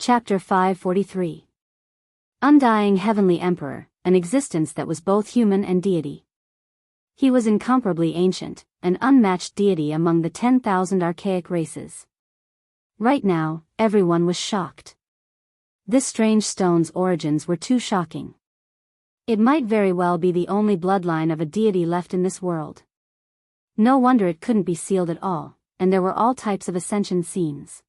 Chapter 543. Undying Heavenly Emperor, an existence that was both human and deity. He was incomparably ancient, an unmatched deity among the 10,000 archaic races. Right now, everyone was shocked. This strange stone's origins were too shocking. It might very well be the only bloodline of a deity left in this world. No wonder it couldn't be sealed at all, and there were all types of ascension scenes.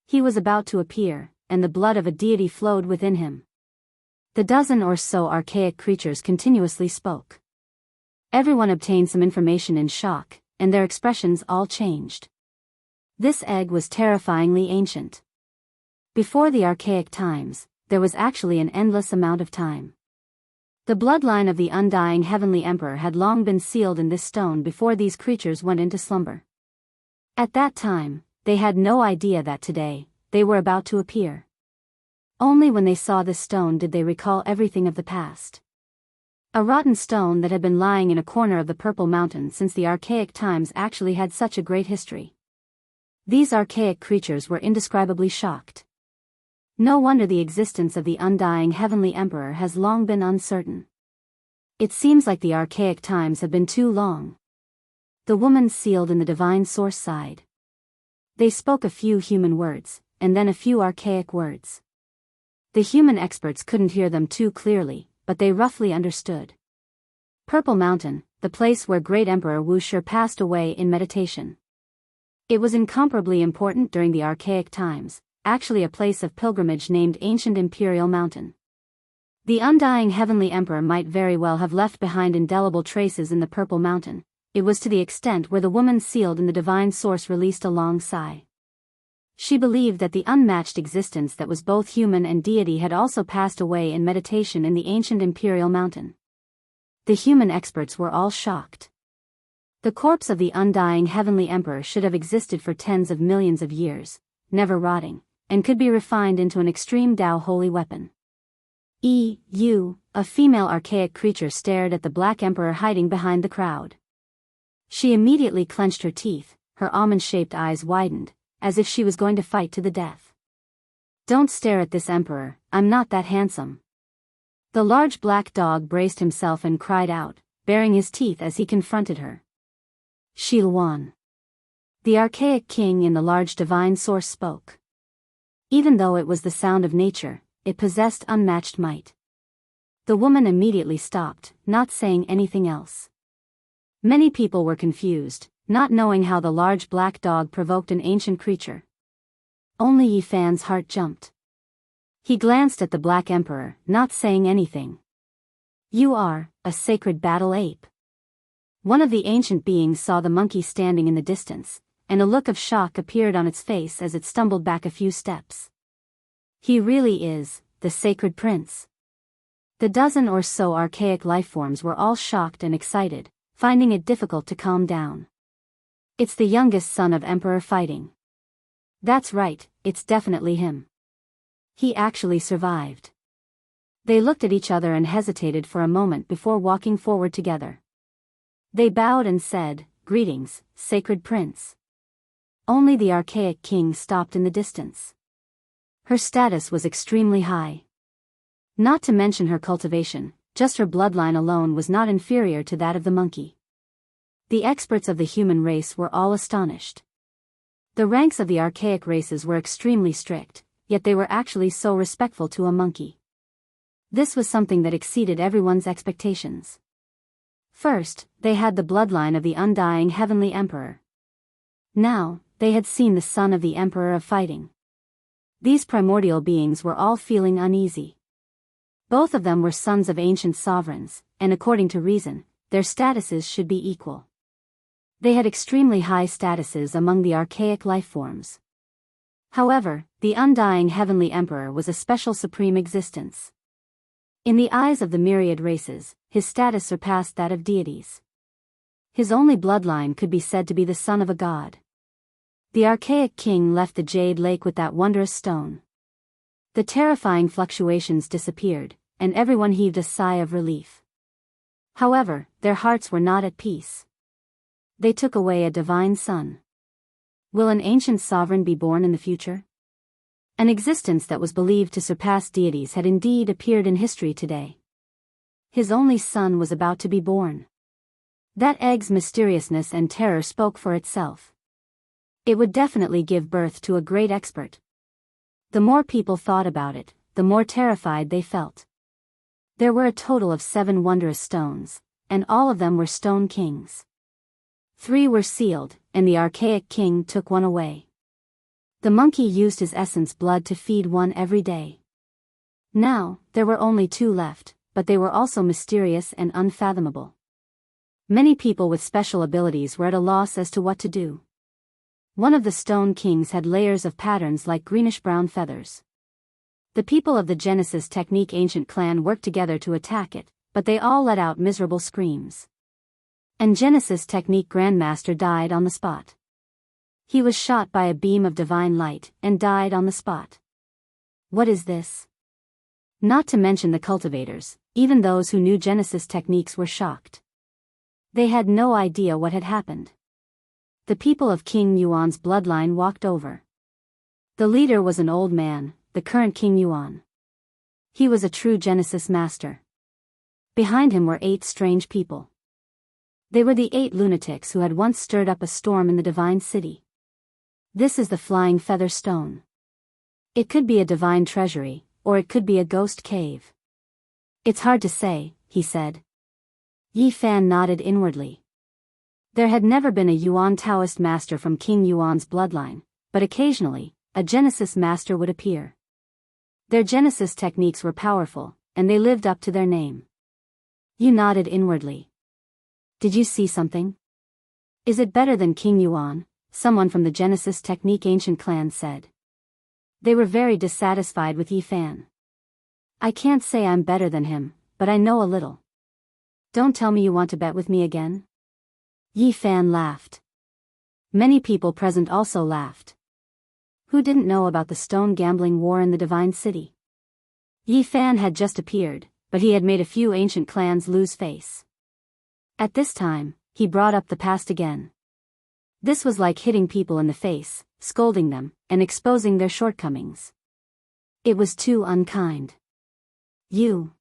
He was about to appear, and the blood of a deity flowed within him. The dozen or so archaic creatures continuously spoke. Everyone obtained some information in shock, and their expressions all changed. This egg was terrifyingly ancient. Before the archaic times, there was actually an endless amount of time. The bloodline of the undying Heavenly Emperor had long been sealed in this stone before these creatures went into slumber. At that time, they had no idea that today, they were about to appear. Only when they saw this stone did they recall everything of the past. A rotten stone that had been lying in a corner of the Purple Mountain since the archaic times actually had such a great history. These archaic creatures were indescribably shocked. No wonder the existence of the undying Heavenly Emperor has long been uncertain. It seems like the archaic times have been too long. The woman sealed in the divine source sighed. They spoke a few human words, and then a few archaic words. The human experts couldn't hear them too clearly, but they roughly understood. Purple Mountain, the place where great Emperor Wuxia passed away in meditation. It was incomparably important during the archaic times, actually a place of pilgrimage named Ancient Imperial Mountain. The undying Heavenly Emperor might very well have left behind indelible traces in the Purple Mountain. It was to the extent where the woman sealed in the divine source released a long sigh. She believed that the unmatched existence that was both human and deity had also passed away in meditation in the ancient Imperial Mountain. The human experts were all shocked. The corpse of the undying Heavenly Emperor should have existed for tens of millions of years, never rotting, and could be refined into an extreme Dao holy weapon. A female archaic creature stared at the Black Emperor hiding behind the crowd. She immediately clenched her teeth, her almond-shaped eyes widened, as if she was going to fight to the death. Don't stare at this emperor, I'm not that handsome. The large black dog braced himself and cried out, baring his teeth as he confronted her. Luan. The archaic king in the large divine source spoke. Even though it was the sound of nature, it possessed unmatched might. The woman immediately stopped, not saying anything else. Many people were confused, not knowing how the large black dog provoked an ancient creature. Only Yi Fan's heart jumped. He glanced at the Black Emperor, not saying anything. You are a sacred battle ape. One of the ancient beings saw the monkey standing in the distance, and a look of shock appeared on its face as it stumbled back a few steps. He really is the sacred prince. The dozen or so archaic lifeforms were all shocked and excited, finding it difficult to calm down. It's the youngest son of Emperor fighting. That's right, it's definitely him. He actually survived. They looked at each other and hesitated for a moment before walking forward together. They bowed and said, "Greetings, sacred prince." Only the archaic king stopped in the distance. Her status was extremely high. Not to mention her cultivation, just her bloodline alone was not inferior to that of the monkey. The experts of the human race were all astonished. The ranks of the archaic races were extremely strict, yet they were actually so respectful to a monkey. This was something that exceeded everyone's expectations. First, they had the bloodline of the undying Heavenly Emperor. Now, they had seen the son of the Emperor of Fighting. These primordial beings were all feeling uneasy. Both of them were sons of ancient sovereigns, and according to reason, their statuses should be equal. They had extremely high statuses among the archaic lifeforms. However, the undying Heavenly Emperor was a special supreme existence. In the eyes of the myriad races, his status surpassed that of deities. His only bloodline could be said to be the son of a god. The archaic king left the Jade Lake with that wondrous stone. The terrifying fluctuations disappeared, and everyone heaved a sigh of relief. However, their hearts were not at peace. They took away a divine son. Will an ancient sovereign be born in the future? An existence that was believed to surpass deities had indeed appeared in history today. His only son was about to be born. That egg's mysteriousness and terror spoke for itself. It would definitely give birth to a great expert. The more people thought about it, the more terrified they felt. There were a total of 7 wondrous stones, and all of them were stone kings. 3 were sealed, and the archaic king took one away. The monkey used his essence blood to feed one every day. Now, there were only 2 left, but they were also mysterious and unfathomable. Many people with special abilities were at a loss as to what to do. One of the stone kings had layers of patterns like greenish-brown feathers. The people of the Genesis Technique ancient clan worked together to attack it, but they all let out miserable screams. And Genesis Technique Grandmaster died on the spot. He was shot by a beam of divine light and died on the spot. What is this? Not to mention the cultivators, even those who knew Genesis techniques were shocked. They had no idea what had happened. The people of King Yuan's bloodline walked over. The leader was an old man, the current King Yuan. He was a true Genesis master. Behind him were 8 strange people. They were the 8 lunatics who had once stirred up a storm in the divine city. This is the flying feather stone. It could be a divine treasury, or it could be a ghost cave. It's hard to say, he said. Yi Fan nodded inwardly. There had never been a Yuan Taoist master from King Yuan's bloodline, but occasionally, a Genesis master would appear. Their Genesis techniques were powerful, and they lived up to their name. Yi nodded inwardly. Did you see something? Is it better than King Yuan? Someone from the Genesis Technique ancient clan said. They were very dissatisfied with Yi Fan. I can't say I'm better than him, but I know a little. Don't tell me you want to bet with me again? Yi Fan laughed. Many people present also laughed. Who didn't know about the stone gambling war in the Divine City? Yi Fan had just appeared, but he had made a few ancient clans lose face. At this time, he brought up the past again. This was like hitting people in the face, scolding them, and exposing their shortcomings. It was too unkind. You.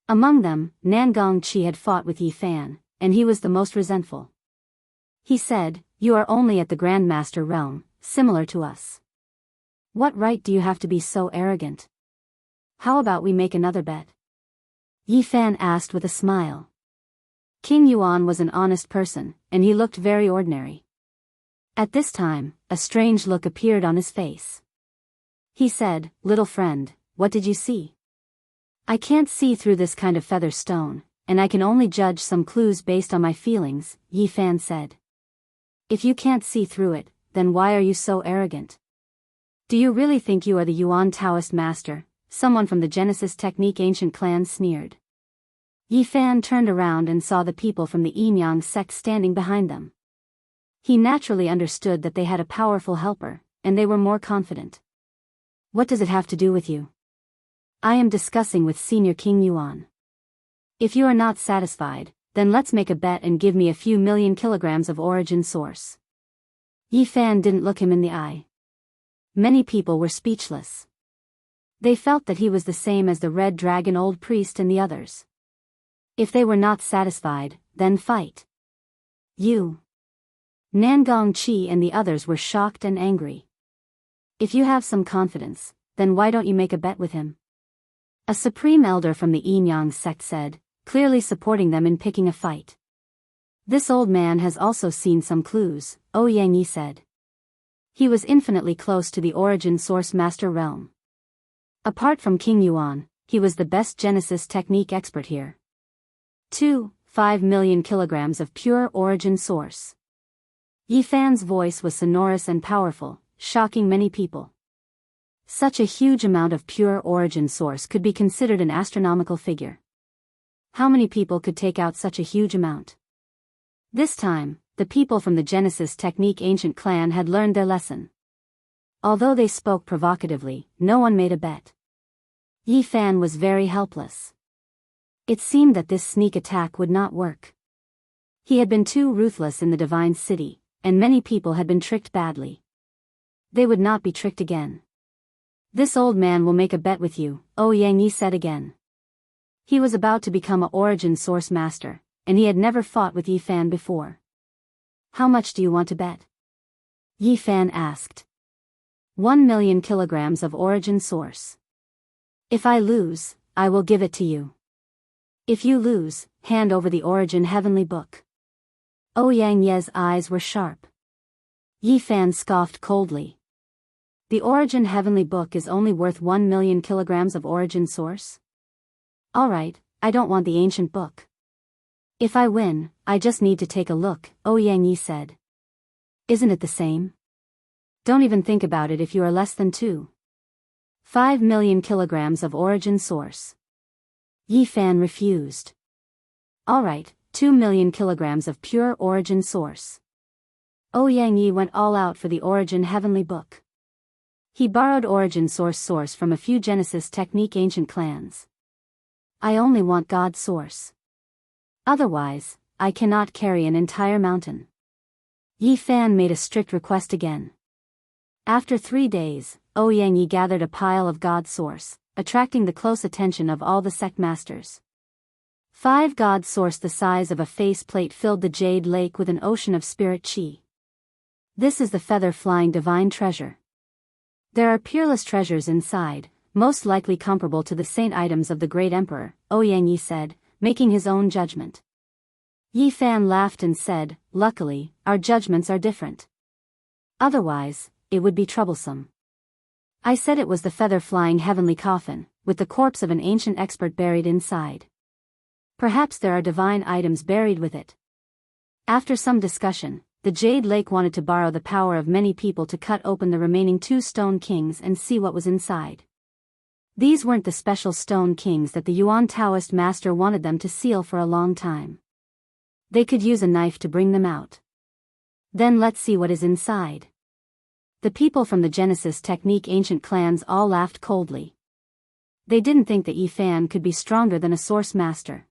Among them, Nangong Chi had fought with Yi Fan, and he was the most resentful. He said, "You are only at the Grandmaster realm, similar to us. What right do you have to be so arrogant? How about we make another bet?" Yi Fan asked with a smile. King Yuan was an honest person, and he looked very ordinary. At this time, a strange look appeared on his face. He said, "Little friend, what did you see?" "I can't see through this kind of feather stone, and I can only judge some clues based on my feelings," Yi Fan said. "If you can't see through it, then why are you so arrogant? Do you really think you are the Yuan Taoist master?" Someone from the Genesis Technique ancient clan sneered. Yi Fan turned around and saw the people from the Yinyang sect standing behind them. He naturally understood that they had a powerful helper, and they were more confident. "What does it have to do with you?" "I am discussing with Senior King Yuan. If you are not satisfied, then let's make a bet and give me a few million kilograms of origin source." Yi Fan didn't look him in the eye. Many people were speechless. They felt that he was the same as the Red Dragon old priest and the others. If they were not satisfied, then fight. You. Nangong Chi and the others were shocked and angry. "If you have some confidence, then why don't you make a bet with him?" A supreme elder from the Yinyang sect said, clearly supporting them in picking a fight. "This old man has also seen some clues," Yang Yi said. He was infinitely close to the origin source master realm. Apart from King Yuan, he was the best Genesis technique expert here. 5 million kilograms of pure origin source. Yi Fan's voice was sonorous and powerful, shocking many people. Such a huge amount of pure origin source could be considered an astronomical figure. How many people could take out such a huge amount? This time, the people from the Genesis Technique ancient clan had learned their lesson. Although they spoke provocatively, no one made a bet. Yi Fan was very helpless. It seemed that this sneak attack would not work. He had been too ruthless in the Divine City, and many people had been tricked badly. They would not be tricked again. This old man will make a bet with you, Yang Yi said again. He was about to become a origin source master, and he had never fought with Yi Fan before. How much do you want to bet? Yi Fan asked. 1,000,000 kilograms of origin source. If I lose, I will give it to you. If you lose, hand over the origin heavenly book. Yang Ye's eyes were sharp. Yi Fan scoffed coldly. The origin heavenly book is only worth 1,000,000 kilograms of origin source? Alright, I don't want the ancient book. If I win, I just need to take a look, Yang Yi said. Isn't it the same? Don't even think about it if you are less than 5,000,000 kilograms of origin source. Yi Fan refused. Alright, 2,000,000 kilograms of pure origin source. Yang Yi went all out for the origin heavenly book. He borrowed origin source from a few Genesis technique ancient clans. I only want God source. Otherwise, I cannot carry an entire mountain. Yi Fan made a strict request again. After 3 days, Yang Yi gathered a pile of God source, attracting the close attention of all the sect masters. 5 God source the size of a faceplate filled the jade lake with an ocean of spirit chi. This is the feather-flying divine treasure. There are peerless treasures inside, most likely comparable to the saint items of the great emperor, Yang Yi said, making his own judgment. Yi Fan laughed and said, luckily, our judgments are different. Otherwise, it would be troublesome. I said it was the feather-flying heavenly coffin, with the corpse of an ancient expert buried inside. Perhaps there are divine items buried with it. After some discussion, the Jade Lake wanted to borrow the power of many people to cut open the remaining 2 stone kings and see what was inside. These weren't the special stone kings that the Yuan Taoist master wanted them to seal for a long time. They could use a knife to bring them out. Then let's see what is inside. The people from the Genesis technique ancient clans all laughed coldly. They didn't think that Yi Fan could be stronger than a source master.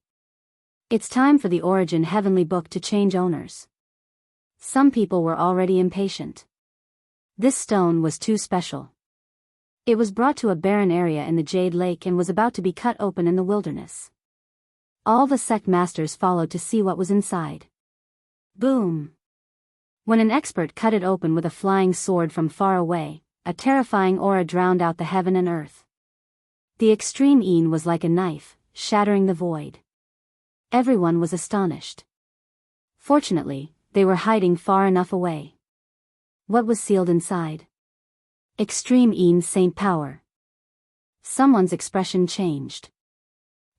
It's time for the origin heavenly book to change owners. Some people were already impatient. This stone was too special. It was brought to a barren area in the Jade Lake and was about to be cut open in the wilderness. All the sect masters followed to see what was inside. Boom! When an expert cut it open with a flying sword from far away, a terrifying aura drowned out the heaven and earth. The extreme Een was like a knife, shattering the void. Everyone was astonished. Fortunately, they were hiding far enough away. What was sealed inside? Extreme Een Saint Power. Someone's expression changed.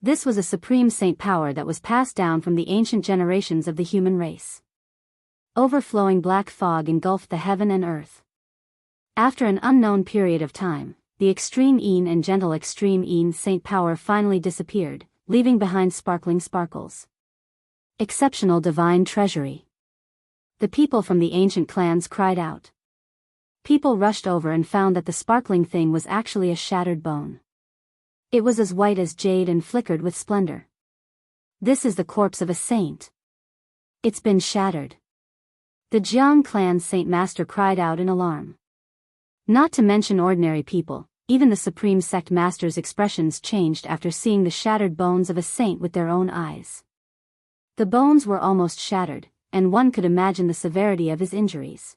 This was a supreme saint power that was passed down from the ancient generations of the human race. Overflowing black fog engulfed the heaven and earth. After an unknown period of time, the extreme Een and gentle extreme Een saint power finally disappeared, leaving behind sparkling sparkles. Exceptional divine treasury. The people from the ancient clans cried out. People rushed over and found that the sparkling thing was actually a shattered bone. It was as white as jade and flickered with splendor. This is the corpse of a saint. It's been shattered. The Jiang clan saint master cried out in alarm. Not to mention ordinary people, even the supreme sect master's expressions changed after seeing the shattered bones of a saint with their own eyes. The bones were almost shattered, and one could imagine the severity of his injuries.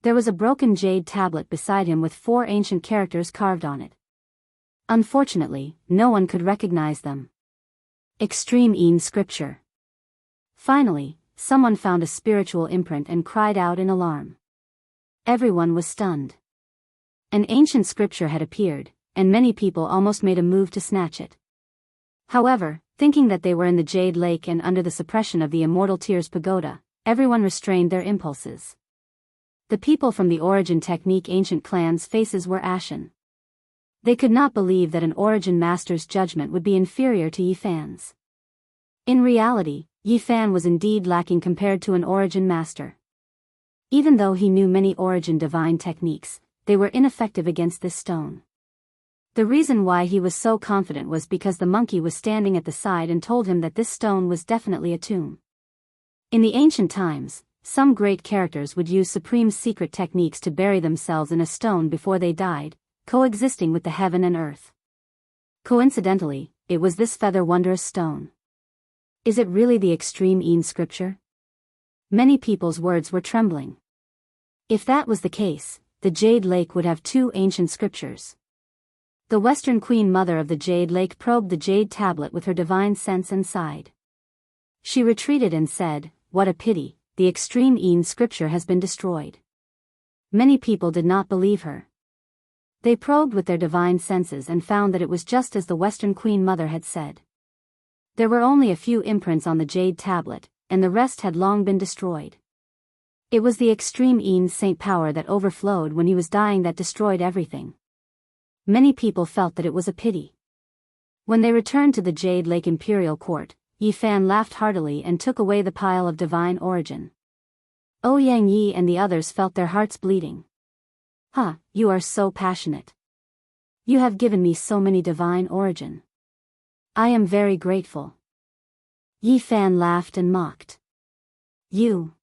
There was a broken jade tablet beside him with 4 ancient characters carved on it. Unfortunately, no one could recognize them. Extreme Een scripture. Finally, someone found a spiritual imprint and cried out in alarm. Everyone was stunned. An ancient scripture had appeared, and many people almost made a move to snatch it. However, thinking that they were in the Jade Lake and under the suppression of the Immortal Tears Pagoda, everyone restrained their impulses. The people from the origin technique ancient clans' faces were ashen. They could not believe that an origin master's judgment would be inferior to Yi Fan's. In reality, Yi Fan was indeed lacking compared to an origin master. Even though he knew many origin divine techniques, they were ineffective against this stone. The reason why he was so confident was because the monkey was standing at the side and told him that this stone was definitely a tomb. In the ancient times, some great characters would use supreme secret techniques to bury themselves in a stone before they died, coexisting with the heaven and earth. Coincidentally, it was this feather wondrous stone. Is it really the extreme Yin scripture? Many people's words were trembling. If that was the case, the Jade Lake would have two ancient scriptures. The Western Queen Mother of the Jade Lake probed the jade tablet with her divine sense and sighed. She retreated and said, "What a pity, the extreme Yin scripture has been destroyed." Many people did not believe her. They probed with their divine senses and found that it was just as the Western Queen Mother had said. There were only a few imprints on the jade tablet, and the rest had long been destroyed. It was the extreme Yin's saint power that overflowed when he was dying that destroyed everything. Many people felt that it was a pity. When they returned to the Jade Lake Imperial Court, Yi Fan laughed heartily and took away the pile of divine origin. Ouyang Yi and the others felt their hearts bleeding. You are so passionate. You have given me so many divine origin. I am very grateful. Yi Fan laughed and mocked. You.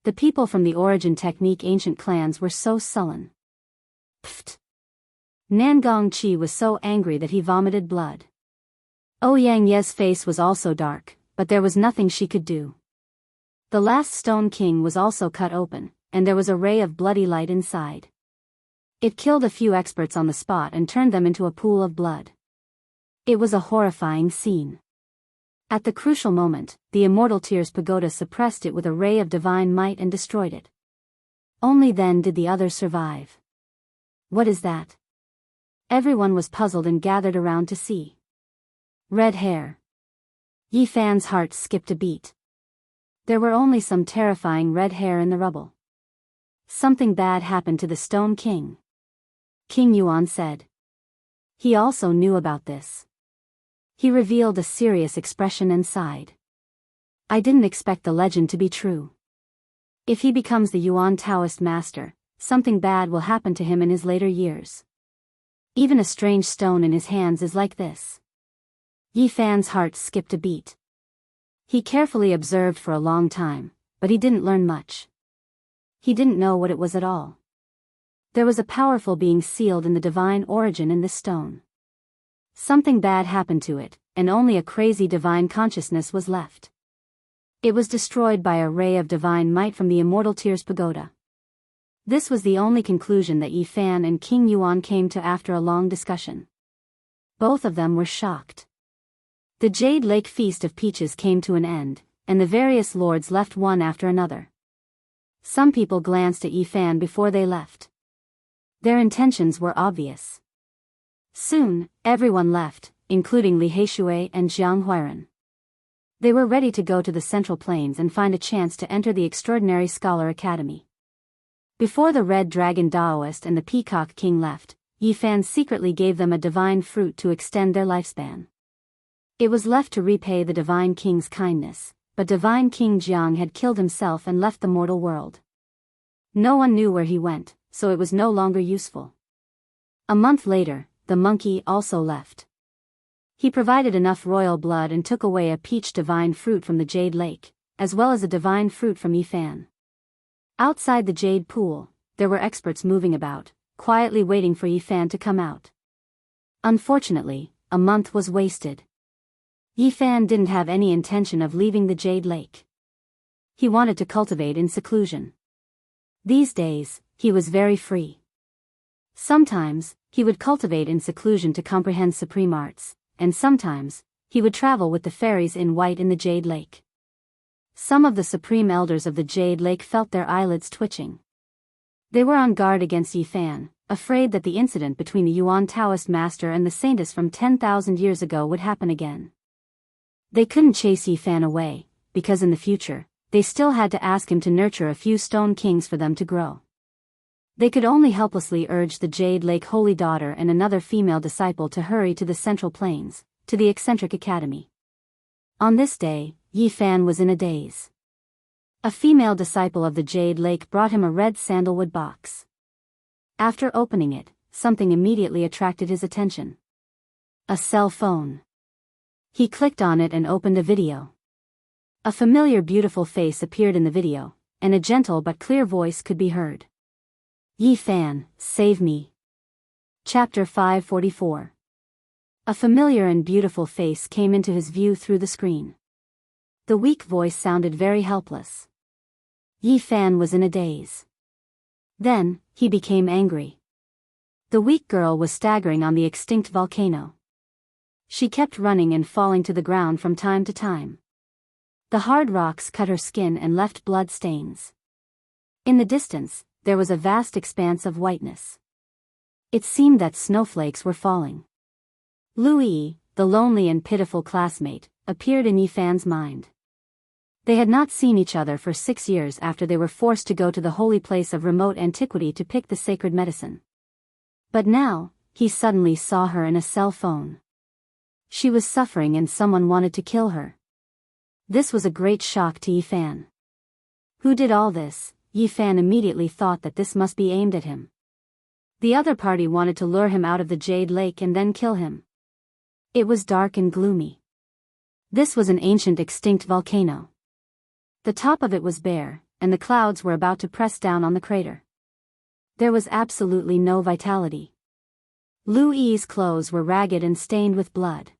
The people from the origin technique ancient clans were so sullen. Pfft. Nangong Chi was so angry that he vomited blood. Ouyang Ye's face was also dark, but there was nothing she could do. The last Stone King was also cut open, and there was a ray of bloody light inside. It killed a few experts on the spot and turned them into a pool of blood. It was a horrifying scene. At the crucial moment, the Immortal Tears Pagoda suppressed it with a ray of divine might and destroyed it. Only then did the others survive. What is that? Everyone was puzzled and gathered around to see. Red hair. Yi Fan's heart skipped a beat. There were only some terrifying red hair in the rubble. Something bad happened to the Stone King. King Yuan said. He also knew about this. He revealed a serious expression and sighed. I didn't expect the legend to be true. If he becomes the Yuan Taoist master, something bad will happen to him in his later years. Even a strange stone in his hands is like this. Yi Fan's heart skipped a beat. He carefully observed for a long time, but he didn't learn much. He didn't know what it was at all. There was a powerful being sealed in the divine origin in this stone. Something bad happened to it, and only a crazy divine consciousness was left. It was destroyed by a ray of divine might from the Immortal Tears Pagoda. This was the only conclusion that Yi Fan and King Yuan came to after a long discussion. Both of them were shocked. The Jade Lake Feast of Peaches came to an end, and the various lords left one after another. Some people glanced at Yi Fan before they left. Their intentions were obvious. Soon, everyone left, including Li Heishui and Jiang Huiran. They were ready to go to the Central Plains and find a chance to enter the Extraordinary Scholar Academy. Before the Red Dragon Daoist and the Peacock King left, Yi Fan secretly gave them a divine fruit to extend their lifespan. It was left to repay the Divine King's kindness, but Divine King Jiang had killed himself and left the mortal world. No one knew where he went, so it was no longer useful. A month later, the monkey also left. He provided enough royal blood and took away a peach divine fruit from the Jade Lake, as well as a divine fruit from Yi Fan. Outside the Jade Pool, there were experts moving about, quietly waiting for Yi Fan to come out. Unfortunately, a month was wasted. Yi Fan didn't have any intention of leaving the Jade Lake. He wanted to cultivate in seclusion. These days, he was very free. Sometimes, he would cultivate in seclusion to comprehend supreme arts, and sometimes, he would travel with the fairies in white in the Jade Lake. Some of the supreme elders of the Jade Lake felt their eyelids twitching. They were on guard against Yi Fan, afraid that the incident between the Yuan Taoist master and the saintess from 10,000 years ago would happen again. They couldn't chase Yi Fan away, because in the future, they still had to ask him to nurture a few Stone Kings for them to grow. They could only helplessly urge the Jade Lake Holy Daughter and another female disciple to hurry to the Central Plains, to the Eccentric Academy. On this day, Yi Fan was in a daze. A female disciple of the Jade Lake brought him a red sandalwood box. After opening it, something immediately attracted his attention. A cell phone. He clicked on it and opened a video. A familiar beautiful face appeared in the video, and a gentle but clear voice could be heard. Yi Fan, save me. Chapter 544. A familiar and beautiful face came into his view through the screen. The weak voice sounded very helpless. Yi Fan was in a daze. Then, he became angry. The weak girl was staggering on the extinct volcano. She kept running and falling to the ground from time to time. The hard rocks cut her skin and left blood stains. In the distance, there was a vast expanse of whiteness. It seemed that snowflakes were falling. Louis, the lonely and pitiful classmate, appeared in Yi Fan's mind. They had not seen each other for 6 years after they were forced to go to the holy place of remote antiquity to pick the sacred medicine. But now, he suddenly saw her in a cell phone. She was suffering and someone wanted to kill her. This was a great shock to Yi Fan. Who did all this? Yi Fan immediately thought that this must be aimed at him. The other party wanted to lure him out of the Jade Lake and then kill him. It was dark and gloomy. This was an ancient extinct volcano. The top of it was bare, and the clouds were about to press down on the crater. There was absolutely no vitality. Lu Yi's clothes were ragged and stained with blood.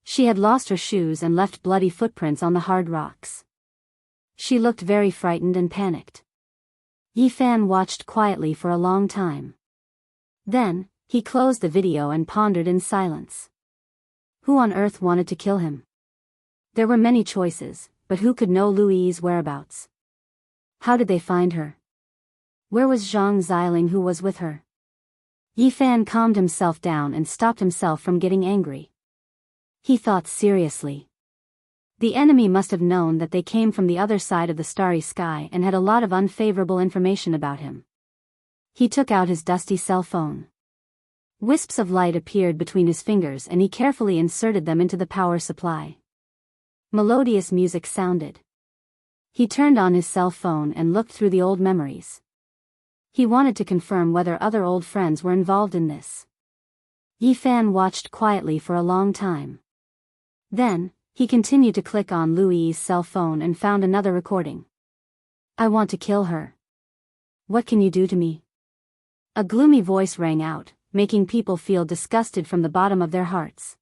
She had lost her shoes and left bloody footprints on the hard rocks. She looked very frightened and panicked. Yi Fan watched quietly for a long time. Then, he closed the video and pondered in silence. Who on earth wanted to kill him? There were many choices, but who could know Lu Yi's whereabouts? How did they find her? Where was Zhang Xiling who was with her? Yi Fan calmed himself down and stopped himself from getting angry. He thought seriously. The enemy must have known that they came from the other side of the starry sky and had a lot of unfavorable information about him. He took out his dusty cell phone. Wisps of light appeared between his fingers and he carefully inserted them into the power supply. Melodious music sounded. He turned on his cell phone and looked through the old memories. He wanted to confirm whether other old friends were involved in this. Yi Fan watched quietly for a long time. Then, he continued to click on Lu Yi's cell phone and found another recording. I want to kill her. What can you do to me? A gloomy voice rang out, making people feel disgusted from the bottom of their hearts.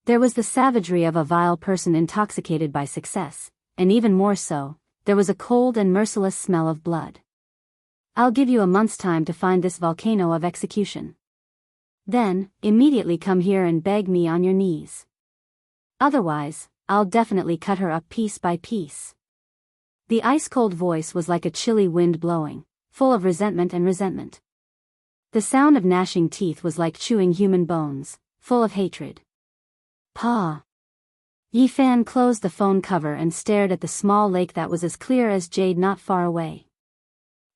There was the savagery of a vile person intoxicated by success, and even more so, there was a cold and merciless smell of blood. I'll give you a month's time to find this volcano of execution. Then, immediately come here and beg me on your knees. Otherwise, I'll definitely cut her up piece by piece. The ice-cold voice was like a chilly wind blowing, full of resentment and resentment. The sound of gnashing teeth was like chewing human bones, full of hatred. Pa. Yi Fan closed the phone cover and stared at the small lake that was as clear as jade not far away.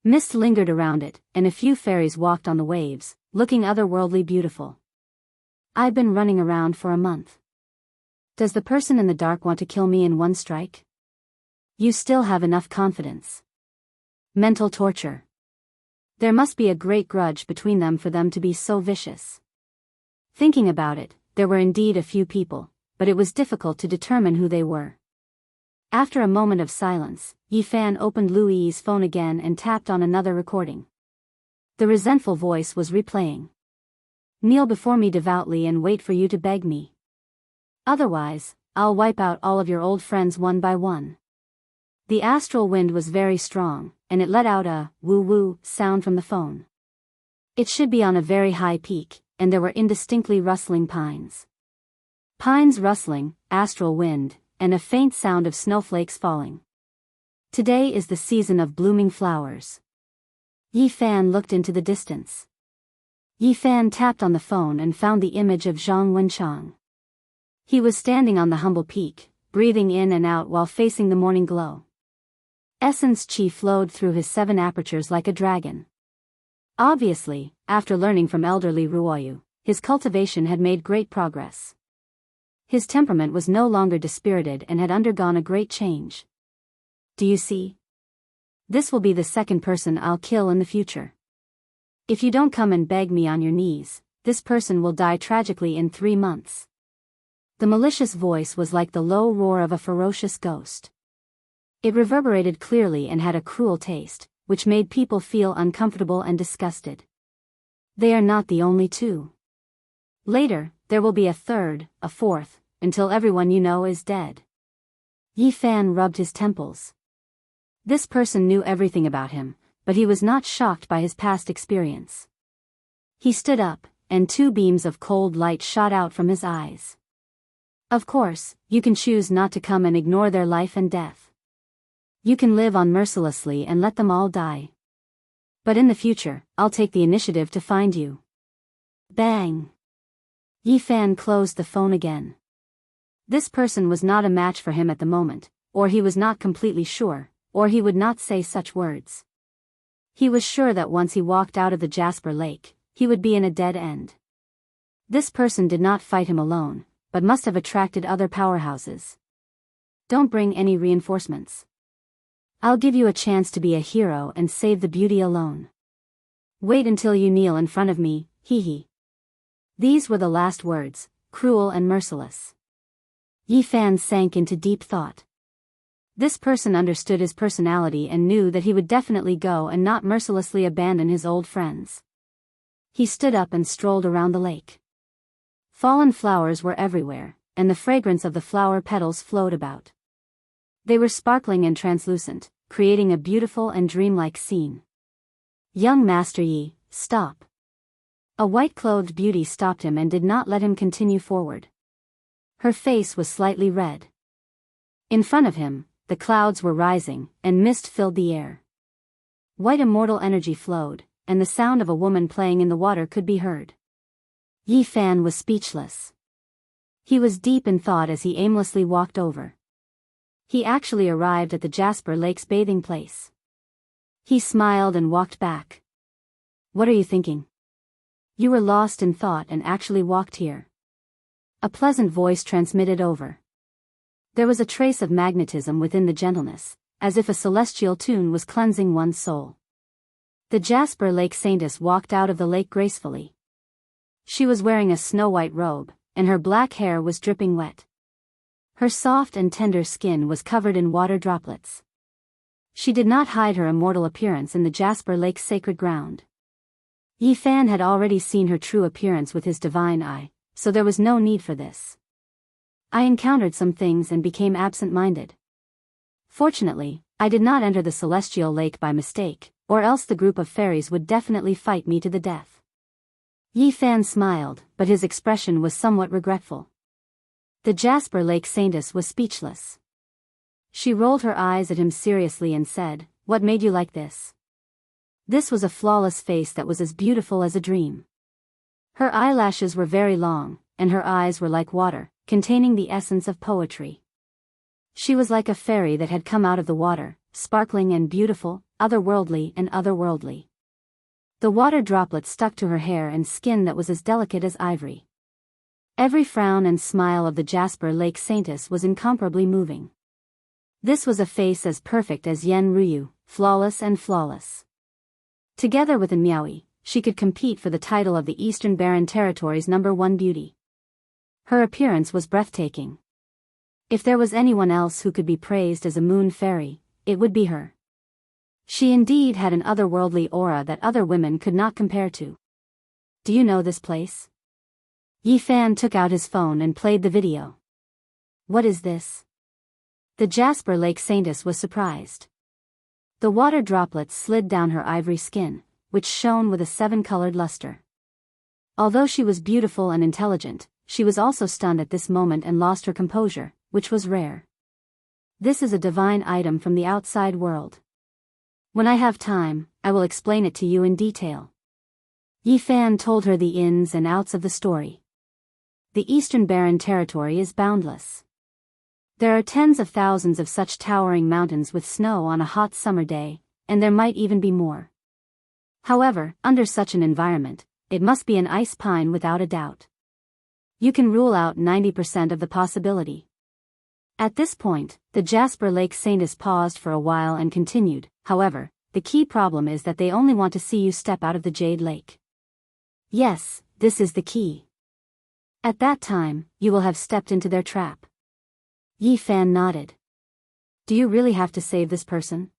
Mist lingered around it, and a few fairies walked on the waves, looking otherworldly beautiful. I've been running around for a month. Does the person in the dark want to kill me in one strike? You still have enough confidence. Mental torture. There must be a great grudge between them for them to be so vicious. Thinking about it, there were indeed a few people, but it was difficult to determine who they were. After a moment of silence, Yi Fan opened Lu Yi's phone again and tapped on another recording. The resentful voice was replaying. Kneel before me devoutly and wait for you to beg me. Otherwise, I'll wipe out all of your old friends one by one. The astral wind was very strong, and it let out a woo-woo sound from the phone. It should be on a very high peak, and there were indistinctly rustling pines. Pines rustling, astral wind, and a faint sound of snowflakes falling. Today is the season of blooming flowers. Yi Fan looked into the distance. Yi Fan tapped on the phone and found the image of Zhang Wenchang. He was standing on the humble peak, breathing in and out while facing the morning glow. Essence chi flowed through his 7 apertures like a dragon. Obviously, after learning from elderly Ruoyu, his cultivation had made great progress. His temperament was no longer dispirited and had undergone a great change. Do you see? This will be the second person I'll kill in the future. If you don't come and beg me on your knees, this person will die tragically in 3 months. The malicious voice was like the low roar of a ferocious ghost. It reverberated clearly and had a cruel taste, which made people feel uncomfortable and disgusted. They are not the only two. Later, there will be a third, a fourth, until everyone you know is dead. Yi Fan rubbed his temples. This person knew everything about him, but he was not shocked by his past experience. He stood up, and 2 beams of cold light shot out from his eyes. Of course, you can choose not to come and ignore their life and death. You can live on mercilessly and let them all die. But in the future, I'll take the initiative to find you. Bang! Yi Fan closed the phone again. This person was not a match for him at the moment, or he was not completely sure, or he would not say such words. He was sure that once he walked out of the Jasper Lake, he would be in a dead end. This person did not fight him alone, but must have attracted other powerhouses. Don't bring any reinforcements. I'll give you a chance to be a hero and save the beauty alone. Wait until you kneel in front of me, hee hee. These were the last words, cruel and merciless. Yi Fan sank into deep thought. This person understood his personality and knew that he would definitely go and not mercilessly abandon his old friends. He stood up and strolled around the lake. Fallen flowers were everywhere, and the fragrance of the flower petals flowed about. They were sparkling and translucent, creating a beautiful and dreamlike scene. Young Master Yi, stop. A white-clothed beauty stopped him and did not let him continue forward. Her face was slightly red. In front of him, the clouds were rising, and mist filled the air. White immortal energy flowed, and the sound of a woman playing in the water could be heard. Yi Fan was speechless. He was deep in thought as he aimlessly walked over. He actually arrived at the Jasper Lake's bathing place. He smiled and walked back. What are you thinking? You were lost in thought and actually walked here. A pleasant voice transmitted over. There was a trace of magnetism within the gentleness, as if a celestial tune was cleansing one's soul. The Jasper Lake Saintess walked out of the lake gracefully. She was wearing a snow-white robe, and her black hair was dripping wet. Her soft and tender skin was covered in water droplets. She did not hide her immortal appearance in the Jasper Lake's sacred ground. Yi Fan had already seen her true appearance with his divine eye, so there was no need for this. I encountered some things and became absent-minded. Fortunately, I did not enter the celestial lake by mistake, or else the group of fairies would definitely fight me to the death. Yi Fan smiled, but his expression was somewhat regretful. The Jasper Lake Saintess was speechless. She rolled her eyes at him seriously and said, "What made you like this?" This was a flawless face that was as beautiful as a dream. Her eyelashes were very long, and her eyes were like water, containing the essence of poetry. She was like a fairy that had come out of the water, sparkling and beautiful, otherworldly. The water droplets stuck to her hair and skin that was as delicate as ivory. Every frown and smile of the Jasper Lake Saintess was incomparably moving. This was a face as perfect as Yen Ruyu, flawless. Together with Miaoi, she could compete for the title of the Eastern Barren Territory's #1 beauty. Her appearance was breathtaking. If there was anyone else who could be praised as a moon fairy, it would be her. She indeed had an otherworldly aura that other women could not compare to. Do you know this place? Yi Fan took out his phone and played the video. What is this? The Jasper Lake Saintess was surprised. The water droplets slid down her ivory skin, which shone with a 7-colored luster. Although she was beautiful and intelligent, she was also stunned at this moment and lost her composure, which was rare. This is a divine item from the outside world. When I have time, I will explain it to you in detail. Yi Fan told her the ins and outs of the story. The Eastern Barren Territory is boundless. There are tens of thousands of such towering mountains with snow on a hot summer day, and there might even be more. However, under such an environment, it must be an ice pine without a doubt. You can rule out 90% of the possibility. At this point, the Jasper Lake Saintess paused for a while and continued, however, the key problem is that they only want to see you step out of the Jade Lake. Yes, this is the key. At that time, you will have stepped into their trap. Yi Fan nodded. Do you really have to save this person?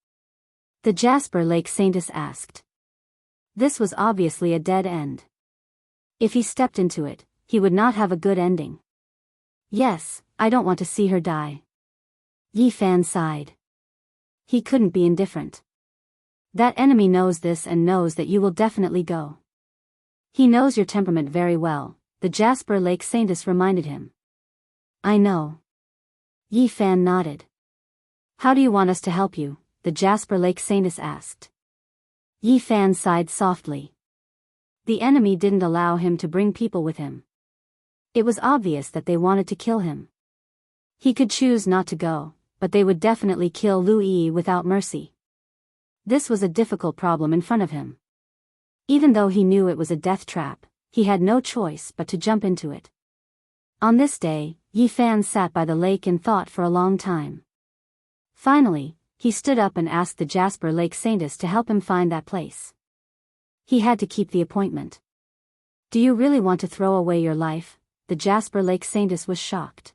The Jasper Lake Saintess asked. This was obviously a dead end. If he stepped into it, he would not have a good ending. Yes, I don't want to see her die. Yi Fan sighed. He couldn't be indifferent. That enemy knows this and knows that you will definitely go. He knows your temperament very well, the Jasper Lake Saintess reminded him. I know. Yi Fan nodded. How do you want us to help you? The Jasper Lake Saintess asked. Yi Fan sighed softly. The enemy didn't allow him to bring people with him. It was obvious that they wanted to kill him. He could choose not to go, but they would definitely kill Lu Yi without mercy. This was a difficult problem in front of him. Even though he knew it was a death trap, he had no choice but to jump into it. On this day, Yi Fan sat by the lake and thought for a long time. Finally, he stood up and asked the Jasper Lake Saintess to help him find that place. He had to keep the appointment. Do you really want to throw away your life? The Jasper Lake Saintess was shocked.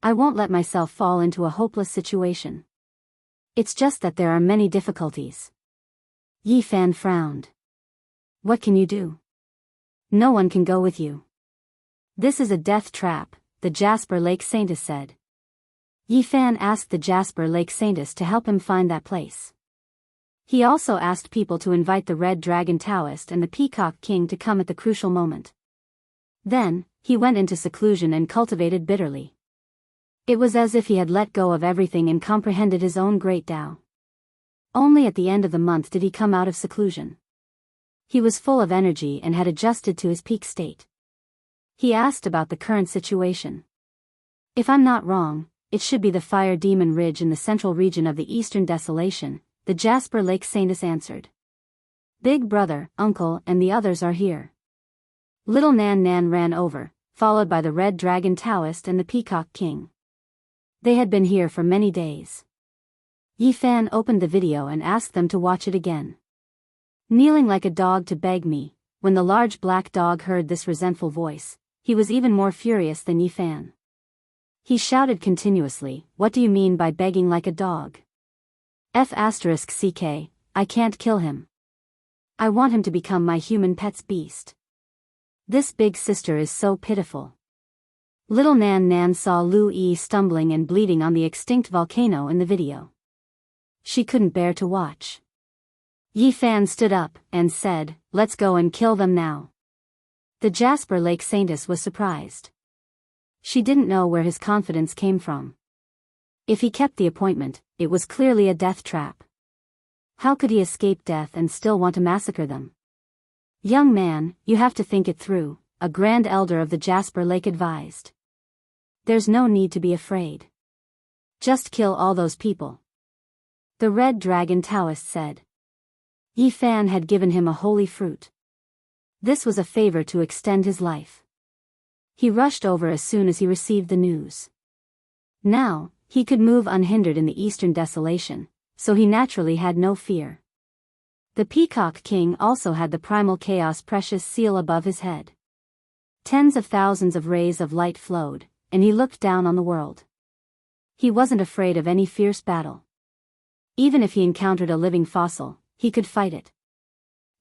I won't let myself fall into a hopeless situation. It's just that there are many difficulties. Yi Fan frowned. What can you do? No one can go with you. This is a death trap, the Jasper Lake Saintess said. Yi Fan asked the Jasper Lake Saintess to help him find that place. He also asked people to invite the Red Dragon Daoist and the Peacock King to come at the crucial moment. Then, he went into seclusion and cultivated bitterly. It was as if he had let go of everything and comprehended his own great Tao. Only at the end of the month did he come out of seclusion. He was full of energy and had adjusted to his peak state. He asked about the current situation. If I'm not wrong, it should be the Fire Demon Ridge in the central region of the Eastern Desolation, the Jasper Lake Saintess answered. Big Brother, Uncle, and the others are here. Little Nan Nan ran over, followed by the Red Dragon Daoist and the Peacock King. They had been here for many days. Yi Fan opened the video and asked them to watch it again. Kneeling like a dog to beg me, when the large black dog heard this resentful voice, he was even more furious than Yi Fan. He shouted continuously, what do you mean by begging like a dog? *CK, I can't kill him. I want him to become my human pet's beast. This big sister is so pitiful. Little Nan Nan saw Lu Yi stumbling and bleeding on the extinct volcano in the video. She couldn't bear to watch. Yi Fan stood up and said, let's go and kill them now. The Jasper Lake Saintess was surprised. She didn't know where his confidence came from. If he kept the appointment, it was clearly a death trap. How could he escape death and still want to massacre them? Young man, you have to think it through, a grand elder of the Jasper Lake advised. There's no need to be afraid. Just kill all those people. The Red Dragon Daoist said. Yi Fan had given him a holy fruit. This was a favor to extend his life. He rushed over as soon as he received the news. Now, he could move unhindered in the Eastern Desolation, so he naturally had no fear. The Peacock King also had the Primal Chaos precious seal above his head. Tens of thousands of rays of light flowed, and he looked down on the world. He wasn't afraid of any fierce battle. Even if he encountered a living fossil, he could fight it.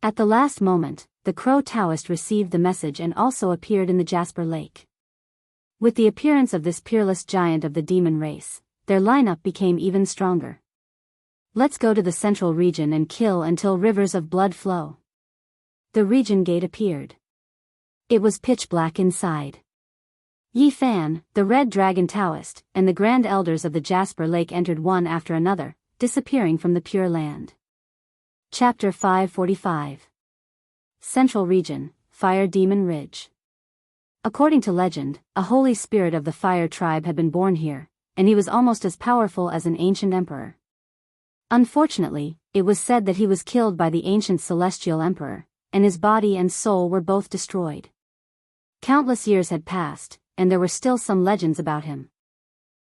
At the last moment, the Crow Taoist received the message and also appeared in the Jasper Lake. With the appearance of this peerless giant of the demon race, their lineup became even stronger. Let's go to the central region and kill until rivers of blood flow. The region gate appeared. It was pitch black inside. Yi Fan, the Red Dragon Daoist, and the Grand Elders of the Jasper Lake entered one after another, disappearing from the Pure Land. Chapter 545. Central Region, Fire Demon Ridge. According to legend, a holy spirit of the Fire tribe had been born here, and he was almost as powerful as an ancient emperor. Unfortunately, it was said that he was killed by the ancient celestial emperor, and his body and soul were both destroyed. Countless years had passed, and there were still some legends about him.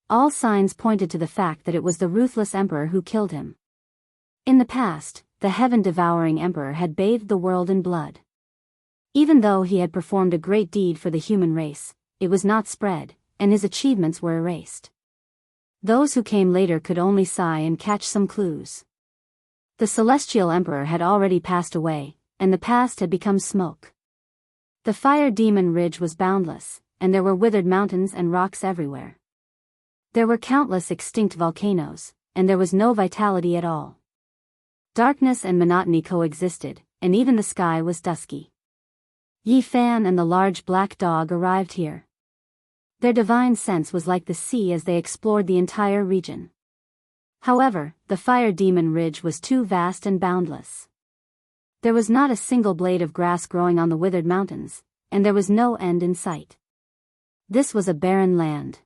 All signs pointed to the fact that it was the ruthless emperor who killed him. In the past, the heaven-devouring emperor had bathed the world in blood. Even though he had performed a great deed for the human race, it was not spread, and his achievements were erased. Those who came later could only sigh and catch some clues. The celestial emperor had already passed away, and the past had become smoke. The fire demon ridge was boundless, and there were withered mountains and rocks everywhere. There were countless extinct volcanoes, and there was no vitality at all. Darkness and monotony coexisted, and even the sky was dusky. Yi Fan and the large black dog arrived here. Their divine sense was like the sea as they explored the entire region. However, the fire demon ridge was too vast and boundless. There was not a single blade of grass growing on the withered mountains, and there was no end in sight. This was a barren land.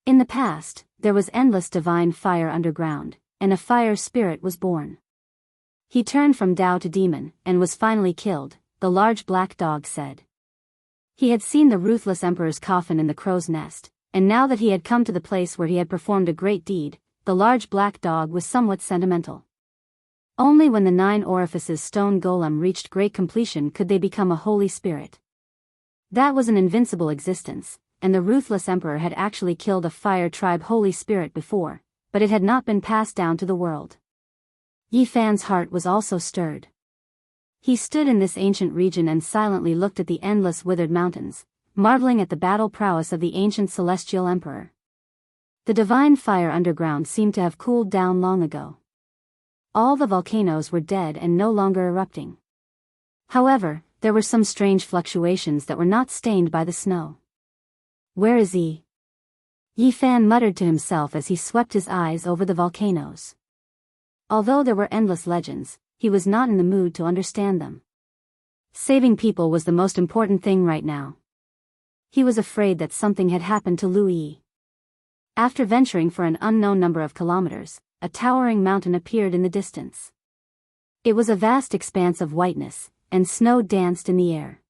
In the past, there was endless divine fire underground, and a fire spirit was born. He turned from Dao to demon, and was finally killed, the large black dog said. He had seen the ruthless emperor's coffin in the crow's nest, and now that he had come to the place where he had performed a great deed, the large black dog was somewhat sentimental. Only when the 9 orifices stone golem reached great completion could they become a holy spirit. That was an invincible existence, and the ruthless emperor had actually killed a fire tribe holy spirit before, but it had not been passed down to the world. Yi Fan's heart was also stirred. He stood in this ancient region and silently looked at the endless withered mountains, marveling at the battle prowess of the ancient celestial emperor. The divine fire underground seemed to have cooled down long ago. All the volcanoes were dead and no longer erupting. However, there were some strange fluctuations that were not stained by the snow. Where is he? Yi Fan muttered to himself as he swept his eyes over the volcanoes. Although there were endless legends, he was not in the mood to understand them. Saving people was the most important thing right now. He was afraid that something had happened to Lu Yi. After venturing for an unknown number of kilometers, a towering mountain appeared in the distance. It was a vast expanse of whiteness, and snow danced in the air.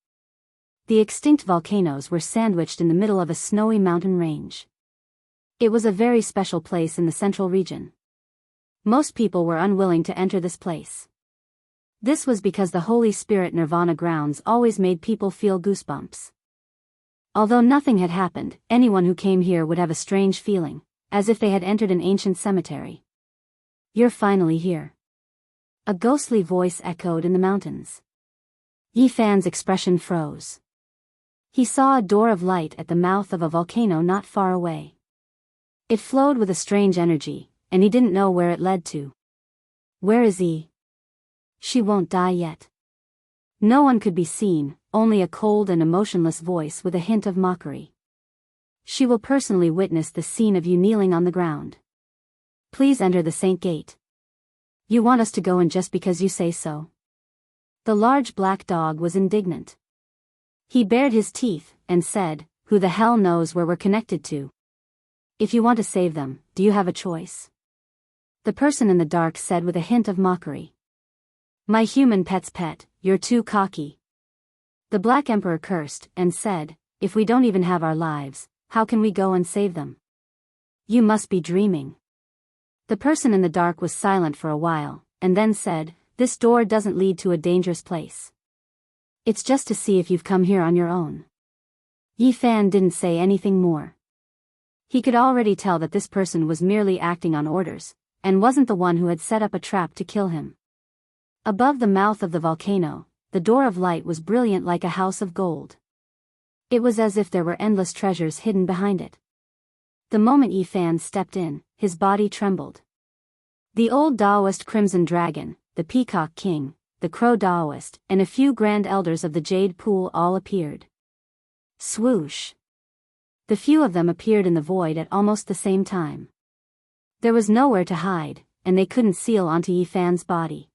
The extinct volcanoes were sandwiched in the middle of a snowy mountain range. It was a very special place in the central region. Most people were unwilling to enter this place. This was because the Holy Spirit Nirvana grounds always made people feel goosebumps. Although nothing had happened, anyone who came here would have a strange feeling, as if they had entered an ancient cemetery. You're finally here. A ghostly voice echoed in the mountains. Yi Fan's expression froze. He saw a door of light at the mouth of a volcano not far away. It flowed with a strange energy, and he didn't know where it led to. Where is he? She won't die yet. No one could be seen, only a cold and emotionless voice with a hint of mockery. She will personally witness the scene of you kneeling on the ground. Please enter the Saint Gate. You want us to go in just because you say so? The large black dog was indignant. He bared his teeth, and said, Who the hell knows where we're connected to? If you want to save them, do you have a choice? The person in the dark said with a hint of mockery. My human pet's pet, you're too cocky. The Black Emperor cursed, and said, If we don't even have our lives, how can we go and save them? You must be dreaming. The person in the dark was silent for a while, and then said, This door doesn't lead to a dangerous place. It's just to see if you've come here on your own. Yi Fan didn't say anything more. He could already tell that this person was merely acting on orders, and wasn't the one who had set up a trap to kill him. Above the mouth of the volcano, the door of light was brilliant like a house of gold. It was as if there were endless treasures hidden behind it. The moment Yi Fan stepped in, his body trembled. The old Daoist Crimson Dragon, the Peacock King, the Crow Daoist, and a few Grand Elders of the Jade Pool all appeared. Swoosh! The few of them appeared in the void at almost the same time. There was nowhere to hide, and they couldn't seal onto Yi Fan's body.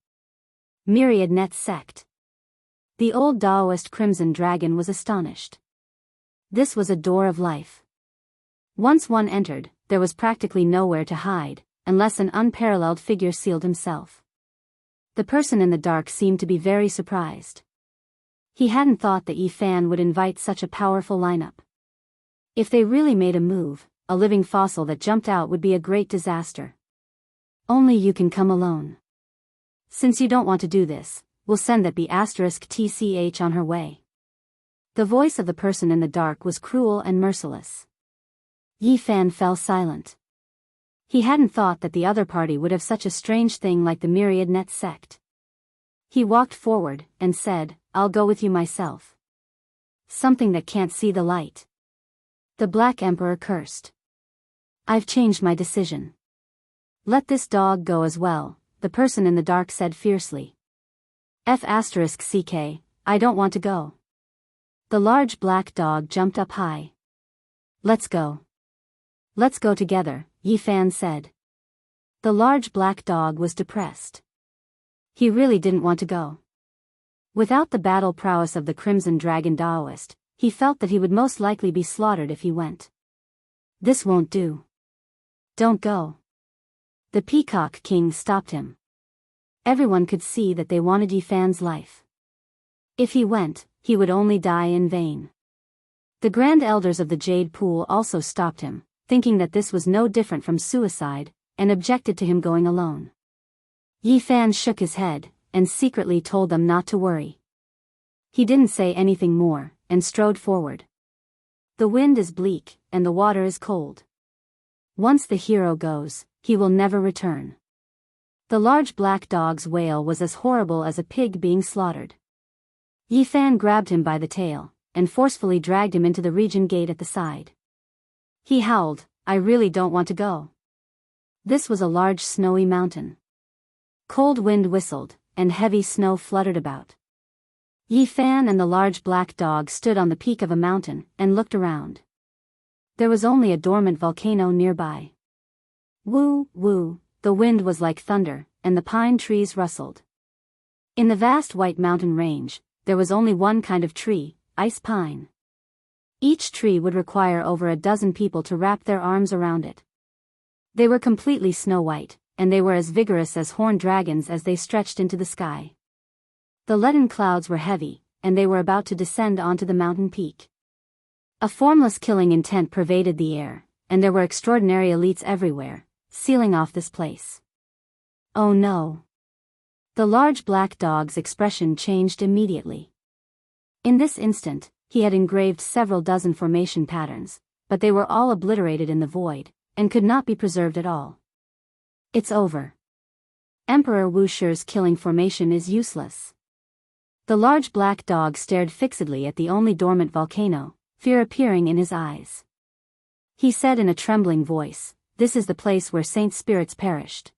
Myriad Net Sect. The old Daoist Crimson Dragon was astonished. This was a door of life. Once one entered, there was practically nowhere to hide, unless an unparalleled figure sealed himself. The person in the dark seemed to be very surprised. He hadn't thought that Yi Fan would invite such a powerful lineup. If they really made a move, a living fossil that jumped out would be a great disaster. Only you can come alone. Since you don't want to do this, we'll send that B*TCH on her way. The voice of the person in the dark was cruel and merciless. Yi Fan fell silent. He hadn't thought that the other party would have such a strange thing like the Myriad Net Sect. He walked forward and said, "I'll go with you myself." "Something that can't see the light." The Black Emperor cursed. "I've changed my decision." "Let this dog go as well," the person in the dark said fiercely. *CK, I don't want to go." The large black dog jumped up high. "Let's go." "Let's go together," Yi Fan said. The large black dog was depressed. He really didn't want to go. Without the battle prowess of the Crimson Dragon Daoist, he felt that he would most likely be slaughtered if he went. "This won't do. Don't go." The Peacock King stopped him. Everyone could see that they wanted Yi Fan's life. If he went, he would only die in vain. The Grand Elders of the Jade Pool also stopped him, thinking that this was no different from suicide, and objected to him going alone. Yi Fan shook his head, and secretly told them not to worry. He didn't say anything more, and strode forward. The wind is bleak, and the water is cold. Once the hero goes, he will never return. The large black dog's wail was as horrible as a pig being slaughtered. Yi Fan grabbed him by the tail, and forcefully dragged him into the region gate at the side. He howled, "I really don't want to go." This was a large snowy mountain. Cold wind whistled, and heavy snow fluttered about. Yi Fan and the large black dog stood on the peak of a mountain, and looked around. There was only a dormant volcano nearby. Woo, woo, the wind was like thunder, and the pine trees rustled. In the vast white mountain range, there was only one kind of tree, ice pine. Each tree would require over a dozen people to wrap their arms around it. They were completely snow-white, and they were as vigorous as horned dragons as they stretched into the sky. The leaden clouds were heavy, and they were about to descend onto the mountain peak. A formless killing intent pervaded the air, and there were extraordinary elites everywhere, sealing off this place. Oh no! The large black dog's expression changed immediately. In this instant, he had engraved several dozen formation patterns, but they were all obliterated in the void, and could not be preserved at all. It's over. Emperor Wuxia's killing formation is useless. The large black dog stared fixedly at the only dormant volcano, fear appearing in his eyes. He said in a trembling voice, "This is the place where saint spirits perished.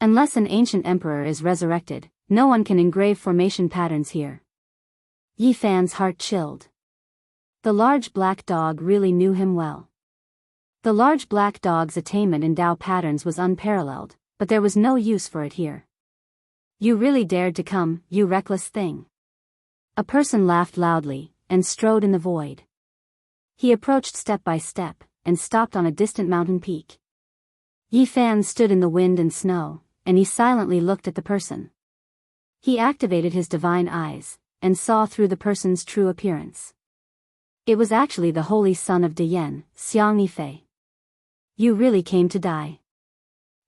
Unless an ancient emperor is resurrected, no one can engrave formation patterns here." Yi Fan's heart chilled. The large black dog really knew him well. The large black dog's attainment in Dao patterns was unparalleled, but there was no use for it here. "You really dared to come, you reckless thing." A person laughed loudly, and strode in the void. He approached step by step, and stopped on a distant mountain peak. Yi Fan stood in the wind and snow, and he silently looked at the person. He activated his divine eyes, and saw through the person's true appearance. It was actually the holy son of Dian, Xianxia. "You really came to die.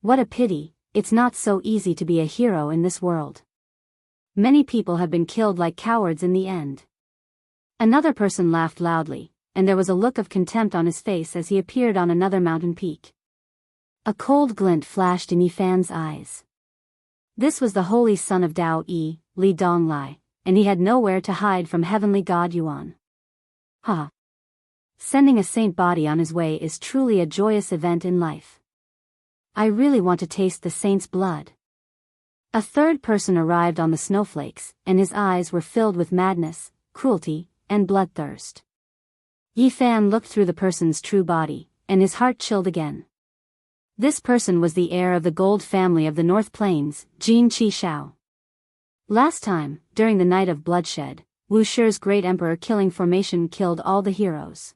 What a pity, it's not so easy to be a hero in this world. Many people have been killed like cowards in the end." Another person laughed loudly, and there was a look of contempt on his face as he appeared on another mountain peak. A cold glint flashed in Yi Fan's eyes. This was the holy son of Dao Yi, Li Donglai, and he had nowhere to hide from heavenly god Yuan. Ha! Sending a saint body on his way is truly a joyous event in life. I really want to taste the saint's blood. A third person arrived on the snowflakes, and his eyes were filled with madness, cruelty, and bloodthirst. Yi Fan looked through the person's true body, and his heart chilled again. This person was the heir of the gold family of the North Plains, Jin Qi Shao. Last time, during the night of bloodshed, Wuxia's great emperor killing formation killed all the heroes.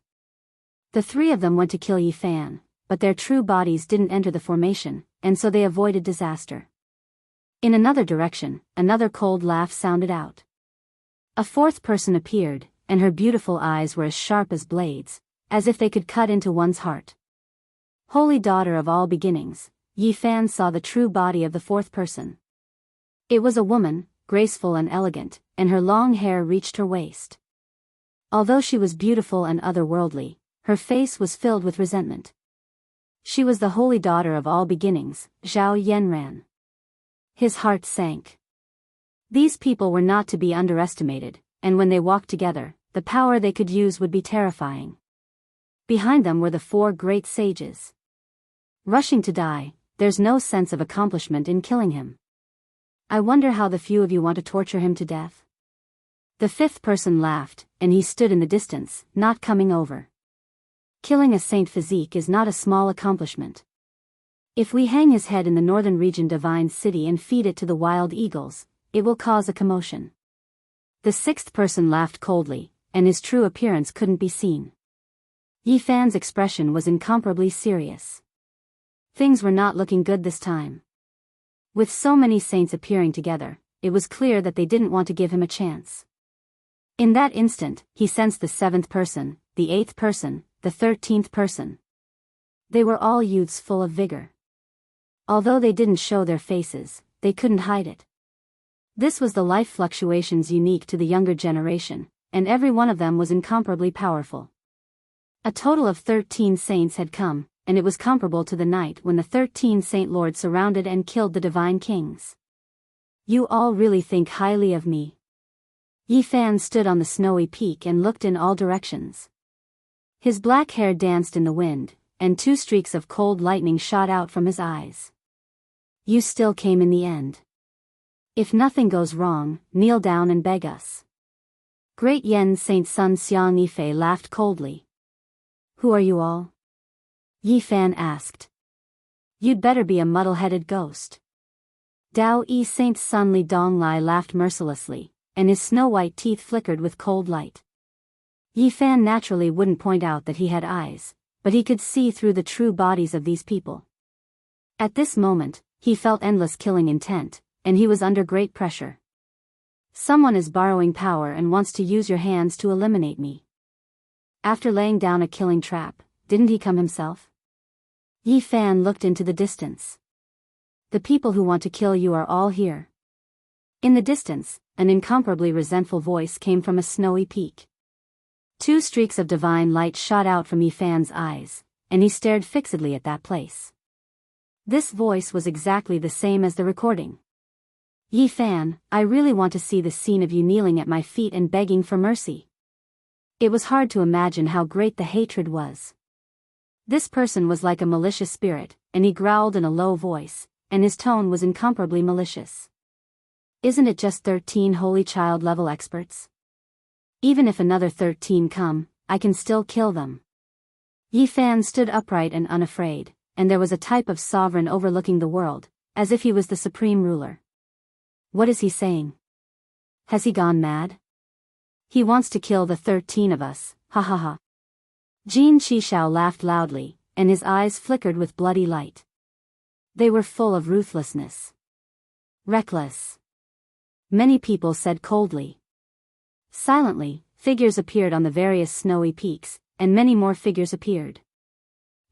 The three of them went to kill Yi Fan, but their true bodies didn't enter the formation, and so they avoided disaster. In another direction, another cold laugh sounded out. A fourth person appeared, and her beautiful eyes were as sharp as blades, as if they could cut into one's heart. Holy daughter of all beginnings, Yi Fan saw the true body of the fourth person. It was a woman, graceful and elegant, and her long hair reached her waist. Although she was beautiful and otherworldly, her face was filled with resentment. She was the holy daughter of all beginnings, Zhao Yanran. His heart sank. These people were not to be underestimated, and when they walked together, the power they could use would be terrifying. Behind them were the 4 great sages. Rushing to die, there's no sense of accomplishment in killing him. I wonder how the few of you want to torture him to death? The 5th person laughed, and he stood in the distance, not coming over. Killing a Saint Physique is not a small accomplishment. If we hang his head in the northern region Divine City and feed it to the wild eagles, it will cause a commotion. The 6th person laughed coldly, and his true appearance couldn't be seen. Yi Fan's expression was incomparably serious. Things were not looking good this time. With so many saints appearing together, it was clear that they didn't want to give him a chance. In that instant, he sensed the 7th person, the 8th person, the 13th person. They were all youths full of vigor. Although they didn't show their faces, they couldn't hide it. This was the life fluctuations unique to the younger generation, and every one of them was incomparably powerful. A total of 13 saints had come, and it was comparable to the night when the 13 Saint Lords surrounded and killed the divine kings. You all really think highly of me. Yi Fan stood on the snowy peak and looked in all directions. His black hair danced in the wind, and 2 streaks of cold lightning shot out from his eyes. You still came in the end. If nothing goes wrong, kneel down and beg us. Great Yen Saint Sun Xiang Yifei laughed coldly. Who are you all? Yi Fan asked. You'd better be a muddle-headed ghost. Daoist Saint Sun Li Donglai laughed mercilessly, and his snow-white teeth flickered with cold light. Yi Fan naturally wouldn't point out that he had eyes, but he could see through the true bodies of these people. At this moment, he felt endless killing intent, and he was under great pressure. Someone is borrowing power and wants to use your hands to eliminate me. After laying down a killing trap, didn't he come himself? Yi Fan looked into the distance. The people who want to kill you are all here. In the distance, an incomparably resentful voice came from a snowy peak. 2 streaks of divine light shot out from Yi Fan's eyes, and he stared fixedly at that place. This voice was exactly the same as the recording. Yi Fan, I really want to see the scene of you kneeling at my feet and begging for mercy. It was hard to imagine how great the hatred was. This person was like a malicious spirit, and he growled in a low voice, and his tone was incomparably malicious. Isn't it just 13 holy child level experts? Even if another 13 come, I can still kill them. Yi Fan stood upright and unafraid, and there was a type of sovereign overlooking the world, as if he was the supreme ruler. What is he saying? Has he gone mad? He wants to kill the 13 of us, ha ha ha. Jin Qishao laughed loudly, and his eyes flickered with bloody light. They were full of ruthlessness. Reckless. Many people said coldly. Silently, figures appeared on the various snowy peaks, and many more figures appeared.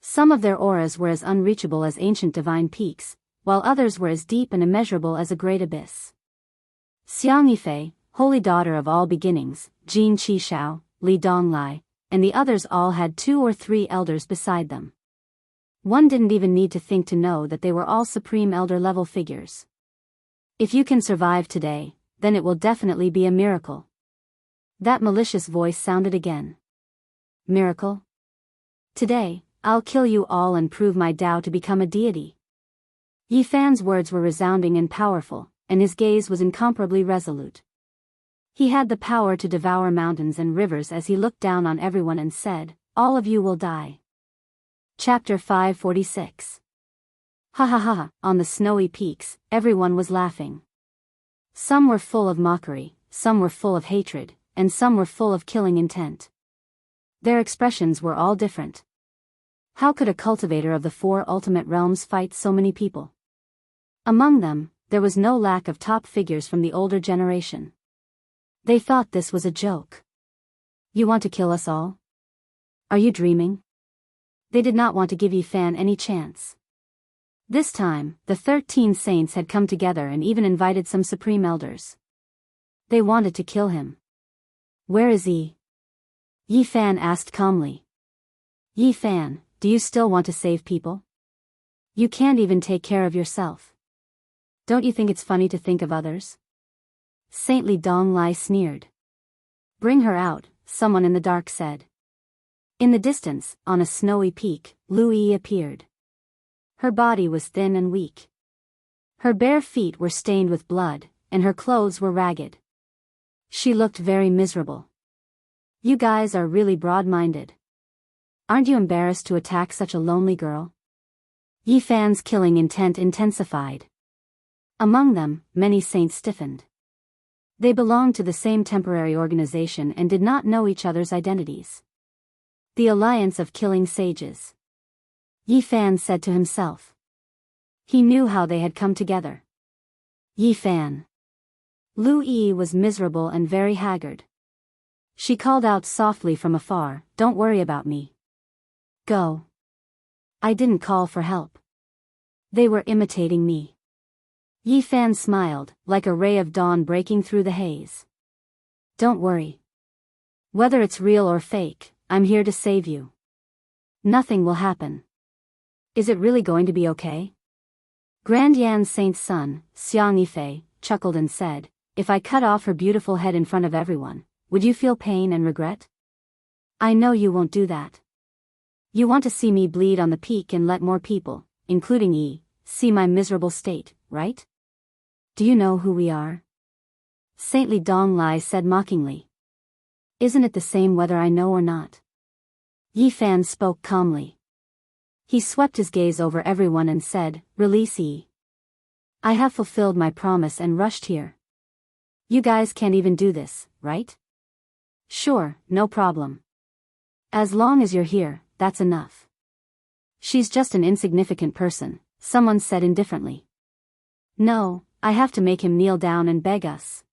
Some of their auras were as unreachable as ancient divine peaks, while others were as deep and immeasurable as a great abyss. Xiang Yifei, holy daughter of all beginnings, Jin Qishao, Li Donglai, and the others all had 2 or 3 elders beside them. One didn't even need to think to know that they were all supreme elder-level figures. If you can survive today, then it will definitely be a miracle. That malicious voice sounded again. Miracle? Today, I'll kill you all and prove my Tao to become a deity. Yi Fan's words were resounding and powerful, and his gaze was incomparably resolute. He had the power to devour mountains and rivers as he looked down on everyone and said, all of you will die. Chapter 546. Ha ha ha, on the snowy peaks, everyone was laughing. Some were full of mockery, some were full of hatred, and some were full of killing intent. Their expressions were all different. How could a cultivator of the 4 ultimate realms fight so many people? Among them, there was no lack of top figures from the older generation. They thought this was a joke. You want to kill us all? Are you dreaming? They did not want to give Yi Fan any chance. This time, the 13 saints had come together and even invited some supreme elders. They wanted to kill him. Where is he? Yi Fan asked calmly. Yi Fan, do you still want to save people? You can't even take care of yourself. Don't you think it's funny to think of others? Saintly Dong Lai sneered. Bring her out, someone in the dark said. In the distance, on a snowy peak, Lu Yi appeared. Her body was thin and weak. Her bare feet were stained with blood, and her clothes were ragged. She looked very miserable. You guys are really broad-minded. Aren't you embarrassed to attack such a lonely girl? Yi Fan's killing intent intensified. Among them, many saints stiffened. They belonged to the same temporary organization and did not know each other's identities. The Alliance of Killing Sages. Yi Fan said to himself. He knew how they had come together. Yi Fan. Lu Yi was miserable and very haggard. She called out softly from afar, "Don't worry about me. Go. I didn't call for help. They were imitating me." Yi Fan smiled, like a ray of dawn breaking through the haze. Don't worry. Whether it's real or fake, I'm here to save you. Nothing will happen. Is it really going to be okay? Grand Yan Saint's son, Xiang Yifei, chuckled and said, If I cut off her beautiful head in front of everyone, would you feel pain and regret? I know you won't do that. You want to see me bleed on the peak and let more people, including Yi, see my miserable state, right? Do you know who we are? Saintly Dong Lai said mockingly. Isn't it the same whether I know or not? Yi Fan spoke calmly. He swept his gaze over everyone and said, Release Yi. I have fulfilled my promise and rushed here. You guys can't even do this, right? Sure, no problem. As long as you're here, that's enough. She's just an insignificant person, someone said indifferently. No, I have to make him kneel down and beg us.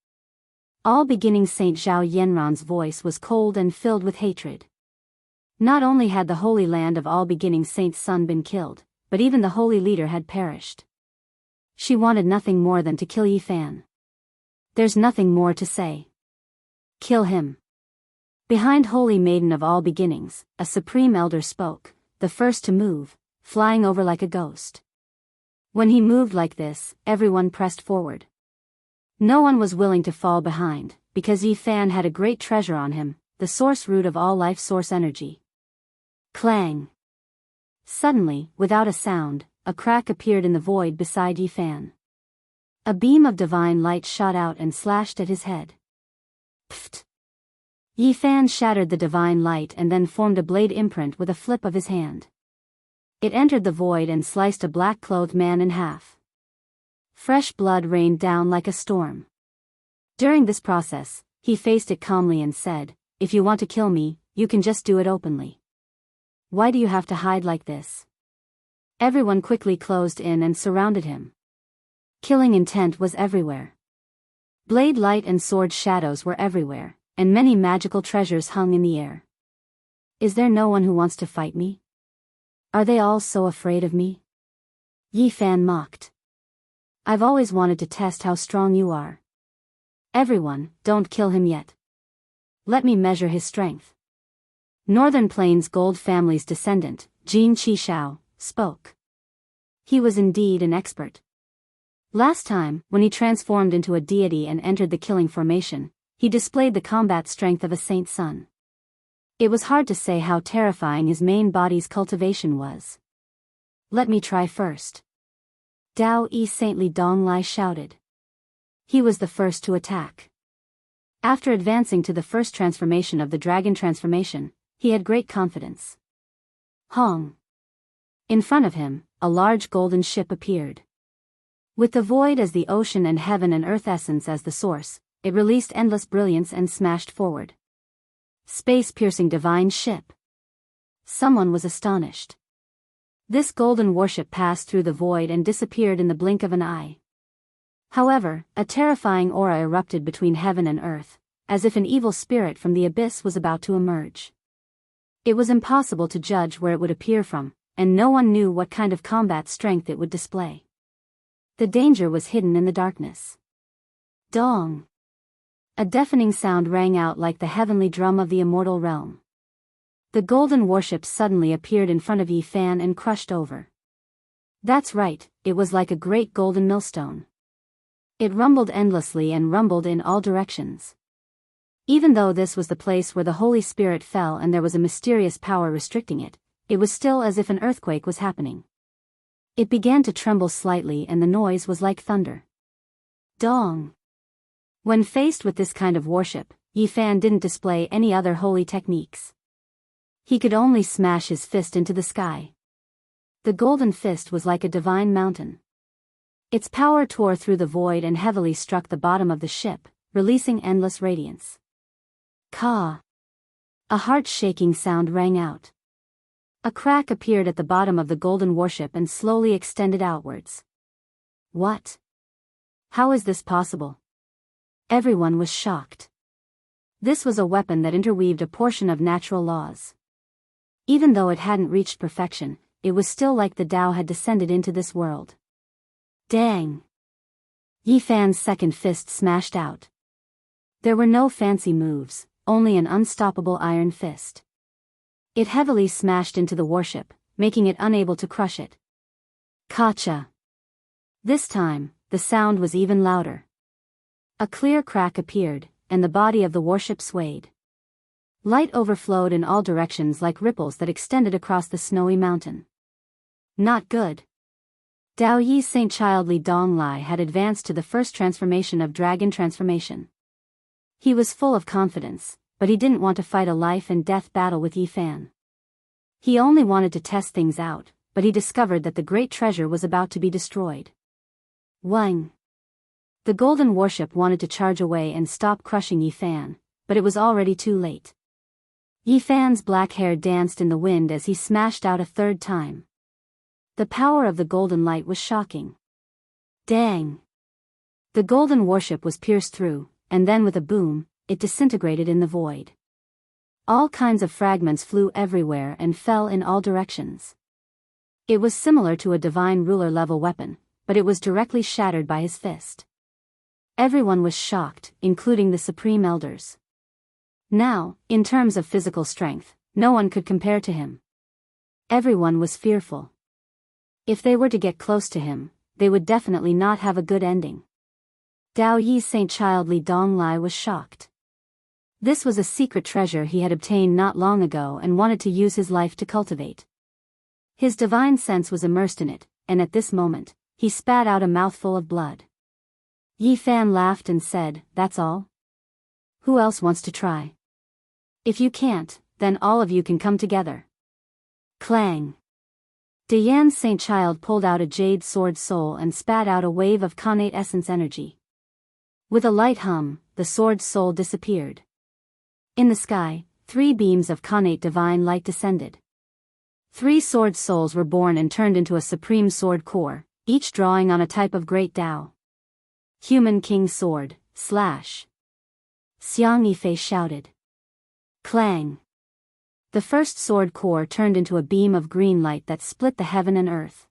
All-beginning Saint Zhao Yanran's voice was cold and filled with hatred. Not only had the Holy Land of All-beginning Saint's son been killed, but even the holy leader had perished. She wanted nothing more than to kill Yi Fan. There's nothing more to say. Kill him. Behind Holy Maiden of All Beginnings, a supreme elder spoke, the first to move, flying over like a ghost. When he moved like this, everyone pressed forward. No one was willing to fall behind, because Yi Fan had a great treasure on him, the source root of all life source energy. Clang. Suddenly, without a sound, a crack appeared in the void beside Yi Fan. A beam of divine light shot out and slashed at his head. Pfft. Yi Fan shattered the divine light and then formed a blade imprint with a flip of his hand. It entered the void and sliced a black-clothed man in half. Fresh blood rained down like a storm. During this process, he faced it calmly and said, If you want to kill me, you can just do it openly. Why do you have to hide like this? Everyone quickly closed in and surrounded him. Killing intent was everywhere. Blade light and sword shadows were everywhere, and many magical treasures hung in the air. Is there no one who wants to fight me? Are they all so afraid of me? Yi Fan mocked. I've always wanted to test how strong you are. Everyone, don't kill him yet. Let me measure his strength. Northern Plains Gold family's descendant, Jin Qishao, spoke. He was indeed an expert. Last time, when he transformed into a deity and entered the killing formation, he displayed the combat strength of a saint's son. It was hard to say how terrifying his main body's cultivation was. Let me try first. Daoist Saintly Dong Lai shouted. He was the first to attack. After advancing to the first transformation of the dragon transformation, he had great confidence. Hong. In front of him, a large golden ship appeared. With the void as the ocean and heaven and earth essence as the source, it released endless brilliance and smashed forward. Space-piercing divine ship. Someone was astonished. This golden warship passed through the void and disappeared in the blink of an eye. However, a terrifying aura erupted between heaven and earth, as if an evil spirit from the abyss was about to emerge. It was impossible to judge where it would appear from, and no one knew what kind of combat strength it would display. The danger was hidden in the darkness. Dong! A deafening sound rang out like the heavenly drum of the immortal realm. The golden warship suddenly appeared in front of Yi Fan and crushed over. That's right, it was like a great golden millstone. It rumbled endlessly and rumbled in all directions. Even though this was the place where the Holy Spirit fell and there was a mysterious power restricting it, it was still as if an earthquake was happening. It began to tremble slightly and the noise was like thunder. Dong. When faced with this kind of worship, Yifan didn't display any other holy techniques. He could only smash his fist into the sky. The golden fist was like a divine mountain. Its power tore through the void and heavily struck the bottom of the ship, releasing endless radiance. Ka! A heart-shaking sound rang out. A crack appeared at the bottom of the golden warship and slowly extended outwards. What? How is this possible? Everyone was shocked. This was a weapon that interweaved a portion of natural laws. Even though it hadn't reached perfection, it was still like the Tao had descended into this world. Dang! Yifan's second fist smashed out. There were no fancy moves, only an unstoppable iron fist. It heavily smashed into the warship, making it unable to crush it. Kacha! This time, the sound was even louder. A clear crack appeared, and the body of the warship swayed. Light overflowed in all directions like ripples that extended across the snowy mountain. Not good. Daoist Saint Childly Donglai had advanced to the first transformation of Dragon Transformation. He was full of confidence, but he didn't want to fight a life-and-death battle with Yifan. He only wanted to test things out, but he discovered that the great treasure was about to be destroyed. Wang! The golden warship wanted to charge away and stop crushing Yifan, but it was already too late. Yifan's black hair danced in the wind as he smashed out a third time. The power of the golden light was shocking. Dang! The golden warship was pierced through, and then with a boom, it disintegrated in the void. All kinds of fragments flew everywhere and fell in all directions. It was similar to a divine ruler-level weapon, but it was directly shattered by his fist. Everyone was shocked, including the Supreme Elders. Now, in terms of physical strength, no one could compare to him. Everyone was fearful. If they were to get close to him, they would definitely not have a good ending. Daoist Saint Childly Donglai was shocked. This was a secret treasure he had obtained not long ago and wanted to use his life to cultivate. His divine sense was immersed in it, and at this moment, he spat out a mouthful of blood. Yifan laughed and said, "That's all? Who else wants to try? If you can't, then all of you can come together." Clang! Daoist Saint Child pulled out a jade sword soul and spat out a wave of connate essence energy. With a light hum, the sword soul disappeared. In the sky, 3 beams of connate divine light descended. 3 sword souls were born and turned into a supreme sword core, each drawing on a type of great Tao. Human King Sword, slash! Xianxia shouted. Clang! The first sword core turned into a beam of green light that split the heaven and earth.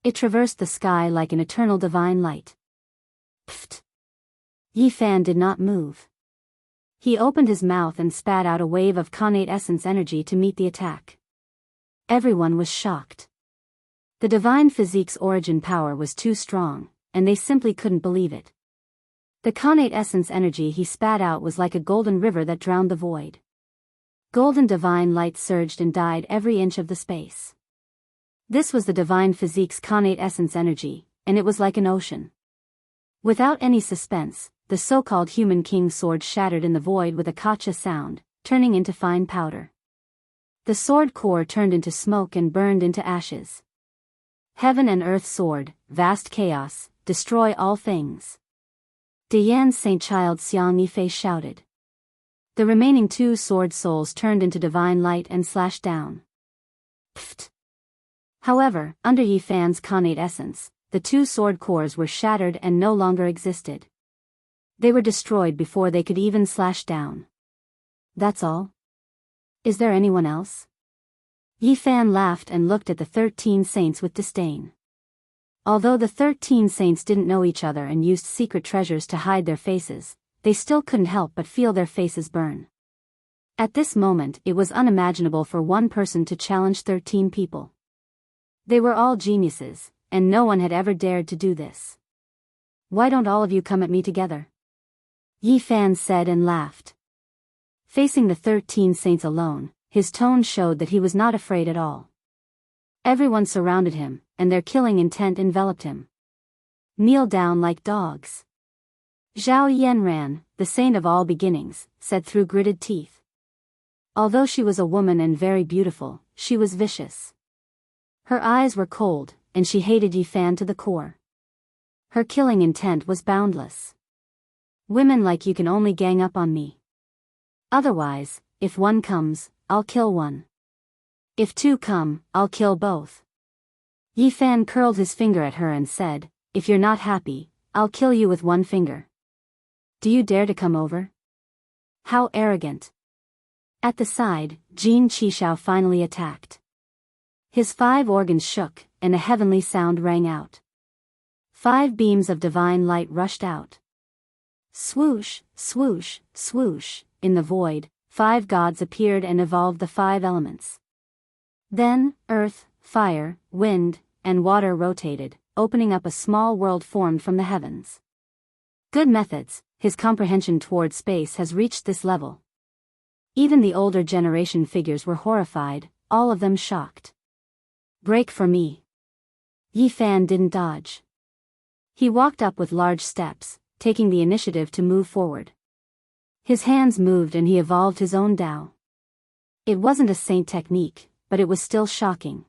It traversed the sky like an eternal divine light. Pfft! Yifan did not move. He opened his mouth and spat out a wave of connate essence energy to meet the attack. Everyone was shocked. The divine physique's origin power was too strong, and they simply couldn't believe it. The connate essence energy he spat out was like a golden river that drowned the void. Golden divine light surged and dyed every inch of the space. This was the divine physique's connate essence energy, and it was like an ocean. Without any suspense, the so-called human king's sword shattered in the void with a kacha sound, turning into fine powder. The sword core turned into smoke and burned into ashes. Heaven and earth sword, vast chaos, destroy all things. Daoist Saint Child Xianxia shouted. The remaining 2 sword souls turned into divine light and slashed down. Pfft! However, under Yifan's connate essence, the 2 sword cores were shattered and no longer existed. They were destroyed before they could even slash down. That's all? Is there anyone else? Yifan laughed and looked at the 13 saints with disdain. Although the 13 saints didn't know each other and used secret treasures to hide their faces, they still couldn't help but feel their faces burn. At this moment it was unimaginable for one person to challenge 13 people. They were all geniuses, and no one had ever dared to do this. Why don't all of you come at me together? Yi Fan said and laughed. Facing the 13 saints alone, his tone showed that he was not afraid at all. Everyone surrounded him, and their killing intent enveloped him. Kneel down like dogs. Zhao Yanran, the saint of all beginnings, said through gritted teeth. Although she was a woman and very beautiful, she was vicious. Her eyes were cold, and she hated Yi Fan to the core. Her killing intent was boundless. Women like you can only gang up on me. Otherwise, if one comes, I'll kill one. If two come, I'll kill both. Yi Fan curled his finger at her and said, if you're not happy, I'll kill you with one finger. Do you dare to come over? How arrogant. At the side, Jin Qishao finally attacked. His 5 organs shook, and a heavenly sound rang out. 5 beams of divine light rushed out. Swoosh, swoosh, swoosh, in the void, 5 gods appeared and evolved the 5 elements. Then, earth, fire, wind, and water rotated, opening up a small world formed from the heavens. Good methods, his comprehension toward space has reached this level. Even the older generation figures were horrified, all of them shocked. Break for me. Yi Fan didn't dodge. He walked up with large steps, taking the initiative to move forward. His hands moved and he evolved his own Dao. It wasn't a saint technique, but it was still shocking.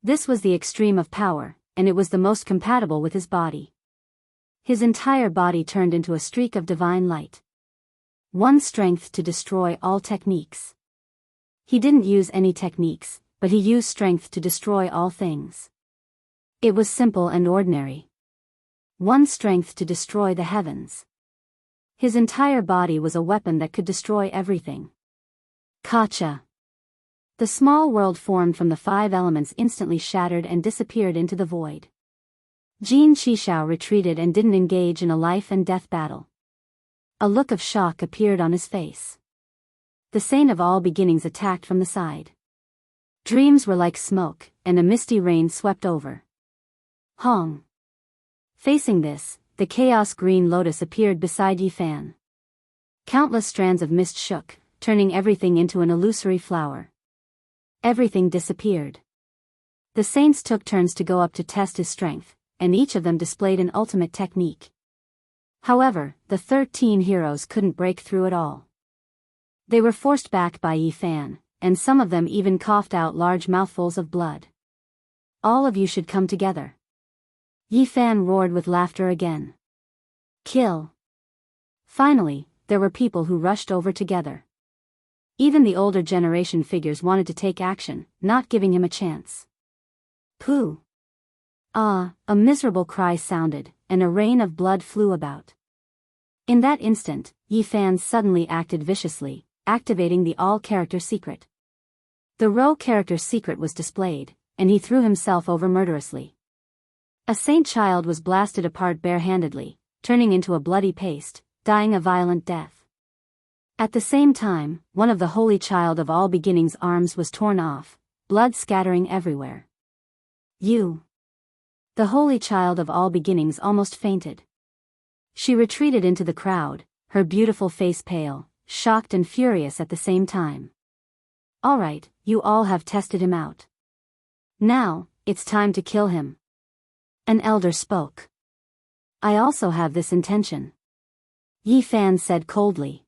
This was the extreme of power, and it was the most compatible with his body. His entire body turned into a streak of divine light. One strength to destroy all techniques. He didn't use any techniques, but he used strength to destroy all things. It was simple and ordinary. One strength to destroy the heavens. His entire body was a weapon that could destroy everything. Kacha. The small world formed from the 5 elements instantly shattered and disappeared into the void. Jin Qishao retreated and didn't engage in a life and death battle. A look of shock appeared on his face. The saint of all beginnings attacked from the side. Dreams were like smoke, and a misty rain swept over. Hong. Facing this, the chaos green lotus appeared beside Yi Fan. Countless strands of mist shook, turning everything into an illusory flower. Everything disappeared. The saints took turns to go up to test his strength, and each of them displayed an ultimate technique. However, the 13 heroes couldn't break through at all. They were forced back by Yi Fan, and some of them even coughed out large mouthfuls of blood. All of you should come together. Yi Fan roared with laughter again. Kill. Finally, there were people who rushed over together. Even the older generation figures wanted to take action, not giving him a chance. Pooh. Ah, a miserable cry sounded, and a rain of blood flew about. In that instant, Yi Fan suddenly acted viciously, activating the all-character secret. The Rho character secret was displayed, and he threw himself over murderously. A saint child was blasted apart barehandedly, turning into a bloody paste, dying a violent death. At the same time, one of the holy child of all beginnings' arms was torn off, blood scattering everywhere. You. The holy child of all beginnings almost fainted. She retreated into the crowd, her beautiful face pale, shocked and furious at the same time. All right, you all have tested him out. Now, it's time to kill him. An elder spoke. I also have this intention. Yi Fan said coldly.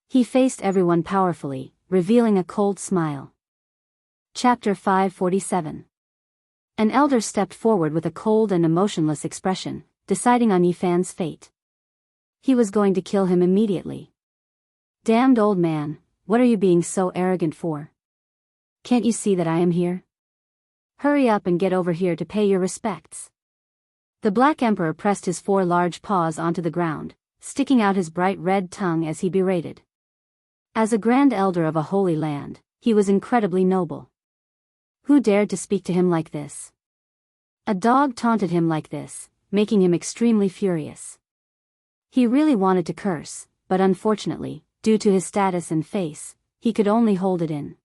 He faced everyone powerfully, revealing a cold smile. Chapter 547. An elder stepped forward with a cold and emotionless expression, deciding on Yi Fan's fate. He was going to kill him immediately. Damned old man, what are you being so arrogant for? Can't you see that I am here? Hurry up and get over here to pay your respects. The Black Emperor pressed his 4 large paws onto the ground, sticking out his bright red tongue as he berated. As a grand elder of a holy land, he was incredibly noble. Who dared to speak to him like this? A dog taunted him like this, making him extremely furious. He really wanted to curse, but unfortunately, due to his status and face, he could only hold it in.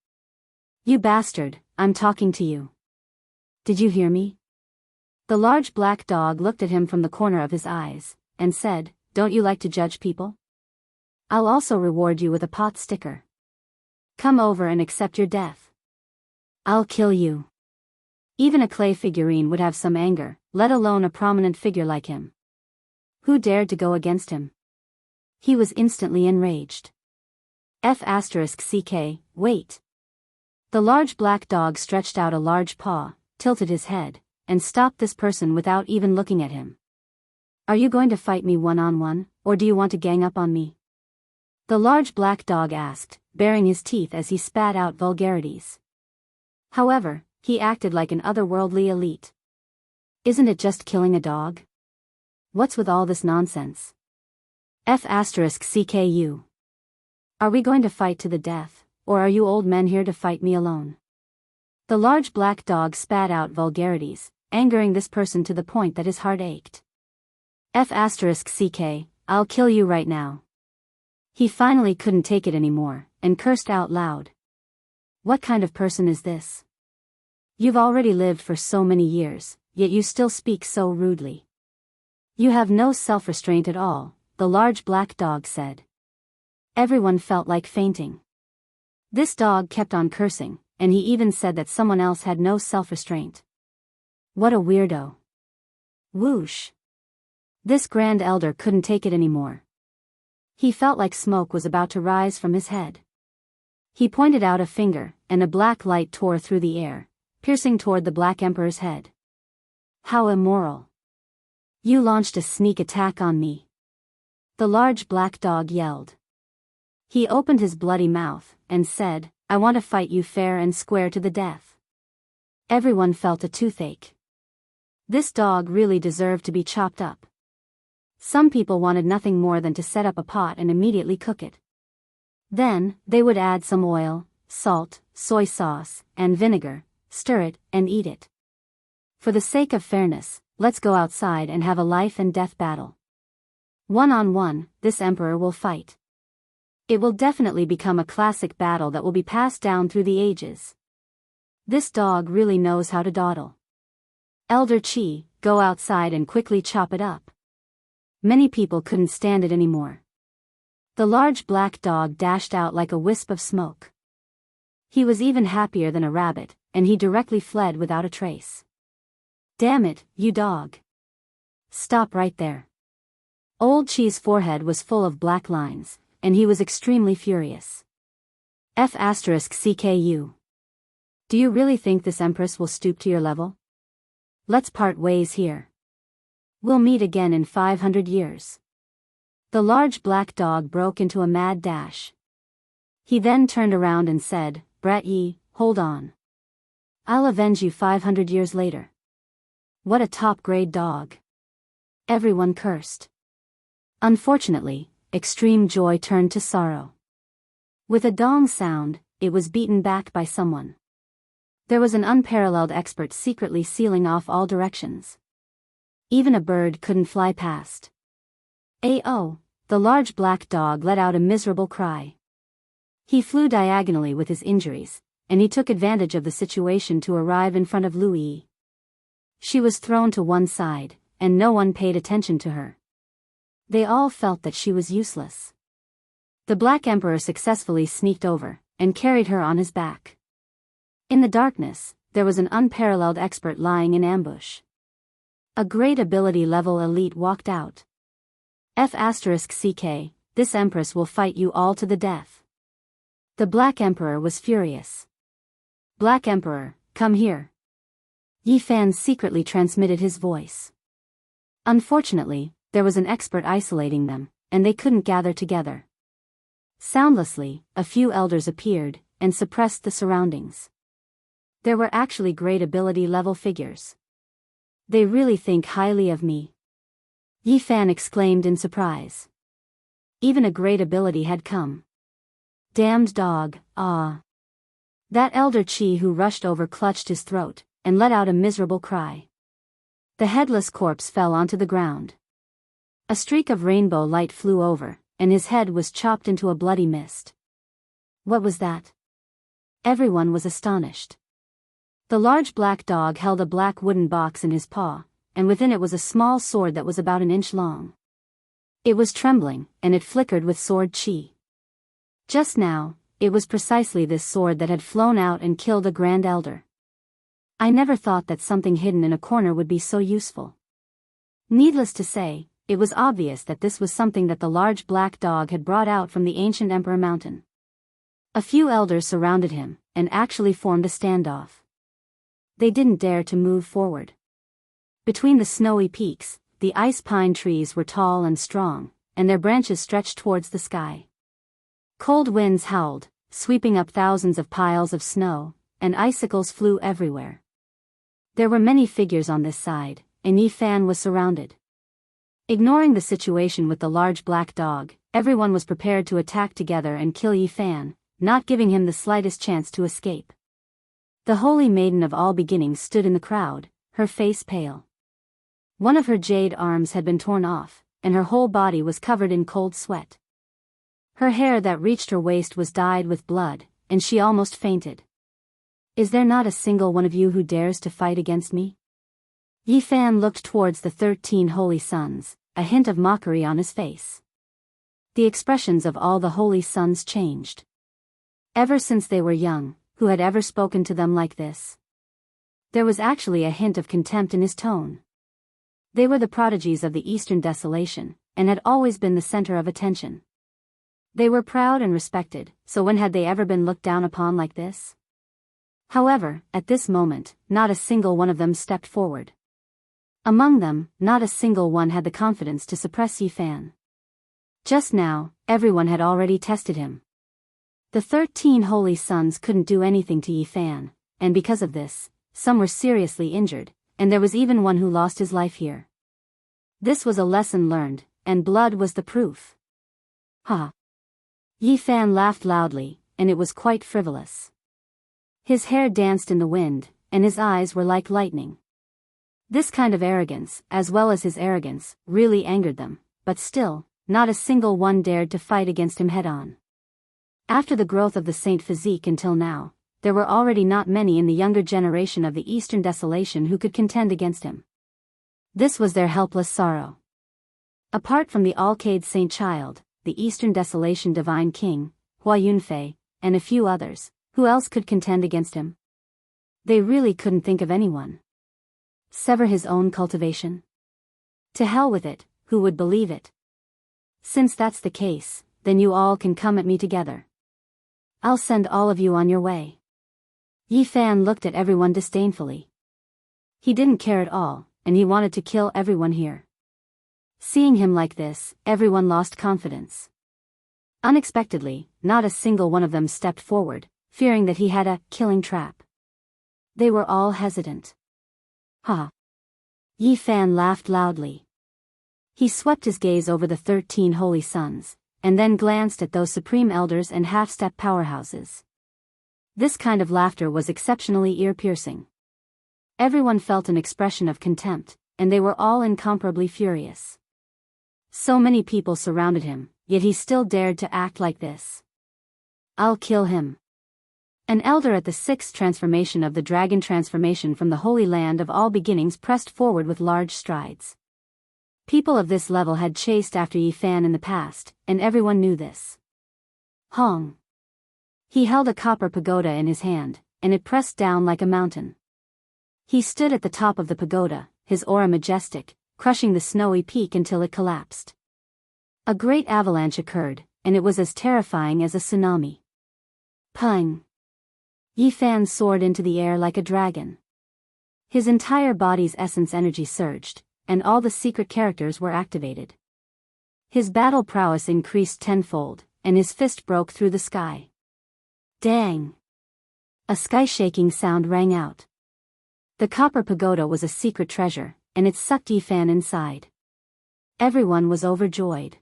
You bastard, I'm talking to you. Did you hear me? The large black dog looked at him from the corner of his eyes, and said, "Don't you like to judge people? I'll also reward you with a pot sticker. Come over and accept your death. I'll kill you." Even a clay figurine would have some anger, let alone a prominent figure like him. Who dared to go against him? He was instantly enraged. F***ck, wait. The large black dog stretched out a large paw, tilted his head, and stopped this person without even looking at him. "Are you going to fight me one-on-one, or do you want to gang up on me?" The large black dog asked, baring his teeth as he spat out vulgarities. However, he acted like an otherworldly elite. "Isn't it just killing a dog? What's with all this nonsense? F***ck. Are we going to fight to the death, or are you old men here to fight me alone?" The large black dog spat out vulgarities, angering this person to the point that his heart ached. F***ck, I'll kill you right now. He finally couldn't take it anymore, and cursed out loud. What kind of person is this? You've already lived for so many years, yet you still speak so rudely. You have no self-restraint at all, the large black dog said. Everyone felt like fainting. This dog kept on cursing, and he even said that someone else had no self-restraint. What a weirdo. Whoosh. This grand elder couldn't take it anymore. He felt like smoke was about to rise from his head. He pointed out a finger, and a black light tore through the air, piercing toward the Black Emperor's head. How immoral. You launched a sneak attack on me. The large black dog yelled. He opened his bloody mouth, and said, "I want to fight you fair and square to the death." Everyone felt a toothache. This dog really deserved to be chopped up. Some people wanted nothing more than to set up a pot and immediately cook it. Then, they would add some oil, salt, soy sauce, and vinegar, stir it, and eat it. For the sake of fairness, let's go outside and have a life and death battle. One-on-one, this emperor will fight. It will definitely become a classic battle that will be passed down through the ages. This dog really knows how to dawdle. Elder Qi, go outside and quickly chop it up. Many people couldn't stand it anymore. The large black dog dashed out like a wisp of smoke. He was even happier than a rabbit, and he directly fled without a trace. Damn it, you dog. Stop right there. Old Qi's forehead was full of black lines, and he was extremely furious. F***ck. Do you really think this empress will stoop to your level? Let's part ways here. We'll meet again in 500 years. The large black dog broke into a mad dash. He then turned around and said, "Brat Yi, hold on. I'll avenge you 500 years later." What a top-grade dog. Everyone cursed. Unfortunately, extreme joy turned to sorrow. With a dong sound, it was beaten back by someone. There was an unparalleled expert secretly sealing off all directions. Even a bird couldn't fly past. A.O., the large black dog let out a miserable cry. He flew diagonally with his injuries, and he took advantage of the situation to arrive in front of Louis. She was thrown to one side, and no one paid attention to her. They all felt that she was useless. The Black Emperor successfully sneaked over, and carried her on his back. In the darkness, there was an unparalleled expert lying in ambush. A great ability level elite walked out. F***ck, this empress will fight you all to the death. The Black Emperor was furious. Black Emperor, come here. Yi Fan secretly transmitted his voice. Unfortunately, there was an expert isolating them, and they couldn't gather together. Soundlessly, a few elders appeared, and suppressed the surroundings. There were actually great ability level figures. They really think highly of me. Yi Fan exclaimed in surprise. Even a great ability had come. Damned dog, ah. That Elder Qi who rushed over clutched his throat, and let out a miserable cry. The headless corpse fell onto the ground. A streak of rainbow light flew over, and his head was chopped into a bloody mist. What was that? Everyone was astonished. The large black dog held a black wooden box in his paw, and within it was a small sword that was about an inch long. It was trembling, and it flickered with sword chi. Just now, it was precisely this sword that had flown out and killed a grand elder. I never thought that something hidden in a corner would be so useful. Needless to say, it was obvious that this was something that the large black dog had brought out from the ancient Emperor Mountain. A few elders surrounded him, and actually formed a standoff. They didn't dare to move forward. Between the snowy peaks, the ice pine trees were tall and strong, and their branches stretched towards the sky. Cold winds howled, sweeping up thousands of piles of snow, and icicles flew everywhere. There were many figures on this side, and Yi Fan was surrounded. Ignoring the situation with the large black dog, everyone was prepared to attack together and kill Yi Fan, not giving him the slightest chance to escape. The holy maiden of all beginnings stood in the crowd, her face pale. One of her jade arms had been torn off, and her whole body was covered in cold sweat. Her hair that reached her waist was dyed with blood, and she almost fainted. "Is there not a single one of you who dares to fight against me?" Yi Fan looked towards the 13 holy sons, a hint of mockery on his face. The expressions of all the holy sons changed. Ever since they were young, who had ever spoken to them like this? There was actually a hint of contempt in his tone. They were the prodigies of the Eastern Desolation, and had always been the center of attention. They were proud and respected, so when had they ever been looked down upon like this? However, at this moment, not a single one of them stepped forward. Among them, not a single one had the confidence to suppress Yi Fan. Just now, everyone had already tested him. The 13 holy sons couldn't do anything to Yi Fan, and because of this, some were seriously injured, and there was even one who lost his life here. This was a lesson learned, and blood was the proof. Ha! Yi Fan laughed loudly, and it was quite frivolous. His hair danced in the wind, and his eyes were like lightning. This kind of arrogance, as well as his arrogance, really angered them, but still, not a single one dared to fight against him head-on. After the growth of the saint physique until now, there were already not many in the younger generation of the Eastern Desolation who could contend against him. This was their helpless sorrow. Apart from the Alcade Saint Child, the Eastern Desolation Divine King, Hua Yunfei, and a few others, who else could contend against him? They really couldn't think of anyone. Sever his own cultivation? To hell with it, who would believe it? Since that's the case, then you all can come at me together. I'll send all of you on your way. Yi Fan looked at everyone disdainfully. He didn't care at all, and he wanted to kill everyone here. Seeing him like this, everyone lost confidence. Unexpectedly, not a single one of them stepped forward, fearing that he had a killing trap. They were all hesitant. Ha! Yi Fan laughed loudly. He swept his gaze over the 13 holy sons, and then glanced at those supreme elders and half-step powerhouses. This kind of laughter was exceptionally ear-piercing. Everyone felt an expression of contempt, and they were all incomparably furious. So many people surrounded him, yet he still dared to act like this. I'll kill him. An elder at the 6th transformation of the dragon transformation from the Holy Land of all beginnings pressed forward with large strides. People of this level had chased after Yi Fan in the past, and everyone knew this. Hong. He held a copper pagoda in his hand, and it pressed down like a mountain. He stood at the top of the pagoda, his aura majestic, crushing the snowy peak until it collapsed. A great avalanche occurred, and it was as terrifying as a tsunami. Pung! Yi Fan soared into the air like a dragon. His entire body's essence energy surged, and all the secret characters were activated. His battle prowess increased tenfold, and his fist broke through the sky. Dang! A sky-shaking sound rang out. The copper pagoda was a secret treasure, and it sucked Yi Fan inside. Everyone was overjoyed.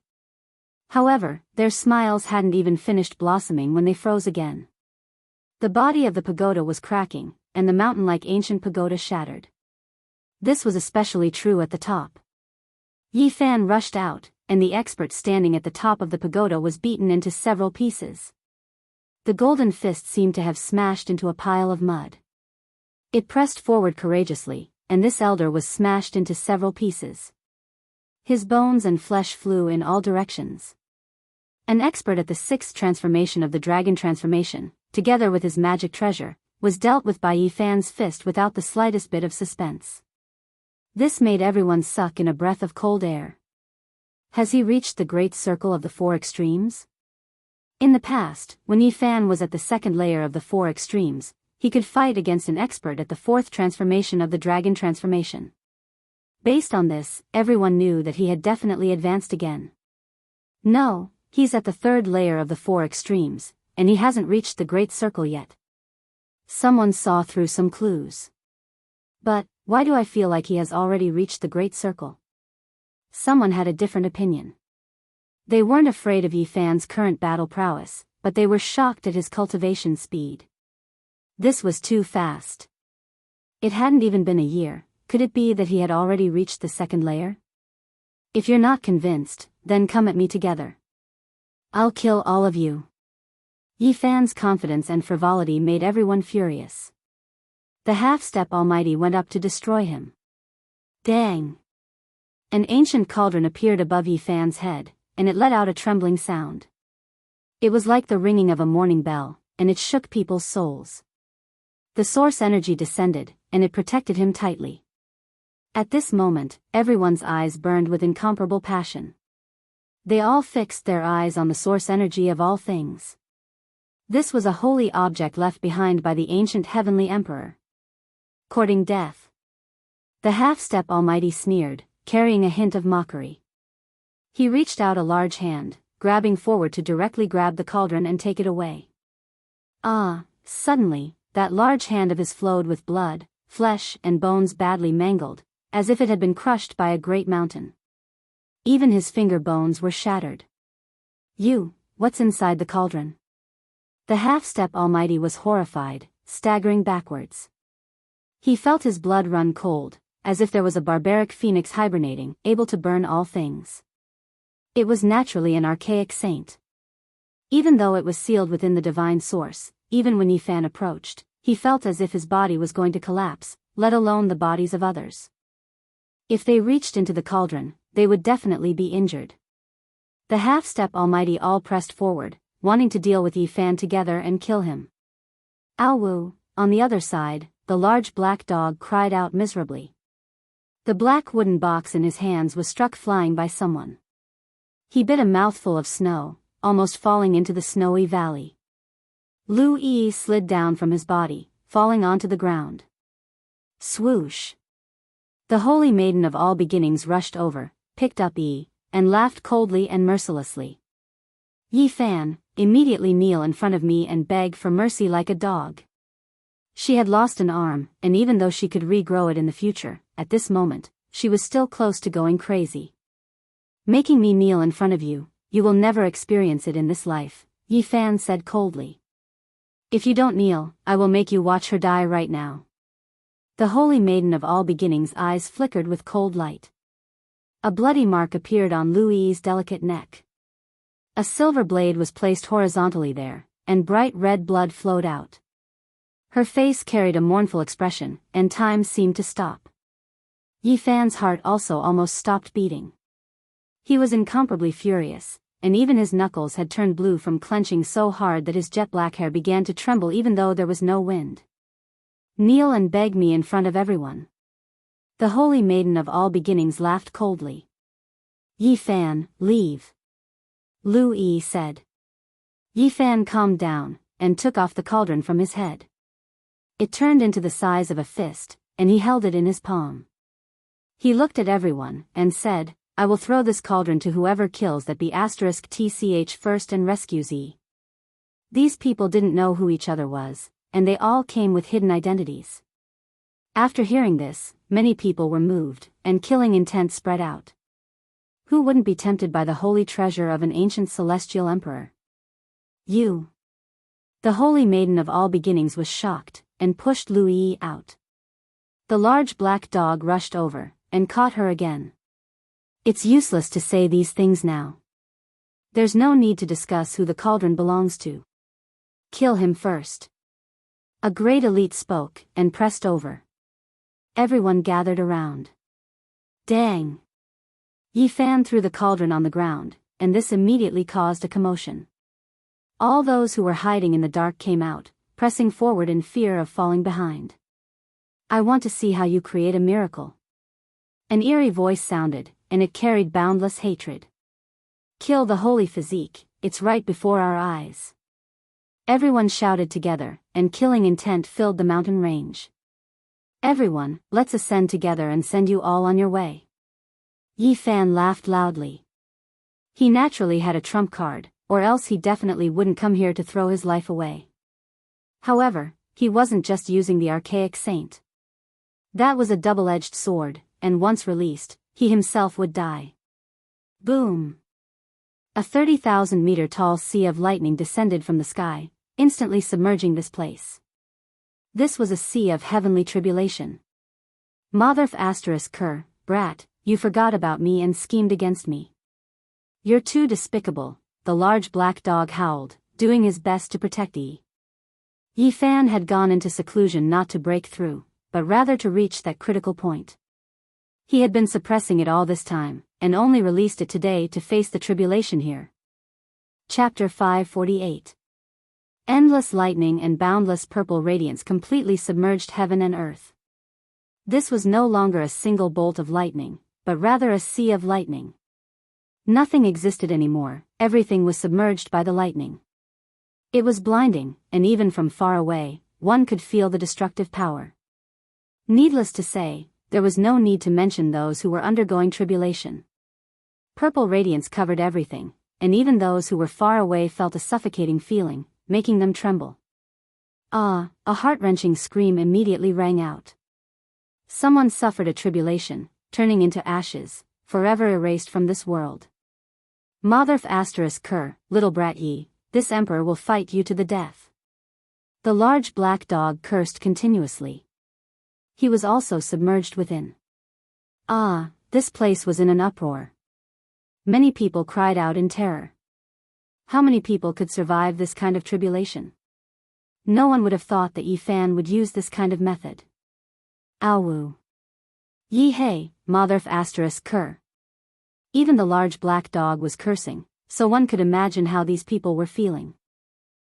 However, their smiles hadn't even finished blossoming when they froze again. The body of the pagoda was cracking, and the mountain-like ancient pagoda shattered. This was especially true at the top. Yi Fan rushed out, and the expert standing at the top of the pagoda was beaten into several pieces. The golden fist seemed to have smashed into a pile of mud. It pressed forward courageously, and this elder was smashed into several pieces. His bones and flesh flew in all directions. An expert at the 6th transformation of the dragon transformation, together with his magic treasure, was dealt with by Yi Fan's fist without the slightest bit of suspense. This made everyone suck in a breath of cold air. Has he reached the great circle of the 4 extremes? In the past, when Yi Fan was at the 2nd layer of the 4 extremes, he could fight against an expert at the 4th transformation of the dragon transformation. Based on this, everyone knew that he had definitely advanced again. No, he's at the 3rd layer of the 4 extremes, and he hasn't reached the great circle yet. Someone saw through some clues. But, why do I feel like he has already reached the great circle? Someone had a different opinion. They weren't afraid of Yi Fan's current battle prowess, but they were shocked at his cultivation speed. This was too fast. It hadn't even been a year. Could it be that he had already reached the 2nd layer? If you're not convinced, then come at me together. I'll kill all of you. Yi Fan's confidence and frivolity made everyone furious. The half-step almighty went up to destroy him. Dang! An ancient cauldron appeared above Yi Fan's head, and it let out a trembling sound. It was like the ringing of a morning bell, and it shook people's souls. The source energy descended, and it protected him tightly. At this moment, everyone's eyes burned with incomparable passion. They all fixed their eyes on the source energy of all things. This was a holy object left behind by the ancient heavenly emperor. Courting death. The half-step almighty sneered, carrying a hint of mockery. He reached out a large hand, grabbing forward to directly grab the cauldron and take it away. Suddenly, that large hand of his flowed with blood, flesh and bones badly mangled, as if it had been crushed by a great mountain. Even his finger bones were shattered. What's inside the cauldron? The half-step almighty was horrified, staggering backwards. He felt his blood run cold, as if there was a barbaric phoenix hibernating, able to burn all things. It was naturally an archaic saint. Even though it was sealed within the divine source, even when Yi Fan approached, he felt as if his body was going to collapse, let alone the bodies of others. If they reached into the cauldron, they would definitely be injured. The half-step almighty all pressed forward, wanting to deal with Yi Fan together and kill him. Aowu, on the other side, the large black dog cried out miserably. The black wooden box in his hands was struck flying by someone. He bit a mouthful of snow, almost falling into the snowy valley. Lu Yi slid down from his body, falling onto the ground. Swoosh! The holy maiden of all beginnings rushed over, picked up Yi, and laughed coldly and mercilessly. Yi Fan, immediately kneel in front of me and beg for mercy like a dog. She had lost an arm, and even though she could regrow it in the future, at this moment, she was still close to going crazy. Making me kneel in front of you, you will never experience it in this life, Yi Fan said coldly. If you don't kneel, I will make you watch her die right now. The holy maiden of all beginnings' eyes flickered with cold light. A bloody mark appeared on Lu Yi's delicate neck. A silver blade was placed horizontally there, and bright red blood flowed out. Her face carried a mournful expression, and time seemed to stop. Yi Fan's heart also almost stopped beating. He was incomparably furious, and even his knuckles had turned blue from clenching so hard that his jet black hair began to tremble even though there was no wind. Kneel and beg me in front of everyone. The holy maiden of all beginnings laughed coldly. Yi Fan, leave. Lu Yi said. Yi Fan calmed down, and took off the cauldron from his head. It turned into the size of a fist, and he held it in his palm. He looked at everyone, and said, I will throw this cauldron to whoever kills that *TCH first and rescues Yi. These people didn't know who each other was, and they all came with hidden identities. After hearing this, many people were moved, and killing intent spread out. Who wouldn't be tempted by the holy treasure of an ancient celestial emperor? You. The holy maiden of all beginnings was shocked, and pushed Lu Yi out. The large black dog rushed over, and caught her again. It's useless to say these things now. There's no need to discuss who the cauldron belongs to. Kill him first. A great elite spoke, and pressed over. Everyone gathered around. Dang! Yi Fan threw the cauldron on the ground, and this immediately caused a commotion. All those who were hiding in the dark came out, pressing forward in fear of falling behind. I want to see how you create a miracle. An eerie voice sounded, and it carried boundless hatred. Kill the holy physique, it's right before our eyes. Everyone shouted together, and killing intent filled the mountain range. Everyone, let's ascend together and send you all on your way. Yi Fan laughed loudly. He naturally had a trump card, or else he definitely wouldn't come here to throw his life away. However, he wasn't just using the archaic saint. That was a double-edged sword, and once released, he himself would die. Boom! A 30,000-meter-tall sea of lightning descended from the sky, instantly submerging this place. This was a sea of heavenly tribulation. Motherf asterisk Ker, brat, you forgot about me and schemed against me. You're too despicable, the large black dog howled, doing his best to protect Yi. Yi Fan had gone into seclusion not to break through, but rather to reach that critical point. He had been suppressing it all this time, and only released it today to face the tribulation here. Chapter 548. Endless lightning and boundless purple radiance completely submerged heaven and earth. This was no longer a single bolt of lightning, but rather a sea of lightning. Nothing existed anymore, everything was submerged by the lightning. It was blinding, and even from far away, one could feel the destructive power. Needless to say, there was no need to mention those who were undergoing tribulation. Purple radiance covered everything, and even those who were far away felt a suffocating feeling, making them tremble. Ah! A heart-wrenching scream immediately rang out. Someone suffered a tribulation, turning into ashes, forever erased from this world. Motherf asterisk Ker, little brat Yi, this emperor will fight you to the death. The large black dog cursed continuously. He was also submerged within. Ah! This place was in an uproar. Many people cried out in terror. How many people could survive this kind of tribulation? No one would have thought that Yi Fan would use this kind of method. Awu. Yi Hei, Motherf asterisk Ker. Even the large black dog was cursing, so one could imagine how these people were feeling.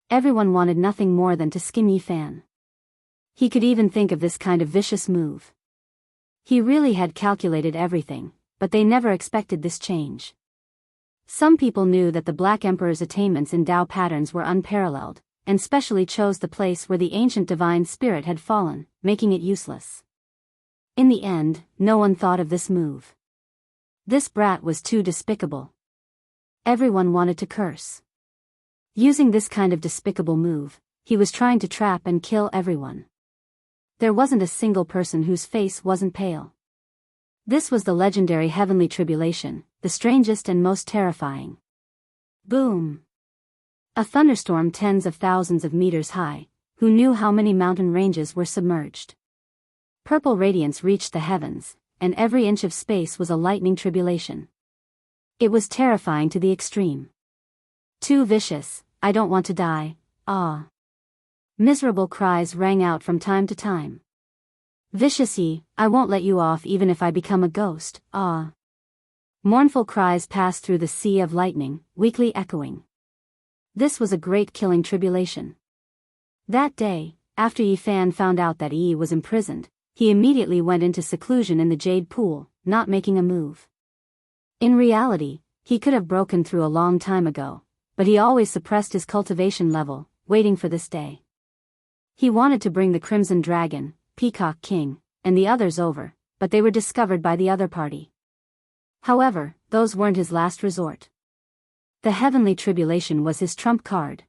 Everyone wanted nothing more than to skin Yi Fan. He could even think of this kind of vicious move. He really had calculated everything, but they never expected this change. Some people knew that the Black Emperor's attainments in Tao patterns were unparalleled, and specially chose the place where the ancient divine spirit had fallen, making it useless. In the end, no one thought of this move. This brat was too despicable. Everyone wanted to curse. Using this kind of despicable move, he was trying to trap and kill everyone. There wasn't a single person whose face wasn't pale. This was the legendary heavenly tribulation, the strangest and most terrifying. Boom! A thunderstorm tens of thousands of meters high, who knew how many mountain ranges were submerged? Purple radiance reached the heavens, and every inch of space was a lightning tribulation. It was terrifying to the extreme. Too vicious, I don't want to die, ah. Miserable cries rang out from time to time. Vicious Yi, I won't let you off even if I become a ghost, ah. Mournful cries passed through the sea of lightning, weakly echoing. This was a great killing tribulation. That day, after Yi Fan found out that Yi was imprisoned, he immediately went into seclusion in the Jade Pool, not making a move. In reality, he could have broken through a long time ago, but he always suppressed his cultivation level, waiting for this day. He wanted to bring the Crimson Dragon, Peacock King, and the others over, but they were discovered by the other party. However, those weren't his last resort. The heavenly tribulation was his trump card.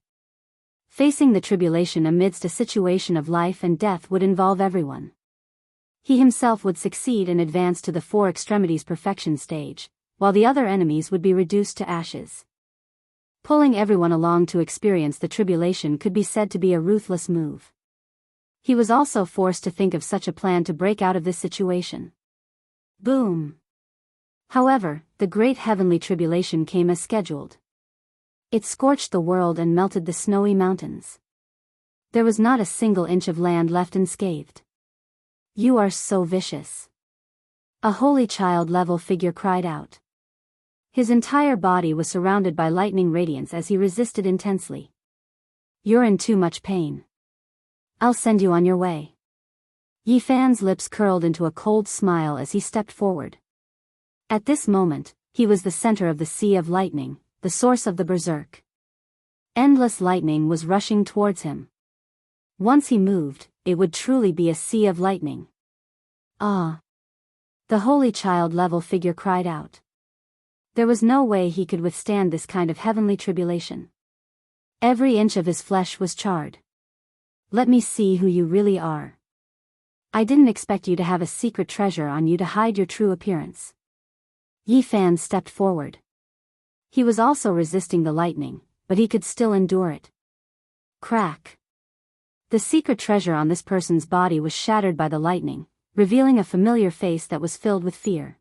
Facing the tribulation amidst a situation of life and death would involve everyone. He himself would succeed and advance to the four extremities perfection stage, while the other enemies would be reduced to ashes. Pulling everyone along to experience the tribulation could be said to be a ruthless move. He was also forced to think of such a plan to break out of this situation. Boom! However, the great heavenly tribulation came as scheduled. It scorched the world and melted the snowy mountains. There was not a single inch of land left unscathed. You are so vicious. A holy child-level figure cried out. His entire body was surrounded by lightning radiance as he resisted intensely. You're in too much pain. I'll send you on your way. Yi Fan's lips curled into a cold smile as he stepped forward. At this moment, he was the center of the sea of lightning, the source of the berserk. Endless lightning was rushing towards him. Once he moved, it would truly be a sea of lightning. Ah! The holy child-level figure cried out. There was no way he could withstand this kind of heavenly tribulation. Every inch of his flesh was charred. Let me see who you really are. I didn't expect you to have a secret treasure on you to hide your true appearance. Yi Fan stepped forward. He was also resisting the lightning, but he could still endure it. Crack. The secret treasure on this person's body was shattered by the lightning, revealing a familiar face that was filled with fear.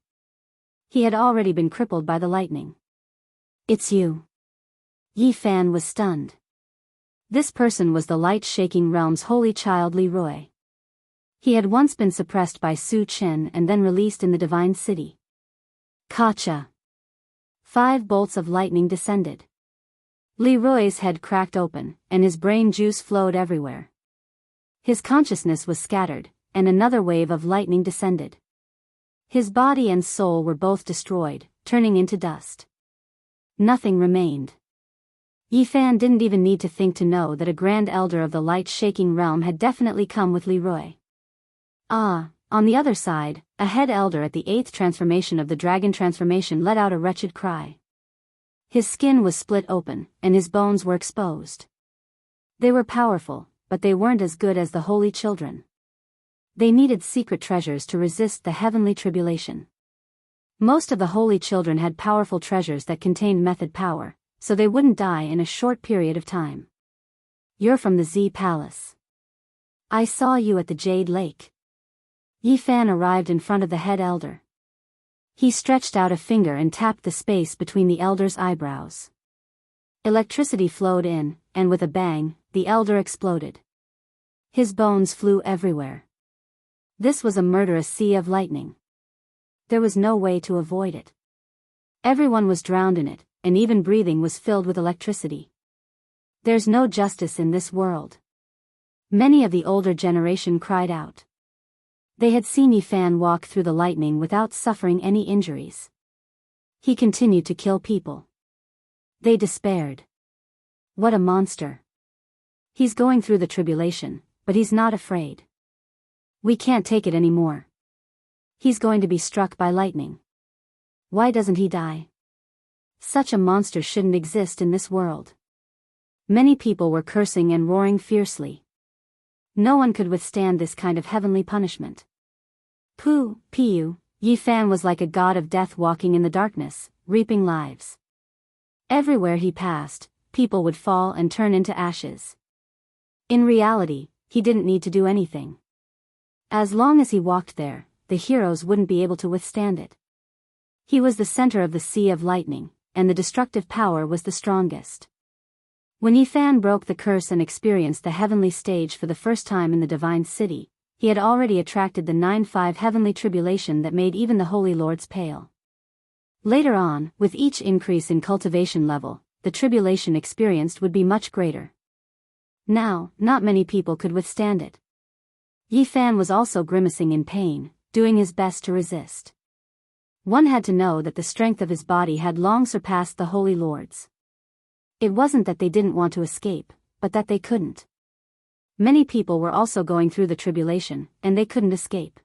He had already been crippled by the lightning. It's you. Yi Fan was stunned. This person was the light-shaking realm's holy child Li Rui. He had once been suppressed by Su Chen and then released in the divine city. Kacha. 5 bolts of lightning descended. Li Rui's head cracked open, and his brain juice flowed everywhere. His consciousness was scattered, and another wave of lightning descended. His body and soul were both destroyed, turning into dust. Nothing remained. Yi Fan didn't even need to think to know that a grand elder of the light-shaking realm had definitely come with Li Rui. Ah, on the other side, a head elder at the 8th transformation of the dragon transformation let out a wretched cry. His skin was split open, and his bones were exposed. They were powerful, but they weren't as good as the holy children. They needed secret treasures to resist the heavenly tribulation. Most of the holy children had powerful treasures that contained method power, so they wouldn't die in a short period of time. You're from the Z Palace. I saw you at the Jade Lake. Yi Fan arrived in front of the head elder. He stretched out a finger and tapped the space between the elder's eyebrows. Electricity flowed in, and with a bang, the elder exploded. His bones flew everywhere. This was a murderous sea of lightning. There was no way to avoid it. Everyone was drowned in it, and even breathing was filled with electricity. There's no justice in this world. Many of the older generation cried out. They had seen Yi Fan walk through the lightning without suffering any injuries. He continued to kill people. They despaired. What a monster. He's going through the tribulation, but he's not afraid. We can't take it anymore. He's going to be struck by lightning. Why doesn't he die? Such a monster shouldn't exist in this world. Many people were cursing and roaring fiercely. No one could withstand this kind of heavenly punishment. Piu, Yi Fan was like a god of death walking in the darkness, reaping lives. Everywhere he passed, people would fall and turn into ashes. In reality, he didn't need to do anything. As long as he walked there, the heroes wouldn't be able to withstand it. He was the center of the sea of lightning, and the destructive power was the strongest. When Yi Fan broke the curse and experienced the heavenly stage for the first time in the divine city, he had already attracted the 9-5 heavenly tribulation that made even the holy lords pale. Later on, with each increase in cultivation level, the tribulation experienced would be much greater. Now, not many people could withstand it. Yi Fan was also grimacing in pain, doing his best to resist. One had to know that the strength of his body had long surpassed the holy lords. It wasn't that they didn't want to escape, but that they couldn't. Many people were also going through the tribulation, and they couldn't escape.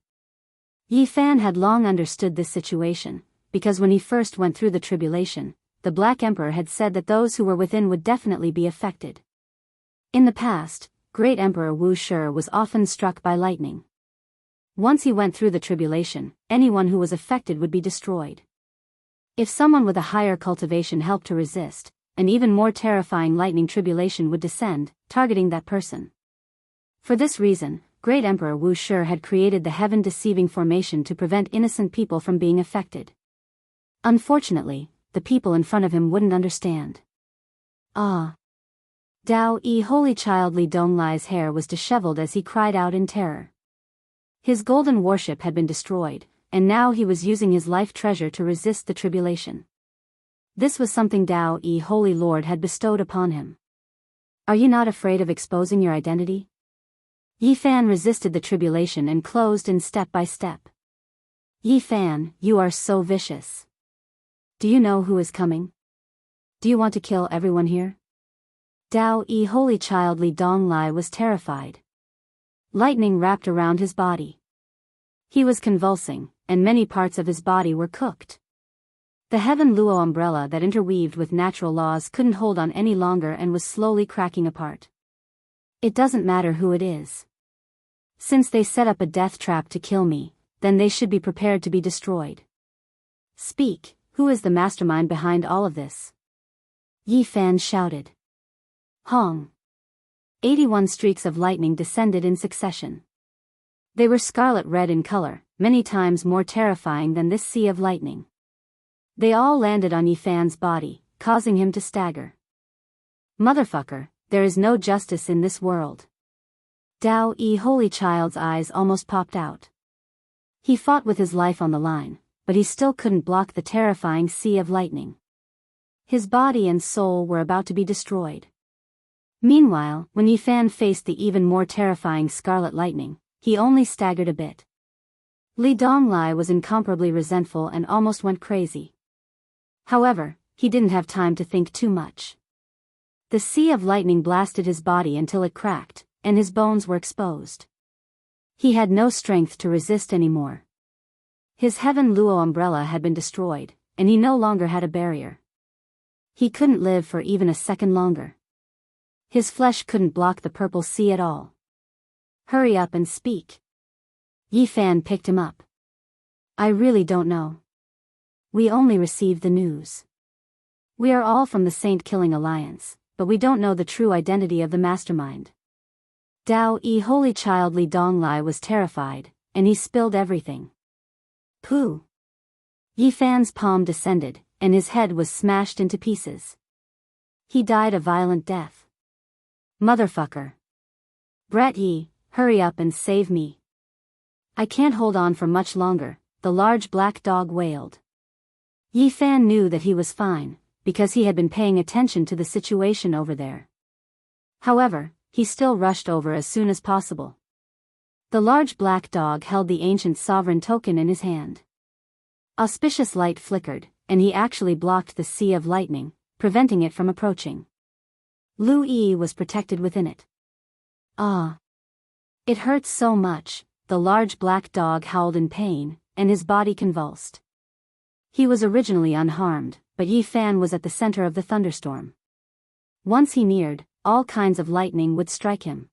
Yi Fan had long understood this situation, because when he first went through the tribulation, the Black Emperor had said that those who were within would definitely be affected. In the past, Great Emperor Wu Shi was often struck by lightning. Once he went through the tribulation, anyone who was affected would be destroyed. If someone with a higher cultivation helped to resist, an even more terrifying lightning tribulation would descend, targeting that person. For this reason, Great Emperor Wu Shi had created the heaven-deceiving formation to prevent innocent people from being affected. Unfortunately, the people in front of him wouldn't understand. Ah! Dao Yi Holy Child Li Donglai's hair was disheveled as he cried out in terror. His golden warship had been destroyed, and now he was using his life treasure to resist the tribulation. This was something Daoist, Holy Lord, had bestowed upon him. Are you not afraid of exposing your identity? Yi Fan resisted the tribulation and closed in step by step. Yi Fan, you are so vicious. Do you know who is coming? Do you want to kill everyone here? Daoist, Holy Child Li Donglai was terrified. Lightning wrapped around his body. He was convulsing, and many parts of his body were cooked. The heaven luo umbrella that interweaved with natural laws couldn't hold on any longer and was slowly cracking apart. It doesn't matter who it is. Since they set up a death trap to kill me, then they should be prepared to be destroyed. Speak, who is the mastermind behind all of this? Yi Fan shouted. Hong. 81 streaks of lightning descended in succession. They were scarlet red in color, many times more terrifying than this sea of lightning. They all landed on Yi Fan's body, causing him to stagger. Motherfucker, there is no justice in this world. Daoist, Holy Child's eyes almost popped out. He fought with his life on the line, but he still couldn't block the terrifying sea of lightning. His body and soul were about to be destroyed. Meanwhile, when Yi Fan faced the even more terrifying scarlet lightning, he only staggered a bit. Li Donglai was incomparably resentful and almost went crazy. However, he didn't have time to think too much. The sea of lightning blasted his body until it cracked, and his bones were exposed. He had no strength to resist anymore. His heaven luo umbrella had been destroyed, and he no longer had a barrier. He couldn't live for even a second longer. His flesh couldn't block the purple sea at all. Hurry up and speak. Yi Fan picked him up. I really don't know. We only received the news. We are all from the Saint Killing Alliance, but we don't know the true identity of the mastermind. Daoist, Holy Child Li Donglai was terrified, and he spilled everything. Pooh! Yi Fan's palm descended, and his head was smashed into pieces. He died a violent death. Motherfucker. Brat Yi, hurry up and save me. I can't hold on for much longer, the large black dog wailed. Yi Fan knew that he was fine, because he had been paying attention to the situation over there. However, he still rushed over as soon as possible. The large black dog held the ancient sovereign token in his hand. Auspicious light flickered, and he actually blocked the sea of lightning, preventing it from approaching. Lu Yi was protected within it. Ah! It hurts so much, the large black dog howled in pain, and his body convulsed. He was originally unharmed, but Yi Fan was at the center of the thunderstorm. Once he neared, all kinds of lightning would strike him.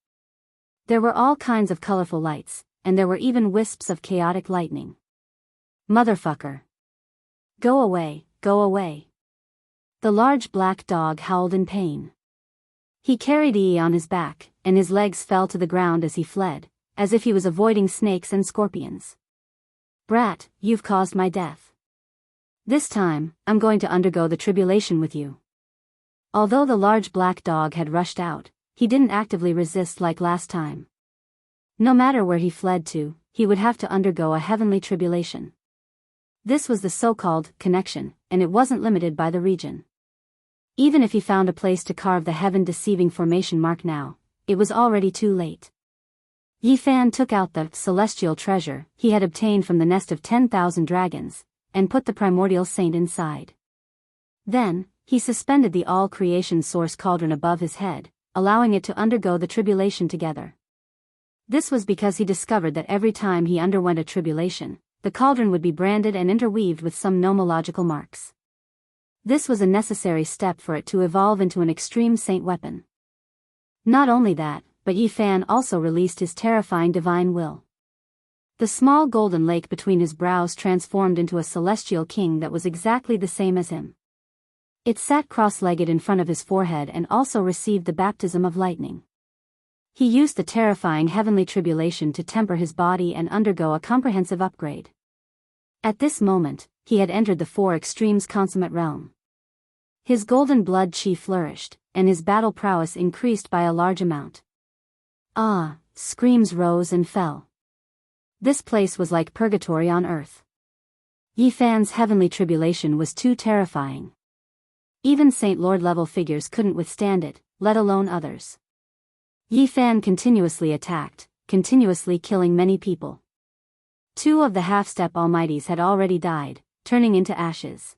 There were all kinds of colorful lights, and there were even wisps of chaotic lightning. Motherfucker! Go away, go away! The large black dog howled in pain. He carried Yi on his back, and his legs fell to the ground as he fled, as if he was avoiding snakes and scorpions. Brat, you've caused my death. This time, I'm going to undergo the tribulation with you. Although the large black dog had rushed out, he didn't actively resist like last time. No matter where he fled to, he would have to undergo a heavenly tribulation. This was the so-called connection, and it wasn't limited by the region. Even if he found a place to carve the heaven-deceiving formation mark now, it was already too late. Yi Fan took out the celestial treasure he had obtained from the nest of 10,000 dragons, and put the primordial saint inside. Then, he suspended the all-creation source cauldron above his head, allowing it to undergo the tribulation together. This was because he discovered that every time he underwent a tribulation, the cauldron would be branded and interweaved with some nomological marks. This was a necessary step for it to evolve into an extreme saint weapon. Not only that, but Yi Fan also released his terrifying divine will. The small golden lake between his brows transformed into a celestial king that was exactly the same as him. It sat cross-legged in front of his forehead and also received the baptism of lightning. He used the terrifying heavenly tribulation to temper his body and undergo a comprehensive upgrade. At this moment, he had entered the four extremes consummate realm. His golden blood chi flourished, and his battle prowess increased by a large amount. Ah! Screams rose and fell. This place was like purgatory on earth. Yi Fan's heavenly tribulation was too terrifying. Even Saint Lord-level figures couldn't withstand it, let alone others. Yi Fan continuously attacked, continuously killing many people. 2 of the half-step almighties had already died, turning into ashes.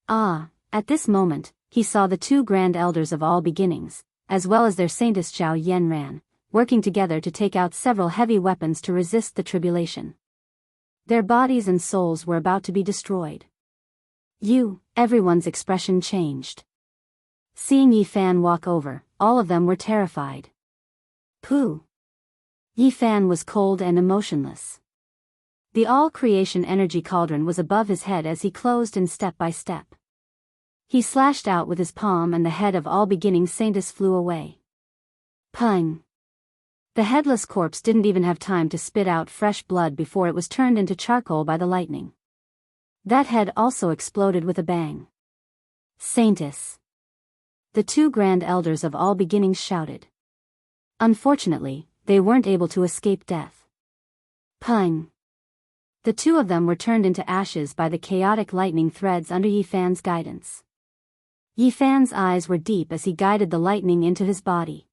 At this moment, he saw the 2 grand elders of all beginnings, as well as their saintess Zhao Yanran, working together to take out several heavy weapons to resist the tribulation. Their bodies and souls were about to be destroyed. Everyone's expression changed. Seeing Yi Fan walk over, all of them were terrified. Pooh! Yi Fan was cold and emotionless. The all-creation energy cauldron was above his head as he closed in step by step. He slashed out with his palm and the head of all-beginning saintess flew away. Pung! The headless corpse didn't even have time to spit out fresh blood before it was turned into charcoal by the lightning. That head also exploded with a bang. Saintess! The 2 grand elders of all beginnings shouted. Unfortunately, they weren't able to escape death. Pung! The 2 of them were turned into ashes by the chaotic lightning threads under Yi Fan's guidance. Yi Fan's eyes were deep as he guided the lightning into his body.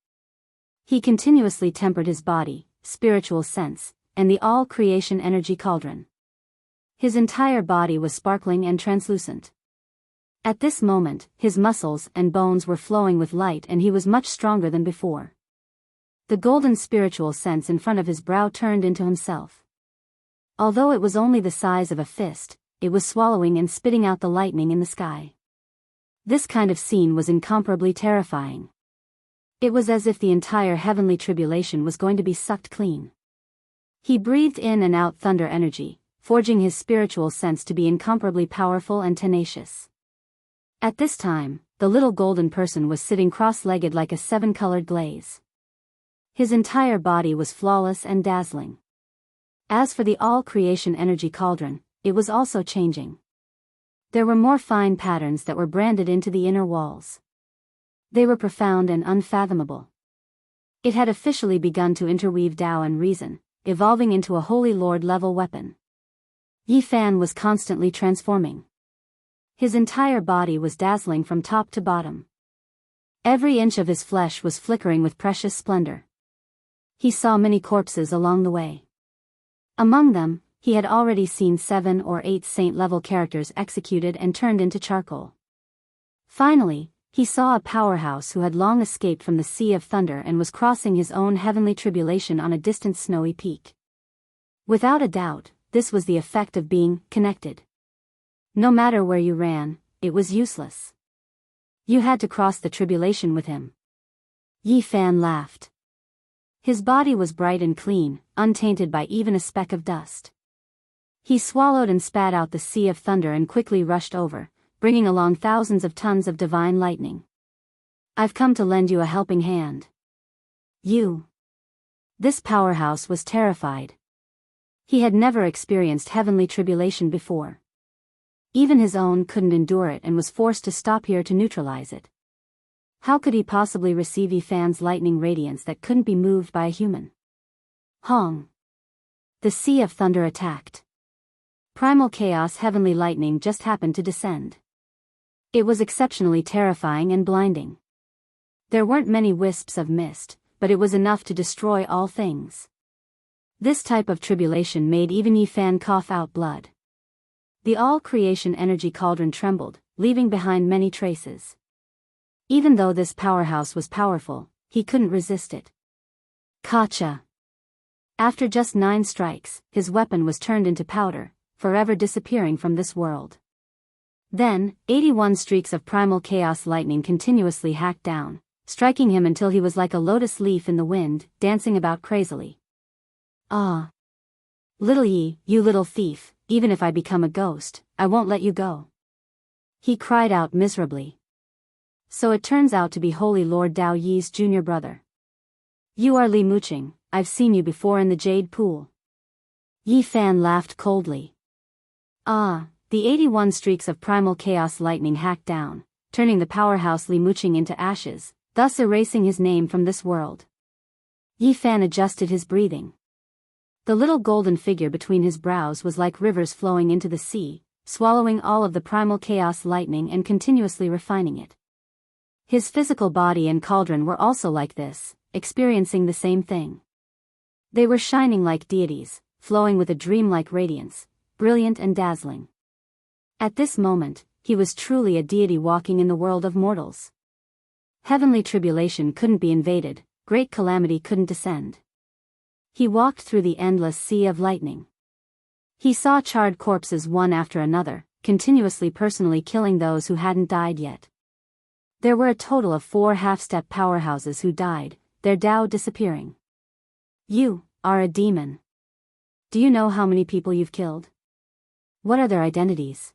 He continuously tempered his body, spiritual sense, and the all-creation energy cauldron. His entire body was sparkling and translucent. At this moment, his muscles and bones were flowing with light and he was much stronger than before. The golden spiritual sense in front of his brow turned into himself. Although it was only the size of a fist, it was swallowing and spitting out the lightning in the sky. This kind of scene was incomparably terrifying. It was as if the entire heavenly tribulation was going to be sucked clean. He breathed in and out thunder energy, forging his spiritual sense to be incomparably powerful and tenacious. At this time, the little golden person was sitting cross-legged like a 7-colored glaze. His entire body was flawless and dazzling. As for the all-creation energy cauldron, it was also changing. There were more fine patterns that were branded into the inner walls. They were profound and unfathomable. It had officially begun to interweave Tao and reason, evolving into a Holy Lord-level weapon. Yi Fan was constantly transforming. His entire body was dazzling from top to bottom. Every inch of his flesh was flickering with precious splendor. He saw many corpses along the way. Among them, he had already seen 7 or 8 saint-level characters executed and turned into charcoal. Finally, he saw a powerhouse who had long escaped from the Sea of Thunder and was crossing his own heavenly tribulation on a distant snowy peak. Without a doubt, this was the effect of being connected. No matter where you ran, it was useless. You had to cross the tribulation with him. Yi Fan laughed. His body was bright and clean, untainted by even a speck of dust. He swallowed and spat out the Sea of Thunder and quickly rushed over, bringing along thousands of tons of divine lightning. I've come to lend you a helping hand. This powerhouse was terrified. He had never experienced heavenly tribulation before. Even his own couldn't endure it and was forced to stop here to neutralize it. How could he possibly receive Yi Fan's lightning radiance that couldn't be moved by a human? Hong! The Sea of Thunder attacked. Primal chaos heavenly lightning just happened to descend. It was exceptionally terrifying and blinding. There weren't many wisps of mist, but it was enough to destroy all things. This type of tribulation made even Yi Fan cough out blood. The all-creation energy cauldron trembled, leaving behind many traces. Even though this powerhouse was powerful, he couldn't resist it. Kacha! After just 9 strikes, his weapon was turned into powder, forever disappearing from this world. Then, 81 streaks of primal chaos lightning continuously hacked down, striking him until he was like a lotus leaf in the wind, dancing about crazily. Ah! Little Yi, you little thief, even if I become a ghost, I won't let you go. He cried out miserably. So it turns out to be Holy Lord Dao Yi's junior brother. You are Li Muqing, I've seen you before in the Jade Pool. Yi Fan laughed coldly. The 81 streaks of primal chaos lightning hacked down, turning the powerhouse Li Muqing into ashes, thus erasing his name from this world. Yi Fan adjusted his breathing. The little golden figure between his brows was like rivers flowing into the sea, swallowing all of the primal chaos lightning and continuously refining it. His physical body and cauldron were also like this, experiencing the same thing. They were shining like deities, flowing with a dreamlike radiance, brilliant and dazzling. At this moment, he was truly a deity walking in the world of mortals. Heavenly tribulation couldn't be invaded, great calamity couldn't descend. He walked through the endless sea of lightning. He saw charred corpses one after another, continuously personally killing those who hadn't died yet. There were a total of 4 half-step powerhouses who died, their Dao disappearing. You are a demon. Do you know how many people you've killed? What are their identities?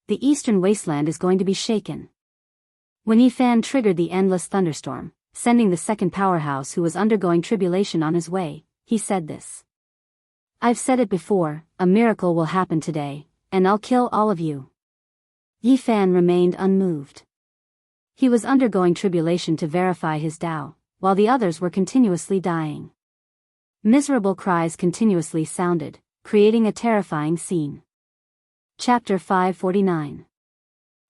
The eastern wasteland is going to be shaken. When Yifan triggered the endless thunderstorm, sending the second powerhouse who was undergoing tribulation on his way, he said this. I've said it before, a miracle will happen today, and I'll kill all of you. Yifan remained unmoved. He was undergoing tribulation to verify his Dao, while the others were continuously dying. Miserable cries continuously sounded, creating a terrifying scene. Chapter 549.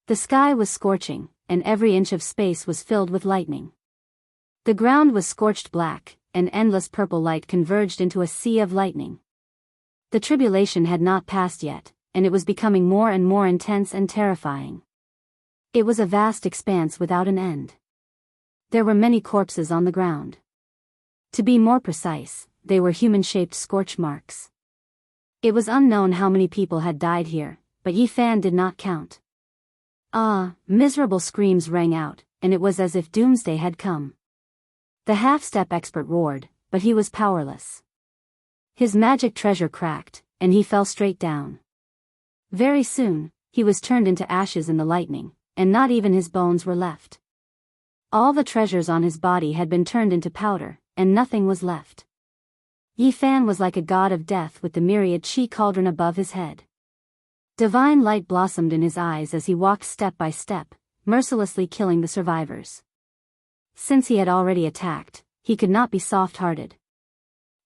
The sky was scorching, and every inch of space was filled with lightning. The ground was scorched black, and endless purple light converged into a sea of lightning. The tribulation had not passed yet, and it was becoming more and more intense and terrifying. It was a vast expanse without an end. There were many corpses on the ground. To be more precise, they were human-shaped scorch marks. It was unknown how many people had died here, but Yifan did not count. Miserable screams rang out, and it was as if doomsday had come. The half-step expert roared, but he was powerless. His magic treasure cracked, and he fell straight down. Very soon, he was turned into ashes in the lightning, and not even his bones were left. All the treasures on his body had been turned into powder, and nothing was left. Yifan was like a god of death with the myriad chi cauldron above his head. Divine light blossomed in his eyes as he walked step by step, mercilessly killing the survivors. Since he had already attacked, he could not be soft-hearted.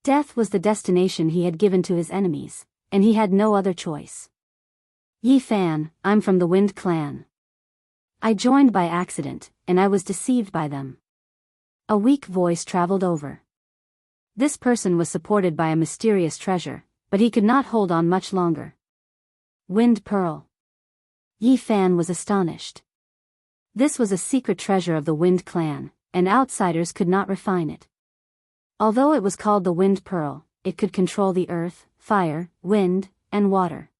Death was the destination he had given to his enemies, and he had no other choice. Yifan, I'm from the Wind Clan. I joined by accident, and I was deceived by them. A weak voice traveled over. This person was supported by a mysterious treasure, but he could not hold on much longer. Wind Pearl. Yifan was astonished. This was a secret treasure of the Wind Clan, and outsiders could not refine it. Although it was called the Wind Pearl, it could control the earth, fire, wind, and water.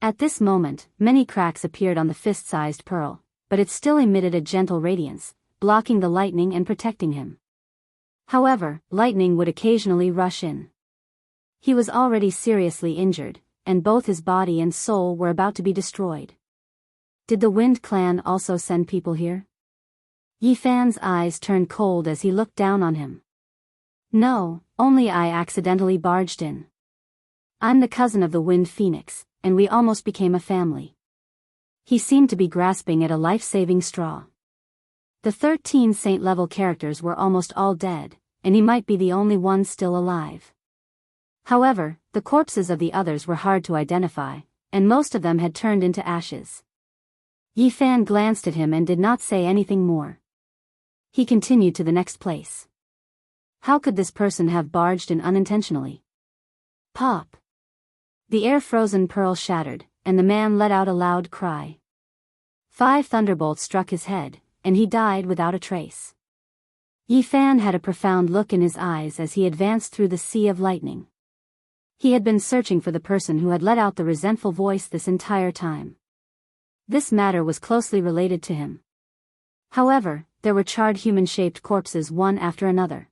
At this moment, many cracks appeared on the fist-sized pearl, but it still emitted a gentle radiance, blocking the lightning and protecting him. However, lightning would occasionally rush in. He was already seriously injured, and both his body and soul were about to be destroyed. Did the Wind Clan also send people here? Yifan's eyes turned cold as he looked down on him. No, only I accidentally barged in. I'm the cousin of the Wind Phoenix, and we almost became a family. He seemed to be grasping at a life-saving straw. The 13 saint-level characters were almost all dead, and he might be the only one still alive. However, the corpses of the others were hard to identify, and most of them had turned into ashes. Yifan glanced at him and did not say anything more. He continued to the next place. How could this person have barged in unintentionally? Pop! The air-frozen pearl shattered, and the man let out a loud cry. 5 thunderbolts struck his head, and he died without a trace. Yifan had a profound look in his eyes as he advanced through the sea of lightning. He had been searching for the person who had let out the resentful voice this entire time. This matter was closely related to him. However, there were charred human-shaped corpses one after another.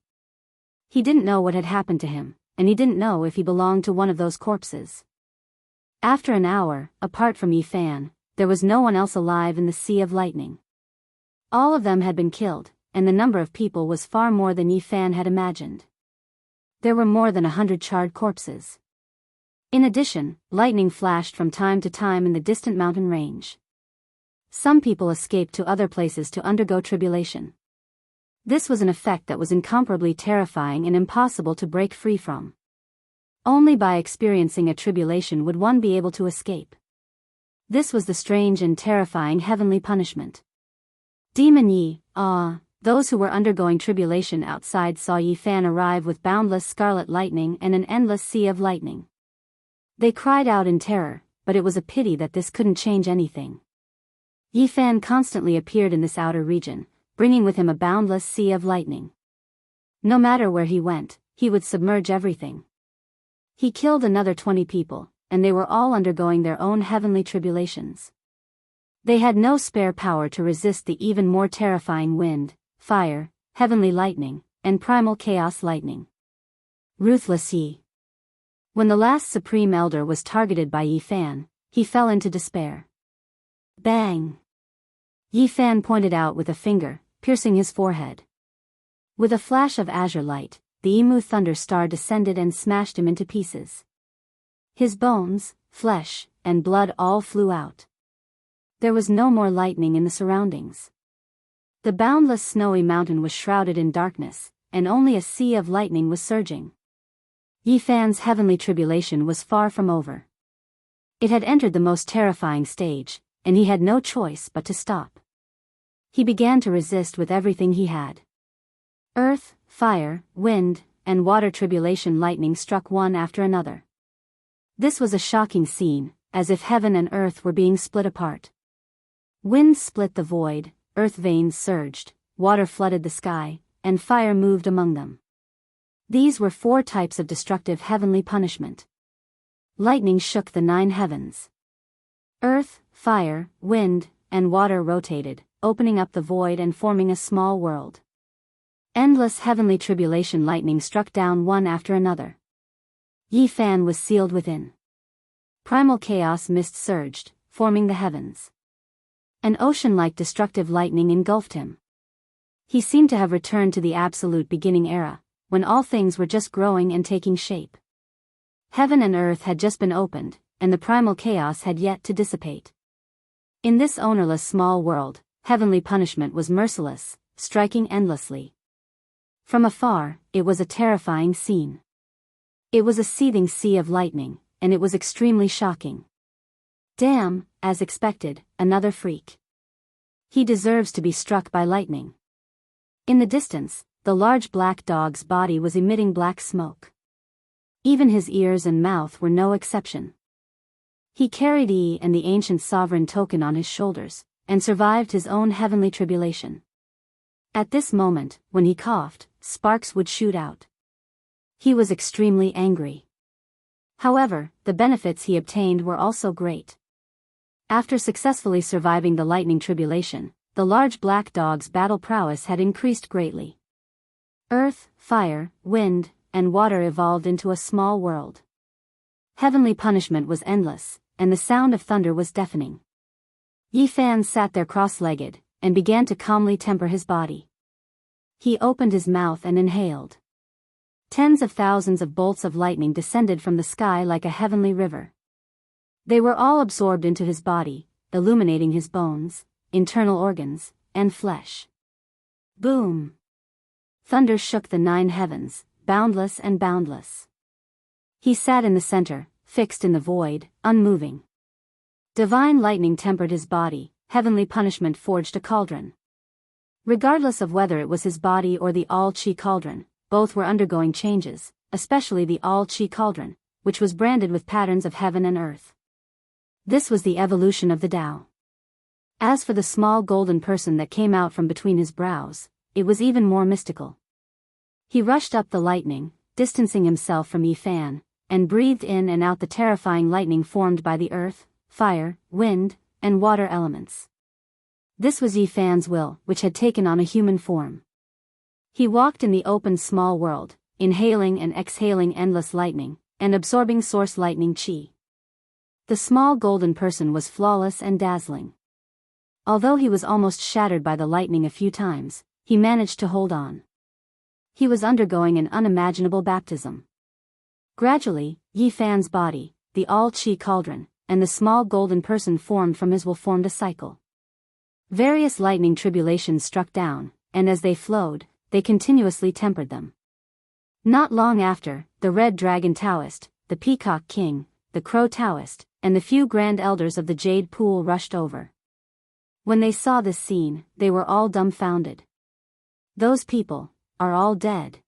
He didn't know what had happened to him, and he didn't know if he belonged to one of those corpses. After an hour, apart from Yifan, there was no one else alive in the sea of lightning. All of them had been killed, and the number of people was far more than Yifan had imagined. There were more than 100 charred corpses. In addition, lightning flashed from time to time in the distant mountain range. Some people escaped to other places to undergo tribulation. This was an effect that was incomparably terrifying and impossible to break free from. Only by experiencing a tribulation would one be able to escape. This was the strange and terrifying heavenly punishment. Demon Yi, those who were undergoing tribulation outside saw Yi Fan arrive with boundless scarlet lightning and an endless sea of lightning. They cried out in terror, but it was a pity that this couldn't change anything. Yi Fan constantly appeared in this outer region, bringing with him a boundless sea of lightning. No matter where he went, he would submerge everything. He killed another 20 people, and they were all undergoing their own heavenly tribulations. They had no spare power to resist the even more terrifying wind, fire, heavenly lightning, and primal chaos lightning. Ruthless Yi. When the last Supreme Elder was targeted by Yi Fan, he fell into despair. Bang! Yi Fan pointed out with a finger, piercing his forehead. With a flash of azure light, the Emu Thunder Star descended and smashed him into pieces. His bones, flesh, and blood all flew out. There was no more lightning in the surroundings. The boundless snowy mountain was shrouded in darkness, and only a sea of lightning was surging. Yi Fan's heavenly tribulation was far from over. It had entered the most terrifying stage, and he had no choice but to stop. He began to resist with everything he had. Earth, fire, wind, and water tribulation lightning struck one after another. This was a shocking scene, as if heaven and earth were being split apart. Wind split the void, earth veins surged, water flooded the sky, and fire moved among them. These were 4 types of destructive heavenly punishment. Lightning shook the 9 heavens. Earth, fire, wind, and water rotated, opening up the void and forming a small world. Endless heavenly tribulation lightning struck down one after another. Yi Fan was sealed within. Primal chaos mist surged, forming the heavens. An ocean-like destructive lightning engulfed him. He seemed to have returned to the absolute beginning era, when all things were just growing and taking shape. Heaven and earth had just been opened, and the primal chaos had yet to dissipate. In this ownerless small world, heavenly punishment was merciless, striking endlessly. From afar, it was a terrifying scene. It was a seething sea of lightning, and it was extremely shocking. Damn, as expected, another freak. He deserves to be struck by lightning. In the distance, the large black dog's body was emitting black smoke. Even his ears and mouth were no exception. He carried Yi and the ancient sovereign token on his shoulders, and survived his own heavenly tribulation. At this moment, when he coughed, sparks would shoot out. He was extremely angry. However, the benefits he obtained were also great. After successfully surviving the lightning tribulation, the large black dog's battle prowess had increased greatly. Earth, fire, wind, and water evolved into a small world. Heavenly punishment was endless, and the sound of thunder was deafening. Yi Fan sat there cross-legged, and began to calmly temper his body. He opened his mouth and inhaled. Tens of thousands of bolts of lightning descended from the sky like a heavenly river. They were all absorbed into his body, illuminating his bones, internal organs, and flesh. Boom! Thunder shook the 9 heavens, boundless and boundless. He sat in the center, fixed in the void, unmoving. Divine lightning tempered his body, heavenly punishment forged a cauldron. Regardless of whether it was his body or the all-chi cauldron, both were undergoing changes, especially the all-chi cauldron, which was branded with patterns of heaven and earth. This was the evolution of the Tao. As for the small golden person that came out from between his brows, it was even more mystical. He rushed up the lightning, distancing himself from Yi Fan, and breathed in and out the terrifying lightning formed by the earth, fire, wind, and water elements. This was Yi Fan's will, which had taken on a human form. He walked in the open small world, inhaling and exhaling endless lightning, and absorbing source lightning chi. The small golden person was flawless and dazzling. Although he was almost shattered by the lightning a few times, he managed to hold on. He was undergoing an unimaginable baptism. Gradually, Yi Fan's body, the all-chi cauldron, and the small golden person formed from his will formed a cycle. Various lightning tribulations struck down, and as they flowed, they continuously tempered them. Not long after, the red dragon Daoist, the Peacock King, the Crow Daoist, and the few grand elders of the Jade Pool rushed over. When they saw this scene, they were all dumbfounded. Those people are all dead.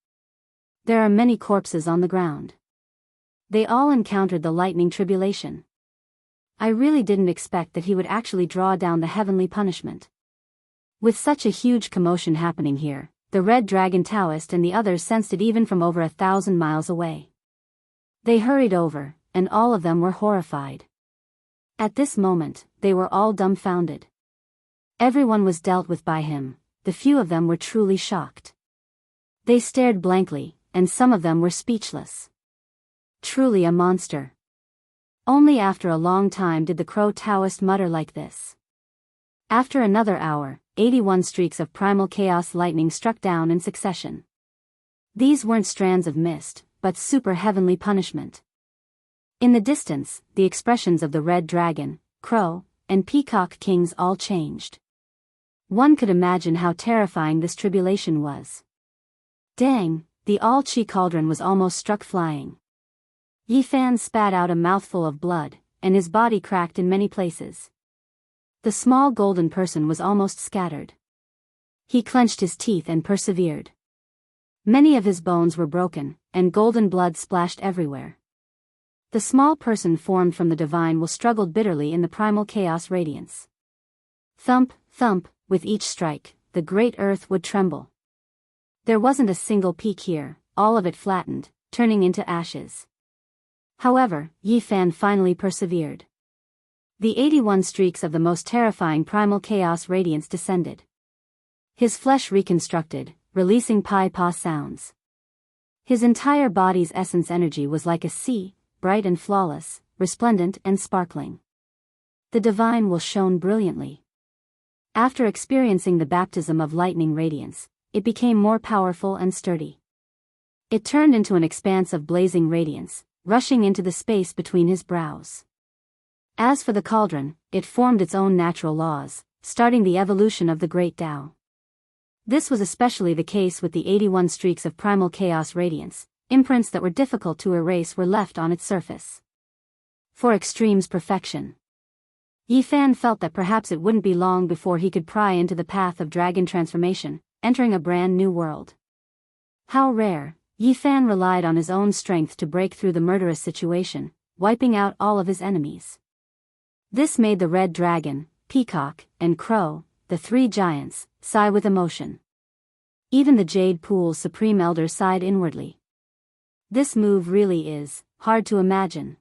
There are many corpses on the ground. They all encountered the lightning tribulation. I really didn't expect that he would actually draw down the heavenly punishment. With such a huge commotion happening here, the Red Dragon Daoist and the others sensed it even from over 1,000 miles away. They hurried over, and all of them were horrified. At this moment, they were all dumbfounded. Everyone was dealt with by him, the few of them were truly shocked. They stared blankly, and some of them were speechless. Truly a monster. Only after a long time did the Crow Daoist mutter like this. After another hour, 81 streaks of primal chaos lightning struck down in succession. These weren't strands of mist, but super heavenly punishment. In the distance, the expressions of the Red Dragon, Crow, and Peacock Kings all changed. One could imagine how terrifying this tribulation was. Dang, the all-chi cauldron was almost struck flying. Yi Fan spat out a mouthful of blood, and his body cracked in many places. The small golden person was almost scattered. He clenched his teeth and persevered. Many of his bones were broken, and golden blood splashed everywhere. The small person formed from the divine will struggled bitterly in the primal chaos radiance. Thump, thump, with each strike, the great earth would tremble. There wasn't a single peak here, all of it flattened, turning into ashes. However, Yi Fan finally persevered. The 81 streaks of the most terrifying primal chaos radiance descended. His flesh reconstructed, releasing pi-pa sounds. His entire body's essence energy was like a sea, bright and flawless, resplendent and sparkling. The divine will shone brilliantly. After experiencing the baptism of lightning radiance, it became more powerful and sturdy. It turned into an expanse of blazing radiance, rushing into the space between his brows. As for the cauldron, it formed its own natural laws, starting the evolution of the great Tao. This was especially the case with the 81 streaks of primal chaos radiance. Imprints that were difficult to erase were left on its surface. For Extreme's perfection. Yi Fan felt that perhaps it wouldn't be long before he could pry into the path of dragon transformation, entering a brand new world. How rare, Yi Fan relied on his own strength to break through the murderous situation, wiping out all of his enemies. This made the Red Dragon, Peacock, and Crow, the three giants, sigh with emotion. Even the Jade Pool's Supreme Elder sighed inwardly. This move really is hard to imagine.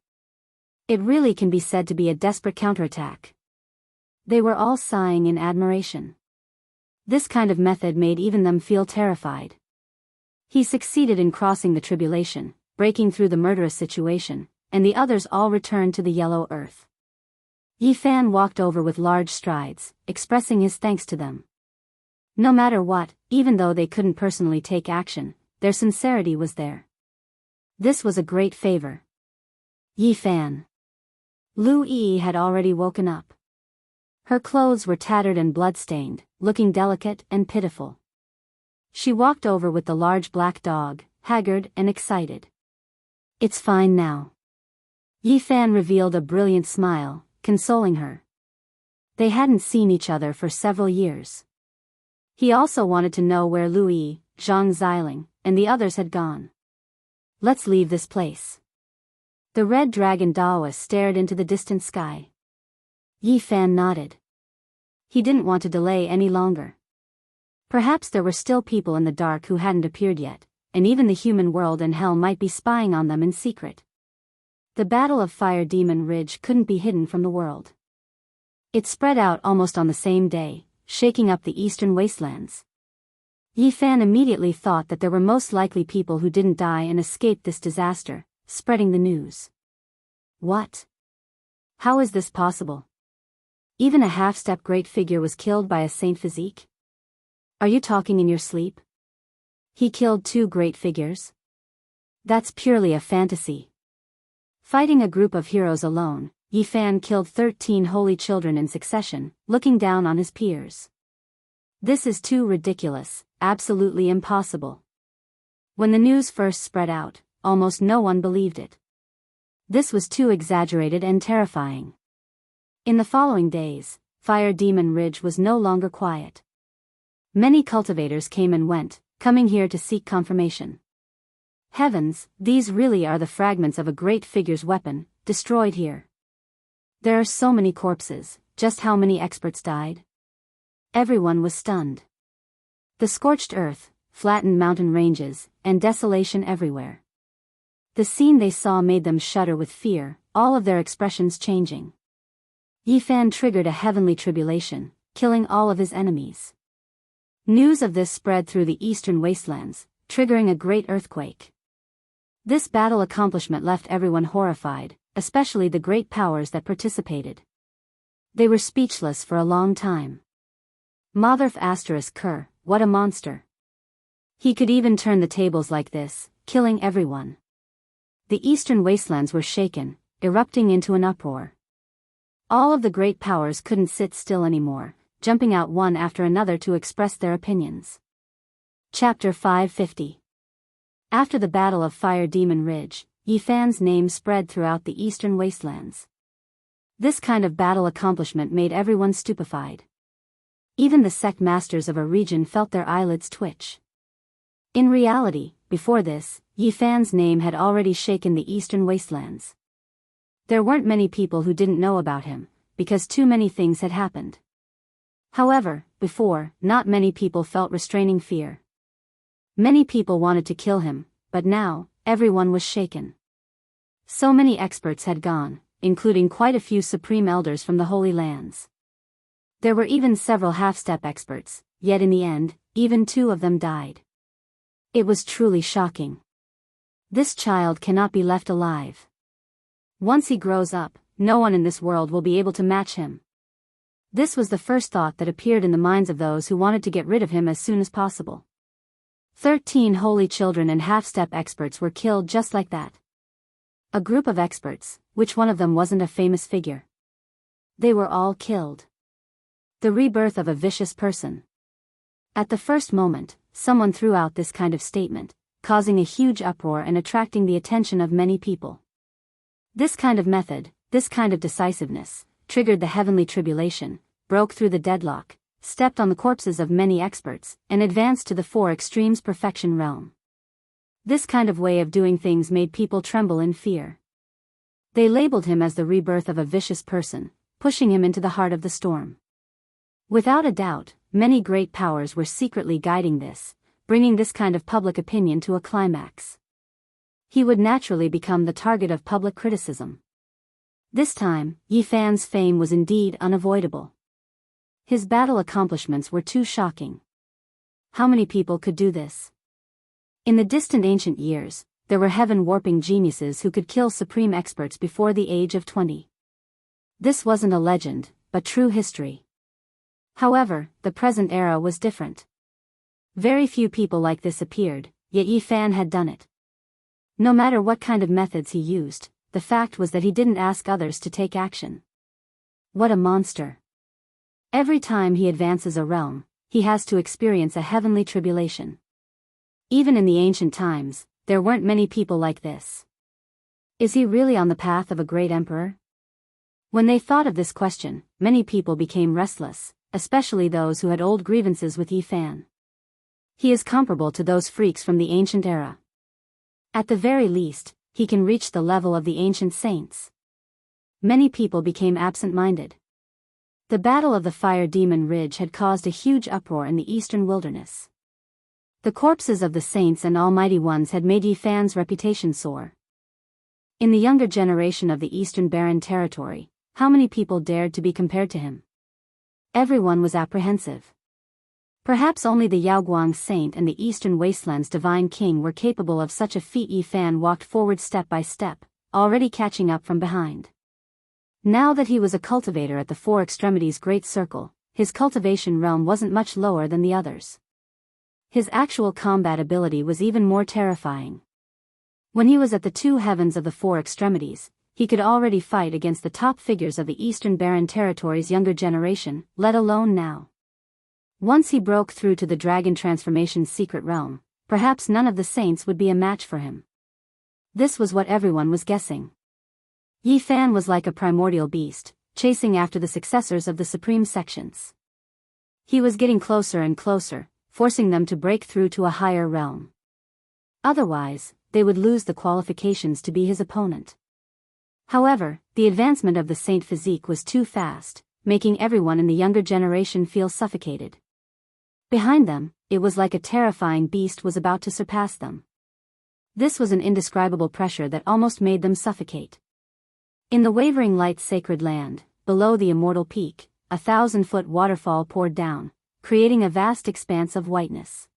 It really can be said to be a desperate counterattack. They were all sighing in admiration. This kind of method made even them feel terrified. He succeeded in crossing the tribulation, breaking through the murderous situation, and the others all returned to the yellow earth. Yi Fan walked over with large strides, expressing his thanks to them. No matter what, even though they couldn't personally take action, their sincerity was there. This was a great favor. Yi Fan. Lu Yi had already woken up. Her clothes were tattered and blood-stained, looking delicate and pitiful. She walked over with the large black dog, haggard and excited. It's fine now. Yi Fan revealed a brilliant smile, consoling her. They hadn't seen each other for several years. He also wanted to know where Lu Yi, Zhang Xiling, and the others had gone. Let's leave this place. The Red Dragon Daoist stared into the distant sky. Yi Fan nodded. He didn't want to delay any longer. Perhaps there were still people in the dark who hadn't appeared yet, and even the human world and hell might be spying on them in secret. The Battle of Fire Demon Ridge couldn't be hidden from the world. It spread out almost on the same day, shaking up the eastern wastelands. Yi Fan immediately thought that there were most likely people who didn't die and escaped this disaster, spreading the news. What? How is this possible? Even a half-step great figure was killed by a saint physique? Are you talking in your sleep? He killed 2 great figures? That's purely a fantasy. Fighting a group of heroes alone, Yi Fan killed 13 holy children in succession, looking down on his peers. This is too ridiculous, absolutely impossible. When the news first spread out, almost no one believed it. This was too exaggerated and terrifying. In the following days, Fire Demon Ridge was no longer quiet. Many cultivators came and went, coming here to seek confirmation. Heavens, these really are the fragments of a great figure's weapon, destroyed here. There are so many corpses, just how many experts died? Everyone was stunned. The scorched earth, flattened mountain ranges, and desolation everywhere. The scene they saw made them shudder with fear, all of their expressions changing. Yifan triggered a heavenly tribulation, killing all of his enemies. News of this spread through the eastern wastelands, triggering a great earthquake. This battle accomplishment left everyone horrified, especially the great powers that participated. They were speechless for a long time. Motherf *Ker, what a monster. He could even turn the tables like this, killing everyone. The eastern wastelands were shaken, erupting into an uproar. All of the great powers couldn't sit still anymore, jumping out one after another to express their opinions. Chapter 550. After the Battle of Fire Demon Ridge, Yifan's name spread throughout the eastern wastelands. This kind of battle accomplishment made everyone stupefied. Even the sect masters of a region felt their eyelids twitch. In reality, before this, Yifan's name had already shaken the eastern wastelands. There weren't many people who didn't know about him, because too many things had happened. However, before, not many people felt restraining fear. Many people wanted to kill him, but now, everyone was shaken. So many experts had gone, including quite a few supreme elders from the Holy Lands. There were even several half-step experts, yet in the end, even 2 of them died. It was truly shocking. This child cannot be left alive. Once he grows up, no one in this world will be able to match him. This was the first thought that appeared in the minds of those who wanted to get rid of him as soon as possible. 13 holy children and half-step experts were killed just like that. A group of experts, which one of them wasn't a famous figure? They were all killed. The rebirth of a vicious person. At the first moment, someone threw out this kind of statement, causing a huge uproar and attracting the attention of many people. This kind of method, this kind of decisiveness, triggered the heavenly tribulation, broke through the deadlock, stepped on the corpses of many experts, and advanced to the 4 extremes perfection realm. This kind of way of doing things made people tremble in fear. They labeled him as the rebirth of a vicious person, pushing him into the heart of the storm. Without a doubt, many great powers were secretly guiding this, bringing this kind of public opinion to a climax. He would naturally become the target of public criticism. This time, Yifan's fame was indeed unavoidable. His battle accomplishments were too shocking. How many people could do this? In the distant ancient years, there were heaven-warping geniuses who could kill supreme experts before the age of 20. This wasn't a legend, but true history. However, the present era was different. Very few people like this appeared, yet Yifan had done it. No matter what kind of methods he used, the fact was that he didn't ask others to take action. What a monster. Every time he advances a realm, he has to experience a heavenly tribulation. Even in the ancient times, there weren't many people like this. Is he really on the path of a great emperor? When they thought of this question, many people became restless, especially those who had old grievances with Yifan. He is comparable to those freaks from the ancient era. At the very least, he can reach the level of the ancient saints. Many people became absent-minded. The Battle of the Fire Demon Ridge had caused a huge uproar in the eastern wilderness. The corpses of the saints and almighty ones had made Yifan's reputation soar. In the younger generation of the eastern barren territory, how many people dared to be compared to him? Everyone was apprehensive. Perhaps only the Yaoguang saint and the eastern wasteland's divine king were capable of such a feat. Yifan walked forward step by step, already catching up from behind. Now that he was a cultivator at the 4 extremities great circle, his cultivation realm wasn't much lower than the others. His actual combat ability was even more terrifying. When he was at the 2 heavens of the 4 extremities, he could already fight against the top figures of the eastern barren territory's younger generation, let alone now. Once he broke through to the dragon transformation's secret realm, perhaps none of the saints would be a match for him. This was what everyone was guessing. Yi Fan was like a primordial beast, chasing after the successors of the supreme sections. He was getting closer and closer, forcing them to break through to a higher realm. Otherwise, they would lose the qualifications to be his opponent. However, the advancement of the Saint physique was too fast, making everyone in the younger generation feel suffocated. Behind them, it was like a terrifying beast was about to surpass them. This was an indescribable pressure that almost made them suffocate. In the wavering light's sacred land, below the immortal peak, 1,000-foot waterfall poured down, creating a vast expanse of whiteness.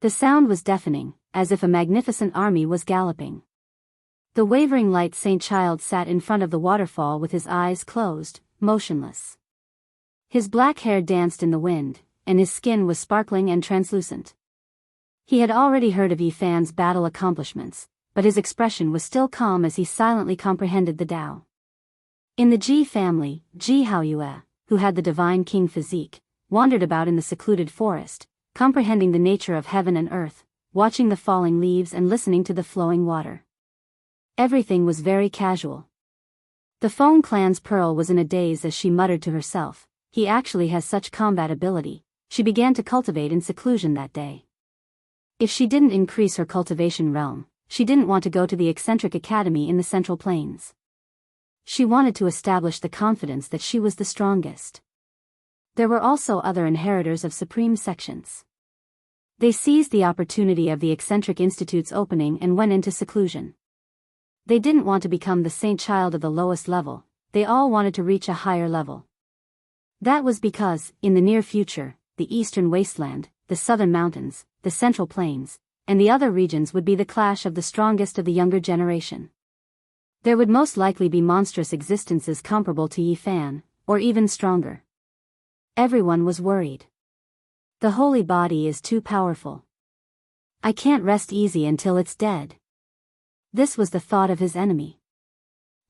The sound was deafening, as if a magnificent army was galloping. The wavering light saint child sat in front of the waterfall with his eyes closed, motionless. His black hair danced in the wind, and his skin was sparkling and translucent. He had already heard of Yi Fan's battle accomplishments, but his expression was still calm as he silently comprehended the Tao. In the Ji family, Jianghu, who had the divine king physique, wandered about in the secluded forest, comprehending the nature of heaven and earth, watching the falling leaves and listening to the flowing water. Everything was very casual. The Feng clan's Pearl was in a daze as she muttered to herself, "He actually has such combat ability." She began to cultivate in seclusion that day. If she didn't increase her cultivation realm, she didn't want to go to the eccentric academy in the Central Plains. She wanted to establish the confidence that she was the strongest. There were also other inheritors of supreme sections. They seized the opportunity of the eccentric institute's opening and went into seclusion. They didn't want to become the saint child of the lowest level, they all wanted to reach a higher level. That was because, in the near future, the eastern wasteland, the southern mountains, the central plains, and the other regions would be the clash of the strongest of the younger generation. There would most likely be monstrous existences comparable to Yi Fan, or even stronger. Everyone was worried. The holy body is too powerful. I can't rest easy until it's dead. This was the thought of his enemy.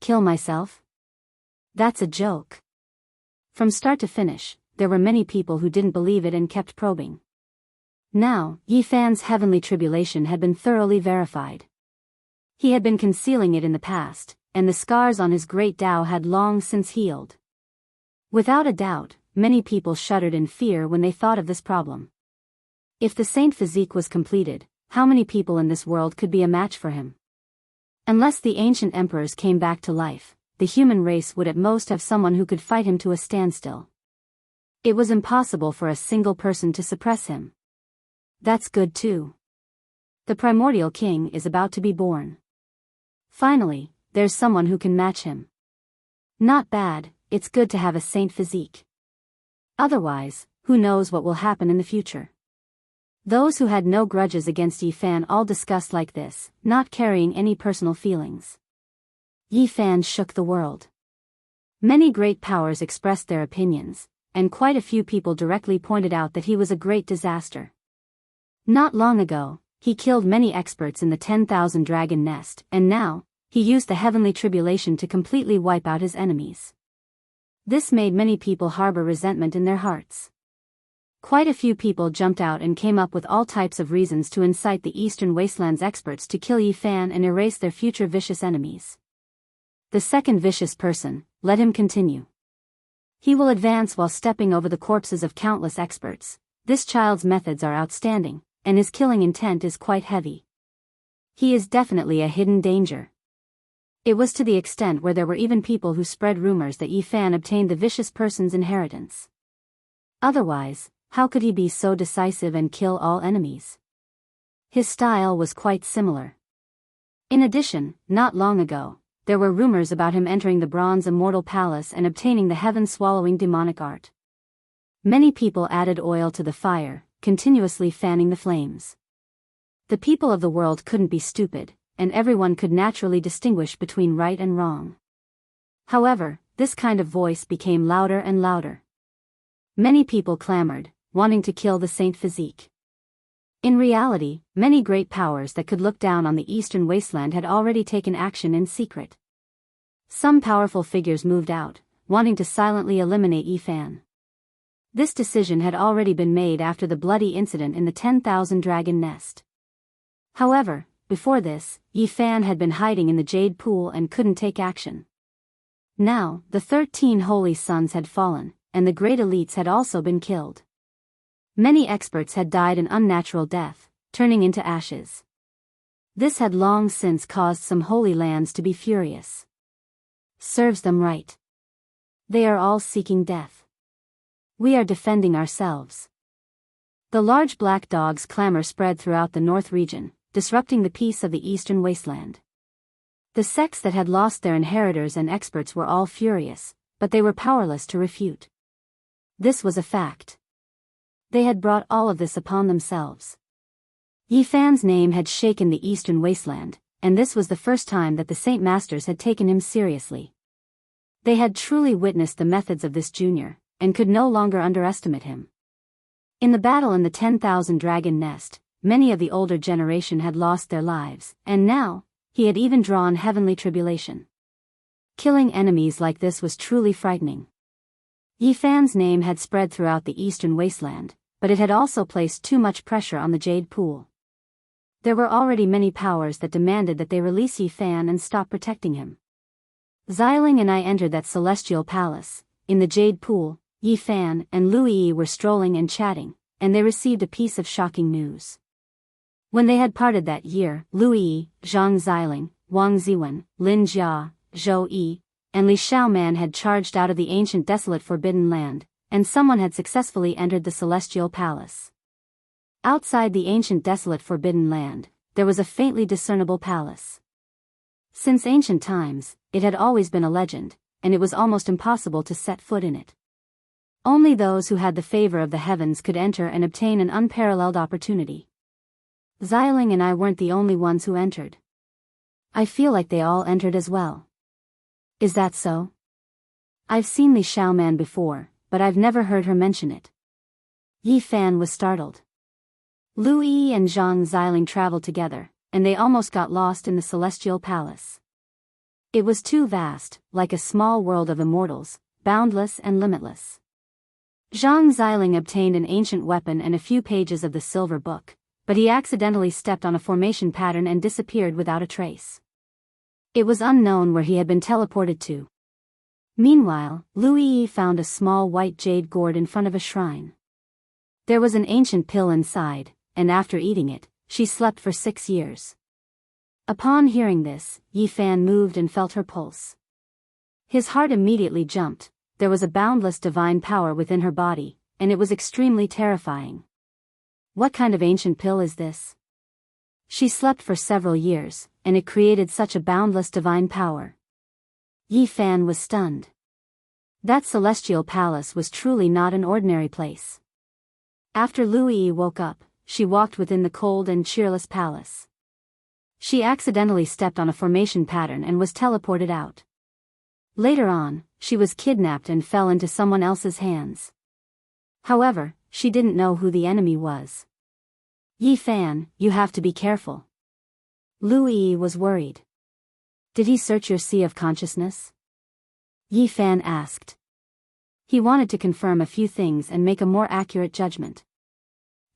Kill myself? That's a joke. From start to finish, there were many people who didn't believe it and kept probing. Now, Yi Fan's heavenly tribulation had been thoroughly verified. He had been concealing it in the past, and the scars on his great Tao had long since healed. Without a doubt, many people shuddered in fear when they thought of this problem. If the saint physique was completed, how many people in this world could be a match for him? Unless the ancient emperors came back to life, the human race would at most have someone who could fight him to a standstill. It was impossible for a single person to suppress him. That's good too. The primordial king is about to be born. Finally, there's someone who can match him. Not bad, it's good to have a saint physique. Otherwise, who knows what will happen in the future. Those who had no grudges against Yi Fan all discussed like this, not carrying any personal feelings. Yi Fan shook the world. Many great powers expressed their opinions, and quite a few people directly pointed out that he was a great disaster. Not long ago, he killed many experts in the 10,000 dragon nest, and now, he used the heavenly tribulation to completely wipe out his enemies. This made many people harbor resentment in their hearts. Quite a few people jumped out and came up with all types of reasons to incite the Eastern Wastelands experts to kill Yi Fan and erase their future vicious enemies. The second vicious person, let him continue. He will advance while stepping over the corpses of countless experts. This child's methods are outstanding, and his killing intent is quite heavy. He is definitely a hidden danger. It was to the extent where there were even people who spread rumors that Yi Fan obtained the vicious person's inheritance. Otherwise, how could he be so decisive and kill all enemies? His style was quite similar. In addition, not long ago, there were rumors about him entering the Bronze Immortal Palace and obtaining the heaven-swallowing demonic art. Many people added oil to the fire, continuously fanning the flames. The people of the world couldn't be stupid, and everyone could naturally distinguish between right and wrong. However, this kind of voice became louder and louder. Many people clamored, wanting to kill the saint physique. In reality, many great powers that could look down on the Eastern Wasteland had already taken action in secret. Some powerful figures moved out, wanting to silently eliminate Yi Fan. This decision had already been made after the bloody incident in the 10,000 dragon nest. However, Before this, Yi Fan had been hiding in the jade pool and couldn't take action. Now, the 13 holy sons had fallen, and the great elites had also been killed. Many experts had died an unnatural death, turning into ashes. This had long since caused some holy lands to be furious. Serves them right. They are all seeking death. We are defending ourselves. The large black dog's clamor spread throughout the north region, disrupting the peace of the eastern wasteland. The sects that had lost their inheritors and experts were all furious, but they were powerless to refute. This was a fact. They had brought all of this upon themselves. Yi Fan's name had shaken the eastern wasteland, and this was the first time that the Saint Masters had taken him seriously. They had truly witnessed the methods of this junior, and could no longer underestimate him. In the battle in the 10,000 Dragon Nest, many of the older generation had lost their lives, and now, he had even drawn heavenly tribulation. Killing enemies like this was truly frightening. Yi Fan's name had spread throughout the eastern wasteland, but it had also placed too much pressure on the jade pool. There were already many powers that demanded that they release Yi Fan and stop protecting him. Xiling and I entered that celestial palace. In the jade pool, Yi Fan and Lu Yi were strolling and chatting, and they received a piece of shocking news. When they had parted that year, Lu Yi, Zhang Xiling, Wang Ziwen, Lin Jia, Zhou Yi, and Li Xiaoman had charged out of the ancient desolate forbidden land, and someone had successfully entered the celestial palace. Outside the ancient desolate forbidden land, there was a faintly discernible palace. Since ancient times, it had always been a legend, and it was almost impossible to set foot in it. Only those who had the favor of the heavens could enter and obtain an unparalleled opportunity. Xiling and I weren't the only ones who entered. I feel like they all entered as well. Is that so? I've seen Li Xiaoman before, but I've never heard her mention it. Yi Fan was startled. Lu Yi and Zhang Xiling traveled together, and they almost got lost in the celestial palace. It was too vast, like a small world of immortals, boundless and limitless. Zhang Xiling obtained an ancient weapon and a few pages of the silver book, but he accidentally stepped on a formation pattern and disappeared without a trace. It was unknown where he had been teleported to. Meanwhile, Lu Yi found a small white jade gourd in front of a shrine. There was an ancient pill inside, and after eating it, she slept for 6 years. Upon hearing this, Yi Fan moved and felt her pulse. His heart immediately jumped. There was a boundless divine power within her body, and it was extremely terrifying. What kind of ancient pill is this? She slept for several years, and it created such a boundless divine power. Yi Fan was stunned. That celestial palace was truly not an ordinary place. After Lu Yi woke up, she walked within the cold and cheerless palace. She accidentally stepped on a formation pattern and was teleported out. Later on, she was kidnapped and fell into someone else's hands. However, she didn't know who the enemy was. Yi Fan, you have to be careful. Lu Yi was worried. Did he search your sea of consciousness? Yi Fan asked. He wanted to confirm a few things and make a more accurate judgment.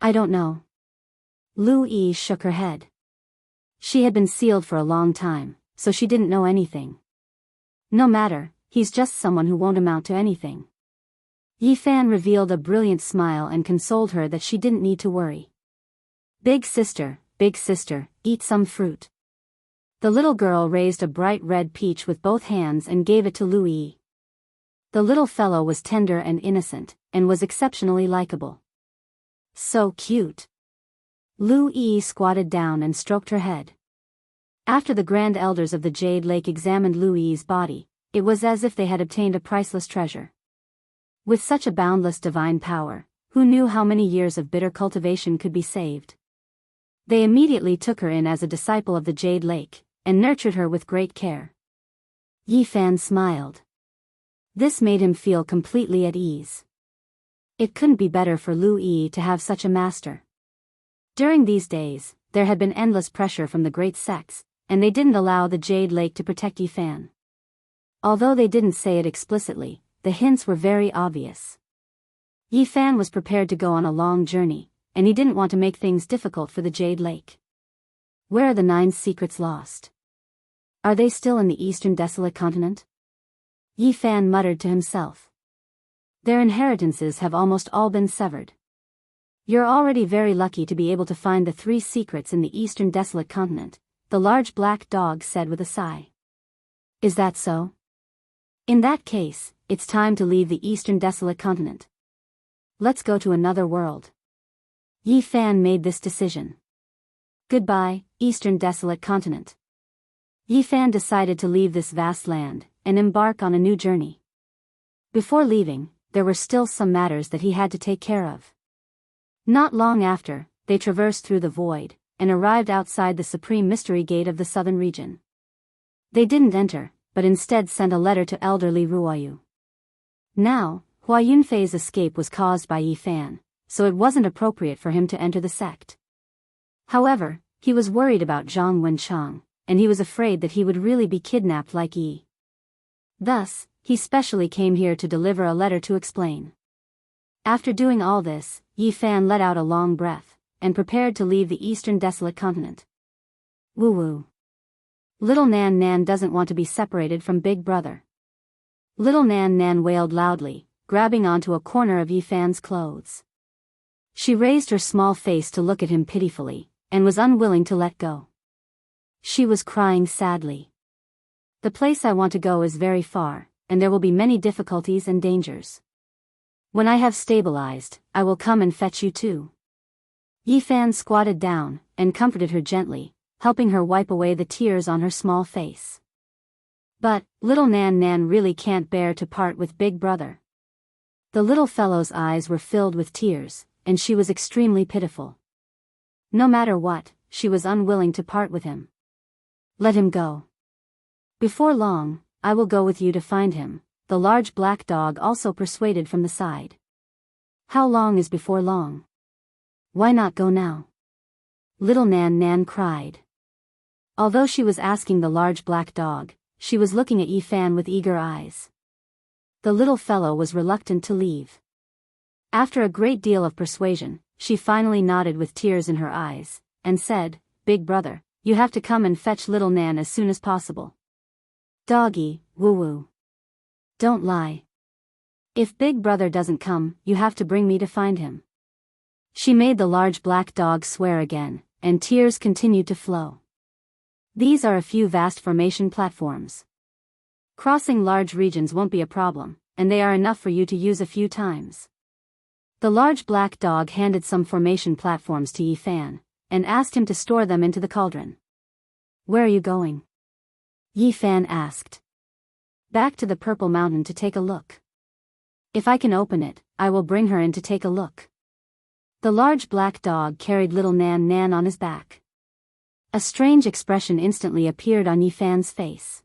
I don't know. Lu Yi shook her head. She had been sealed for a long time, so she didn't know anything. No matter, he's just someone who won't amount to anything. Yi Fan revealed a brilliant smile and consoled her that she didn't need to worry. Big sister, eat some fruit. The little girl raised a bright red peach with both hands and gave it to Lu Yi. The little fellow was tender and innocent, and was exceptionally likable. So cute. Lu Yi squatted down and stroked her head. After the grand elders of the Jade Lake examined Lu Yi's body, it was as if they had obtained a priceless treasure. With such a boundless divine power, who knew how many years of bitter cultivation could be saved? They immediately took her in as a disciple of the Jade Lake, and nurtured her with great care. Yi Fan smiled. This made him feel completely at ease. It couldn't be better for Lu Yi to have such a master. During these days, there had been endless pressure from the great sects, and they didn't allow the Jade Lake to protect Yi Fan. Although they didn't say it explicitly, the hints were very obvious. Yi Fan was prepared to go on a long journey, and he didn't want to make things difficult for the Jade Lake. Where are the 9 secrets lost? Are they still in the eastern desolate continent? Yi Fan muttered to himself. Their inheritances have almost all been severed. You're already very lucky to be able to find the 3 secrets in the eastern desolate continent, the large black dog said with a sigh. Is that so? In that case, it's time to leave the eastern desolate continent. Let's go to another world. Yi Fan made this decision. Goodbye, eastern desolate continent. Yi Fan decided to leave this vast land and embark on a new journey. Before leaving, there were still some matters that he had to take care of. Not long after, they traversed through the void and arrived outside the supreme mystery gate of the southern region. They didn't enter, but instead sent a letter to elderly Ruoyu. Now, Hua Yunfei's escape was caused by Yi Fan, so it wasn't appropriate for him to enter the sect. However, he was worried about Zhang Wenchang, and he was afraid that he would really be kidnapped like Yi. Thus, he specially came here to deliver a letter to explain. After doing all this, Yi Fan let out a long breath, and prepared to leave the eastern desolate continent. Woo-woo. Little Nan Nan doesn't want to be separated from Big Brother. Little Nan Nan wailed loudly, grabbing onto a corner of Yi Fan's clothes. She raised her small face to look at him pitifully, and was unwilling to let go. She was crying sadly. The place I want to go is very far, and there will be many difficulties and dangers. When I have stabilized, I will come and fetch you too. Yi Fan squatted down, and comforted her gently, helping her wipe away the tears on her small face. But, little Nan Nan really can't bear to part with Big Brother. The little fellow's eyes were filled with tears, and she was extremely pitiful. No matter what, she was unwilling to part with him. Let him go. Before long, I will go with you to find him, the large black dog also persuaded from the side. How long is before long? Why not go now? Little Nan Nan cried. Although she was asking the large black dog, she was looking at Yi Fan with eager eyes. The little fellow was reluctant to leave. After a great deal of persuasion, she finally nodded with tears in her eyes, and said, Big Brother, you have to come and fetch little Nan as soon as possible. Doggy, woo-woo. Don't lie. If Big Brother doesn't come, you have to bring me to find him. She made the large black dog swear again, and tears continued to flow. These are a few vast formation platforms. Crossing large regions won't be a problem, and they are enough for you to use a few times. The large black dog handed some formation platforms to Yi Fan, and asked him to store them into the cauldron. Where are you going? Yi Fan asked. Back to the Purple Mountain to take a look. If I can open it, I will bring her in to take a look. The large black dog carried little Nan Nan on his back. A strange expression instantly appeared on Yi Fan's face.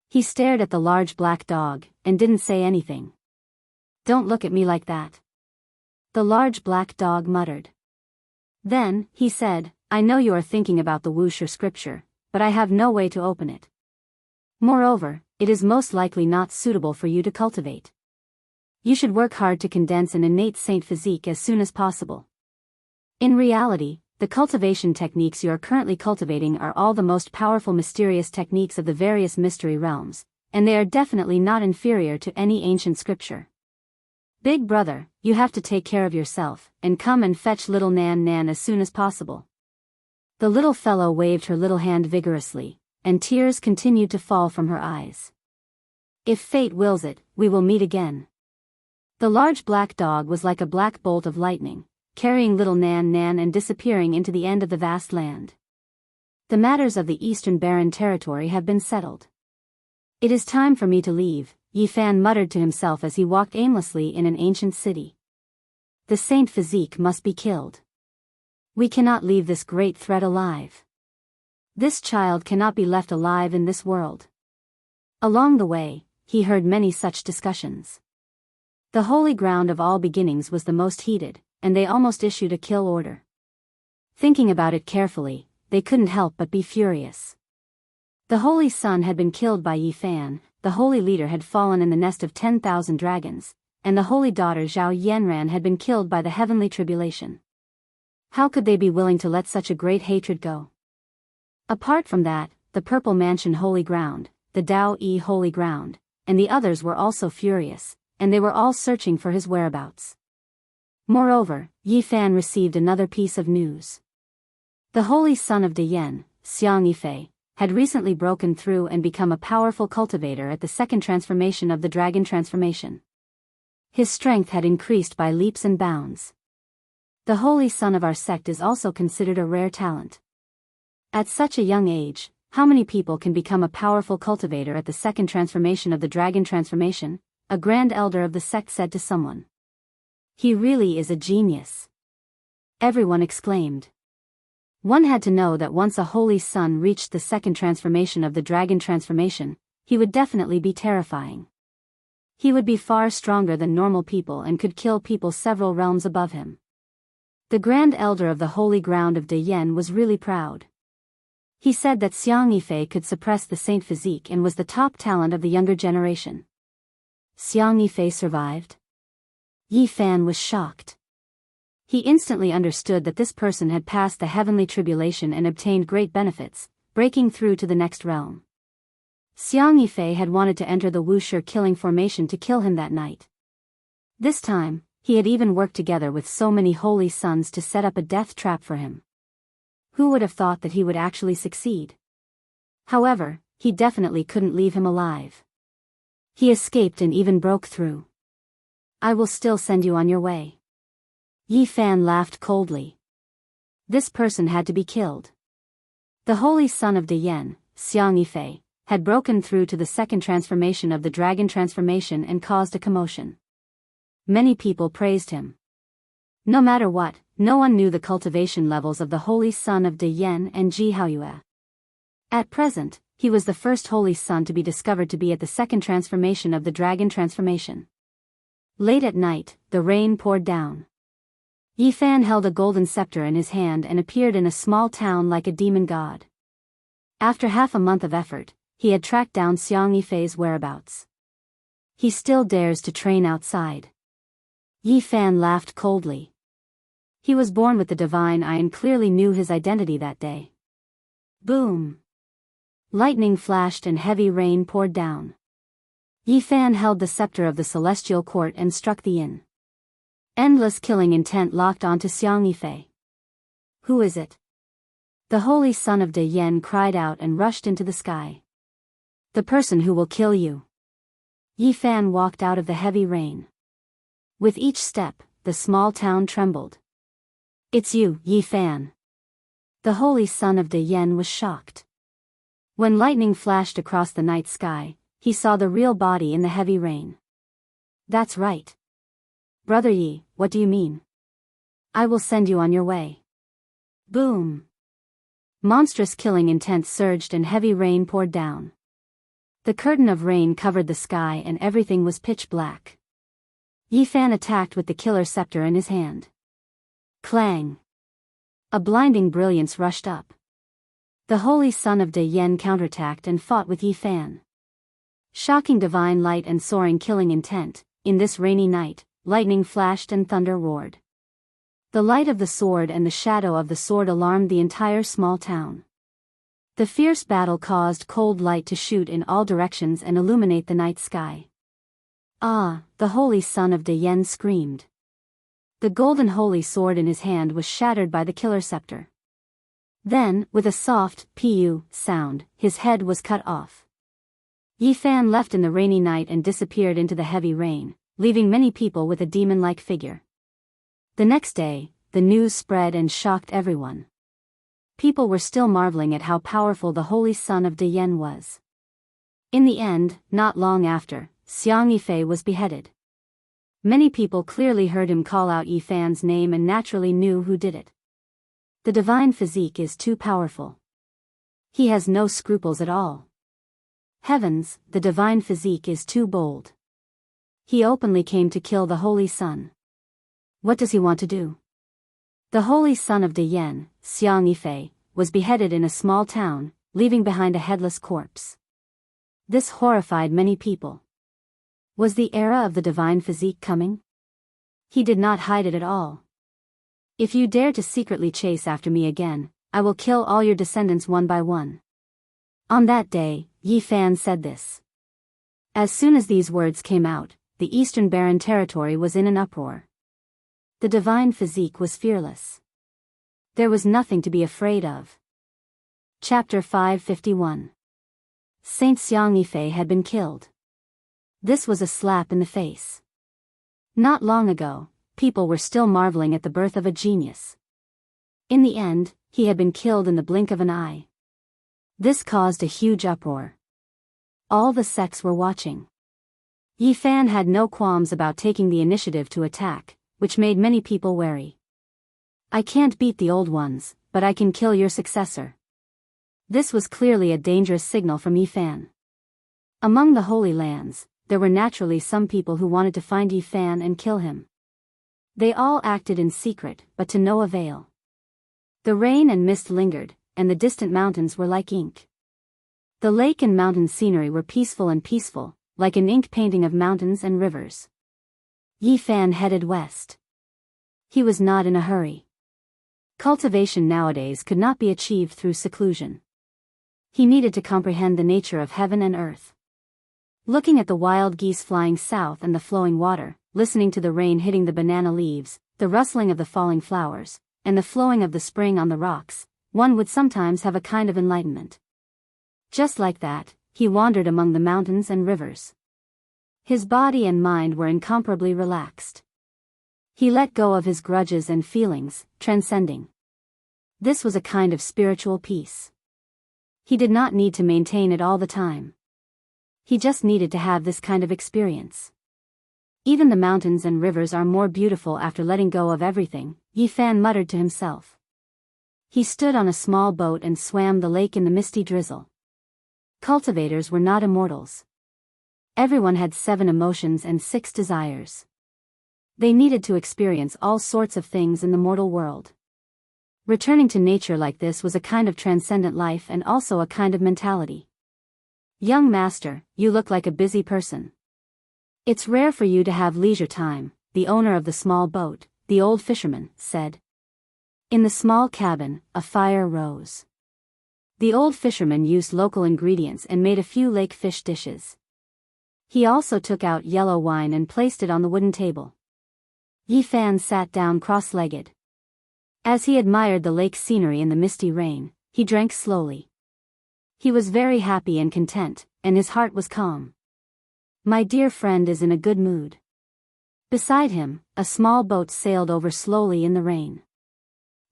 He stared at the large black dog, and didn't say anything. Don't look at me like that. The large black dog muttered. Then, he said, I know you are thinking about the Wuxia scripture, but I have no way to open it. Moreover, it is most likely not suitable for you to cultivate. You should work hard to condense an innate saint physique as soon as possible. In reality, the cultivation techniques you are currently cultivating are all the most powerful mysterious techniques of the various mystery realms, and they are definitely not inferior to any ancient scripture. Big Brother, you have to take care of yourself, and come and fetch little Nan Nan as soon as possible. The little fellow waved her little hand vigorously, and tears continued to fall from her eyes. If fate wills it, we will meet again. The large black dog was like a black bolt of lightning, carrying little Nan Nan and disappearing into the end of the vast land. The matters of the eastern barren territory have been settled. It is time for me to leave, Yi Fan muttered to himself as he walked aimlessly in an ancient city. The saint physique must be killed. We cannot leave this great threat alive. This child cannot be left alive in this world. Along the way, he heard many such discussions. The holy ground of all beginnings was the most heated, and they almost issued a kill order. Thinking about it carefully, they couldn't help but be furious. The holy son had been killed by Yi Fan, the holy leader had fallen in the nest of 10,000 dragons, and the holy daughter Zhao Yanran had been killed by the heavenly tribulation. How could they be willing to let such a great hatred go? Apart from that, the Purple Mansion Holy Ground, the Daoist Holy Ground, and the others were also furious, and they were all searching for his whereabouts. Moreover, Yi Fan received another piece of news. The Holy Son of Daoist, Xianxia, had recently broken through and become a powerful cultivator at the second transformation of the dragon transformation. His strength had increased by leaps and bounds. The Holy Son of our sect is also considered a rare talent. At such a young age, how many people can become a powerful cultivator at the second transformation of the dragon transformation? A grand elder of the sect said to someone. He really is a genius. Everyone exclaimed. One had to know that once a holy son reached the second transformation of the dragon transformation, he would definitely be terrifying. He would be far stronger than normal people and could kill people several realms above him. The Grand Elder of the Holy Ground of Daoist was really proud. He said that Xianxia could suppress the saint physique and was the top talent of the younger generation. Xianxia survived? Yi Fan was shocked. He instantly understood that this person had passed the heavenly tribulation and obtained great benefits, breaking through to the next realm. Xianxia had wanted to enter the Wuxia killing formation to kill him that night. This time, he had even worked together with so many holy sons to set up a death trap for him. Who would have thought that he would actually succeed? However, he definitely couldn't leave him alive. He escaped and even broke through. I will still send you on your way. Yi Fan laughed coldly. This person had to be killed. The Holy Son of Daoist, Xianxia, had broken through to the second transformation of the dragon transformation and caused a commotion. Many people praised him. No matter what, no one knew the cultivation levels of the Holy Son of Daoist and Jianghu. At present, he was the first Holy Son to be discovered to be at the second transformation of the dragon transformation. Late at night, the rain poured down. Yi Fan held a golden scepter in his hand and appeared in a small town like a demon god. After half a month of effort, he had tracked down Xianxia's whereabouts. He still dares to train outside. Yi Fan laughed coldly. He was born with the divine eye and clearly knew his identity that day. Boom! Lightning flashed and heavy rain poured down. Yi Fan held the scepter of the celestial court and struck the yin. Endless killing intent locked onto Xianxia. Who is it? The Holy Son of Daoist cried out and rushed into the sky. The person who will kill you. Yi Fan walked out of the heavy rain. With each step, the small town trembled. It's you, Yi Fan. The Holy Son of Daoist was shocked. When lightning flashed across the night sky, he saw the real body in the heavy rain. That's right. Brother Yi, what do you mean? I will send you on your way. Boom! Monstrous killing intent surged and heavy rain poured down. The curtain of rain covered the sky and everything was pitch black. Yi Fan attacked with the killer scepter in his hand. Clang! A blinding brilliance rushed up. The Holy Son of Daoist counterattacked and fought with Yi Fan. Shocking divine light and soaring killing intent. In this rainy night, lightning flashed and thunder roared. The light of the sword and the shadow of the sword alarmed the entire small town. The fierce battle caused cold light to shoot in all directions and illuminate the night sky. Ah, the Holy Son of Daoist screamed. The golden holy sword in his hand was shattered by the killer scepter. Then, with a soft, pu sound, his head was cut off. Yi Fan left in the rainy night and disappeared into the heavy rain, leaving many people with a demon-like figure. The next day, the news spread and shocked everyone. People were still marveling at how powerful the Holy Son of Daoist was. In the end, not long after, Xianxia was beheaded. Many people clearly heard him call out Yi Fan's name and naturally knew who did it. The divine physique is too powerful. He has no scruples at all. Heavens, the divine physique is too bold. He openly came to kill the Holy Son. What does he want to do? The Holy Son of Daoist, Xianxia, was beheaded in a small town, leaving behind a headless corpse. This horrified many people. Was the era of the divine physique coming? He did not hide it at all. If you dare to secretly chase after me again, I will kill all your descendants one by one. On that day, Yi Fan said this. As soon as these words came out, the Eastern Barren territory was in an uproar. The divine physique was fearless. There was nothing to be afraid of. Chapter 551. Saint Xiang Yifei had been killed. This was a slap in the face. Not long ago, people were still marveling at the birth of a genius. In the end, he had been killed in the blink of an eye. This caused a huge uproar. All the sects were watching. Yi Fan had no qualms about taking the initiative to attack, which made many people wary. I can't beat the old ones, but I can kill your successor. This was clearly a dangerous signal from Yi Fan. Among the Holy Lands, there were naturally some people who wanted to find Yi Fan and kill him. They all acted in secret, but to no avail. The rain and mist lingered, and the distant mountains were like ink. The lake and mountain scenery were peaceful, like an ink painting of mountains and rivers. Yi Fan headed west. He was not in a hurry. Cultivation nowadays could not be achieved through seclusion. He needed to comprehend the nature of heaven and earth. Looking at the wild geese flying south and the flowing water, listening to the rain hitting the banana leaves, the rustling of the falling flowers, and the flowing of the spring on the rocks, one would sometimes have a kind of enlightenment. Just like that, he wandered among the mountains and rivers. His body and mind were incomparably relaxed. He let go of his grudges and feelings, transcending. This was a kind of spiritual peace. He did not need to maintain it all the time. He just needed to have this kind of experience. Even the mountains and rivers are more beautiful after letting go of everything, Yi Fan muttered to himself. He stood on a small boat and swam the lake in the misty drizzle. Cultivators were not immortals. Everyone had 7 emotions and 6 desires. They needed to experience all sorts of things in the mortal world. Returning to nature like this was a kind of transcendent life and also a kind of mentality. Young master, you look like a busy person. It's rare for you to have leisure time, the owner of the small boat, the old fisherman, said. In the small cabin, a fire rose. The old fisherman used local ingredients and made a few lake fish dishes. He also took out yellow wine and placed it on the wooden table. Yi Fan sat down cross-legged. As he admired the lake scenery in the misty rain, he drank slowly. He was very happy and content, and his heart was calm. My dear friend is in a good mood. Beside him, a small boat sailed over slowly in the rain.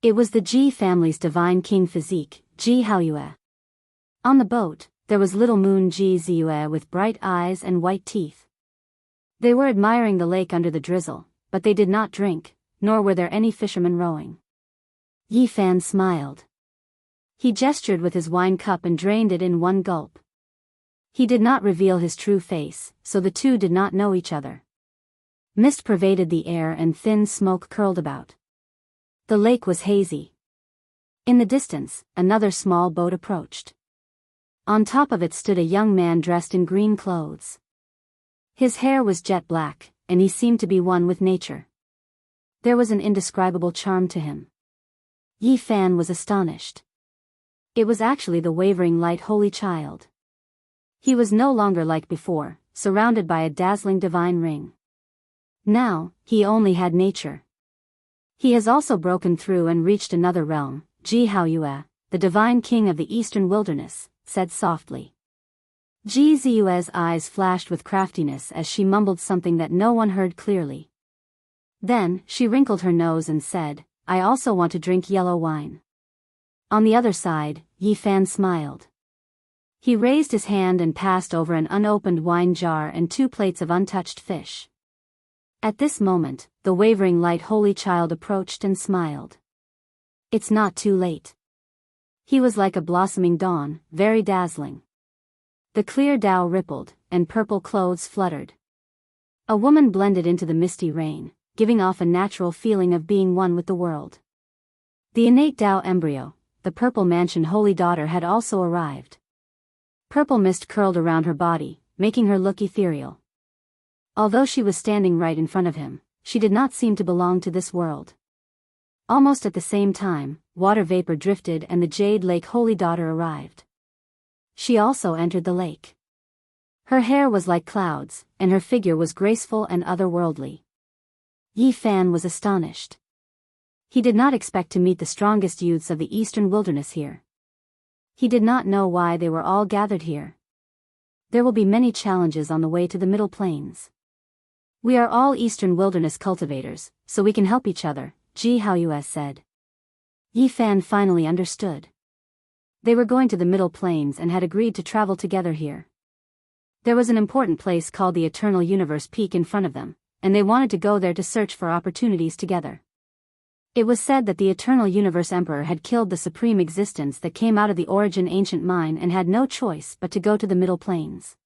It was the Ji family's divine king physique, Ji Haoyue. On the boat, there was little moon Ji Ziyue with bright eyes and white teeth. They were admiring the lake under the drizzle, but they did not drink, nor were there any fishermen rowing. Yi Fan smiled. He gestured with his wine cup and drained it in one gulp. He did not reveal his true face, so the two did not know each other. Mist pervaded the air and thin smoke curled about. The lake was hazy. In the distance, another small boat approached. On top of it stood a young man dressed in green clothes. His hair was jet black, and he seemed to be one with nature. There was an indescribable charm to him. Yi Fan was astonished. It was actually the wavering light holy child. He was no longer like before, surrounded by a dazzling divine ring. Now, he only had nature. He has also broken through and reached another realm, Ji Haoyue, the divine king of the eastern wilderness, said softly. Ji Ziyue's eyes flashed with craftiness as she mumbled something that no one heard clearly. Then, she wrinkled her nose and said, I also want to drink yellow wine. On the other side, Yi Fan smiled. He raised his hand and passed over an unopened wine jar and 2 plates of untouched fish. At this moment, the wavering light holy child approached and smiled. It's not too late. He was like a blossoming dawn, very dazzling. The clear Tao rippled, and purple clothes fluttered. A woman blended into the misty rain, giving off a natural feeling of being one with the world. The innate Tao embryo, the purple mansion holy daughter had also arrived. Purple mist curled around her body, making her look ethereal. Although she was standing right in front of him, she did not seem to belong to this world. Almost at the same time, water vapor drifted and the Jade Lake Holy Daughter arrived. She also entered the lake. Her hair was like clouds, and her figure was graceful and otherworldly. Yi Fan was astonished. He did not expect to meet the strongest youths of the eastern wilderness here. He did not know why they were all gathered here. There will be many challenges on the way to the Middle Plains. We are all eastern wilderness cultivators, so we can help each other, Jianghu said. Yi Fan finally understood. They were going to the Middle Plains and had agreed to travel together here. There was an important place called the Eternal Universe Peak in front of them, and they wanted to go there to search for opportunities together. It was said that the Eternal Universe Emperor had killed the supreme existence that came out of the Origin Ancient Mine and had no choice but to go to the Middle Plains.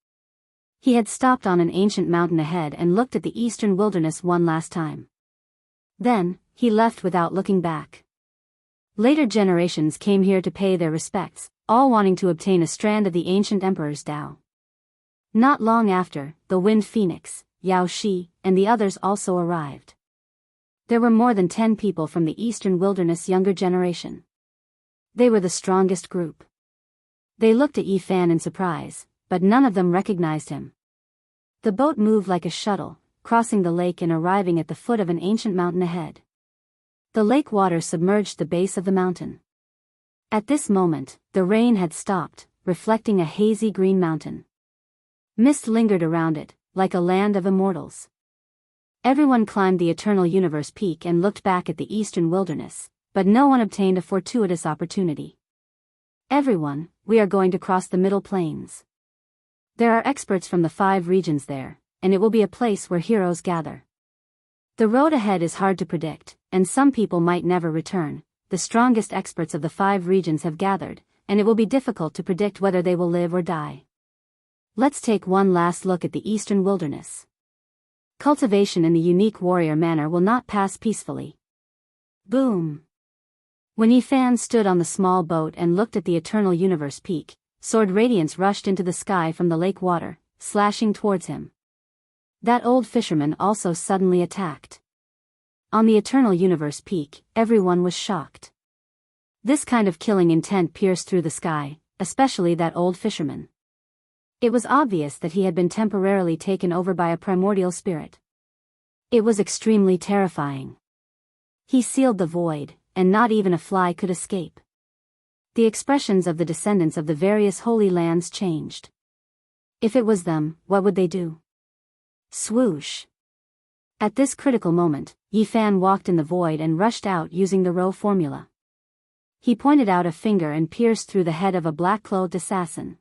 He had stopped on an ancient mountain ahead and looked at the eastern wilderness one last time. Then, he left without looking back. Later generations came here to pay their respects, all wanting to obtain a strand of the ancient emperor's Tao. Not long after, the Wind Phoenix, Yao Shi, and the others also arrived. There were more than 10 people from the eastern wilderness younger generation. They were the strongest group. They looked at Yi Fan in surprise, but none of them recognized him. The boat moved like a shuttle, crossing the lake and arriving at the foot of an ancient mountain ahead. The lake water submerged the base of the mountain. At this moment, the rain had stopped, reflecting a hazy green mountain. Mist lingered around it, like a land of immortals. Everyone climbed the Eternal Universe Peak and looked back at the eastern wilderness, but no one obtained a fortuitous opportunity. Everyone, we are going to cross the Middle Plains. There are experts from the 5 regions there, and it will be a place where heroes gather. The road ahead is hard to predict, and some people might never return. The strongest experts of the 5 regions have gathered, and it will be difficult to predict whether they will live or die. Let's take one last look at the eastern wilderness. Cultivation in the unique warrior manner will not pass peacefully. Boom! When Yi Fan stood on the small boat and looked at the Eternal Universe Peak, sword radiance rushed into the sky from the lake water, slashing towards him. That old fisherman also suddenly attacked. On the Eternal Universe Peak, everyone was shocked. This kind of killing intent pierced through the sky, especially that old fisherman. It was obvious that he had been temporarily taken over by a primordial spirit. It was extremely terrifying. He sealed the void, and not even a fly could escape. The expressions of the descendants of the various holy lands changed. If it was them, what would they do? Swoosh! At this critical moment, Yi Fan walked in the void and rushed out using the row formula. He pointed out a finger and pierced through the head of a black-clothed assassin.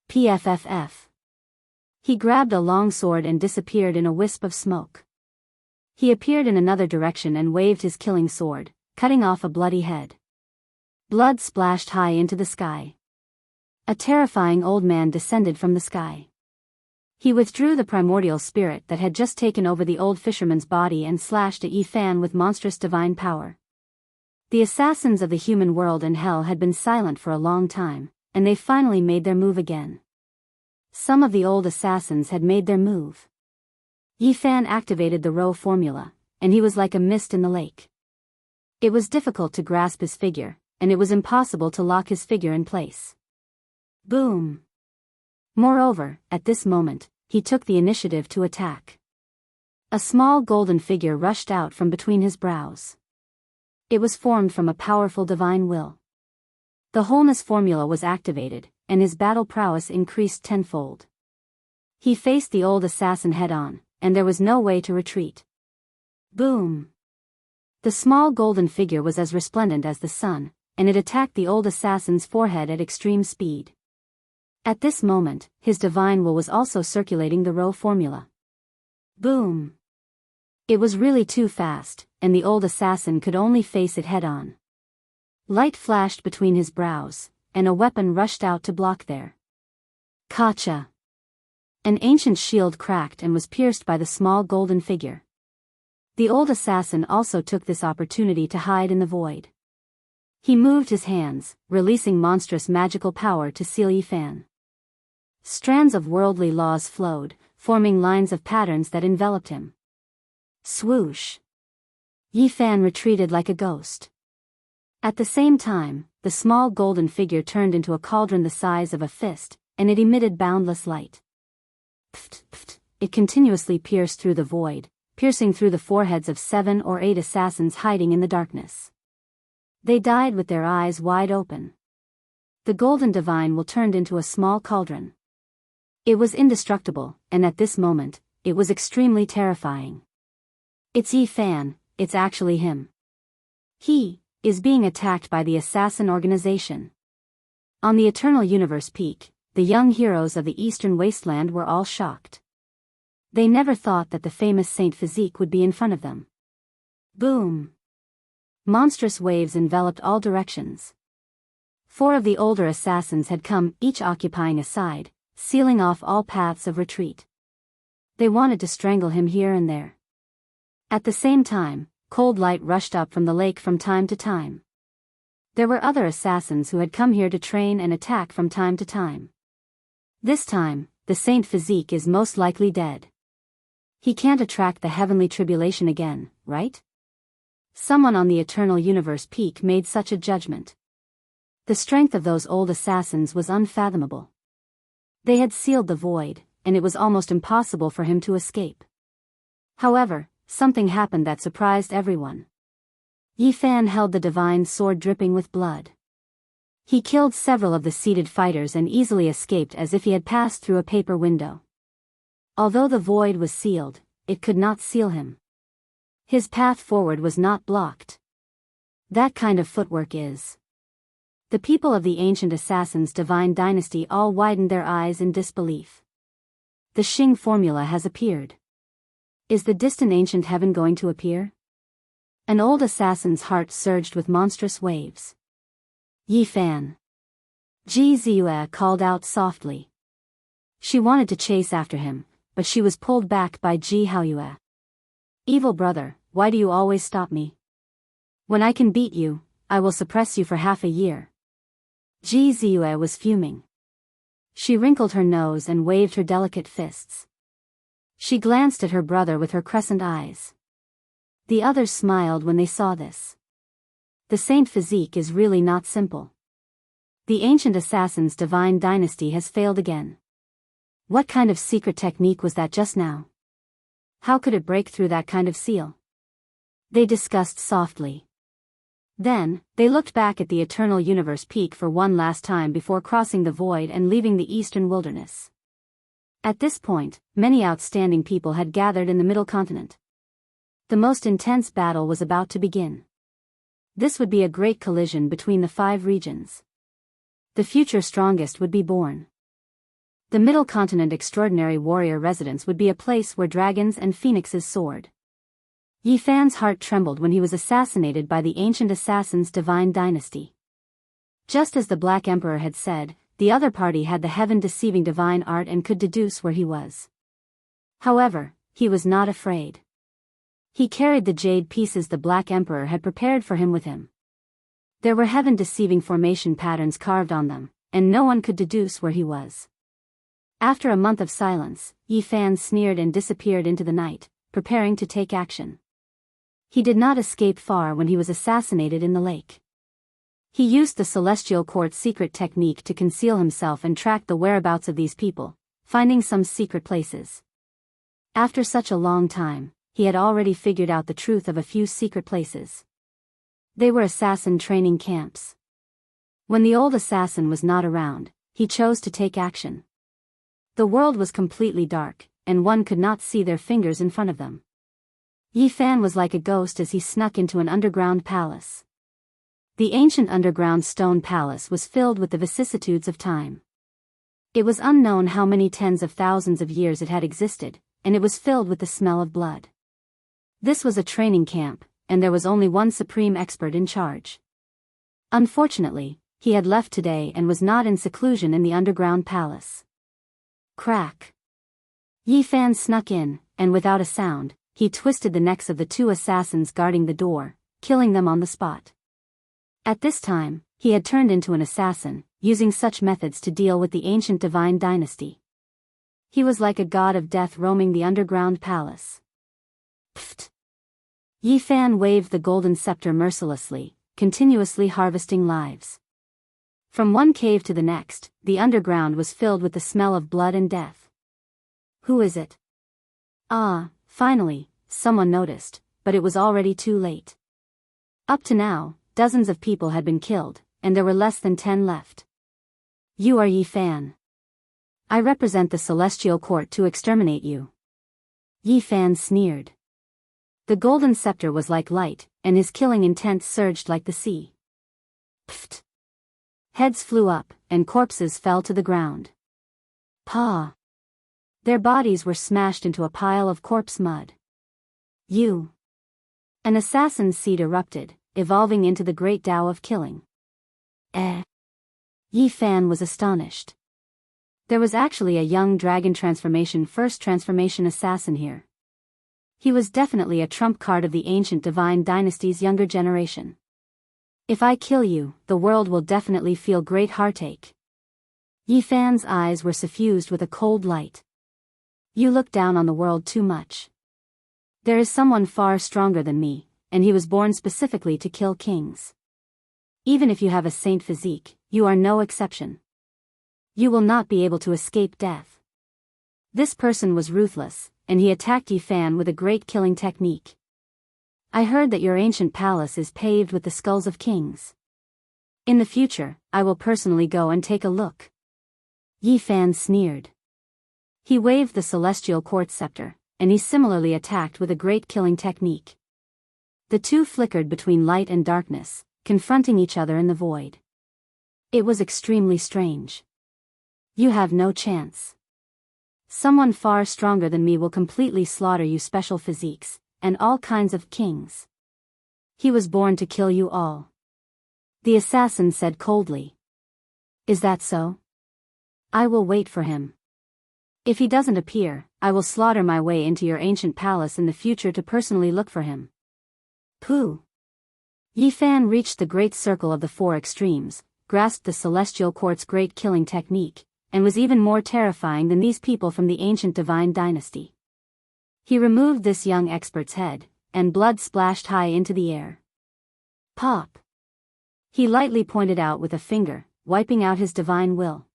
PFFF. He grabbed a long sword and disappeared in a wisp of smoke. He appeared in another direction and waved his killing sword, cutting off a bloody head. Blood splashed high into the sky. A terrifying old man descended from the sky. He withdrew the primordial spirit that had just taken over the old fisherman's body and slashed at Yi Fan with monstrous divine power. The assassins of the human world and hell had been silent for a long time, and they finally made their move again. Some of the old assassins had made their move. Yi Fan activated the row formula, and he was like a mist in the lake. It was difficult to grasp his figure, and it was impossible to lock his figure in place. Boom! Moreover, at this moment, he took the initiative to attack. A small golden figure rushed out from between his brows. It was formed from a powerful divine will. The wholeness formula was activated, and his battle prowess increased tenfold. He faced the old assassin head-on, and there was no way to retreat. Boom! The small golden figure was as resplendent as the sun, and it attacked the old assassin's forehead at extreme speed. At this moment, his divine will was also circulating the row formula. Boom! It was really too fast, and the old assassin could only face it head-on. Light flashed between his brows, and a weapon rushed out to block there. Kacha! An ancient shield cracked and was pierced by the small golden figure. The old assassin also took this opportunity to hide in the void. He moved his hands, releasing monstrous magical power to seal Yi Fan. Strands of worldly laws flowed, forming lines of patterns that enveloped him. Swoosh! Yi Fan retreated like a ghost. At the same time, the small golden figure turned into a cauldron the size of a fist, and it emitted boundless light. Pft, pft, it continuously pierced through the void, piercing through the foreheads of 7 or 8 assassins hiding in the darkness. They died with their eyes wide open. The golden divine will turned into a small cauldron. It was indestructible, and at this moment, it was extremely terrifying. It's Yi Fan, it's actually him. He is being attacked by the assassin organization. On the Eternal Universe peak, the young heroes of the Eastern Wasteland were all shocked. They never thought that the famous Saint Physique would be in front of them. Boom! Monstrous waves enveloped all directions. 4 of the older assassins had come, each occupying a side, sealing off all paths of retreat. They wanted to strangle him here and there. At the same time, cold light rushed up from the lake from time to time. There were other assassins who had come here to train and attack from time to time. This time, the Saint Physique is most likely dead. He can't attract the heavenly tribulation again, right? Someone on the Eternal Universe peak made such a judgment. The strength of those old assassins was unfathomable. They had sealed the void, and it was almost impossible for him to escape. However, something happened that surprised everyone. Yi Fan held the divine sword dripping with blood. He killed several of the seated fighters and easily escaped as if he had passed through a paper window. Although the void was sealed, it could not seal him. His path forward was not blocked. That kind of footwork is. The people of the ancient assassins' divine dynasty all widened their eyes in disbelief. The Xing formula has appeared. Is the distant ancient heaven going to appear? An old assassin's heart surged with monstrous waves. Yi Fan. Ji Ziyue called out softly. She wanted to chase after him, but she was pulled back by Ji Haoyue. Evil brother, why do you always stop me? When I can beat you, I will suppress you for half a year. Ji Ziyue was fuming. She wrinkled her nose and waved her delicate fists. She glanced at her brother with her crescent eyes. The others smiled when they saw this. The Saint Physique is really not simple. The ancient assassin's divine dynasty has failed again. What kind of secret technique was that just now? How could it break through that kind of seal? They discussed softly. Then, they looked back at the Eternal Universe peak for one last time before crossing the void and leaving the eastern wilderness. At this point, many outstanding people had gathered in the Middle Continent. The most intense battle was about to begin. This would be a great collision between the 5 regions. The future strongest would be born. The Middle Continent Extraordinary Warrior Residence would be a place where dragons and phoenixes soared. Yi Fan's heart trembled when he was assassinated by the ancient assassin's divine dynasty. Just as the Black Emperor had said, the other party had the heaven-deceiving divine art and could deduce where he was. However, he was not afraid. He carried the jade pieces the Black Emperor had prepared for him with him. There were heaven-deceiving formation patterns carved on them, and no one could deduce where he was. After a month of silence, Yi Fan sneered and disappeared into the night, preparing to take action. He did not escape far when he was assassinated in the lake. He used the Celestial Court's secret technique to conceal himself and track the whereabouts of these people, finding some secret places. After such a long time, he had already figured out the truth of a few secret places. They were assassin training camps. When the old assassin was not around, he chose to take action. The world was completely dark, and one could not see their fingers in front of them. Yi Fan was like a ghost as he snuck into an underground palace. The ancient underground stone palace was filled with the vicissitudes of time. It was unknown how many tens of thousands of years it had existed, and it was filled with the smell of blood. This was a training camp, and there was only one supreme expert in charge. Unfortunately, he had left today and was not in seclusion in the underground palace. Crack. Yi Fan snuck in, and without a sound, he twisted the necks of the 2 assassins guarding the door, killing them on the spot. At this time, he had turned into an assassin, using such methods to deal with the ancient divine dynasty. He was like a god of death roaming the underground palace. Pfft! Yi Fan waved the golden scepter mercilessly, continuously harvesting lives. From one cave to the next, the underground was filled with the smell of blood and death. Who is it? Ah, finally, someone noticed, but it was already too late. Up to now, dozens of people had been killed, and there were less than 10 left. You are Yi Fan. I represent the Celestial Court to exterminate you. Yi Fan sneered. The golden scepter was like light, and his killing intent surged like the sea. Pfft! Heads flew up, and corpses fell to the ground. Pah! Their bodies were smashed into a pile of corpse mud. You! An assassin's seed erupted, evolving into the great Tao of killing. Yi Fan was astonished. There was actually a young dragon transformation first transformation assassin here. He was definitely a trump card of the ancient divine dynasty's younger generation. If I kill you, the world will definitely feel great heartache. Yi Fan's eyes were suffused with a cold light. You look down on the world too much. There is someone far stronger than me, and he was born specifically to kill kings. Even if you have a saint physique, you are no exception. You will not be able to escape death. This person was ruthless, and he attacked Yi Fan with a great killing technique. I heard that your ancient palace is paved with the skulls of kings. In the future, I will personally go and take a look. Yi Fan sneered. He waved the celestial quartz scepter, and he similarly attacked with a great killing technique. The two flickered between light and darkness, confronting each other in the void. It was extremely strange. You have no chance. Someone far stronger than me will completely slaughter you special physiques, and all kinds of kings. He was born to kill you all. The assassin said coldly. Is that so? I will wait for him. If he doesn't appear, I will slaughter my way into your ancient palace in the future to personally look for him. Pooh! Yi Fan reached the great circle of the four extremes, grasped the celestial quartz great killing technique, and was even more terrifying than these people from the ancient divine dynasty. He removed this young expert's head, and blood splashed high into the air. Pop! He lightly pointed out with a finger, wiping out his divine will.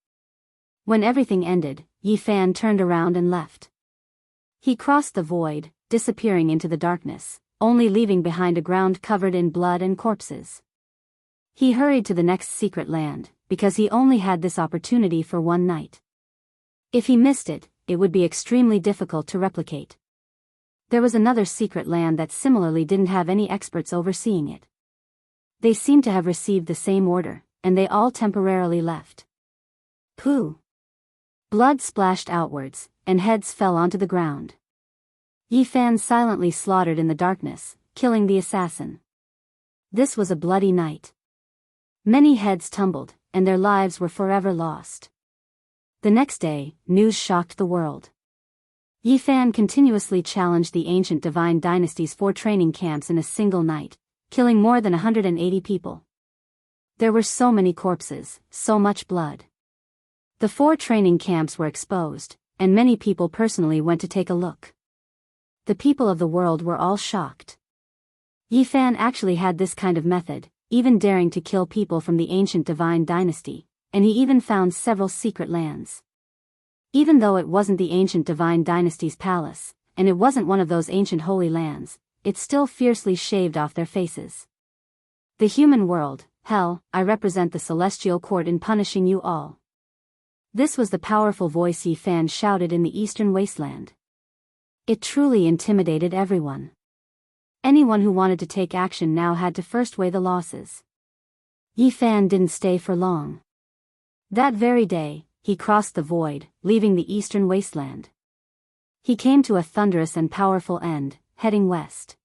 When everything ended, Yi Fan turned around and left. He crossed the void, disappearing into the darkness, only leaving behind a ground covered in blood and corpses. He hurried to the next secret land, because he only had this opportunity for one night. If he missed it, it would be extremely difficult to replicate. There was another secret land that similarly didn't have any experts overseeing it. They seemed to have received the same order, and they all temporarily left. Pooh! Blood splashed outwards, and heads fell onto the ground. Yi Fan silently slaughtered in the darkness, killing the assassin. This was a bloody night. Many heads tumbled, and their lives were forever lost. The next day, news shocked the world. Yi Fan continuously challenged the ancient divine dynasty's 4 training camps in a single night, killing more than 180 people. There were so many corpses, so much blood. The 4 training camps were exposed, and many people personally went to take a look. The people of the world were all shocked. Yi Fan actually had this kind of method, even daring to kill people from the ancient divine dynasty, and he even found several secret lands. Even though it wasn't the ancient divine dynasty's palace, and it wasn't one of those ancient holy lands, it still fiercely shaved off their faces. The human world, hell, I represent the celestial court in punishing you all. This was the powerful voice Yi Fan shouted in the eastern wasteland. It truly intimidated everyone. Anyone who wanted to take action now had to first weigh the losses. Yi Fan didn't stay for long. That very day, he crossed the void, leaving the eastern wasteland. He came to a thunderous and powerful end, heading west.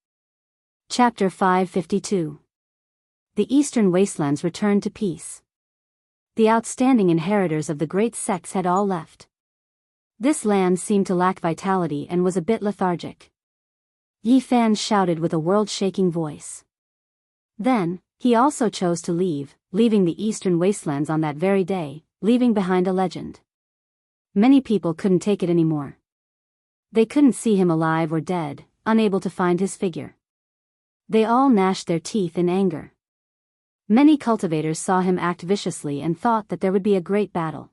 Chapter 552. The eastern wastelands returned to peace. The outstanding inheritors of the great sects had all left. This land seemed to lack vitality and was a bit lethargic. Yi Fan shouted with a world-shaking voice. Then, he also chose to leave, leaving the eastern wastelands on that very day, leaving behind a legend. Many people couldn't take it anymore. They couldn't see him alive or dead, unable to find his figure. They all gnashed their teeth in anger. Many cultivators saw him act viciously and thought that there would be a great battle.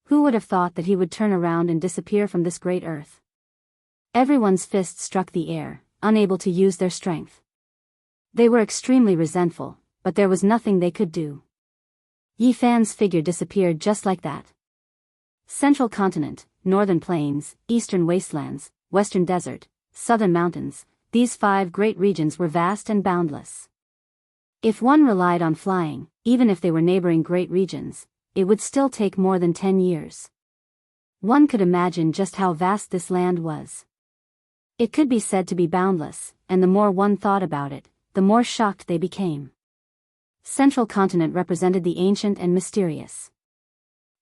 Who would have thought that he would turn around and disappear from this great earth? Everyone's fists struck the air, unable to use their strength. They were extremely resentful, but there was nothing they could do. Yi Fan's figure disappeared just like that. Central continent, northern plains, eastern wastelands, western desert, southern mountains, these 5 great regions were vast and boundless. If one relied on flying, even if they were neighboring great regions, it would still take more than 10 years. One could imagine just how vast this land was. It could be said to be boundless, and the more one thought about it, the more shocked they became. Central continent represented the ancient and mysterious.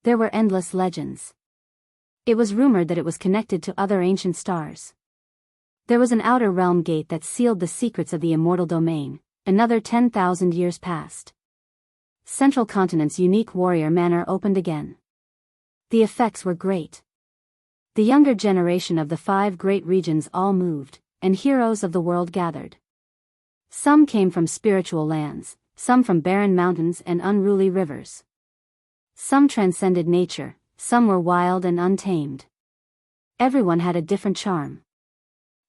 There were endless legends. It was rumored that it was connected to other ancient stars. There was an outer realm gate that sealed the secrets of the immortal domain. Another 10,000 years passed. Central continent's unique warrior manor opened again. The effects were great. The younger generation of the 5 great regions all moved, and heroes of the world gathered. Some came from spiritual lands, some from barren mountains and unruly rivers. Some transcended nature, some were wild and untamed. Everyone had a different charm.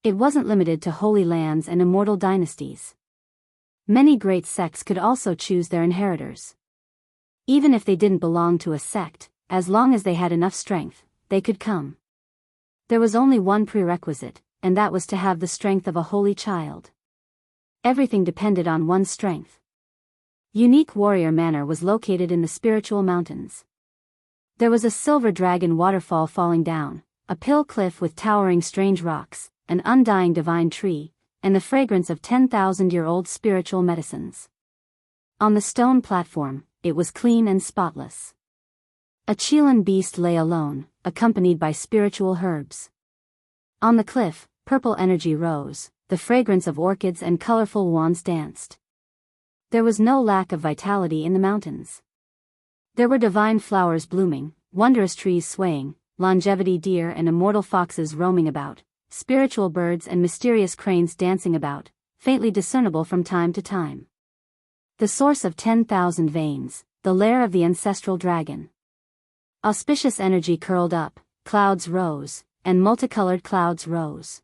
It wasn't limited to holy lands and immortal dynasties. Many great sects could also choose their inheritors. Even if they didn't belong to a sect, as long as they had enough strength, they could come. There was only one prerequisite, and that was to have the strength of a holy child. Everything depended on one's strength. Unique Warrior Manor was located in the spiritual mountains. There was a silver dragon waterfall falling down, a pill cliff with towering strange rocks, an undying divine tree, and the fragrance of 10,000-year-old spiritual medicines. On the stone platform, it was clean and spotless. A Chilan beast lay alone, accompanied by spiritual herbs. On the cliff, purple energy rose, the fragrance of orchids and colorful wands danced. There was no lack of vitality in the mountains. There were divine flowers blooming, wondrous trees swaying, longevity deer and immortal foxes roaming about, spiritual birds and mysterious cranes dancing about, faintly discernible from time to time. The source of 10,000 veins, the lair of the ancestral dragon. Auspicious energy curled up, clouds rose, and multicolored clouds rose.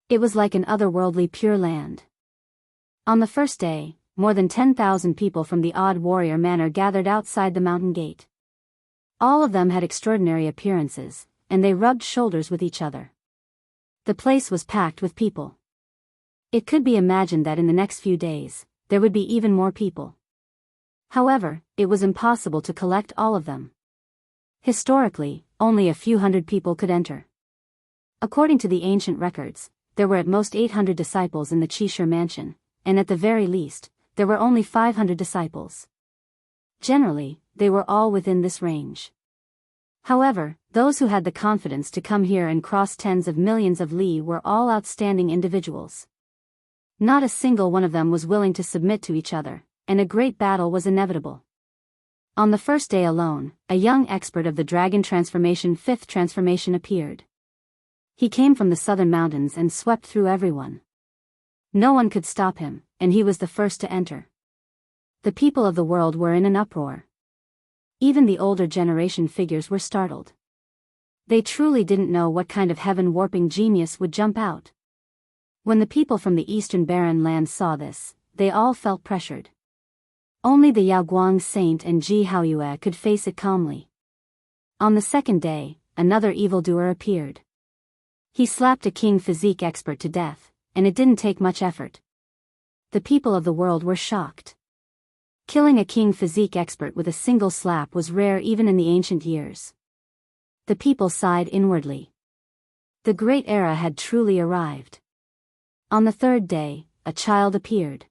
It was like an otherworldly pure land. On the first day, more than 10,000 people from the Odd Warrior Manor gathered outside the mountain gate. All of them had extraordinary appearances, and they rubbed shoulders with each other. The place was packed with people. It could be imagined that in the next few days, there would be even more people. However, it was impossible to collect all of them. Historically, only a few hundred people could enter. According to the ancient records, there were at most 800 disciples in the Qishir mansion, and at the very least, there were only 500 disciples. Generally, they were all within this range. However, those who had the confidence to come here and cross tens of millions of li were all outstanding individuals. Not a single one of them was willing to submit to each other, and a great battle was inevitable. On the first day alone, a young expert of the dragon transformation 5th transformation appeared. He came from the southern mountains and swept through everyone. No one could stop him, and he was the first to enter. The people of the world were in an uproar. Even the older generation figures were startled. They truly didn't know what kind of heaven-warping genius would jump out. When the people from the eastern barren land saw this, they all felt pressured. Only the Yaoguang saint and Ji Haoyue could face it calmly. On the second day, another evildoer appeared. He slapped a king physique expert to death, and it didn't take much effort. The people of the world were shocked. Killing a king physique expert with a single slap was rare even in the ancient years. The people sighed inwardly. The great era had truly arrived. On the third day, a child appeared.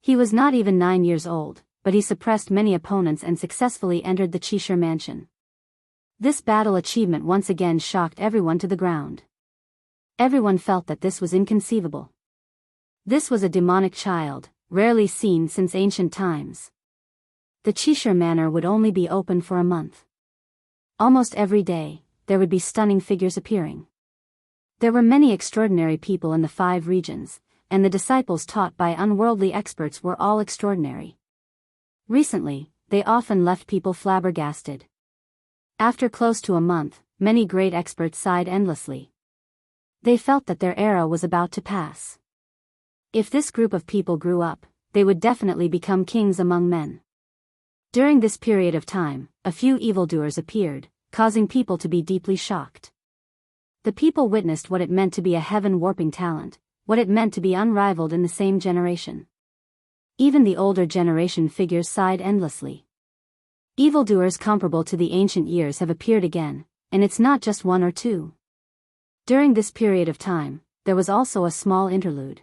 He was not even 9 years old, but he suppressed many opponents and successfully entered the Qishir mansion. This battle achievement once again shocked everyone to the ground. Everyone felt that this was inconceivable. This was a demonic child, rarely seen since ancient times. The Qishir manor would only be open for a month. Almost every day, there would be stunning figures appearing. There were many extraordinary people in the 5 regions, and the disciples taught by unworldly experts were all extraordinary. Recently, they often left people flabbergasted. After close to a month, many great experts sighed endlessly. They felt that their era was about to pass. If this group of people grew up, they would definitely become kings among men. During this period of time, a few evildoers appeared, causing people to be deeply shocked. The people witnessed what it meant to be a heaven-warping talent, what it meant to be unrivaled in the same generation. Even the older generation figures sighed endlessly. Evildoers comparable to the ancient years have appeared again, and it's not just one or two. During this period of time, there was also a small interlude.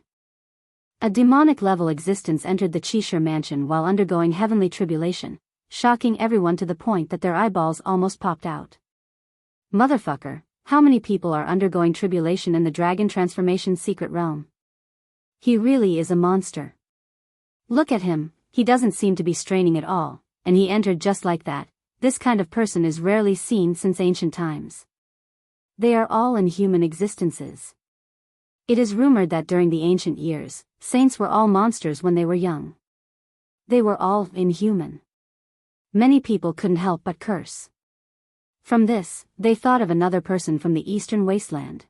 A demonic-level existence entered the Qishir mansion while undergoing heavenly tribulation, shocking everyone to the point that their eyeballs almost popped out. Motherfucker, how many people are undergoing tribulation in the dragon transformation secret realm? He really is a monster. Look at him, he doesn't seem to be straining at all, and he entered just like that. This kind of person is rarely seen since ancient times. They are all inhuman existences. It is rumored that during the ancient years, saints were all monsters when they were young. They were all inhuman. Many people couldn't help but curse. From this, they thought of another person from the eastern wasteland.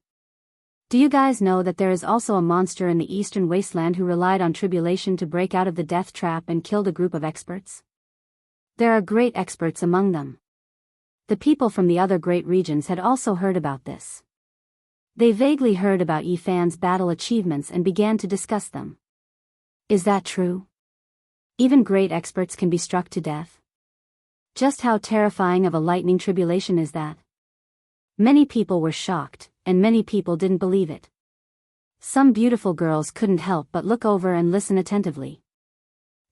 Do you guys know that there is also a monster in the eastern wasteland who relied on tribulation to break out of the death trap and killed a group of experts? There are great experts among them. The people from the other great regions had also heard about this. They vaguely heard about Yifan's battle achievements and began to discuss them. Is that true? Even great experts can be struck to death? Just how terrifying of a lightning tribulation is that? Many people were shocked, and many people didn't believe it. Some beautiful girls couldn't help but look over and listen attentively.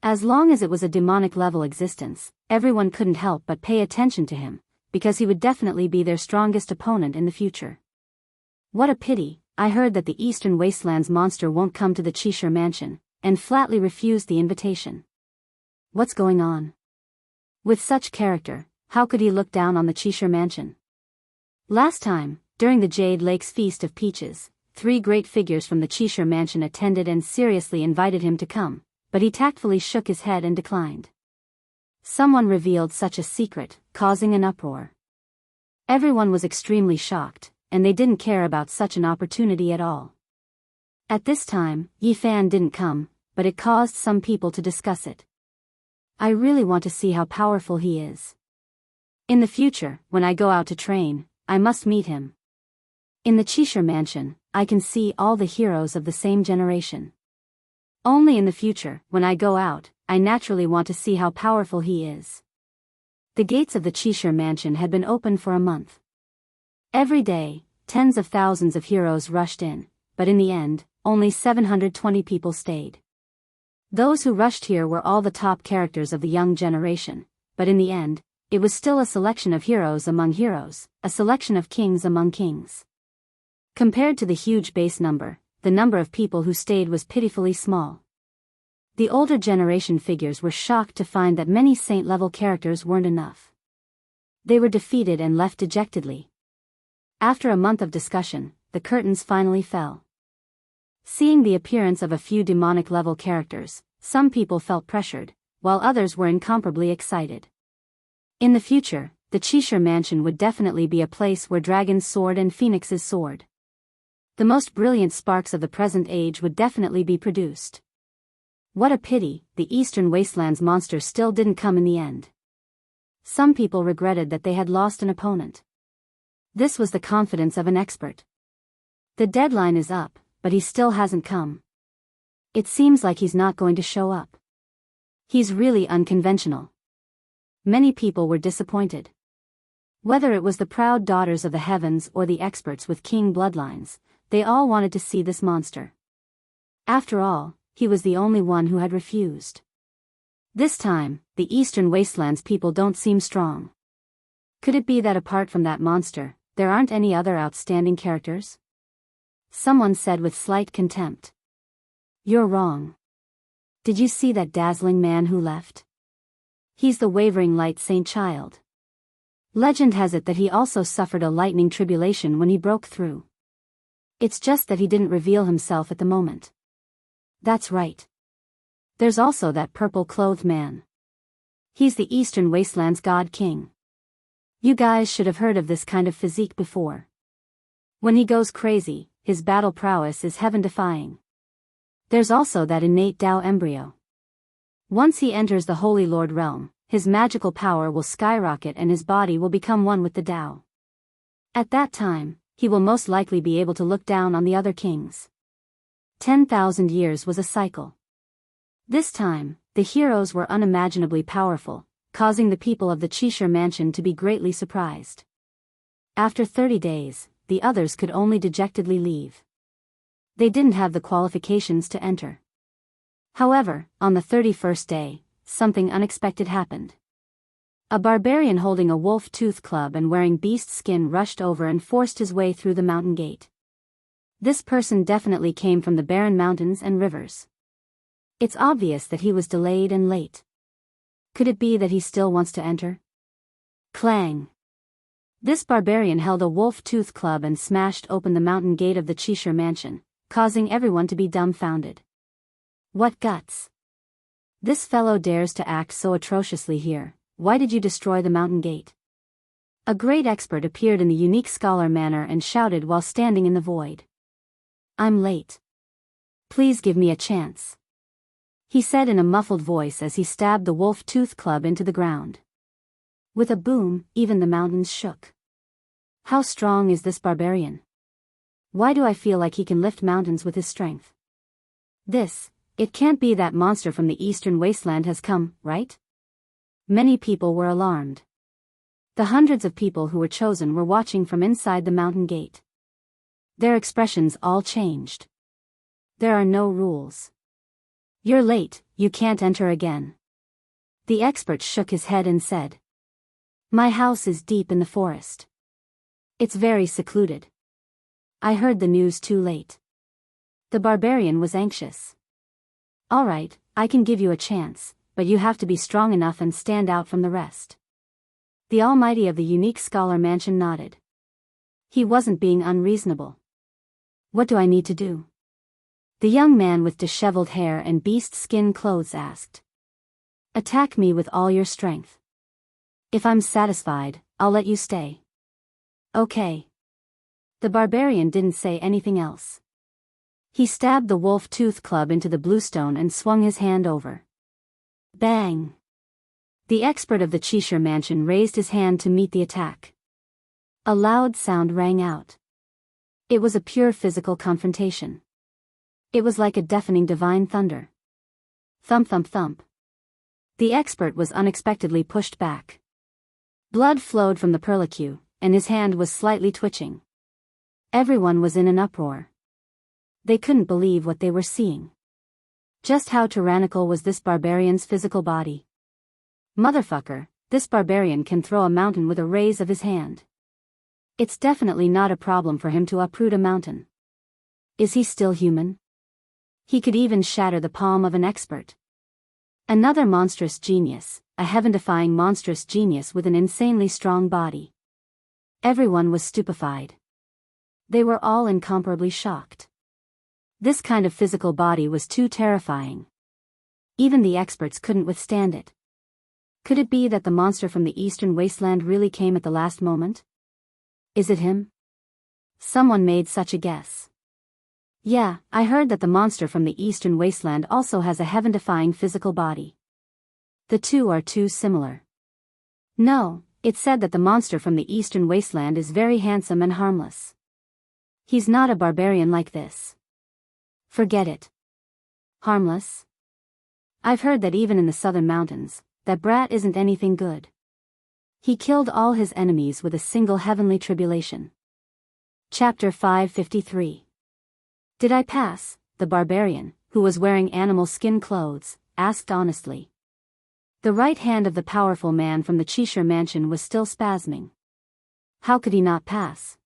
As long as it was a demonic-level existence, everyone couldn't help but pay attention to him, because he would definitely be their strongest opponent in the future. What a pity, I heard that the Eastern Wasteland's monster won't come to the Qishir mansion, and flatly refused the invitation. What's going on? With such character, how could he look down on the Qishir mansion? Last time, during the Jade Lake's Feast of Peaches, 3 great figures from the Qishir mansion attended and seriously invited him to come, but he tactfully shook his head and declined. Someone revealed such a secret, causing an uproar. Everyone was extremely shocked, and they didn't care about such an opportunity at all. At this time, Yifan didn't come, but it caused some people to discuss it. I really want to see how powerful he is. In the future, when I go out to train, I must meet him. In the Qishir mansion, I can see all the heroes of the same generation. Only in the future, when I go out, I naturally want to see how powerful he is. The gates of the Qishir mansion had been open for a month. Every day, tens of thousands of heroes rushed in, but in the end, only 720 people stayed. Those who rushed here were all the top characters of the young generation, but in the end, it was still a selection of heroes among heroes, a selection of kings among kings. Compared to the huge base number, the number of people who stayed was pitifully small. The older generation figures were shocked to find that many saint-level characters weren't enough. They were defeated and left dejectedly. After a month of discussion, the curtains finally fell. Seeing the appearance of a few demonic-level characters, some people felt pressured, while others were incomparably excited. In the future, the Qishir mansion would definitely be a place where Dragon's sword and Phoenix's sword. The most brilliant sparks of the present age would definitely be produced. What a pity, the Eastern Wasteland's monster still didn't come in the end. Some people regretted that they had lost an opponent. This was the confidence of an expert. The deadline is up, but he still hasn't come. It seems like he's not going to show up. He's really unconventional. Many people were disappointed. Whether it was the proud daughters of the heavens or the experts with king bloodlines, they all wanted to see this monster. After all, he was the only one who had refused. This time, the Eastern Wasteland's people don't seem strong. Could it be that apart from that monster, there aren't any other outstanding characters? Someone said with slight contempt. You're wrong. Did you see that dazzling man who left? He's the wavering light saint child. Legend has it that he also suffered a lightning tribulation when he broke through. It's just that he didn't reveal himself at the moment. That's right. There's also that purple-clothed man. He's the Eastern Wasteland's God King. You guys should have heard of this kind of physique before. When he goes crazy, his battle prowess is heaven-defying. There's also that innate Dao embryo. Once he enters the Holy Lord realm, his magical power will skyrocket and his body will become one with the Dao. At that time, he will most likely be able to look down on the other kings. 10,000 years was a cycle. This time, the heroes were unimaginably powerful, causing the people of the Qishir mansion to be greatly surprised. After 30 days, the others could only dejectedly leave. They didn't have the qualifications to enter. However, on the 31st day, something unexpected happened. A barbarian holding a wolf-tooth club and wearing beast skin rushed over and forced his way through the mountain gate. This person definitely came from the barren mountains and rivers. It's obvious that he was delayed and late. Could it be that he still wants to enter? Clang! This barbarian held a wolf-tooth club and smashed open the mountain gate of the Qishir mansion, causing everyone to be dumbfounded. What guts! This fellow dares to act so atrociously here. Why did you destroy the mountain gate? A great expert appeared in the unique scholar manner and shouted while standing in the void. I'm late. Please give me a chance, he said in a muffled voice as he stabbed the wolf-tooth club into the ground. With a boom, even the mountains shook. How strong is this barbarian? Why do I feel like he can lift mountains with his strength? It can't be that monster from the Eastern Wasteland has come, right? Many people were alarmed. The hundreds of people who were chosen were watching from inside the mountain gate. Their expressions all changed. There are no rules. You're late, you can't enter again. The expert shook his head and said. My house is deep in the forest. It's very secluded. I heard the news too late. The barbarian was anxious. All right, I can give you a chance, but you have to be strong enough and stand out from the rest. The Almighty of the unique scholar mansion nodded. He wasn't being unreasonable. What do I need to do? The young man with disheveled hair and beast skin clothes asked. Attack me with all your strength. If I'm satisfied, I'll let you stay. Okay. The barbarian didn't say anything else. He stabbed the wolf-tooth club into the bluestone and swung his hand over. Bang! The expert of the Qishir mansion raised his hand to meet the attack. A loud sound rang out. It was a pure physical confrontation. It was like a deafening divine thunder. Thump thump thump. The expert was unexpectedly pushed back. Blood flowed from the perlicue, and his hand was slightly twitching. Everyone was in an uproar. They couldn't believe what they were seeing. Just how tyrannical was this barbarian's physical body? Motherfucker, this barbarian can throw a mountain with a raise of his hand. It's definitely not a problem for him to uproot a mountain. Is he still human? He could even shatter the palm of an expert. Another monstrous genius, a heaven-defying monstrous genius with an insanely strong body. Everyone was stupefied. They were all incomparably shocked. This kind of physical body was too terrifying. Even the experts couldn't withstand it. Could it be that the monster from the Eastern Wasteland really came at the last moment? Is it him? Someone made such a guess. Yeah, I heard that the monster from the Eastern Wasteland also has a heaven-defying physical body. The two are too similar. No, it's said that the monster from the Eastern Wasteland is very handsome and harmless. He's not a barbarian like this. Forget it. Harmless? I've heard that even in the southern mountains, that brat isn't anything good. He killed all his enemies with a single heavenly tribulation. Chapter 553. Did I pass? The barbarian, who was wearing animal skin clothes, asked honestly. The right hand of the powerful man from the Qishir mansion was still spasming. How could he not pass?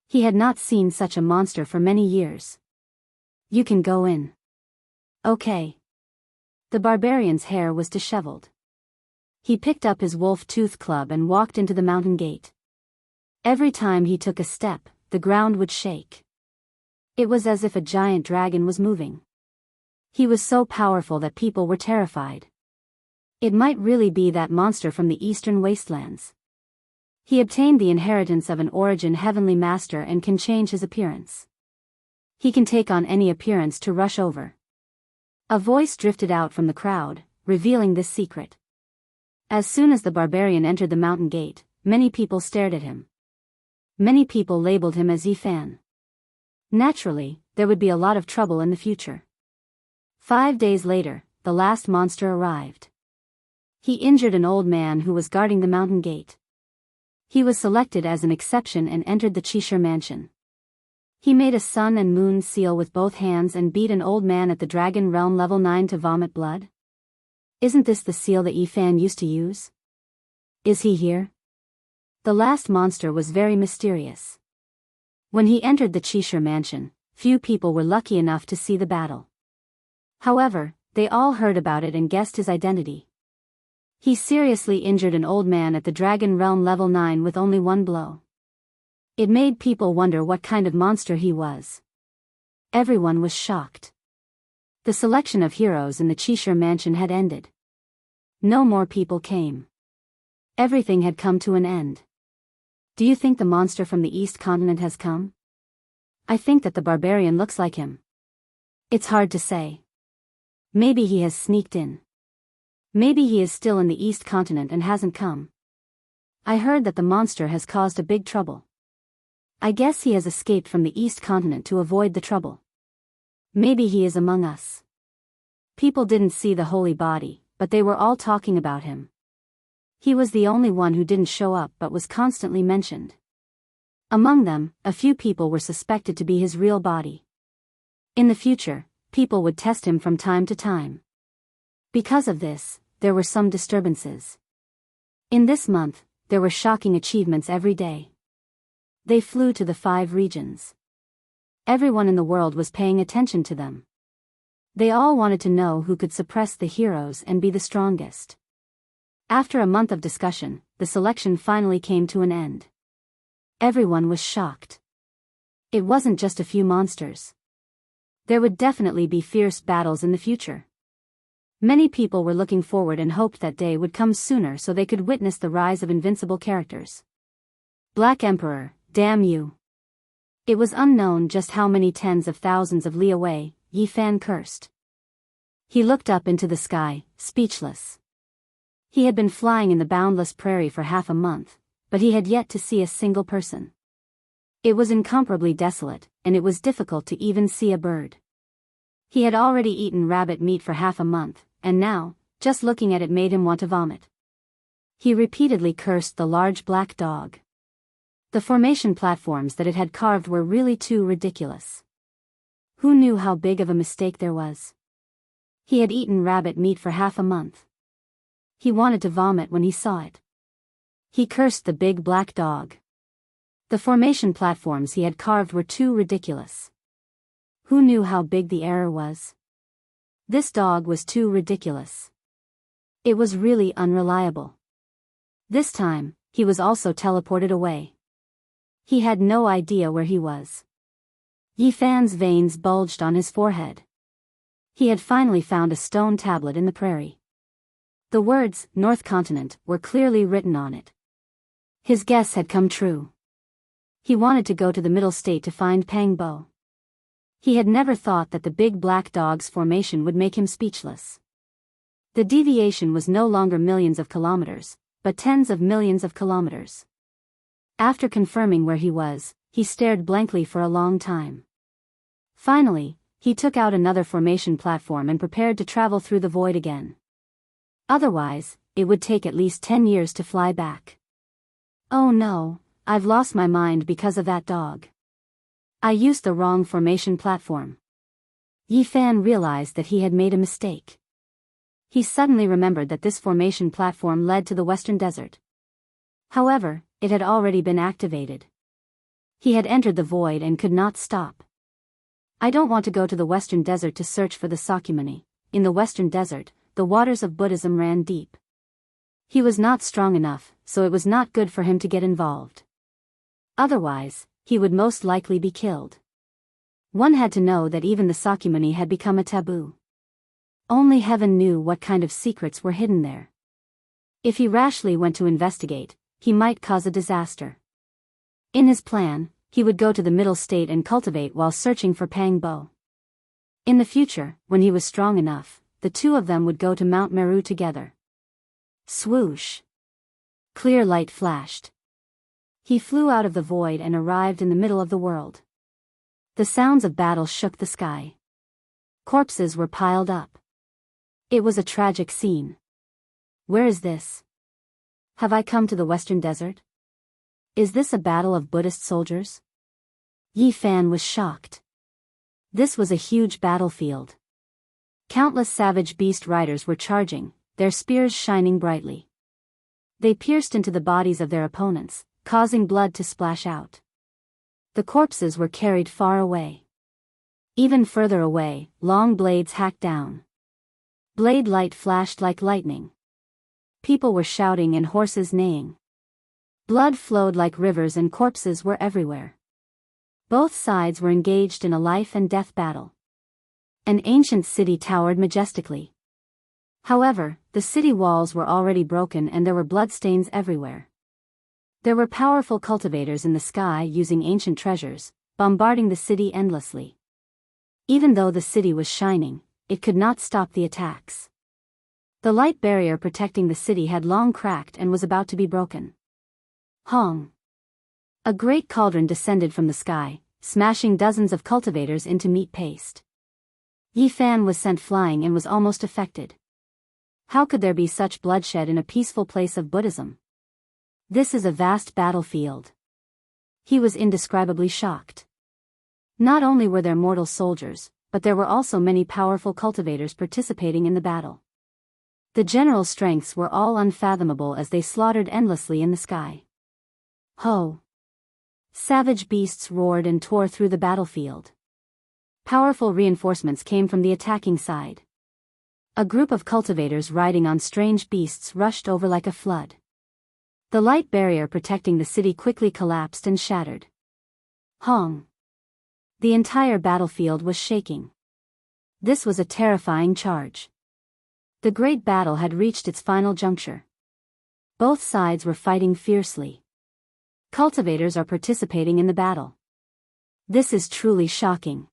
He had not seen such a monster for many years. You can go in. Okay. The barbarian's hair was disheveled. He picked up his wolf-tooth club and walked into the mountain gate. Every time he took a step, the ground would shake. It was as if a giant dragon was moving. He was so powerful that people were terrified. It might really be that monster from the eastern wastelands. He obtained the inheritance of an origin heavenly master and can change his appearance. He can take on any appearance to rush over. A voice drifted out from the crowd, revealing this secret. As soon as the barbarian entered the mountain gate, many people stared at him. Many people labeled him as Yifan. Naturally, there would be a lot of trouble in the future. 5 days later, the last monster arrived. He injured an old man who was guarding the mountain gate. He was selected as an exception and entered the Qishir mansion. He made a sun and moon seal with both hands and beat an old man at the Dragon Realm level 9 to vomit blood. Isn't this the seal that Yifan used to use? Is he here? The last monster was very mysterious. When he entered the Qishir mansion, few people were lucky enough to see the battle. However, they all heard about it and guessed his identity. He seriously injured an old man at the Dragon Realm level 9 with only one blow. It made people wonder what kind of monster he was. Everyone was shocked. The selection of heroes in the Qishir mansion had ended. No more people came. Everything had come to an end. Do you think the monster from the East continent has come? I think that the barbarian looks like him. It's hard to say. Maybe he has sneaked in. Maybe he is still in the East continent and hasn't come. I heard that the monster has caused a big trouble. I guess he has escaped from the East continent to avoid the trouble. Maybe he is among us. People didn't see the holy body, but they were all talking about him. He was the only one who didn't show up but was constantly mentioned. Among them, a few people were suspected to be his real body. In the future, people would test him from time to time. Because of this, there were some disturbances. In this month, there were shocking achievements every day. They flew to the 5 regions. Everyone in the world was paying attention to them. They all wanted to know who could suppress the heroes and be the strongest. After a month of discussion, the selection finally came to an end. Everyone was shocked. It wasn't just a few monsters. There would definitely be fierce battles in the future. Many people were looking forward and hoped that day would come sooner so they could witness the rise of invincible characters. Black Emperor, damn you. It was unknown just how many tens of thousands of li away, Yifan cursed. He looked up into the sky, speechless. He had been flying in the boundless prairie for half a month, but he had yet to see a single person. It was incomparably desolate, and it was difficult to even see a bird. He had already eaten rabbit meat for half a month, and now, just looking at it made him want to vomit. He repeatedly cursed the large black dog. The formation platforms that it had carved were really too ridiculous. Who knew how big of a mistake there was? He had eaten rabbit meat for half a month. He wanted to vomit when he saw it. He cursed the big black dog. The formation platforms he had carved were too ridiculous. Who knew how big the error was? This dog was too ridiculous. It was really unreliable. This time, he was also teleported away. He had no idea where he was. Yifan's veins bulged on his forehead. He had finally found a stone tablet in the prairie. The words, North Continent, were clearly written on it. His guess had come true. He wanted to go to the middle state to find Pang Bo. He had never thought that the big black dog's formation would make him speechless. The deviation was no longer millions of kilometers, but tens of millions of kilometers. After confirming where he was, he stared blankly for a long time. Finally, he took out another formation platform and prepared to travel through the void again. Otherwise, it would take at least 10 years to fly back. Oh no, I've lost my mind because of that dog. I used the wrong formation platform. Yifan realized that he had made a mistake. He suddenly remembered that this formation platform led to the Western Desert. However, it had already been activated. He had entered the void and could not stop. I don't want to go to the Western Desert to search for the Sakyamuni. In the Western Desert, the waters of Buddhism ran deep. He was not strong enough, so it was not good for him to get involved. Otherwise, he would most likely be killed. One had to know that even the Sakyamuni had become a taboo. Only heaven knew what kind of secrets were hidden there. If he rashly went to investigate, he might cause a disaster. In his plan, he would go to the middle state and cultivate while searching for Pang Bo. In the future, when he was strong enough, the two of them would go to Mount Meru together. Swoosh! Clear light flashed. He flew out of the void and arrived in the middle of the world. The sounds of battle shook the sky. Corpses were piled up. It was a tragic scene. Where is this? Have I come to the Western Desert? Is this a battle of Buddhist soldiers? Yi Fan was shocked. This was a huge battlefield. Countless savage beast riders were charging, their spears shining brightly. They pierced into the bodies of their opponents, causing blood to splash out. The corpses were carried far away. Even further away, long blades hacked down. Blade light flashed like lightning. People were shouting and horses neighing. Blood flowed like rivers and corpses were everywhere. Both sides were engaged in a life and death battle. An ancient city towered majestically. However, the city walls were already broken and there were bloodstains everywhere. There were powerful cultivators in the sky using ancient treasures, bombarding the city endlessly. Even though the city was shining, it could not stop the attacks. The light barrier protecting the city had long cracked and was about to be broken. Hong! A great cauldron descended from the sky, smashing dozens of cultivators into meat paste. Yi Fan was sent flying and was almost affected. How could there be such bloodshed in a peaceful place of Buddhism? This is a vast battlefield. He was indescribably shocked. Not only were there mortal soldiers, but there were also many powerful cultivators participating in the battle. The general strengths were all unfathomable as they slaughtered endlessly in the sky. Ho! Savage beasts roared and tore through the battlefield. Powerful reinforcements came from the attacking side. A group of cultivators riding on strange beasts rushed over like a flood. The light barrier protecting the city quickly collapsed and shattered. Hong! The entire battlefield was shaking. This was a terrifying charge. The great battle had reached its final juncture. Both sides were fighting fiercely. Cultivators are participating in the battle. This is truly shocking.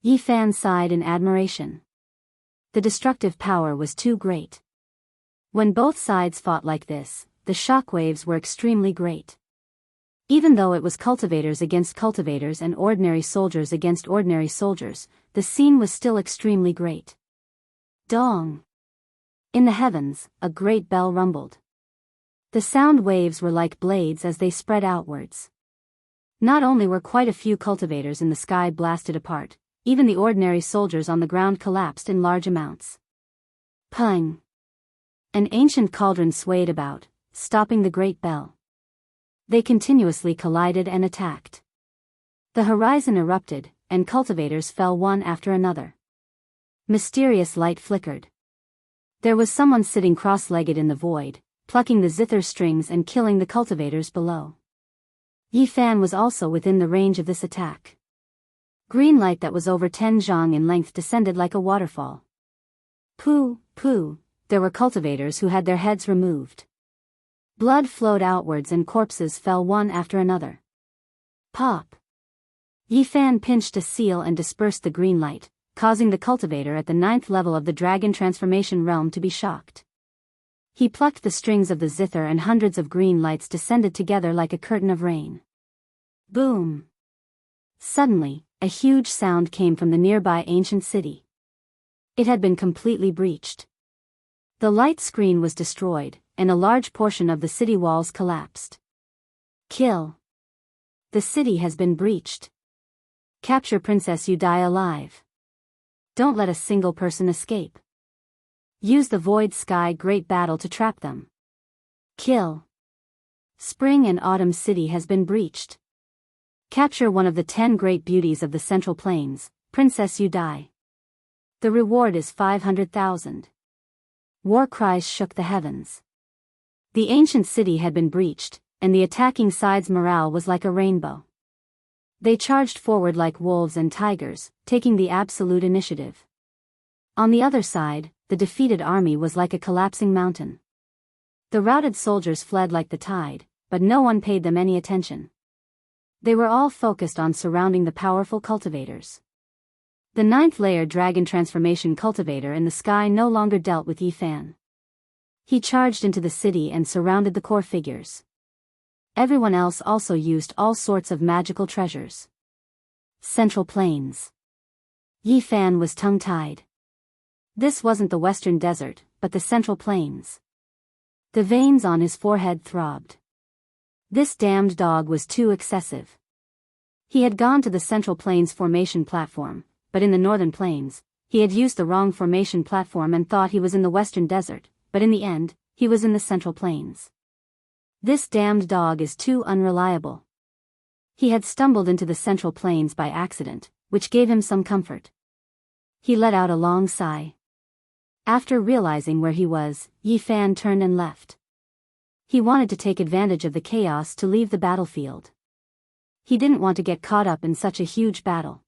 Yi Fan sighed in admiration. The destructive power was too great. When both sides fought like this, the shockwaves were extremely great. Even though it was cultivators against cultivators and ordinary soldiers against ordinary soldiers, the scene was still extremely great. Dong! In the heavens, a great bell rumbled. The sound waves were like blades as they spread outwards. Not only were quite a few cultivators in the sky blasted apart, even the ordinary soldiers on the ground collapsed in large amounts. Pung! An ancient cauldron swayed about, stopping the great bell. They continuously collided and attacked. The horizon erupted, and cultivators fell one after another. Mysterious light flickered. There was someone sitting cross-legged in the void, plucking the zither strings and killing the cultivators below. Yi Fan was also within the range of this attack. Green light that was over 10 zhang in length descended like a waterfall. Pooh, pooh, there were cultivators who had their heads removed. Blood flowed outwards and corpses fell one after another. Pop! Yi Fan pinched a seal and dispersed the green light, causing the cultivator at the 9th level of the dragon transformation realm to be shocked. He plucked the strings of the zither and hundreds of green lights descended together like a curtain of rain. Boom! Suddenly, a huge sound came from the nearby ancient city. It had been completely breached. The light screen was destroyed, and a large portion of the city walls collapsed. Kill! The city has been breached. Capture Princess Udai alive. Don't let a single person escape. Use the Void Sky Great Battle to trap them. Kill! Spring and Autumn City has been breached. Capture one of the 10 great beauties of the Central Plains, Princess Udai. The reward is 500,000. War cries shook the heavens. The ancient city had been breached, and the attacking side's morale was like a rainbow. They charged forward like wolves and tigers, taking the absolute initiative. On the other side, the defeated army was like a collapsing mountain. The routed soldiers fled like the tide, but no one paid them any attention. They were all focused on surrounding the powerful cultivators. The 9th layer dragon transformation cultivator in the sky no longer dealt with Yi Fan. He charged into the city and surrounded the core figures. Everyone else also used all sorts of magical treasures. Central Plains. Yi Fan was tongue-tied. This wasn't the Western Desert, but the Central Plains. The veins on his forehead throbbed. This damned dog was too excessive. He had gone to the Central Plains formation platform, but in the Northern Plains, he had used the wrong formation platform and thought he was in the Western Desert, but in the end, he was in the Central Plains. This damned dog is too unreliable. He had stumbled into the Central Plains by accident, which gave him some comfort. He let out a long sigh. After realizing where he was, Yi Fan turned and left. He wanted to take advantage of the chaos to leave the battlefield. He didn't want to get caught up in such a huge battle.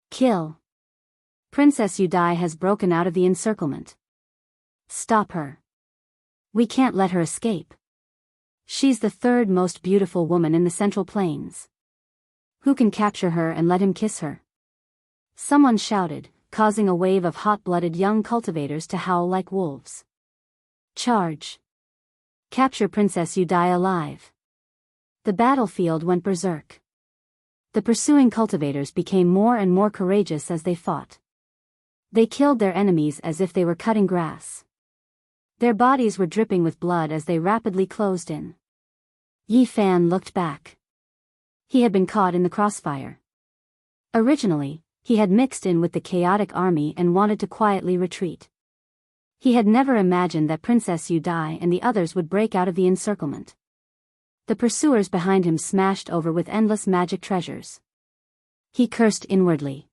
Kill. Princess Yudai has broken out of the encirclement. Stop her. We can't let her escape. She's the 3rd most beautiful woman in the Central Plains. Who can capture her and let him kiss her? Someone shouted, causing a wave of hot-blooded young cultivators to howl like wolves. Charge. Capture Princess Yudai alive. The battlefield went berserk. The pursuing cultivators became more and more courageous as they fought. They killed their enemies as if they were cutting grass. Their bodies were dripping with blood as they rapidly closed in. Yi Fan looked back. He had been caught in the crossfire. Originally, he had mixed in with the chaotic army and wanted to quietly retreat. He had never imagined that Princess Yudai and the others would break out of the encirclement. The pursuers behind him smashed over with endless magic treasures. He cursed inwardly.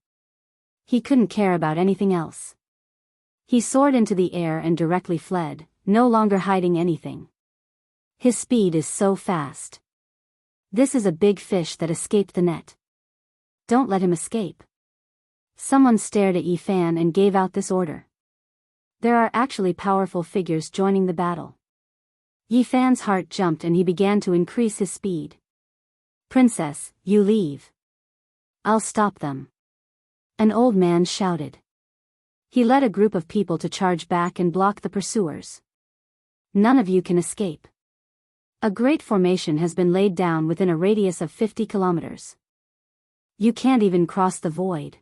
He couldn't care about anything else. He soared into the air and directly fled, no longer hiding anything. His speed is so fast. This is a big fish that escaped the net. Don't let him escape. Someone stared at Yi Fan and gave out this order. There are actually powerful figures joining the battle. Yi Fan's heart jumped and he began to increase his speed. Princess, you leave. I'll stop them. An old man shouted. He led a group of people to charge back and block the pursuers. None of you can escape. A great formation has been laid down within a radius of 50 kilometers. You can't even cross the void.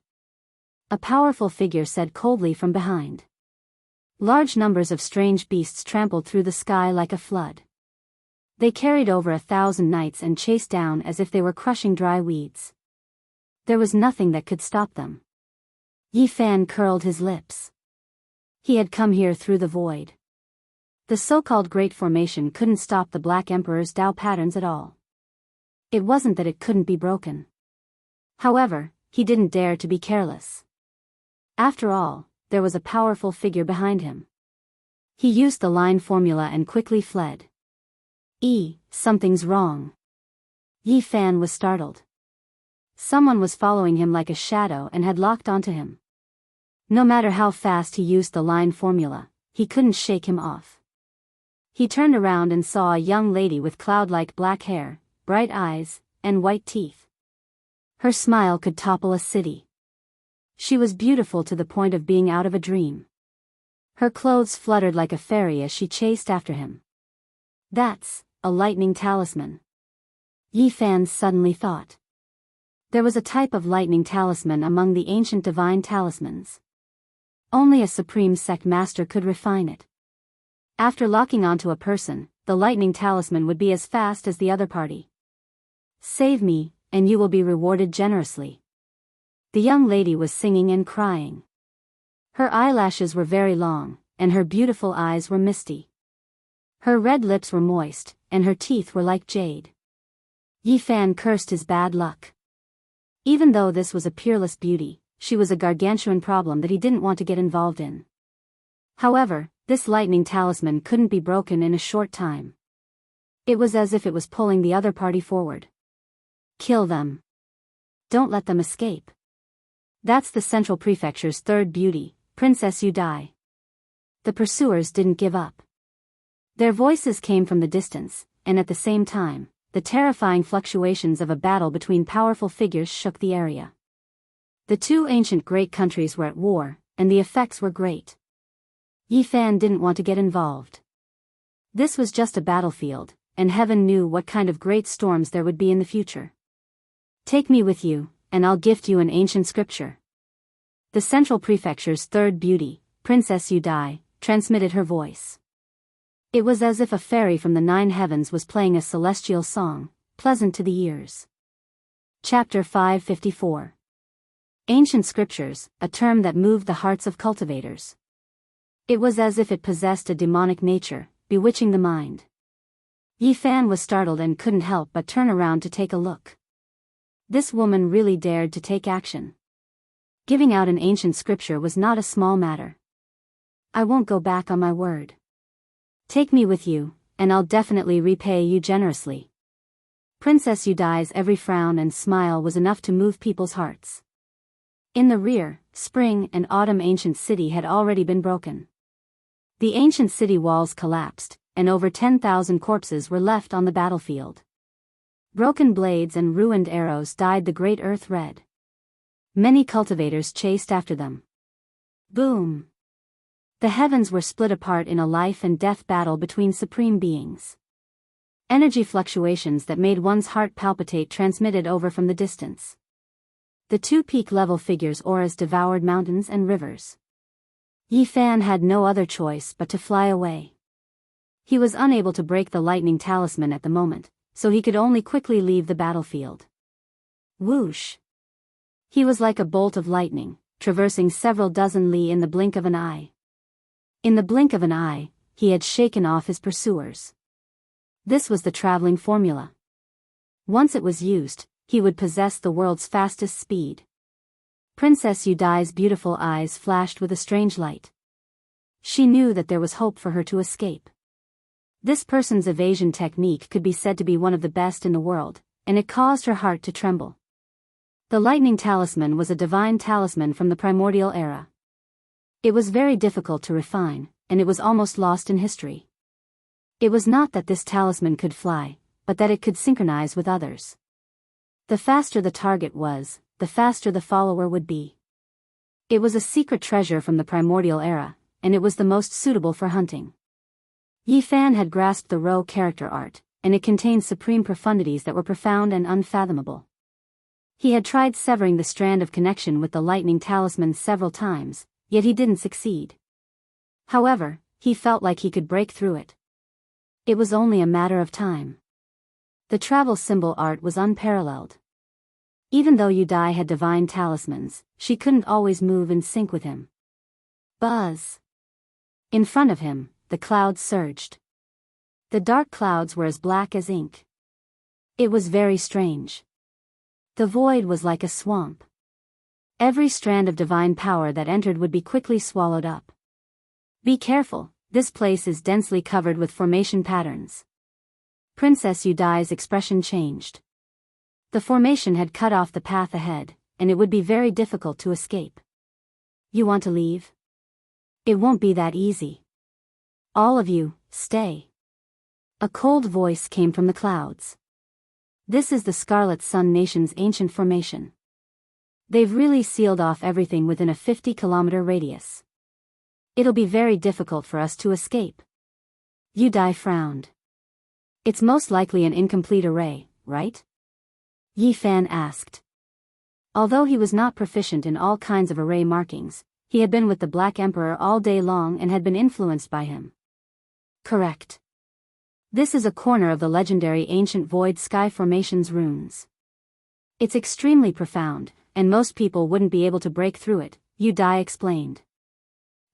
A powerful figure said coldly from behind. Large numbers of strange beasts trampled through the sky like a flood. They carried over 1,000 knights and chased down as if they were crushing dry weeds. There was nothing that could stop them. Yi Fan curled his lips. He had come here through the void. The so-called Great Formation couldn't stop the Black Emperor's Dao patterns at all. It wasn't that it couldn't be broken. However, he didn't dare to be careless. After all, there was a powerful figure behind him. He used the line formula and quickly fled. Something's wrong. Yi Fan was startled. Someone was following him like a shadow and had locked onto him. No matter how fast he used the line formula, he couldn't shake him off. He turned around and saw a young lady with cloud-like black hair, bright eyes, and white teeth. Her smile could topple a city. She was beautiful to the point of being out of a dream. Her clothes fluttered like a fairy as she chased after him. That's a lightning talisman. Yi Fan suddenly thought. There was a type of lightning talisman among the ancient divine talismans. Only a supreme sect master could refine it. After locking onto a person, the lightning talisman would be as fast as the other party. Save me, and you will be rewarded generously. The young lady was singing and crying. Her eyelashes were very long, and her beautiful eyes were misty. Her red lips were moist, and her teeth were like jade. Yi Fan cursed his bad luck. Even though this was a peerless beauty, she was a gargantuan problem that he didn't want to get involved in. However, this lightning talisman couldn't be broken in a short time. It was as if it was pulling the other party forward. Kill them. Don't let them escape. That's the Central Prefecture's 3rd beauty, Princess Yu Dai. The pursuers didn't give up. Their voices came from the distance, and at the same time, the terrifying fluctuations of a battle between powerful figures shook the area. The two ancient great countries were at war, and the effects were great. Yi Fan didn't want to get involved. This was just a battlefield, and heaven knew what kind of great storms there would be in the future. Take me with you, and I'll gift you an ancient scripture. The Central Prefecture's third beauty, Princess Yu Dai, transmitted her voice. It was as if a fairy from the 9 heavens was playing a celestial song, pleasant to the ears. Chapter 554. Ancient Scriptures, a term that moved the hearts of cultivators. It was as if it possessed a demonic nature, bewitching the mind. Yi Fan was startled and couldn't help but turn around to take a look. This woman really dared to take action. Giving out an ancient scripture was not a small matter. I won't go back on my word. Take me with you, and I'll definitely repay you generously. Princess Yu Dai's every frown and smile was enough to move people's hearts. In the rear, spring and autumn ancient city had already been broken. The ancient city walls collapsed, and over 10,000 corpses were left on the battlefield. Broken blades and ruined arrows dyed the great earth red. Many cultivators chased after them. Boom! The heavens were split apart in a life and death battle between supreme beings. Energy fluctuations that made one's heart palpitate transmitted over from the distance. The two peak-level figures' auras devoured mountains and rivers. Yi Fan had no other choice but to fly away. He was unable to break the lightning talisman at the moment, so he could only quickly leave the battlefield. Whoosh! He was like a bolt of lightning, traversing several dozen li in the blink of an eye. In the blink of an eye, he had shaken off his pursuers. This was the traveling formula. Once it was used, he would possess the world's fastest speed. Princess Yu Dai's beautiful eyes flashed with a strange light. She knew that there was hope for her to escape. This person's evasion technique could be said to be one of the best in the world, and it caused her heart to tremble. The lightning talisman was a divine talisman from the primordial era. It was very difficult to refine, and it was almost lost in history. It was not that this talisman could fly, but that it could synchronize with others. The faster the target was, the faster the follower would be. It was a secret treasure from the primordial era, and it was the most suitable for hunting. Yi Fan had grasped the raw character art, and it contained supreme profundities that were profound and unfathomable. He had tried severing the strand of connection with the lightning talisman several times, yet he didn't succeed. However, he felt like he could break through it. It was only a matter of time. The travel symbol art was unparalleled. Even though Yu Dai had divine talismans, she couldn't always move in sync with him. Buzz! In front of him, the clouds surged. The dark clouds were as black as ink. It was very strange. The void was like a swamp. Every strand of divine power that entered would be quickly swallowed up. Be careful, this place is densely covered with formation patterns. Princess Yu Dai's expression changed. The formation had cut off the path ahead, and it would be very difficult to escape. You want to leave? It won't be that easy. All of you, stay. A cold voice came from the clouds. This is the Scarlet Sun Nation's ancient formation. They've really sealed off everything within a 50-kilometer radius. It'll be very difficult for us to escape. Yu Dai frowned. It's most likely an incomplete array, right? Yi Fan asked. Although he was not proficient in all kinds of array markings, he had been with the Black Emperor all day long and had been influenced by him. Correct. This is a corner of the legendary ancient Void Sky Formation's runes. It's extremely profound, and most people wouldn't be able to break through it, Yu Dai explained.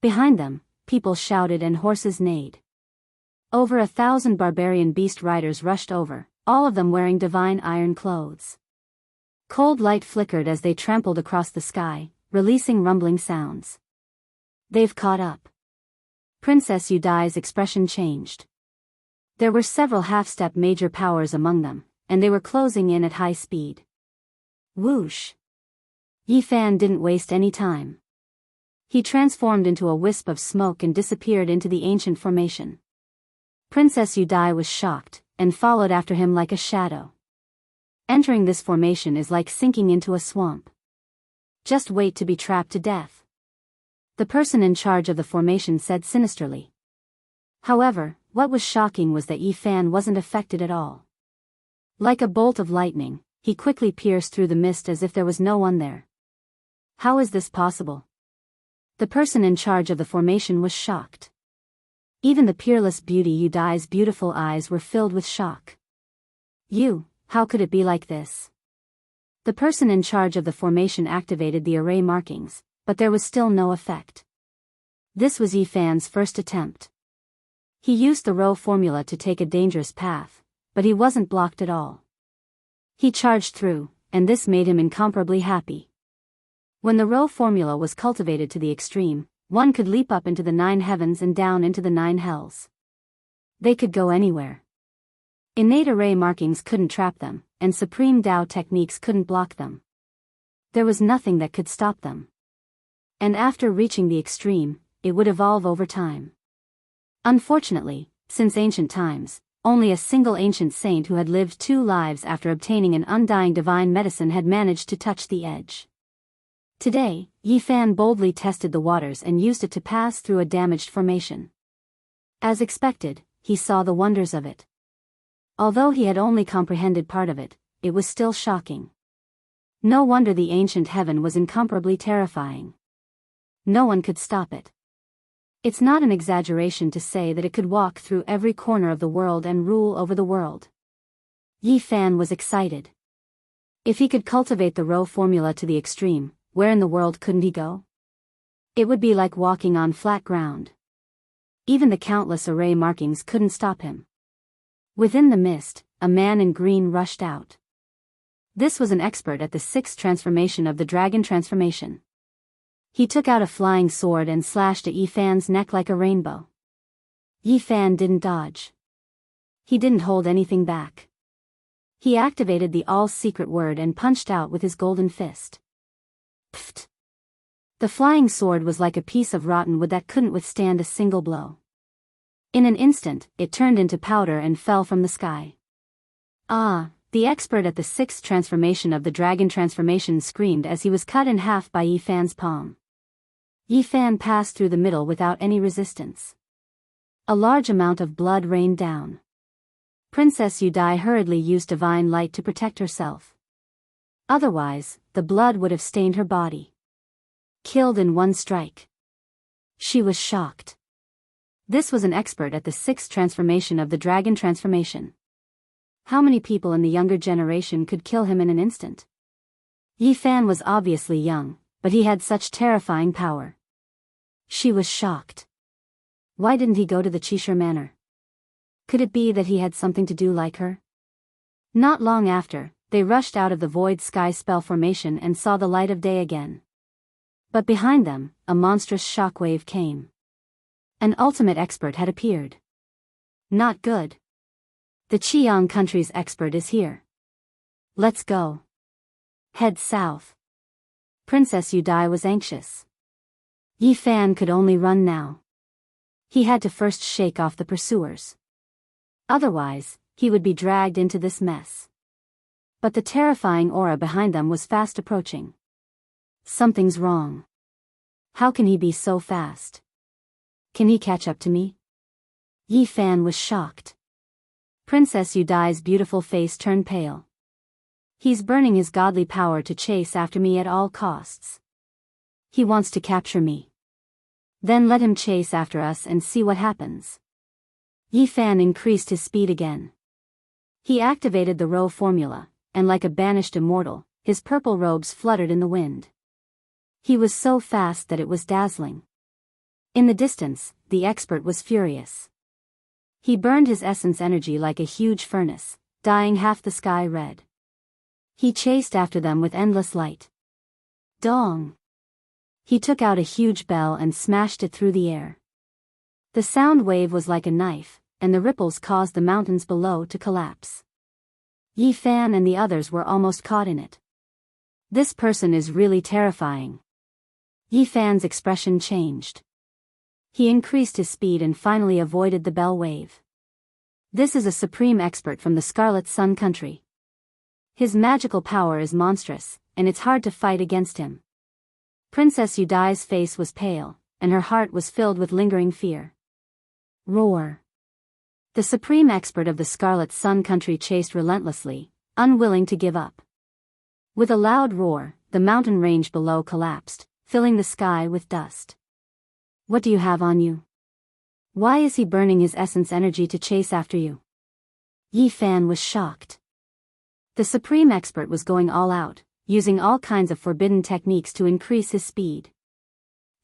Behind them, people shouted and horses neighed. Over 1,000 barbarian beast riders rushed over, all of them wearing divine iron clothes. Cold light flickered as they trampled across the sky, releasing rumbling sounds. They've caught up. Princess Yu Dai's expression changed. There were several half-step major powers among them, and they were closing in at high speed. Whoosh! Yi Fan didn't waste any time. He transformed into a wisp of smoke and disappeared into the ancient formation. Princess Yu Dai was shocked, and followed after him like a shadow. Entering this formation is like sinking into a swamp. Just wait to be trapped to death. The person in charge of the formation said sinisterly. However, what was shocking was that Yi Fan wasn't affected at all. Like a bolt of lightning, he quickly pierced through the mist as if there was no one there. How is this possible? The person in charge of the formation was shocked. Even the peerless beauty Yu Dai's beautiful eyes were filled with shock. How could it be like this? The person in charge of the formation activated the array markings, but there was still no effect. This was Yi Fan's first attempt. He used the row formula to take a dangerous path, but he wasn't blocked at all. He charged through, and this made him incomparably happy. When the row formula was cultivated to the extreme, one could leap up into the 9 heavens and down into the 9 hells. They could go anywhere. Innate array markings couldn't trap them, and supreme Dao techniques couldn't block them. There was nothing that could stop them. And after reaching the extreme, it would evolve over time. Unfortunately, since ancient times, only a single ancient saint who had lived 2 lives after obtaining an undying divine medicine had managed to touch the edge. Today, Yi Fan boldly tested the waters and used it to pass through a damaged formation. As expected, he saw the wonders of it. Although he had only comprehended part of it, it was still shocking. No wonder the ancient heaven was incomparably terrifying. No one could stop it. It's not an exaggeration to say that it could walk through every corner of the world and rule over the world. Yi Fan was excited. If he could cultivate the row formula to the extreme, where in the world couldn't he go? It would be like walking on flat ground. Even the countless array markings couldn't stop him. Within the mist, a man in green rushed out. This was an expert at the 6th transformation of the dragon transformation. He took out a flying sword and slashed at Yi Fan's neck like a rainbow. Yi Fan didn't dodge. He didn't hold anything back. He activated the all-secret word and punched out with his golden fist. Pfft! The flying sword was like a piece of rotten wood that couldn't withstand a single blow. In an instant, it turned into powder and fell from the sky. The expert at the 6th transformation of the dragon transformation screamed as he was cut in half by Yi Fan's palm. Yi Fan passed through the middle without any resistance. A large amount of blood rained down. Princess Yu Dai hurriedly used divine light to protect herself. Otherwise, the blood would have stained her body. Killed in one strike. She was shocked. This was an expert at the 6th transformation of the dragon transformation. How many people in the younger generation could kill him in an instant? Yi Fan was obviously young, but he had such terrifying power. She was shocked. Why didn't he go to the Qishir Manor? Could it be that he had something to do like her? Not long after, they rushed out of the void sky spell formation and saw the light of day again. But behind them, a monstrous shockwave came. An ultimate expert had appeared. Not good. The Qiang country's expert is here. Let's go. Head south. Princess Yu Dai was anxious. Yi Fan could only run now. He had to first shake off the pursuers. Otherwise, he would be dragged into this mess. But the terrifying aura behind them was fast approaching. Something's wrong. How can he be so fast? Can he catch up to me? Yi Fan was shocked. Princess Yu Dai's beautiful face turned pale. He's burning his godly power to chase after me at all costs. He wants to capture me. Then let him chase after us and see what happens. Yi Fan increased his speed again. He activated the row formula, and like a banished immortal, his purple robes fluttered in the wind. He was so fast that it was dazzling. In the distance, the expert was furious. He burned his essence energy like a huge furnace, dyeing half the sky red. He chased after them with endless light. Dong! He took out a huge bell and smashed it through the air. The sound wave was like a knife, and the ripples caused the mountains below to collapse. Yi Fan and the others were almost caught in it. This person is really terrifying. Yi Fan's expression changed. He increased his speed and finally avoided the bell wave. This is a supreme expert from the Scarlet Sun country. His magical power is monstrous, and it's hard to fight against him. Princess Yudai's face was pale, and her heart was filled with lingering fear. Roar. The supreme expert of the Scarlet Sun country chased relentlessly, unwilling to give up. With a loud roar, the mountain range below collapsed, filling the sky with dust. What do you have on you? Why is he burning his essence energy to chase after you? Yi Fan was shocked. The supreme expert was going all out, using all kinds of forbidden techniques to increase his speed.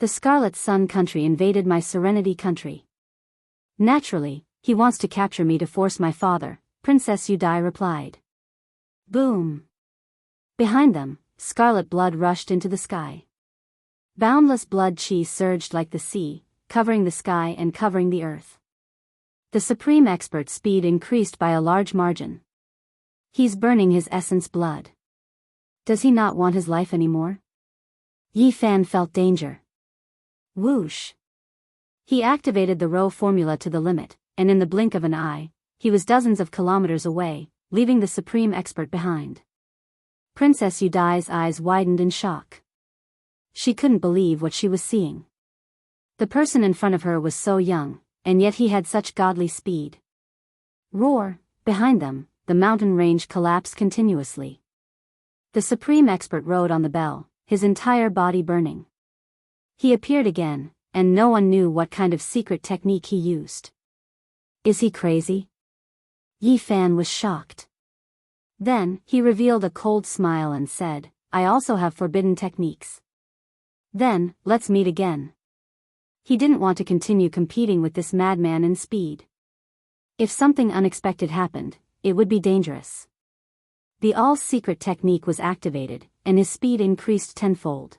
The Scarlet Sun country invaded my Serenity country. Naturally, he wants to capture me to force my father, Princess Yudai replied. Boom! Behind them, scarlet blood rushed into the sky. Boundless blood chi surged like the sea, covering the sky and covering the earth. The supreme expert's speed increased by a large margin. He's burning his essence blood. Does he not want his life anymore? Yi Fan felt danger. Whoosh! He activated the Rho formula to the limit, and in the blink of an eye, he was dozens of kilometers away, leaving the supreme expert behind. Princess Yudai's eyes widened in shock. She couldn't believe what she was seeing. The person in front of her was so young, and yet he had such godly speed. Roar! Behind them, the mountain range collapsed continuously. The supreme expert rode on the bell, his entire body burning. He appeared again, and no one knew what kind of secret technique he used. Is he crazy? Yi Fan was shocked. Then, he revealed a cold smile and said, I also have forbidden techniques. Then, let's meet again. He didn't want to continue competing with this madman in speed. If something unexpected happened, it would be dangerous. The all-secret technique was activated, and his speed increased tenfold.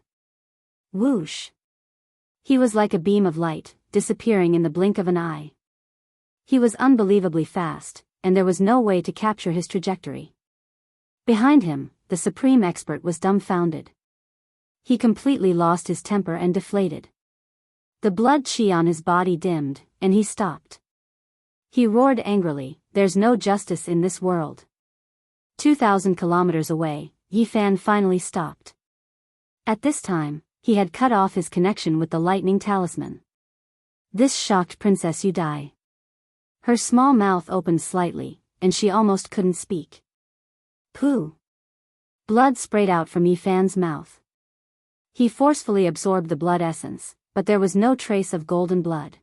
Whoosh! He was like a beam of light, disappearing in the blink of an eye. He was unbelievably fast, and there was no way to capture his trajectory. Behind him, the supreme expert was dumbfounded. He completely lost his temper and deflated. The blood chi on his body dimmed, and he stopped. He roared angrily, there's no justice in this world. 2,000 kilometers away, Yi Fan finally stopped. At this time, he had cut off his connection with the lightning talisman. This shocked Princess Yudai. Her small mouth opened slightly, and she almost couldn't speak. Pooh! Blood sprayed out from Yi Fan's mouth. He forcefully absorbed the blood essence, but there was no trace of golden blood.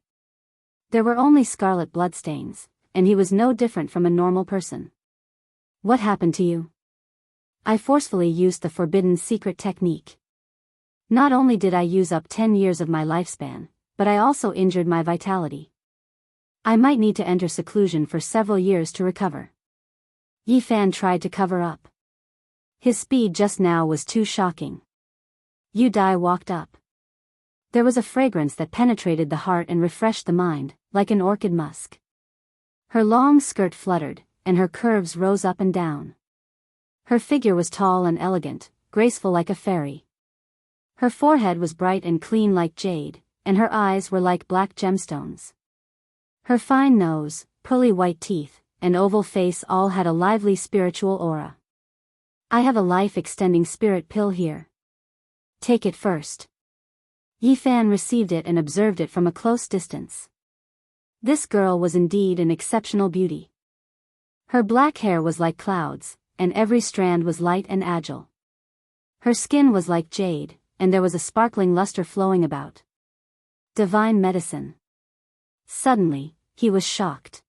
There were only scarlet bloodstains, and he was no different from a normal person. What happened to you? I forcefully used the forbidden secret technique. Not only did I use up 10 years of my lifespan, but I also injured my vitality. I might need to enter seclusion for several years to recover. Yi Fan tried to cover up. His speed just now was too shocking. Yudai walked up. There was a fragrance that penetrated the heart and refreshed the mind, like an orchid musk. Her long skirt fluttered, and her curves rose up and down. Her figure was tall and elegant, graceful like a fairy. Her forehead was bright and clean like jade, and her eyes were like black gemstones. Her fine nose, pearly white teeth, and oval face all had a lively spiritual aura. I have a life-extending spirit pill here. Take it first. Yi Fan received it and observed it from a close distance. This girl was indeed an exceptional beauty. Her black hair was like clouds, and every strand was light and agile. Her skin was like jade, and there was a sparkling luster flowing about. Divine medicine. Suddenly, he was shocked.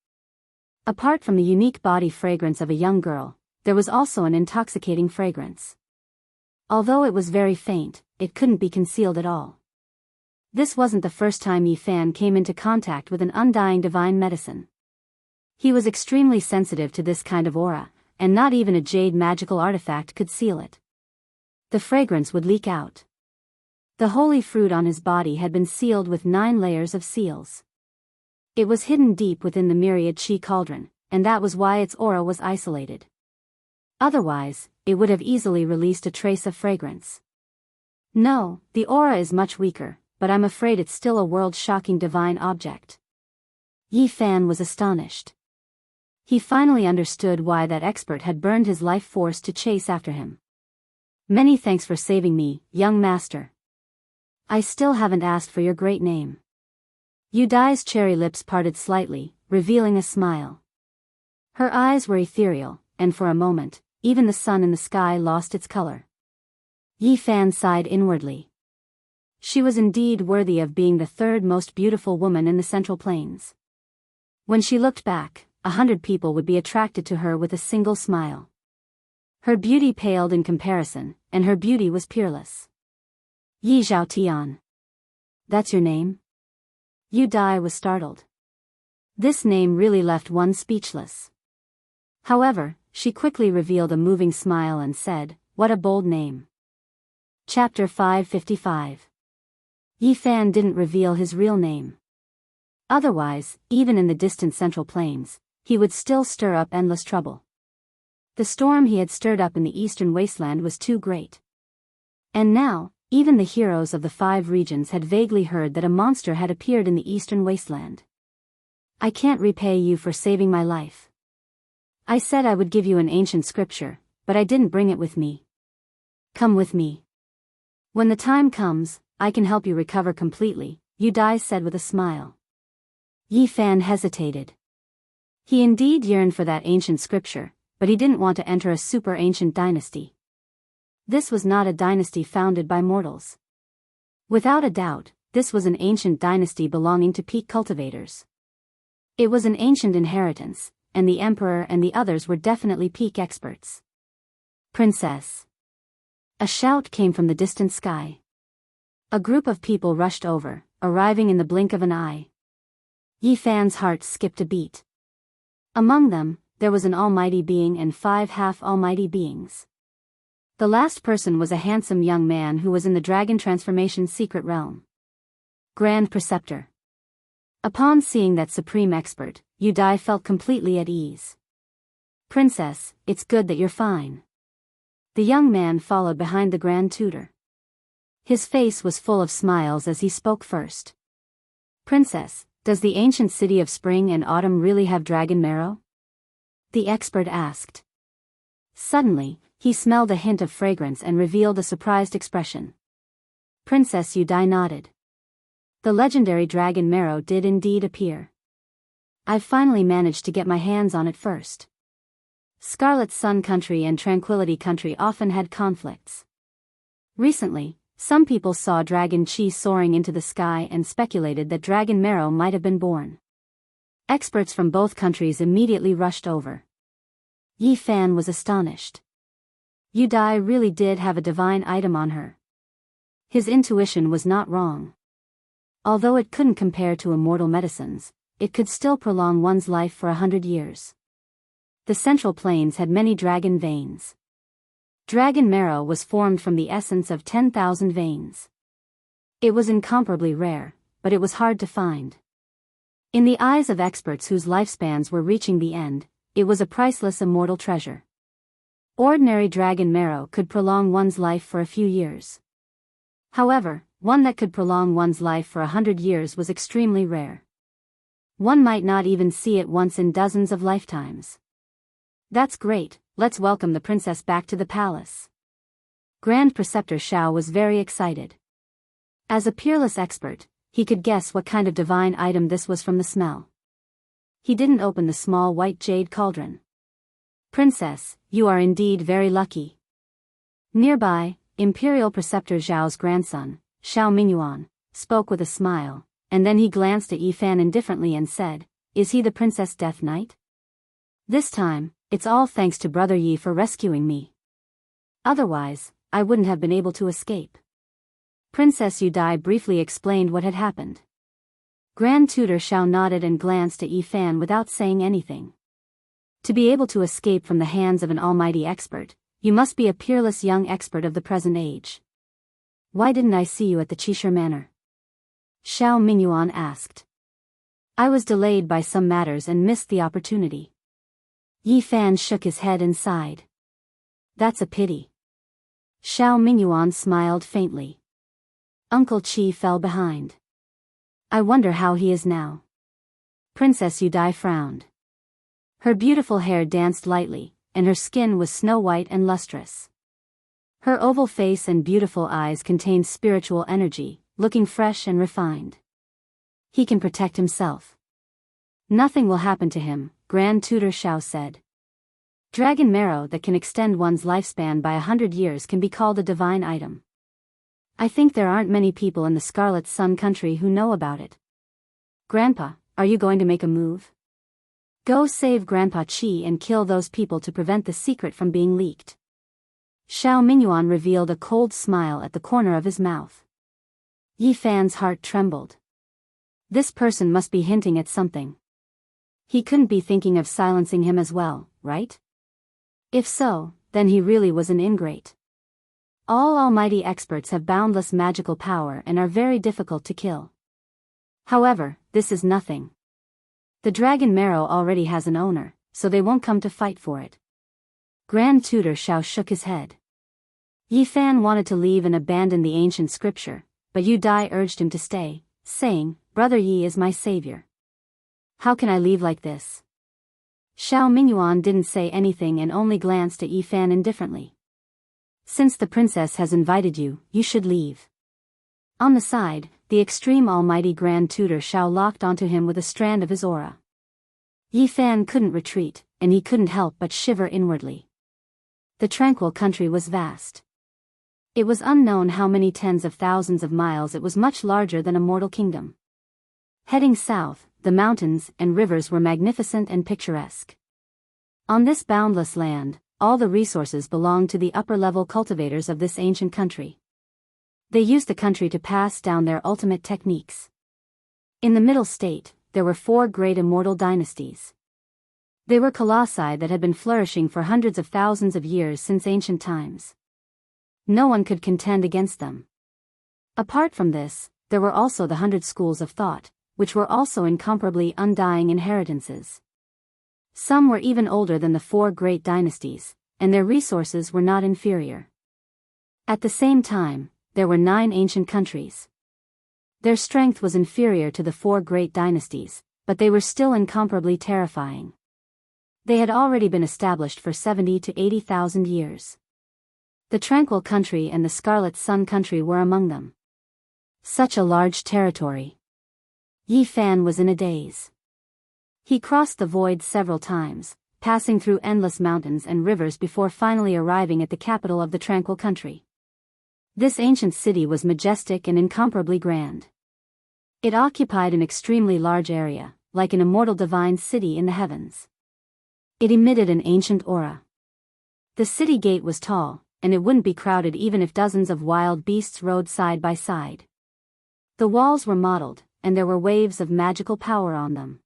Apart from the unique body fragrance of a young girl, there was also an intoxicating fragrance. Although it was very faint, it couldn't be concealed at all. This wasn't the first time Yi Fan came into contact with an undying divine medicine. He was extremely sensitive to this kind of aura, and not even a jade magical artifact could seal it. The fragrance would leak out. The holy fruit on his body had been sealed with 9 layers of seals. It was hidden deep within the myriad chi cauldron, and that was why its aura was isolated. Otherwise, it would have easily released a trace of fragrance. No, the aura is much weaker, but I'm afraid it's still a world-shocking divine object. Yi Fan was astonished. He finally understood why that expert had burned his life force to chase after him. Many thanks for saving me, young master. I still haven't asked for your great name. Yu Dai's cherry lips parted slightly, revealing a smile. Her eyes were ethereal, and for a moment, even the sun in the sky lost its color. Yi Fan sighed inwardly. She was indeed worthy of being the third most beautiful woman in the Central Plains. When she looked back, 100 people would be attracted to her with a single smile. Her beauty paled in comparison, and her beauty was peerless. Yi Zhao Tian. That's your name? Yu Dai was startled. This name really left one speechless. However, she quickly revealed a moving smile and said, "What a bold name." Chapter 555. Yi Fan didn't reveal his real name. Otherwise, even in the distant Central Plains, he would still stir up endless trouble. The storm he had stirred up in the eastern wasteland was too great. And now, even the heroes of the 5 regions had vaguely heard that a monster had appeared in the eastern wasteland. I can't repay you for saving my life. I said I would give you an ancient scripture, but I didn't bring it with me. Come with me. When the time comes, I can help you recover completely, Yu Dai said with a smile. Yi Fan hesitated. He indeed yearned for that ancient scripture, but he didn't want to enter a super-ancient dynasty. This was not a dynasty founded by mortals. Without a doubt, this was an ancient dynasty belonging to peak cultivators. It was an ancient inheritance, and the emperor and the others were definitely peak experts. Princess. A shout came from the distant sky. A group of people rushed over, arriving in the blink of an eye. Yi Fan's heart skipped a beat. Among them, there was an almighty being and 5 half-almighty beings. The last person was a handsome young man who was in the dragon transformation secret realm. Grand Preceptor. Upon seeing that supreme expert, Yu Dai felt completely at ease. Princess, it's good that you're fine. The young man followed behind the Grand Tutor. His face was full of smiles as he spoke first. Princess, does the ancient city of spring and autumn really have dragon marrow? The expert asked. Suddenly, he smelled a hint of fragrance and revealed a surprised expression. Princess Yu Dai nodded. The legendary dragon marrow did indeed appear. I've finally managed to get my hands on it first. Scarlet Sun Country and Tranquility Country often had conflicts. Recently, some people saw dragon chi soaring into the sky and speculated that dragon marrow might have been born. Experts from both countries immediately rushed over. Yi Fan was astonished. Yu Dai really did have a divine item on her. His intuition was not wrong. Although it couldn't compare to immortal medicines, it could still prolong one's life for 100 years. The Central Plains had many dragon veins. Dragon marrow was formed from the essence of 10,000 veins. It was incomparably rare, but it was hard to find. In the eyes of experts whose lifespans were reaching the end, it was a priceless immortal treasure. Ordinary dragon marrow could prolong one's life for a few years. However, one that could prolong one's life for 100 years was extremely rare. One might not even see it once in dozens of lifetimes. That's great, let's welcome the princess back to the palace. Grand Preceptor Xiao was very excited. As a peerless expert, he could guess what kind of divine item this was from the smell. He didn't open the small white jade cauldron. Princess, you are indeed very lucky. Nearby, Imperial Preceptor Zhao's grandson, Xiao Mingyuan, spoke with a smile, and then he glanced at Yi Fan indifferently and said, "Is he the Princess Death Knight? This time, it's all thanks to Brother Yi for rescuing me. Otherwise, I wouldn't have been able to escape." Princess Yu Dai briefly explained what had happened. Grand Tutor Xiao nodded and glanced at Yi Fan without saying anything. To be able to escape from the hands of an almighty expert, you must be a peerless young expert of the present age. Why didn't I see you at the Qishir Manor? Xiao Mingyuan asked. I was delayed by some matters and missed the opportunity. Yi Fan shook his head and sighed. That's a pity. Xiao Mingyuan smiled faintly. Uncle Chi fell behind. I wonder how he is now. Princess Yudai frowned. Her beautiful hair danced lightly, and her skin was snow-white and lustrous. Her oval face and beautiful eyes contained spiritual energy, looking fresh and refined. He can protect himself. Nothing will happen to him, Grand Tutor Xiao said. Dragon marrow that can extend one's lifespan by 100 years can be called a divine item. I think there aren't many people in the Scarlet Sun country who know about it. Grandpa, are you going to make a move? Go save Grandpa Chi and kill those people to prevent the secret from being leaked. Xiao Mingyuan revealed a cold smile at the corner of his mouth. Yi Fan's heart trembled. This person must be hinting at something. He couldn't be thinking of silencing him as well, right? If so, then he really was an ingrate. All almighty experts have boundless magical power and are very difficult to kill. However, this is nothing. The dragon marrow already has an owner, so they won't come to fight for it. Grand Tutor Xiao shook his head. Yi Fan wanted to leave and abandon the ancient scripture, but Yu Dai urged him to stay, saying, Brother Yi is my savior. How can I leave like this? Xiao Mingyuan didn't say anything and only glanced at Yi Fan indifferently. Since the princess has invited you, you should leave. On the side, the extreme almighty Grand Tutor Xiao locked onto him with a strand of his aura. Yi Fan couldn't retreat, and he couldn't help but shiver inwardly. The Tranquil country was vast. It was unknown how many tens of thousands of miles. It was much larger than a mortal kingdom. Heading south, the mountains and rivers were magnificent and picturesque. On this boundless land, all the resources belonged to the upper-level cultivators of this ancient country. They used the country to pass down their ultimate techniques. In the middle state, there were 4 great immortal dynasties. They were colossi that had been flourishing for hundreds of thousands of years since ancient times. No one could contend against them. Apart from this, there were also the 100 schools of thought, which were also incomparably undying inheritances. Some were even older than the 4 great dynasties, and their resources were not inferior. At the same time, there were 9 ancient countries. Their strength was inferior to the 4 great dynasties, but they were still incomparably terrifying. They had already been established for 70 to 80,000 years. The Tranquil country and the Scarlet Sun country were among them. Such a large territory. Yi Fan was in a daze. He crossed the void several times, passing through endless mountains and rivers before finally arriving at the capital of the Tranquil country. This ancient city was majestic and incomparably grand. It occupied an extremely large area, like an immortal divine city in the heavens. It emitted an ancient aura. The city gate was tall, and it wouldn't be crowded even if dozens of wild beasts rode side by side. The walls were mottled, and there were waves of magical power on them.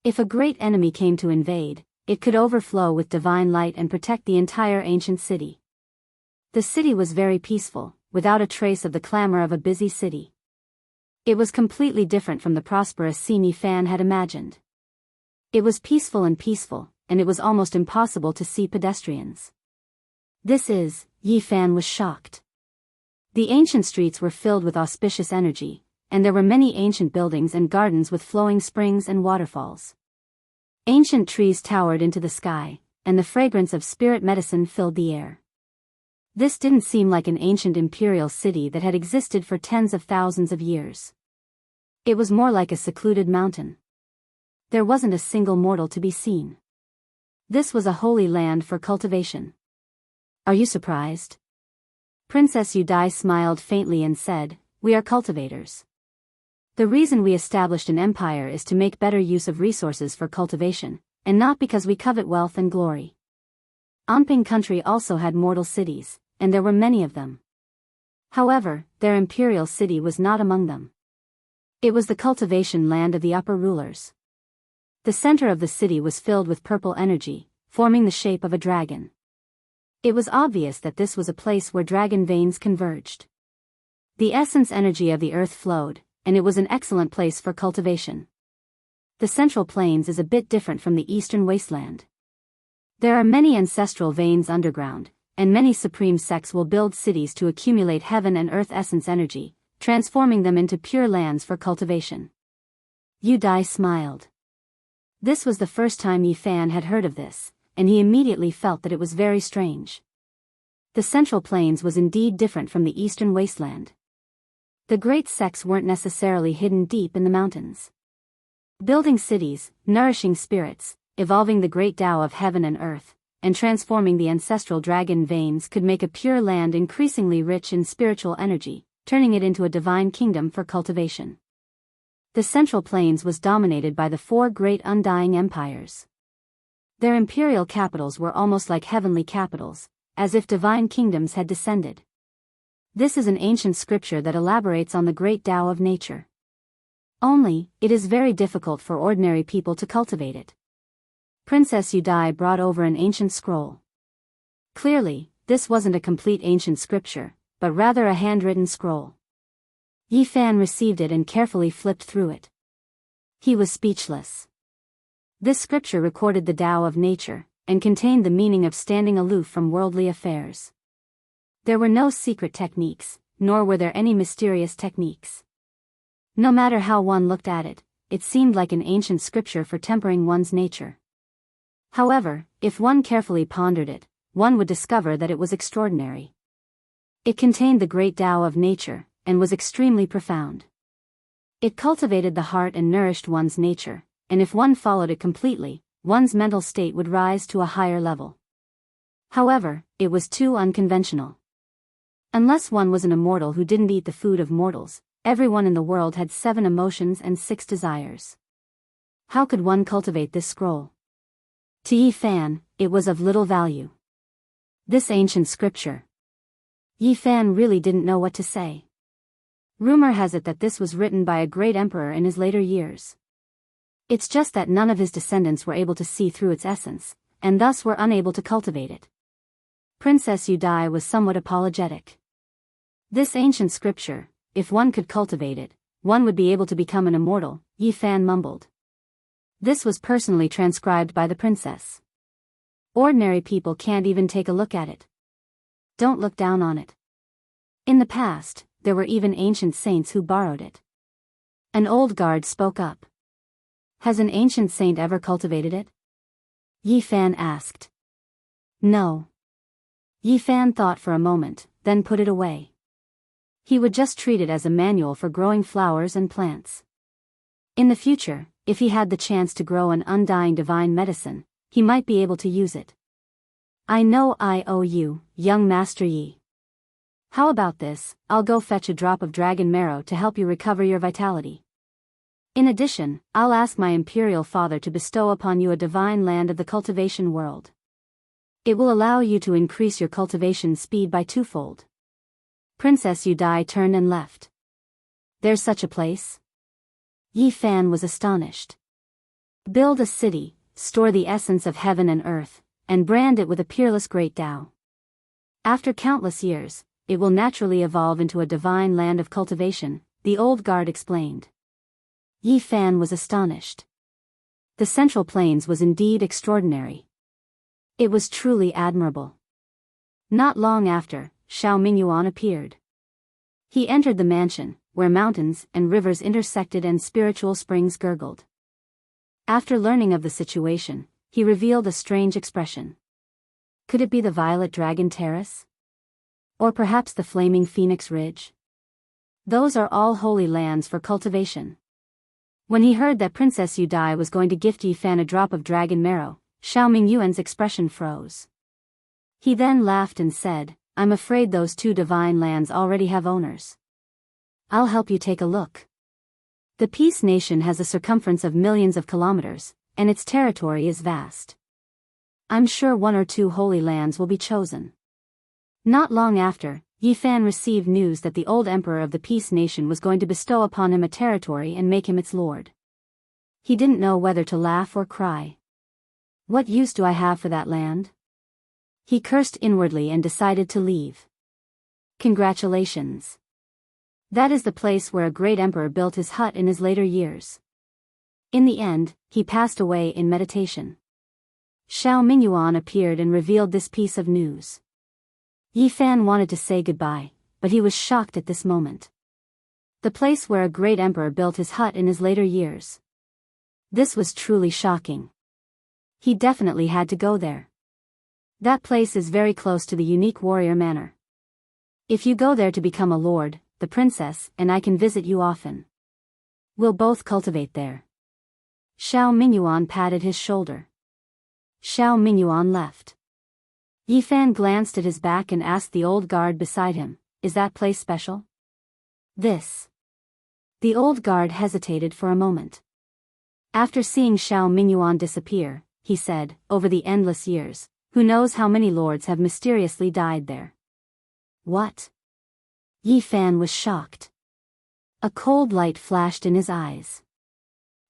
If a great enemy came to invade, it could overflow with divine light and protect the entire ancient city. The city was very peaceful, without a trace of the clamor of a busy city. It was completely different from the prosperous scene Yi Fan had imagined. It was peaceful, and it was almost impossible to see pedestrians. Yi Fan was shocked. The ancient streets were filled with auspicious energy, and there were many ancient buildings and gardens with flowing springs and waterfalls. Ancient trees towered into the sky, and the fragrance of spirit medicine filled the air. This didn't seem like an ancient imperial city that had existed for tens of thousands of years. It was more like a secluded mountain. There wasn't a single mortal to be seen. This was a holy land for cultivation. Are you surprised? Princess Yudai smiled faintly and said, We are cultivators. The reason we established an empire is to make better use of resources for cultivation, and not because we covet wealth and glory. Anping country also had mortal cities, and there were many of them. However, their imperial city was not among them. It was the cultivation land of the upper rulers. The center of the city was filled with purple energy, forming the shape of a dragon. It was obvious that this was a place where dragon veins converged. The essence energy of the earth flowed, and it was an excellent place for cultivation. The Central Plains is a bit different from the Eastern Wasteland. There are many ancestral veins underground, and many supreme sects will build cities to accumulate heaven and earth essence energy, transforming them into pure lands for cultivation. Yu Dai smiled. This was the first time Yi Fan had heard of this, and he immediately felt that it was very strange. The Central Plains was indeed different from the Eastern Wasteland. The great sects weren't necessarily hidden deep in the mountains. Building cities, nourishing spirits, evolving the great Tao of heaven and earth, and transforming the ancestral dragon veins could make a pure land increasingly rich in spiritual energy, turning it into a divine kingdom for cultivation. The Central Plains was dominated by the 4 great undying empires. Their imperial capitals were almost like heavenly capitals, as if divine kingdoms had descended. This is an ancient scripture that elaborates on the great Tao of nature. Only, it is very difficult for ordinary people to cultivate it. Princess Yu Dai brought over an ancient scroll. Clearly, this wasn't a complete ancient scripture, but rather a handwritten scroll. Yi Fan received it and carefully flipped through it. He was speechless. This scripture recorded the Tao of nature, and contained the meaning of standing aloof from worldly affairs. There were no secret techniques, nor were there any mysterious techniques. No matter how one looked at it, it seemed like an ancient scripture for tempering one's nature. However, if one carefully pondered it, one would discover that it was extraordinary. It contained the great Tao of nature, and was extremely profound. It cultivated the heart and nourished one's nature, and if one followed it completely, one's mental state would rise to a higher level. However, it was too unconventional. Unless one was an immortal who didn't eat the food of mortals, everyone in the world had 7 emotions and 6 desires. How could one cultivate this scroll? To Yi Fan, it was of little value. This ancient scripture. Yi Fan really didn't know what to say. Rumor has it that this was written by a great emperor in his later years. It's just that none of his descendants were able to see through its essence, and thus were unable to cultivate it. Princess Yu Dai was somewhat apologetic. This ancient scripture, if one could cultivate it, one would be able to become an immortal, Yi Fan mumbled. This was personally transcribed by the princess. Ordinary people can't even take a look at it. Don't look down on it. In the past, there were even ancient saints who borrowed it. An old guard spoke up. Has an ancient saint ever cultivated it? Yi Fan asked. No. Yi Fan thought for a moment, then put it away. He would just treat it as a manual for growing flowers and plants. In the future, if he had the chance to grow an undying divine medicine, he might be able to use it. I know I owe you, young Master Yi. How about this? I'll go fetch a drop of dragon marrow to help you recover your vitality. In addition, I'll ask my imperial father to bestow upon you a divine land of the cultivation world. It will allow you to increase your cultivation speed by 2-fold. Princess Yu Dai turned and left. There's such a place? Yi Fan was astonished. Build a city, store the essence of heaven and earth, and brand it with a peerless great Tao. After countless years, it will naturally evolve into a divine land of cultivation, the old guard explained. Yi Fan was astonished. The Central Plains was indeed extraordinary. It was truly admirable. Not long after, Xiao Mingyuan appeared. He entered the mansion, where mountains and rivers intersected and spiritual springs gurgled. After learning of the situation, he revealed a strange expression. Could it be the Violet Dragon Terrace? Or perhaps the Flaming Phoenix Ridge? Those are all holy lands for cultivation. When he heard that Princess Yu Dai was going to gift Yi Fan a drop of dragon marrow, Xiao Mingyuan's expression froze. He then laughed and said, I'm afraid those 2 divine lands already have owners. I'll help you take a look. The Peace Nation has a circumference of millions of kilometers, and its territory is vast. I'm sure 1 or 2 holy lands will be chosen. Not long after, Yi Fan received news that the old emperor of the Peace Nation was going to bestow upon him a territory and make him its lord. He didn't know whether to laugh or cry. What use do I have for that land? He cursed inwardly and decided to leave. Congratulations. That is the place where a great emperor built his hut in his later years. In the end, he passed away in meditation. Xiao Mingyuan appeared and revealed this piece of news. Yi Fan wanted to say goodbye, but he was shocked at this moment. The place where a great emperor built his hut in his later years. This was truly shocking. He definitely had to go there. That place is very close to the unique warrior manor. If you go there to become a lord, the princess and I can visit you often. We'll both cultivate there. Xiao Mingyuan patted his shoulder. Xiao Mingyuan left. Yifan glanced at his back and asked the old guard beside him, "Is that place special?" "This." The old guard hesitated for a moment. After seeing Xiao Mingyuan disappear, he said, "Over the endless years, who knows how many lords have mysteriously died there." "What?" Yifan was shocked. A cold light flashed in his eyes.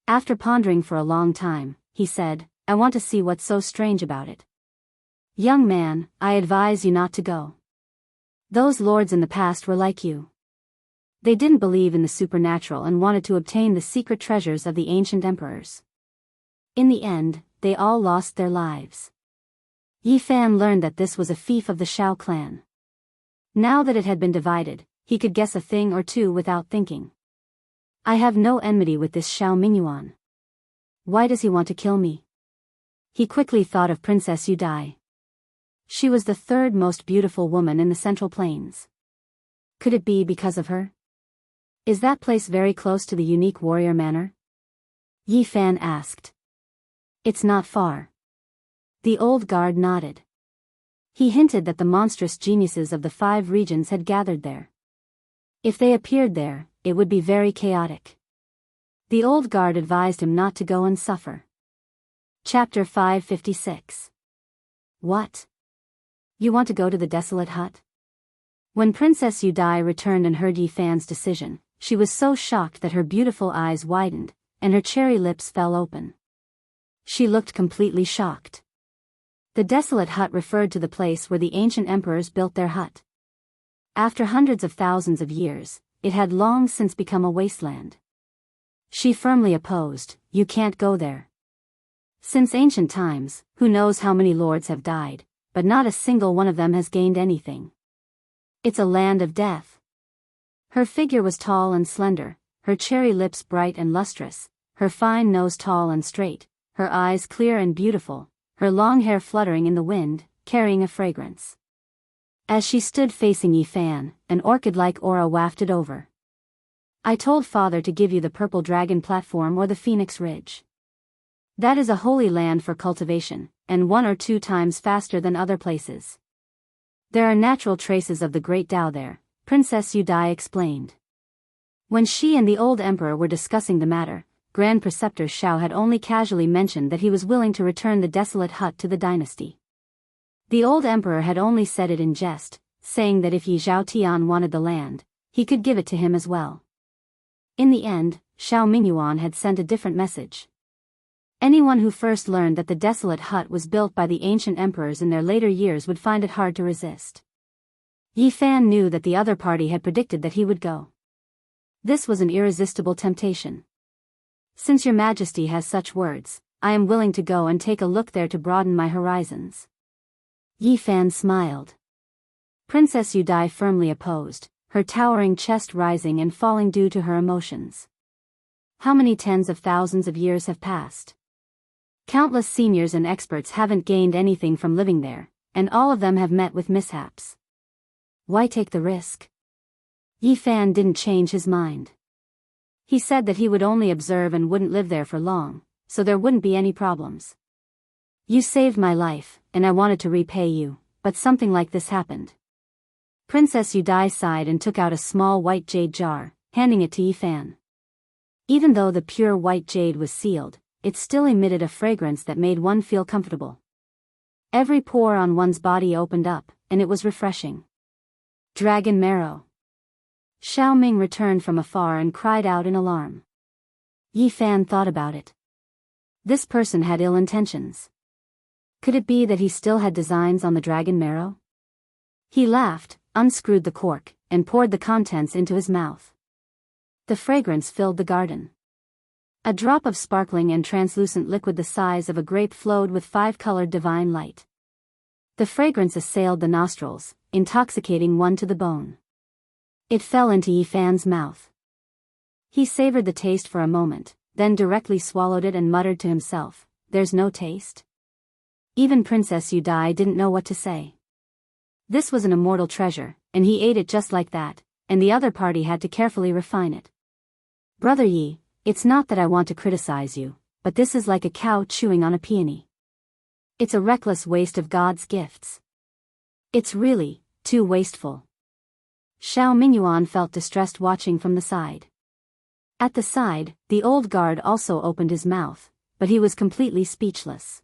After pondering for a long time, he said, "I want to see what's so strange about it." "Young man, I advise you not to go. Those lords in the past were like you. They didn't believe in the supernatural and wanted to obtain the secret treasures of the ancient emperors. In the end, they all lost their lives." Yifan learned that this was a fief of the Shao clan. Now that it had been divided, he could guess a thing or two without thinking. "I have no enmity with this Xiao Mingyuan. Why does he want to kill me?" He quickly thought of Princess Yudai. She was the third most beautiful woman in the Central Plains. Could it be because of her? "Is that place very close to the unique warrior manor?" Yifan asked. "It's not far." The old guard nodded. He hinted that the monstrous geniuses of the 5 regions had gathered there. If they appeared there, it would be very chaotic. The old guard advised him not to go and suffer. Chapter 556. What? You want to go to the desolate hut? When Princess Yudai returned and heard Yifan's decision, she was so shocked that her beautiful eyes widened, and her cherry lips fell open. She looked completely shocked. The desolate hut referred to the place where the ancient emperors built their hut. After hundreds of thousands of years, it had long since become a wasteland. She firmly opposed, "You can't go there. Since ancient times, who knows how many lords have died, but not a single one of them has gained anything. It's a land of death." Her figure was tall and slender, her cherry lips bright and lustrous, her fine nose tall and straight, her eyes clear and beautiful, her long hair fluttering in the wind, carrying a fragrance. As she stood facing Yifan, an orchid-like aura wafted over. "I told father to give you the Purple Dragon platform or the Phoenix Ridge. That is a holy land for cultivation, and 1 or 2 times faster than other places. There are natural traces of the great Tao there," Princess Yudai explained. When she and the old emperor were discussing the matter, Grand Preceptor Shao had only casually mentioned that he was willing to return the desolate hut to the dynasty. The old emperor had only said it in jest, saying that if Yi Zhaotian wanted the land, he could give it to him as well. In the end, Xiao Mingyuan had sent a different message. Anyone who first learned that the desolate hut was built by the ancient emperors in their later years would find it hard to resist. Yifan knew that the other party had predicted that he would go. This was an irresistible temptation. "Since your majesty has such words, I am willing to go and take a look there to broaden my horizons." Yifan smiled. Princess Yudai firmly opposed, her towering chest rising and falling due to her emotions. How many tens of thousands of years have passed? Countless seniors and experts haven't gained anything from living there, and all of them have met with mishaps. Why take the risk? Yifan didn't change his mind. He said that he would only observe and wouldn't live there for long, so there wouldn't be any problems. "You saved my life, and I wanted to repay you, but something like this happened." Princess Yudai sighed and took out a small white jade jar, handing it to Yifan. Even though the pure white jade was sealed, it still emitted a fragrance that made one feel comfortable. Every pore on one's body opened up, and it was refreshing. Dragon marrow. Xiao Ming returned from afar and cried out in alarm. Yifan thought about it. This person had ill intentions. Could it be that he still had designs on the dragon marrow? He laughed, unscrewed the cork, and poured the contents into his mouth. The fragrance filled the garden. A drop of sparkling and translucent liquid the size of a grape flowed with 5-colored divine light. The fragrance assailed the nostrils, intoxicating one to the bone. It fell into Yifan's mouth. He savored the taste for a moment, then directly swallowed it and muttered to himself, "There's no taste?" Even Princess Yudai didn't know what to say. This was an immortal treasure, and he ate it just like that, and the other party had to carefully refine it. "Brother Yi, it's not that I want to criticize you, but this is like a cow chewing on a peony. It's a reckless waste of God's gifts. It's really too wasteful." Xiao Mingyuan felt distressed watching from the side. At the side, the old guard also opened his mouth, but he was completely speechless.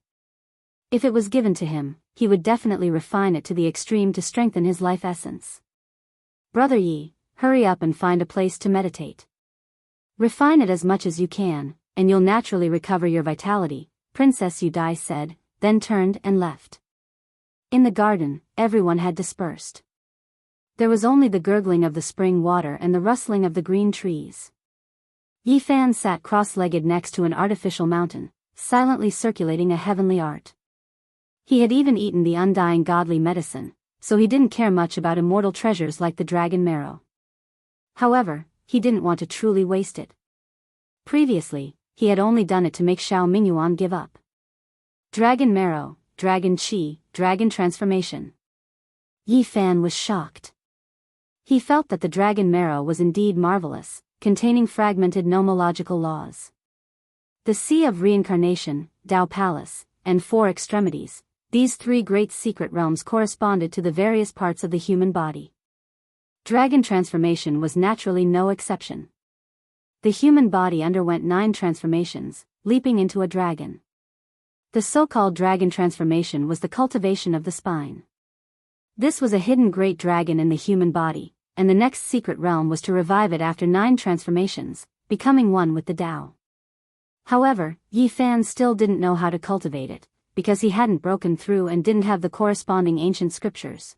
If it was given to him, he would definitely refine it to the extreme to strengthen his life essence. "Brother Yi, hurry up and find a place to meditate. Refine it as much as you can, and you'll naturally recover your vitality," Princess Yudai said, then turned and left. In the garden, everyone had dispersed. There was only the gurgling of the spring water and the rustling of the green trees. Yi Fan sat cross-legged next to an artificial mountain, silently circulating a heavenly art. He had even eaten the undying godly medicine, so he didn't care much about immortal treasures like the dragon marrow. However, he didn't want to truly waste it. Previously, he had only done it to make Xiao Mingyuan give up. Dragon marrow, dragon chi, dragon transformation. Yi Fan was shocked. He felt that the dragon marrow was indeed marvelous, containing fragmented nomological laws. The Sea of Reincarnation, Dao Palace, and Four Extremities, these three great secret realms corresponded to the various parts of the human body. Dragon transformation was naturally no exception. The human body underwent 9 transformations, leaping into a dragon. The so-called dragon transformation was the cultivation of the spine. This was a hidden great dragon in the human body, and the next secret realm was to revive it after 9 transformations, becoming one with the Tao. However, Yi Fan still didn't know how to cultivate it, because he hadn't broken through and didn't have the corresponding ancient scriptures.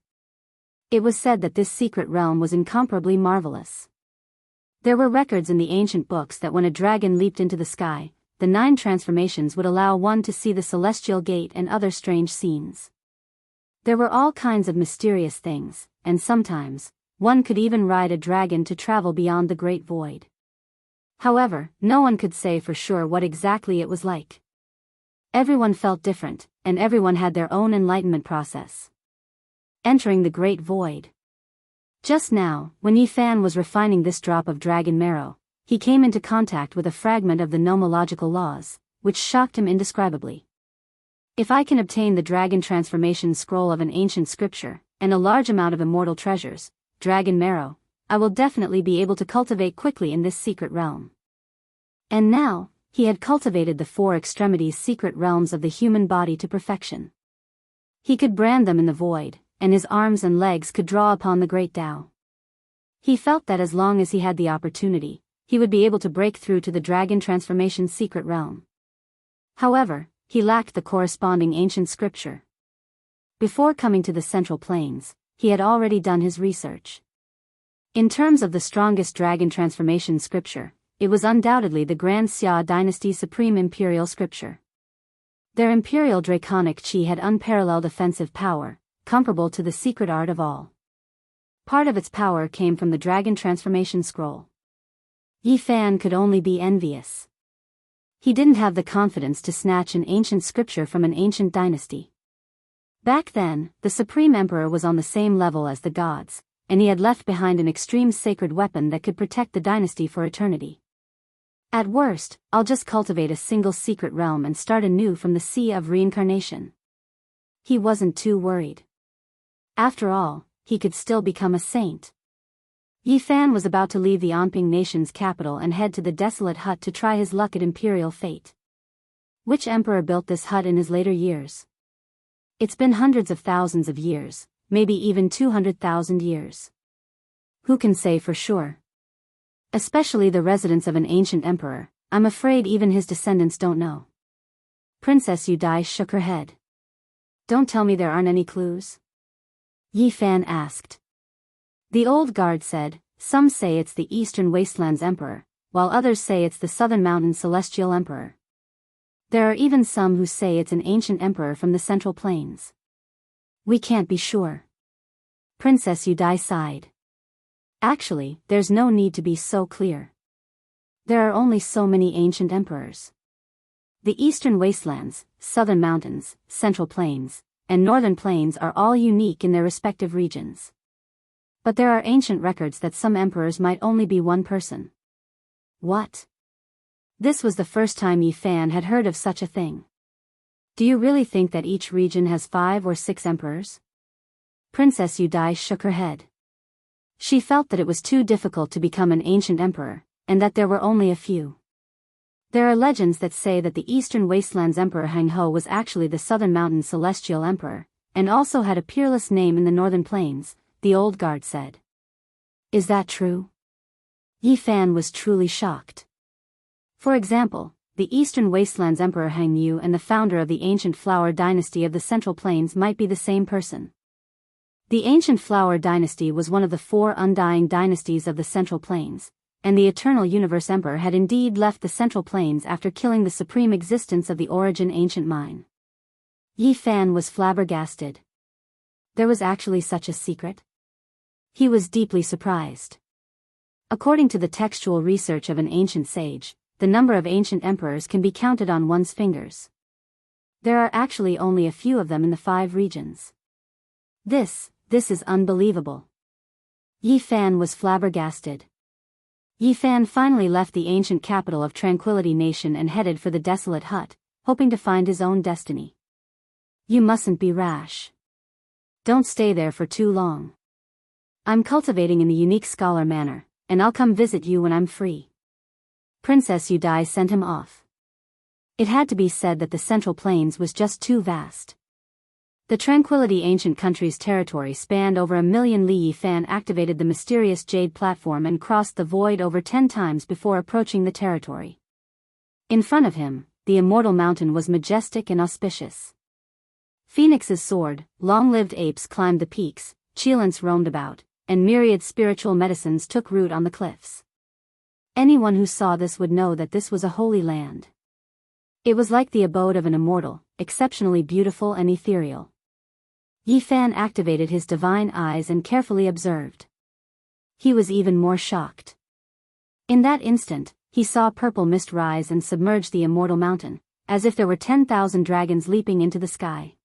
It was said that this secret realm was incomparably marvelous. There were records in the ancient books that when a dragon leaped into the sky, the 9 transformations would allow one to see the celestial gate and other strange scenes. There were all kinds of mysterious things, and sometimes, one could even ride a dragon to travel beyond the great void. However, no one could say for sure what exactly it was like. Everyone felt different, and everyone had their own enlightenment process. Entering the great void. Just now, when Yi Fan was refining this drop of dragon marrow, he came into contact with a fragment of the nomological laws, which shocked him indescribably. If I can obtain the dragon transformation scroll of an ancient scripture, and a large amount of immortal treasures, dragon marrow, I will definitely be able to cultivate quickly in this secret realm. And now, he had cultivated the 4 extremities secret realms of the human body to perfection. He could brand them in the void, and his arms and legs could draw upon the great Tao. He felt that as long as he had the opportunity, he would be able to break through to the dragon transformation secret realm. However, he lacked the corresponding ancient scripture. Before coming to the Central Plains, he had already done his research. In terms of the strongest dragon transformation scripture, it was undoubtedly the Grand Xia Dynasty's supreme imperial scripture. Their imperial draconic chi had unparalleled offensive power, comparable to the secret art of all. Part of its power came from the dragon transformation scroll. Yi Fan could only be envious. He didn't have the confidence to snatch an ancient scripture from an ancient dynasty. Back then, the Supreme Emperor was on the same level as the gods, and he had left behind an extreme sacred weapon that could protect the dynasty for eternity. At worst, I'll just cultivate a single secret realm and start anew from the Sea of Reincarnation. He wasn't too worried. After all, he could still become a saint. Yi Fan was about to leave the Anping nation's capital and head to the desolate hut to try his luck at imperial fate. Which emperor built this hut in his later years? It's been hundreds of thousands of years, maybe even 200,000 years. Who can say for sure? Especially the residents of an ancient emperor, I'm afraid even his descendants don't know. Princess Yudai shook her head. Don't tell me there aren't any clues? Yi Fan asked. The old guard said, some say it's the Eastern Wastelands Emperor, while others say it's the Southern Mountain Celestial Emperor. There are even some who say it's an ancient emperor from the Central Plains. We can't be sure. Princess Yudai sighed. Actually, there's no need to be so clear. There are only so many ancient emperors. The eastern wastelands, southern mountains, central plains, and northern plains are all unique in their respective regions. But there are ancient records that some emperors might only be one person. What? This was the first time Yi Fan had heard of such a thing. Do you really think that each region has 5 or 6 emperors? Princess Yu Dai shook her head. She felt that it was too difficult to become an ancient emperor, and that there were only a few. There are legends that say that the Eastern Wastelands Emperor Hang Ho was actually the Southern Mountain Celestial Emperor, and also had a peerless name in the Northern Plains, the old guard said. Is that true? Yi Fan was truly shocked. For example, the Eastern Wastelands Emperor Hang Yu and the founder of the ancient Flower Dynasty of the Central Plains might be the same person. The ancient Flower Dynasty was one of the 4 undying dynasties of the Central Plains, and the Eternal Universe Emperor had indeed left the Central Plains after killing the supreme existence of the Origin Ancient Mine. Yi Fan was flabbergasted. There was actually such a secret? He was deeply surprised. According to the textual research of an ancient sage, the number of ancient emperors can be counted on one's fingers. There are actually only a few of them in the 5 regions. This is unbelievable. Yi Fan was flabbergasted. Yi Fan finally left the ancient capital of Tranquility Nation and headed for the desolate hut, hoping to find his own destiny. You mustn't be rash. Don't stay there for too long. I'm cultivating in the unique scholar manner, and I'll come visit you when I'm free. Princess Yu Dai sent him off. It had to be said that the Central Plains was just too vast. The Tranquility Ancient Country's territory spanned over 1,000,000 li. Yi Fan activated the mysterious jade platform and crossed the void over 10 times before approaching the territory. In front of him, the immortal mountain was majestic and auspicious. Phoenix's sword, long-lived apes climbed the peaks, cheilants roamed about, and myriad spiritual medicines took root on the cliffs. Anyone who saw this would know that this was a holy land. It was like the abode of an immortal, exceptionally beautiful and ethereal. Yi Fan activated his divine eyes and carefully observed. He was even more shocked. In that instant, he saw purple mist rise and submerge the immortal mountain, as if there were 10,000 dragons leaping into the sky.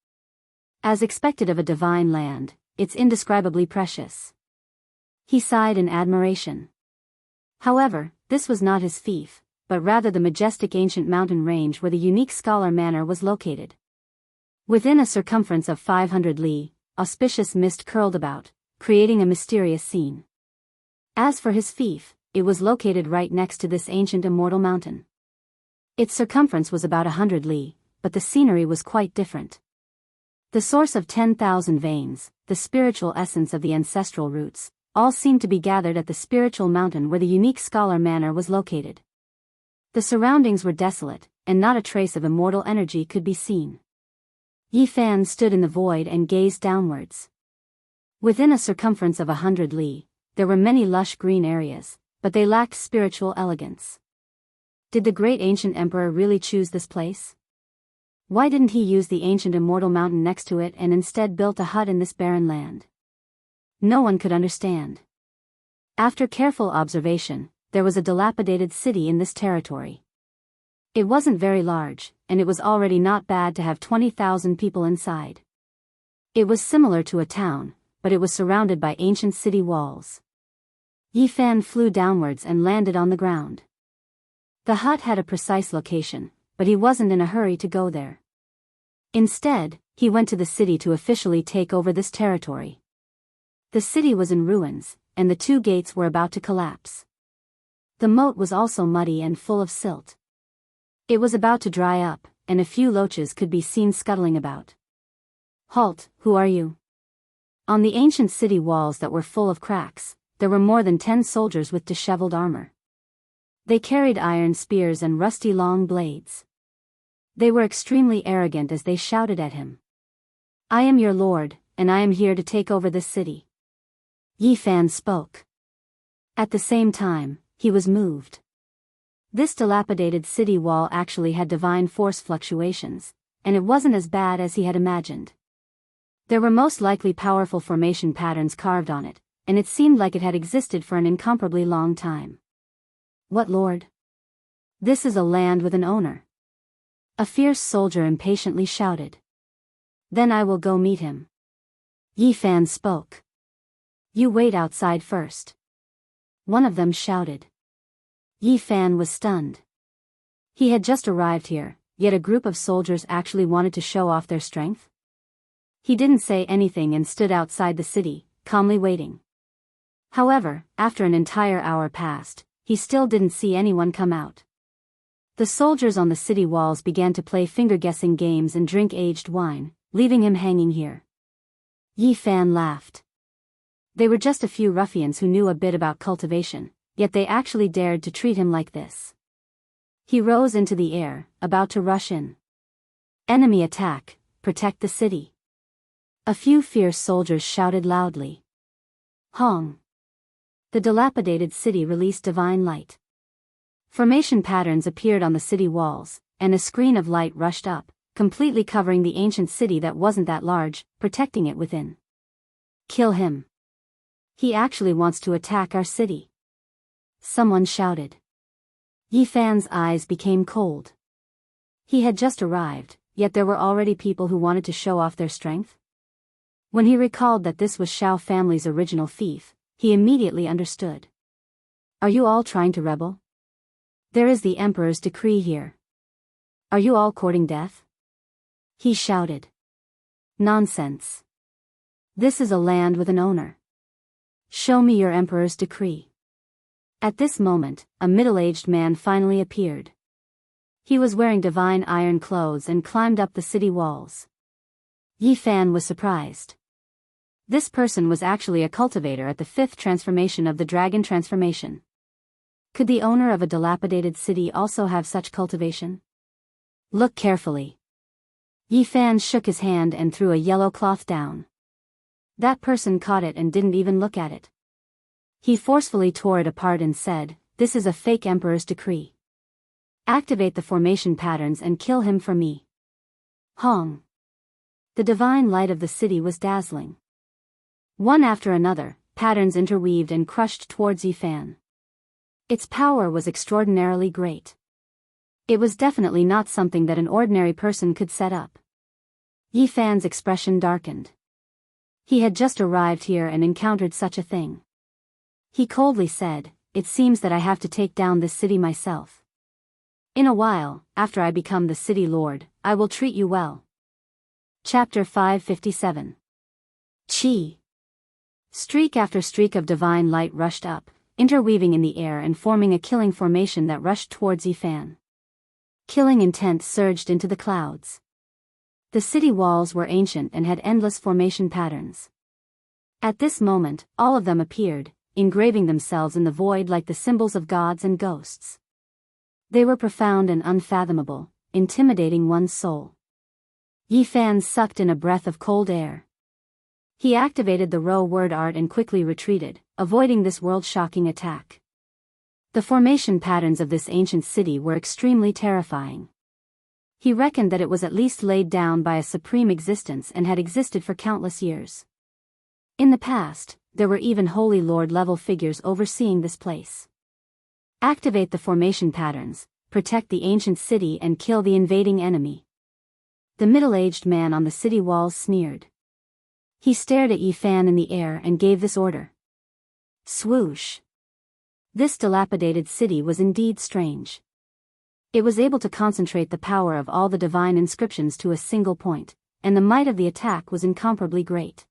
As expected of a divine land, it's indescribably precious. He sighed in admiration. However, this was not his fief, but rather the majestic ancient mountain range where the unique scholar manor was located. Within a circumference of 500 li, auspicious mist curled about, creating a mysterious scene. As for his fief, it was located right next to this ancient immortal mountain. Its circumference was about 100 li, but the scenery was quite different. The source of 10,000 veins, the spiritual essence of the ancestral roots, all seemed to be gathered at the spiritual mountain where the unique scholar manor was located. The surroundings were desolate, and not a trace of immortal energy could be seen. Yi Fan stood in the void and gazed downwards. Within a circumference of 100 li, there were many lush green areas, but they lacked spiritual elegance. Did the great ancient emperor really choose this place? Why didn't he use the ancient immortal mountain next to it and instead built a hut in this barren land? No one could understand. After careful observation, there was a dilapidated city in this territory. It wasn't very large, and it was already not bad to have 20,000 people inside. It was similar to a town, but it was surrounded by ancient city walls. Yi Fan flew downwards and landed on the ground. The hut had a precise location, but he wasn't in a hurry to go there. Instead, he went to the city to officially take over this territory. The city was in ruins, and the 2 gates were about to collapse. The moat was also muddy and full of silt. It was about to dry up, and a few loaches could be seen scuttling about. Halt, who are you? On the ancient city walls that were full of cracks, there were more than 10 soldiers with disheveled armor. They carried iron spears and rusty long blades. They were extremely arrogant as they shouted at him. I am your lord, and I am here to take over this city. Yi Fan spoke. At the same time, he was moved. This dilapidated city wall actually had divine force fluctuations, and it wasn't as bad as he had imagined. There were most likely powerful formation patterns carved on it, and it seemed like it had existed for an incomparably long time. What lord? This is a land with an owner. A fierce soldier impatiently shouted. Then I will go meet him. Yi Fan spoke. You wait outside first. One of them shouted. Yi Fan was stunned. He had just arrived here, yet a group of soldiers actually wanted to show off their strength? He didn't say anything and stood outside the city, calmly waiting. However, after an entire hour passed, he still didn't see anyone come out. The soldiers on the city walls began to play finger-guessing games and drink aged wine, leaving him hanging here. Yi Fan laughed. They were just a few ruffians who knew a bit about cultivation, yet they actually dared to treat him like this. He rose into the air, about to rush in. Enemy attack, protect the city. A few fierce soldiers shouted loudly. Hong. The dilapidated city released divine light. Formation patterns appeared on the city walls, and a screen of light rushed up, completely covering the ancient city that wasn't that large, protecting it within. Kill him. He actually wants to attack our city. Someone shouted. Yi Fan's eyes became cold. He had just arrived, yet there were already people who wanted to show off their strength. When he recalled that this was Xiao family's original fief, he immediately understood. Are you all trying to rebel? There is the Emperor's decree here. Are you all courting death? He shouted. Nonsense. This is a land with an owner. Show me your Emperor's decree. At this moment, a middle-aged man finally appeared. He was wearing divine iron clothes and climbed up the city walls. Yi Fan was surprised. This person was actually a cultivator at the 5th transformation of the dragon transformation. Could the owner of a dilapidated city also have such cultivation? Look carefully. Yi Fan shook his hand and threw a yellow cloth down. That person caught it and didn't even look at it. He forcefully tore it apart and said, "This is a fake Emperor's decree. Activate the formation patterns and kill him for me." Hong. The divine light of the city was dazzling. One after another, patterns interweaved and crushed towards Yi Fan. Its power was extraordinarily great. It was definitely not something that an ordinary person could set up. Yi Fan's expression darkened. He had just arrived here and encountered such a thing. He coldly said, "It seems that I have to take down this city myself. In a while, after I become the city lord, I will treat you well." Chapter 557. Qi. Streak after streak of divine light rushed up, interweaving in the air and forming a killing formation that rushed towards Yi Fan. Killing intent surged into the clouds. The city walls were ancient and had endless formation patterns. At this moment, all of them appeared, engraving themselves in the void like the symbols of gods and ghosts. They were profound and unfathomable, intimidating one's soul. Yi Fan sucked in a breath of cold air. He activated the Ro word art and quickly retreated, avoiding this world-shocking attack. The formation patterns of this ancient city were extremely terrifying. He reckoned that it was at least laid down by a supreme existence and had existed for countless years. In the past, there were even Holy Lord-level figures overseeing this place. Activate the formation patterns, protect the ancient city and kill the invading enemy. The middle-aged man on the city walls sneered. He stared at Yi Fan in the air and gave this order. Swoosh. This dilapidated city was indeed strange. It was able to concentrate the power of all the divine inscriptions to a single point, and the might of the attack was incomparably great.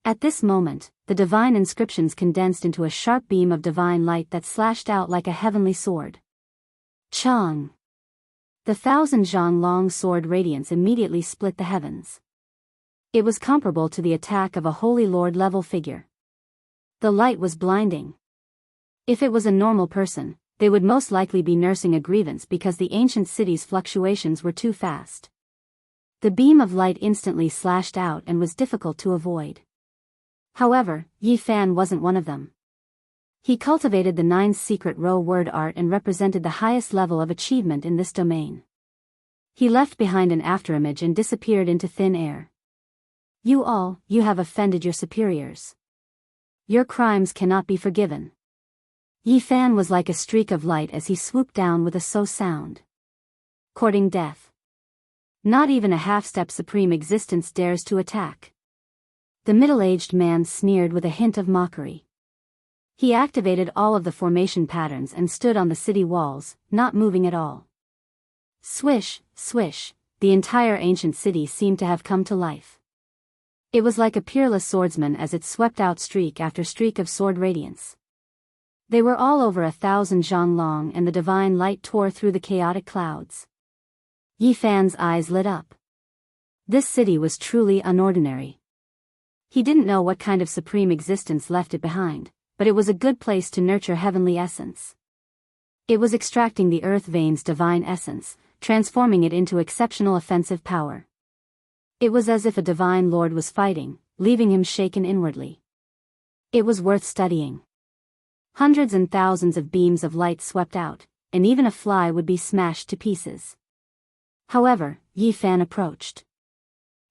At this moment, the divine inscriptions condensed into a sharp beam of divine light that slashed out like a heavenly sword. Chang. The 1,000-zhang-long sword radiance immediately split the heavens. It was comparable to the attack of a Holy Lord-level figure. The light was blinding. If it was a normal person, they would most likely be nursing a grievance because the ancient city's fluctuations were too fast. The beam of light instantly slashed out and was difficult to avoid. However, Yi Fan wasn't one of them. He cultivated the 9 secret Ro word art and represented the highest level of achievement in this domain. He left behind an afterimage and disappeared into thin air. You have offended your superiors. Your crimes cannot be forgiven. Yi Fan was like a streak of light as he swooped down with a so sound. Courting death. Not even a half-step supreme existence dares to attack. The middle-aged man sneered with a hint of mockery. He activated all of the formation patterns and stood on the city walls, not moving at all. Swish, swish, the entire ancient city seemed to have come to life. It was like a peerless swordsman as it swept out streak after streak of sword radiance. They were all over 1,000 zhang long and the divine light tore through the chaotic clouds. Yi Fan's eyes lit up. This city was truly unordinary. He didn't know what kind of supreme existence left it behind, but it was a good place to nurture heavenly essence. It was extracting the earth vein's divine essence, transforming it into exceptional offensive power. It was as if a divine lord was fighting, leaving him shaken inwardly. It was worth studying. Hundreds and thousands of beams of light swept out, and even a fly would be smashed to pieces. However, Yi Fan approached.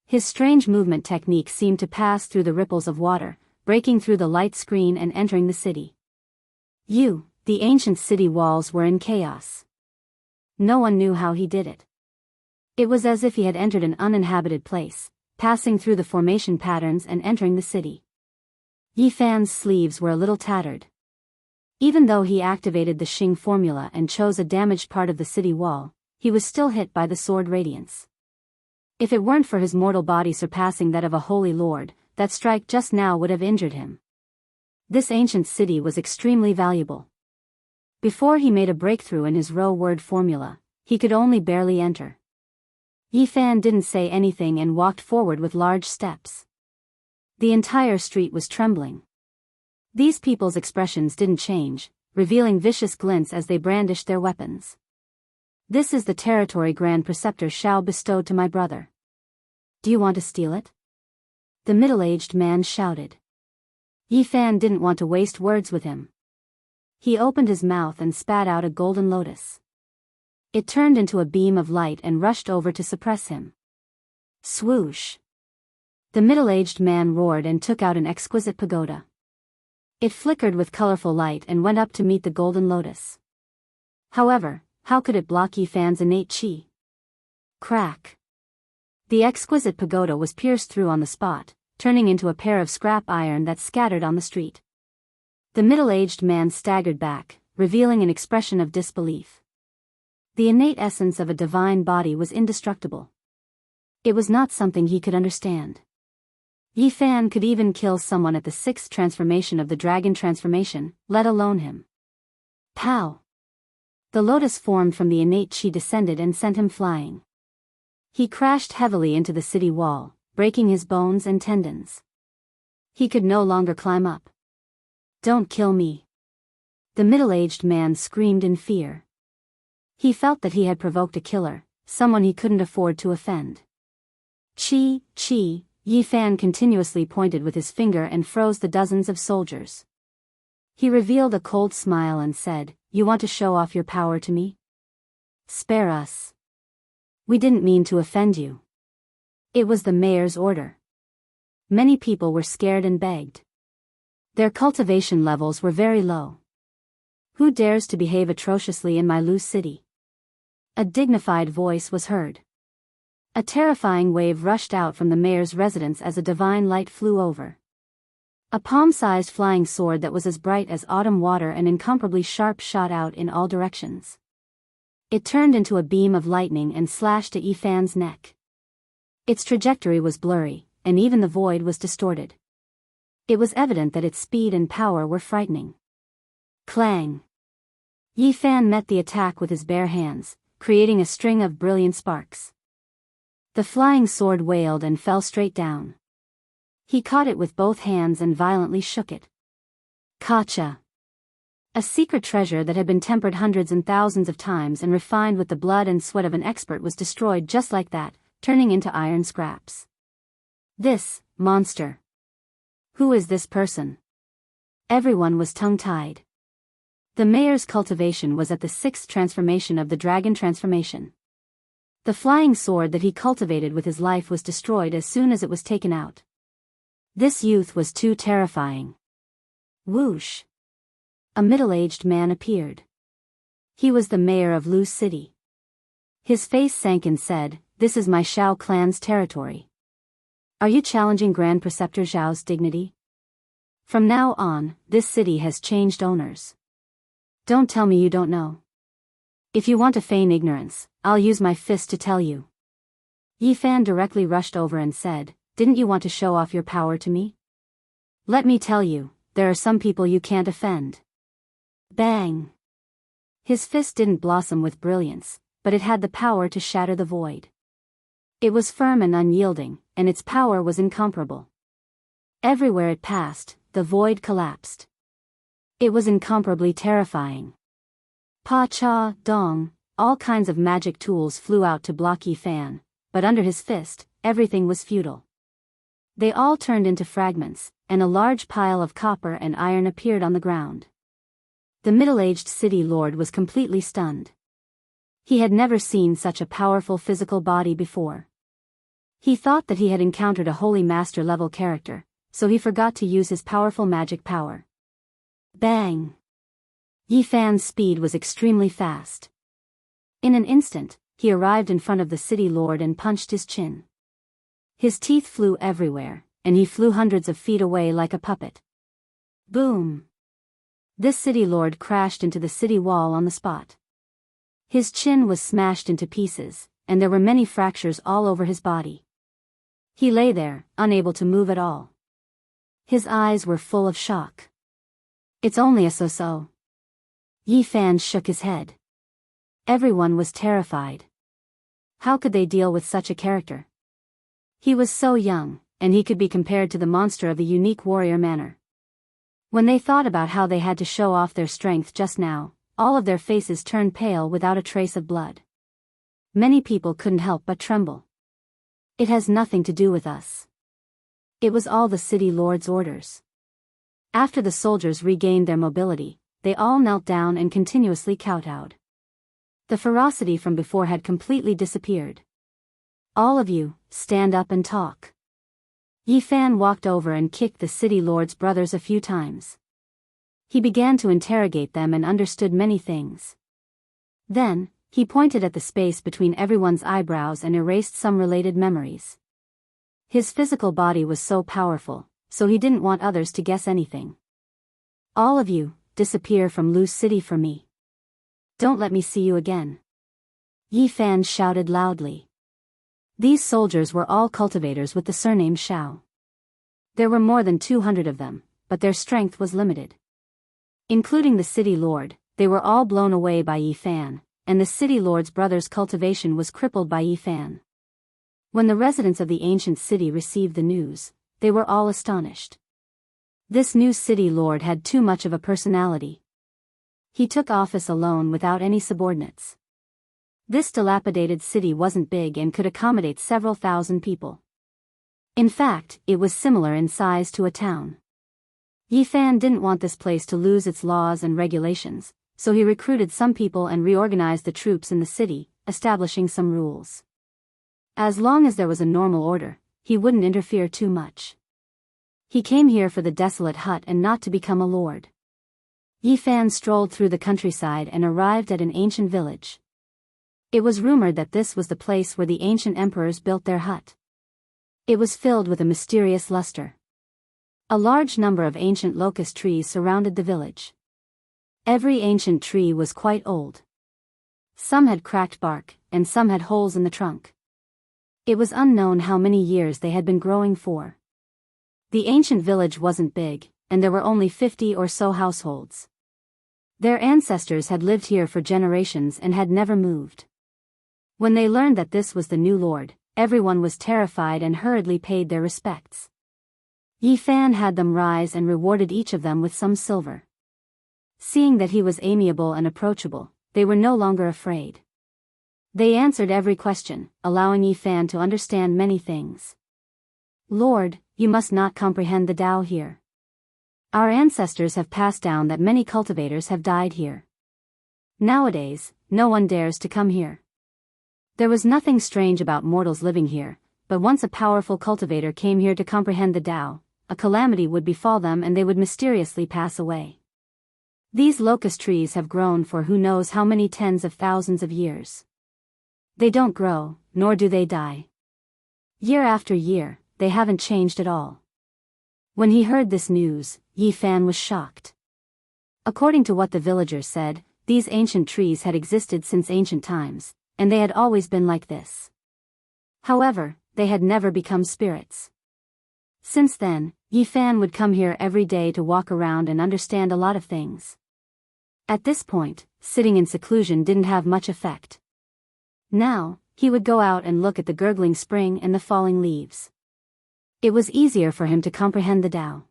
His strange movement technique seemed to pass through the ripples of water, breaking through the light screen and entering the city. The ancient city walls were in chaos. No one knew how he did it. It was as if he had entered an uninhabited place, passing through the formation patterns and entering the city. Yi Fan's sleeves were a little tattered. Even though he activated the Xing formula and chose a damaged part of the city wall, he was still hit by the sword radiance. If it weren't for his mortal body surpassing that of a holy lord, that strike just now would have injured him. This ancient city was extremely valuable. Before he made a breakthrough in his row-word formula, he could only barely enter. Yi Fan didn't say anything and walked forward with large steps. The entire street was trembling. These people's expressions didn't change, revealing vicious glints as they brandished their weapons. This is the territory Grand Preceptor Shao bestowed to my brother. Do you want to steal it? The middle-aged man shouted. Yi Fan didn't want to waste words with him. He opened his mouth and spat out a golden lotus. It turned into a beam of light and rushed over to suppress him. Swoosh! The middle-aged man roared and took out an exquisite pagoda. It flickered with colorful light and went up to meet the golden lotus. However, how could it block Yi Fan's innate qi? Crack! The exquisite pagoda was pierced through on the spot, turning into a pair of scrap iron that scattered on the street. The middle-aged man staggered back, revealing an expression of disbelief. The innate essence of a divine body was indestructible. It was not something he could understand. Yi Fan could even kill someone at the 6th transformation of the dragon transformation, let alone him. Pow! The lotus formed from the innate qi descended and sent him flying. He crashed heavily into the city wall, breaking his bones and tendons. He could no longer climb up. Don't kill me. The middle-aged man screamed in fear. He felt that he had provoked a killer, someone he couldn't afford to offend. Chi, Yi Fan continuously pointed with his finger and froze the dozens of soldiers. He revealed a cold smile and said, "You want to show off your power to me? Spare us. We didn't mean to offend you. It was the mayor's order." Many people were scared and begged. Their cultivation levels were very low. Who dares to behave atrociously in my loose city? A dignified voice was heard. A terrifying wave rushed out from the mayor's residence as a divine light flew over. A palm-sized flying sword that was as bright as autumn water and incomparably sharp shot out in all directions. It turned into a beam of lightning and slashed at Yi Fan's neck. Its trajectory was blurry, and even the void was distorted. It was evident that its speed and power were frightening. Clang! Yi Fan met the attack with his bare hands, creating a string of brilliant sparks. The flying sword wailed and fell straight down. He caught it with both hands and violently shook it. Kacha! A secret treasure that had been tempered hundreds and thousands of times and refined with the blood and sweat of an expert was destroyed just like that, turning into iron scraps. This monster. Who is this person? Everyone was tongue-tied. The mayor's cultivation was at the 6th transformation of the dragon transformation. The flying sword that he cultivated with his life was destroyed as soon as it was taken out. This youth was too terrifying. Whoosh! A middle-aged man appeared. He was the mayor of Lu City. His face sank and said, "This is my Shao clan's territory. Are you challenging Grand Preceptor Zhao's dignity? From now on, this city has changed owners. Don't tell me you don't know. If you want to feign ignorance, I'll use my fist to tell you." Yi Fan directly rushed over and said, "Didn't you want to show off your power to me? Let me tell you, there are some people you can't offend." Bang! His fist didn't blossom with brilliance, but it had the power to shatter the void. It was firm and unyielding, and its power was incomparable. Everywhere it passed, the void collapsed. It was incomparably terrifying. Pa Cha, Dong, all kinds of magic tools flew out to block Yi Fan, but under his fist, everything was futile. They all turned into fragments, and a large pile of copper and iron appeared on the ground. The middle-aged city lord was completely stunned. He had never seen such a powerful physical body before. He thought that he had encountered a holy master-level character, so he forgot to use his powerful magic power. Bang! Yi Fan's speed was extremely fast. In an instant, he arrived in front of the city lord and punched his chin. His teeth flew everywhere, and he flew hundreds of feet away like a puppet. Boom! This city lord crashed into the city wall on the spot. His chin was smashed into pieces, and there were many fractures all over his body. He lay there, unable to move at all. His eyes were full of shock. "It's only a so-so." Yi Fan shook his head. Everyone was terrified. How could they deal with such a character? He was so young, and he could be compared to the monster of the unique warrior manner. When they thought about how they had to show off their strength just now, all of their faces turned pale without a trace of blood. Many people couldn't help but tremble. "It has nothing to do with us." It was all the city lord's orders. After the soldiers regained their mobility, they all knelt down and continuously kowtowed. The ferocity from before had completely disappeared. "All of you, stand up and talk." Yi Fan walked over and kicked the city lord's brothers a few times. He began to interrogate them and understood many things. Then, he pointed at the space between everyone's eyebrows and erased some related memories. His physical body was so powerful, so he didn't want others to guess anything. "All of you, disappear from Lu City for me. Don't let me see you again." Yi Fan shouted loudly. These soldiers were all cultivators with the surname Shao. There were more than 200 of them, but their strength was limited. Including the city lord, they were all blown away by Yi Fan, and the city lord's brother's cultivation was crippled by Yi Fan. When the residents of the ancient city received the news, they were all astonished. This new city lord had too much of a personality. He took office alone without any subordinates. This dilapidated city wasn't big and could accommodate several thousand people. In fact, it was similar in size to a town. Yi Fan didn't want this place to lose its laws and regulations, so he recruited some people and reorganized the troops in the city, establishing some rules. As long as there was a normal order, he wouldn't interfere too much. He came here for the desolate hut and not to become a lord. Yi Fan strolled through the countryside and arrived at an ancient village. It was rumored that this was the place where the ancient emperors built their hut. It was filled with a mysterious luster. A large number of ancient locust trees surrounded the village. Every ancient tree was quite old. Some had cracked bark, and some had holes in the trunk. It was unknown how many years they had been growing for. The ancient village wasn't big, and there were only 50 or so households. Their ancestors had lived here for generations and had never moved. When they learned that this was the new lord, everyone was terrified and hurriedly paid their respects. Yi Fan had them rise and rewarded each of them with some silver. Seeing that he was amiable and approachable, they were no longer afraid. They answered every question, allowing Yi Fan to understand many things. "Lord, you must not comprehend the Tao here. Our ancestors have passed down that many cultivators have died here. Nowadays, no one dares to come here. There was nothing strange about mortals living here, but once a powerful cultivator came here to comprehend the Tao, a calamity would befall them and they would mysteriously pass away. These locust trees have grown for who knows how many tens of thousands of years. They don't grow, nor do they die. Year after year, they haven't changed at all. When he heard this news, Yi Fan was shocked. According to what the villagers said, these ancient trees had existed since ancient times, and they had always been like this. However, they had never become spirits. Since then, Yi Fan would come here every day to walk around and understand a lot of things. At this point, sitting in seclusion didn't have much effect. Now, he would go out and look at the gurgling spring and the falling leaves. It was easier for him to comprehend the Tao.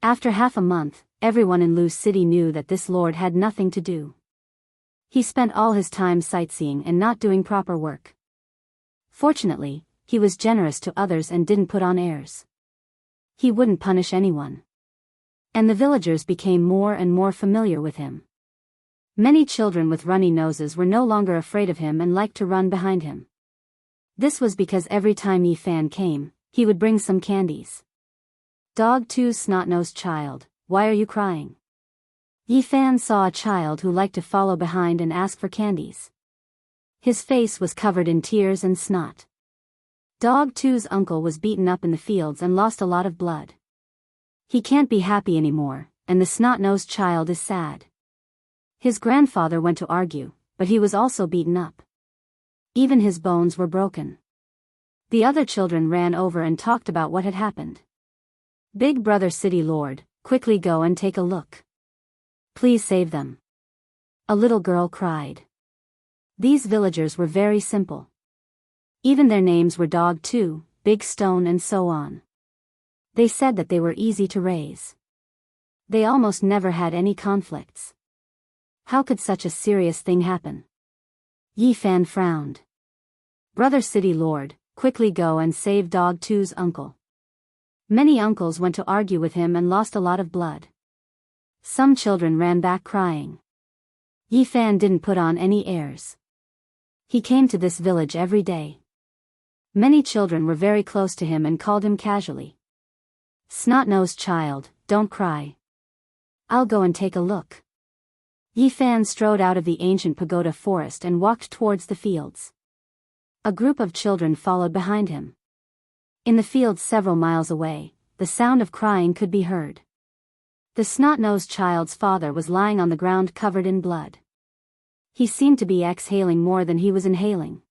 After half a month, everyone in Lu's city knew that this lord had nothing to do. He spent all his time sightseeing and not doing proper work. Fortunately, he was generous to others and didn't put on airs. He wouldn't punish anyone. And the villagers became more and more familiar with him. Many children with runny noses were no longer afraid of him and liked to run behind him. This was because every time Yi Fan came, he would bring some candies. Dog 2's snot-nosed child, why are you crying? Yi Fan saw a child who liked to follow behind and ask for candies. His face was covered in tears and snot. Dog 2's uncle was beaten up in the fields and lost a lot of blood. He can't be happy anymore, and the snot-nosed child is sad. His grandfather went to argue, but he was also beaten up. Even his bones were broken. The other children ran over and talked about what had happened. Big brother city lord, quickly go and take a look. Please save them. A little girl cried. These villagers were very simple. Even their names were Dog 2, Big Stone and so on. They said that they were easy to raise. They almost never had any conflicts. How could such a serious thing happen? Yi Fan frowned. Brother city lord, quickly go and save Dog 2's uncle. Many uncles went to argue with him and lost a lot of blood. Some children ran back crying. Yi Fan didn't put on any airs. He came to this village every day. Many children were very close to him and called him casually. Snot-nosed child, don't cry. I'll go and take a look. Yi Fan strode out of the ancient pagoda forest and walked towards the fields. A group of children followed behind him. In the fields several miles away, the sound of crying could be heard. The snot-nosed child's father was lying on the ground covered in blood. He seemed to be exhaling more than he was inhaling.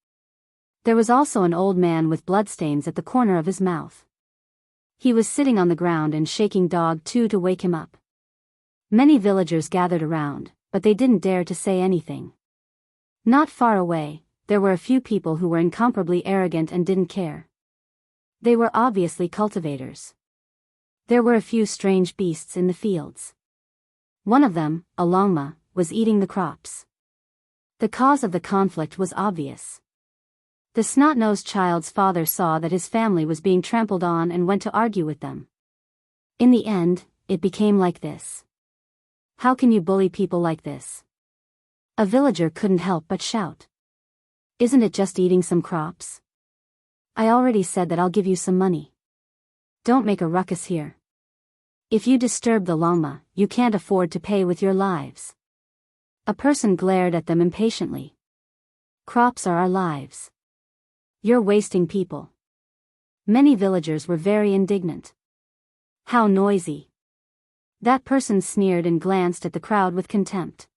There was also an old man with bloodstains at the corner of his mouth. He was sitting on the ground and shaking Dog 2 to wake him up. Many villagers gathered around, but they didn't dare to say anything. Not far away, there were a few people who were incomparably arrogant and didn't care. They were obviously cultivators. There were a few strange beasts in the fields. One of them, a longma, was eating the crops. The cause of the conflict was obvious. The snot-nosed child's father saw that his family was being trampled on and went to argue with them. In the end, it became like this. How can you bully people like this? A villager couldn't help but shout. Isn't it just eating some crops? I already said that I'll give you some money. Don't make a ruckus here. If you disturb the longma, you can't afford to pay with your lives. A person glared at them impatiently. Crops are our lives. You're wasting people. Many villagers were very indignant. How noisy. That person sneered and glanced at the crowd with contempt.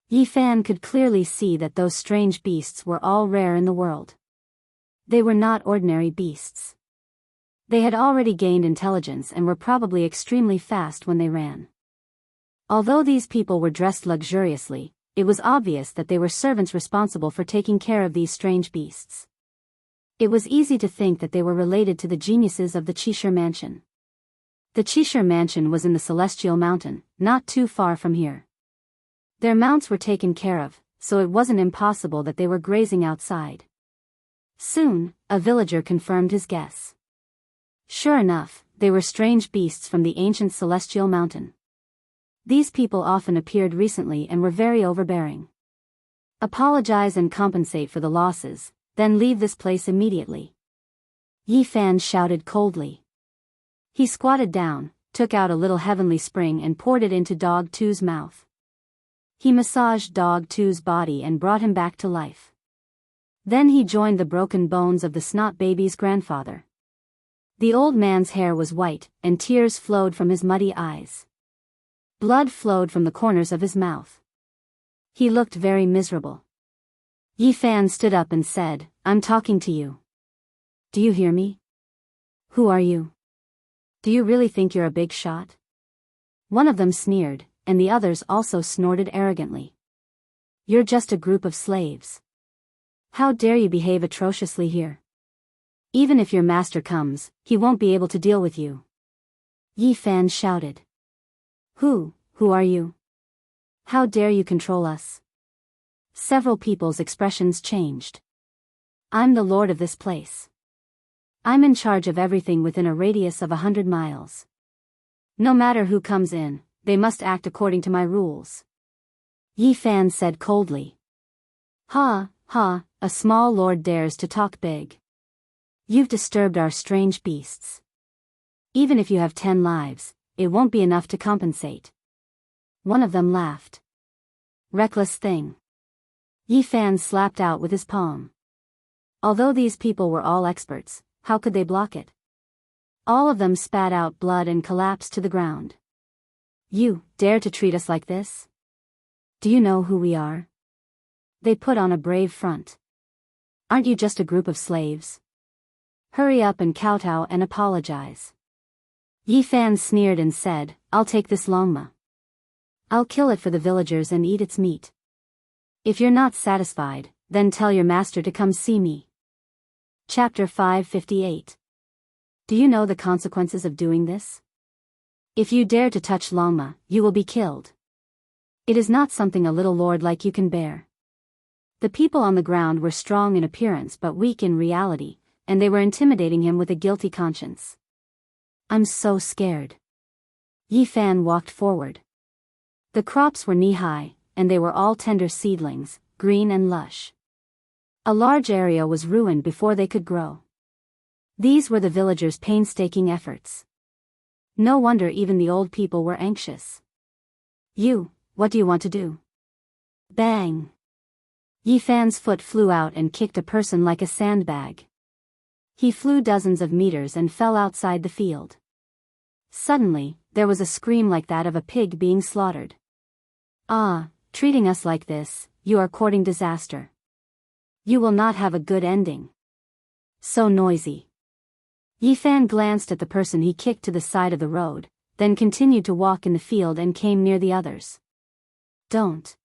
Yi Fan could clearly see that those strange beasts were all rare in the world. They were not ordinary beasts. They had already gained intelligence and were probably extremely fast when they ran. Although these people were dressed luxuriously, it was obvious that they were servants responsible for taking care of these strange beasts. It was easy to think that they were related to the geniuses of the Qishir Mansion. The Qishir Mansion was in the Celestial Mountain, not too far from here. Their mounts were taken care of, so it wasn't impossible that they were grazing outside. Soon, a villager confirmed his guess. Sure enough, they were strange beasts from the ancient Celestial Mountain. These people often appeared recently and were very overbearing. Apologize and compensate for the losses, then leave this place immediately. Yi Fan shouted coldly. He squatted down, took out a little heavenly spring and poured it into Dog Two's mouth. He massaged Dog Two's body and brought him back to life. Then he joined the broken bones of the snot baby's grandfather. The old man's hair was white, and tears flowed from his muddy eyes. Blood flowed from the corners of his mouth. He looked very miserable. Yi Fan stood up and said, "I'm talking to you. Do you hear me? Who are you? Do you really think you're a big shot?" One of them sneered, and the others also snorted arrogantly. "You're just a group of slaves. How dare you behave atrociously here? Even if your master comes, he won't be able to deal with you." Yi Fan shouted. Who are you? How dare you control us?" Several people's expressions changed. "I'm the lord of this place. I'm in charge of everything within a radius of 100 miles. No matter who comes in, they must act according to my rules." Yi Fan said coldly. Ha, a small lord dares to talk big. You've disturbed our strange beasts. Even if you have 10 lives, it won't be enough to compensate." One of them laughed. "Reckless thing." Yi Fan slapped out with his palm. Although these people were all experts, how could they block it? All of them spat out blood and collapsed to the ground. "You dare to treat us like this? Do you know who we are?" They put on a brave front. "Aren't you just a group of slaves? Hurry up and kowtow and apologize." Yi Fan sneered and said, "I'll take this longma. I'll kill it for the villagers and eat its meat. If you're not satisfied, then tell your master to come see me." Chapter 558. Do you know the consequences of doing this? If you dare to touch longma, you will be killed. It is not something a little lord like you can bear. The people on the ground were strong in appearance but weak in reality, and they were intimidating him with a guilty conscience. "I'm so scared." Yi Fan walked forward. The crops were knee-high, and they were all tender seedlings, green and lush. A large area was ruined before they could grow. These were the villagers' painstaking efforts. No wonder even the old people were anxious. What do you want to do?" Bang! Yi Fan's foot flew out and kicked a person like a sandbag. He flew dozens of meters and fell outside the field. Suddenly, there was a scream like that of a pig being slaughtered. "Ah, treating us like this, you are courting disaster. You will not have a good ending. So noisy." Yi Fan glanced at the person he kicked to the side of the road, then continued to walk in the field and came near the others. Don't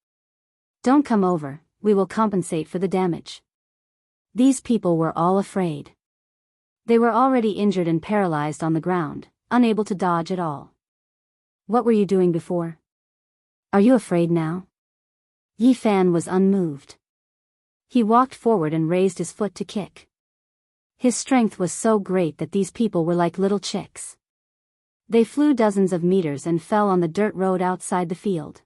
come over, we will compensate for the damage." These people were all afraid. They were already injured and paralyzed on the ground, unable to dodge at all. "What were you doing before? Are you afraid now?" Yi Fan was unmoved. He walked forward and raised his foot to kick. His strength was so great that these people were like little chicks. They flew dozens of meters and fell on the dirt road outside the field.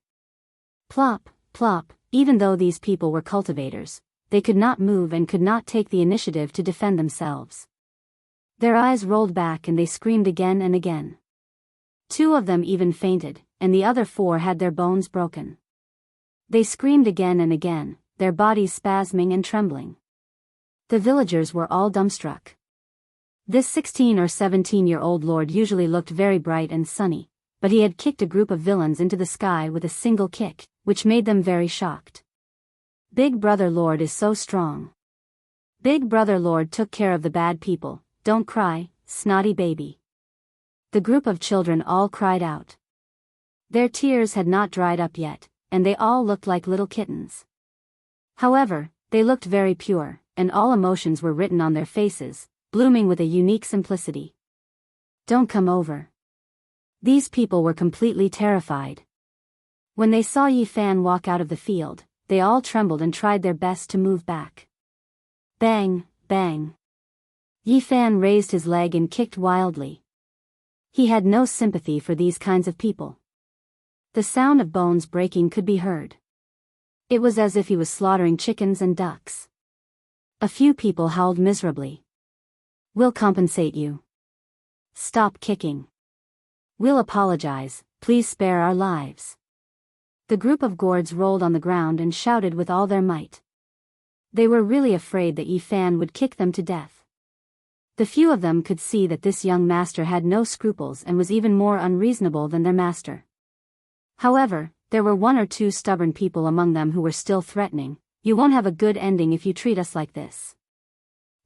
Plop, plop, even though these people were cultivators, they could not move and could not take the initiative to defend themselves. Their eyes rolled back and they screamed again and again. 2 of them even fainted, and the other 4 had their bones broken. They screamed again and again, their bodies spasming and trembling. The villagers were all dumbstruck. This 16 or 17-year-old lord usually looked very bright and sunny, but he had kicked a group of villains into the sky with a single kick, which made them very shocked. Big Brother Lord is so strong. Big Brother Lord took care of the bad people. Don't cry, snotty baby. The group of children all cried out. Their tears had not dried up yet, and they all looked like little kittens. However, they looked very pure, and all emotions were written on their faces, blooming with a unique simplicity. Don't come over. These people were completely terrified. When they saw Yi Fan walk out of the field, they all trembled and tried their best to move back. Bang, bang. Yi Fan raised his leg and kicked wildly. He had no sympathy for these kinds of people. The sound of bones breaking could be heard. It was as if he was slaughtering chickens and ducks. A few people howled miserably. We'll compensate you. Stop kicking. We'll apologize, please spare our lives. The group of gourds rolled on the ground and shouted with all their might. They were really afraid that Yi Fan would kick them to death. The few of them could see that this young master had no scruples and was even more unreasonable than their master. However, there were one or two stubborn people among them who were still threatening. You won't have a good ending if you treat us like this.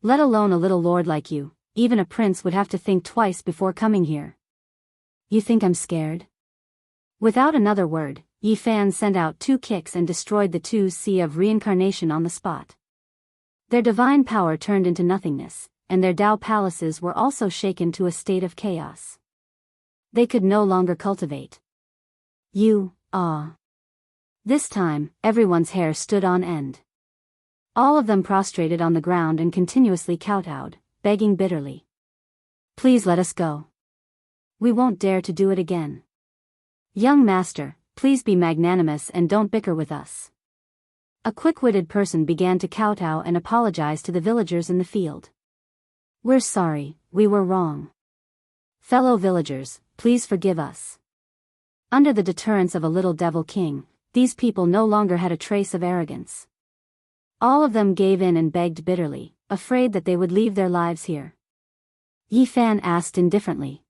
Let alone a little lord like you, even a prince would have to think twice before coming here. You think I'm scared? Without another word, Yi Fan sent out 2 kicks and destroyed the 2 sea of reincarnation on the spot. Their divine power turned into nothingness, and their Dao palaces were also shaken to a state of chaos. They could no longer cultivate. This time, everyone's hair stood on end. All of them prostrated on the ground and continuously kowtowed, begging bitterly. Please let us go. We won't dare to do it again. Young master, please be magnanimous and don't bicker with us. A quick-witted person began to kowtow and apologize to the villagers in the field. We're sorry, we were wrong. Fellow villagers, please forgive us. Under the deterrence of a little devil king, these people no longer had a trace of arrogance. All of them gave in and begged bitterly, afraid that they would leave their lives here. Yi Fan asked indifferently.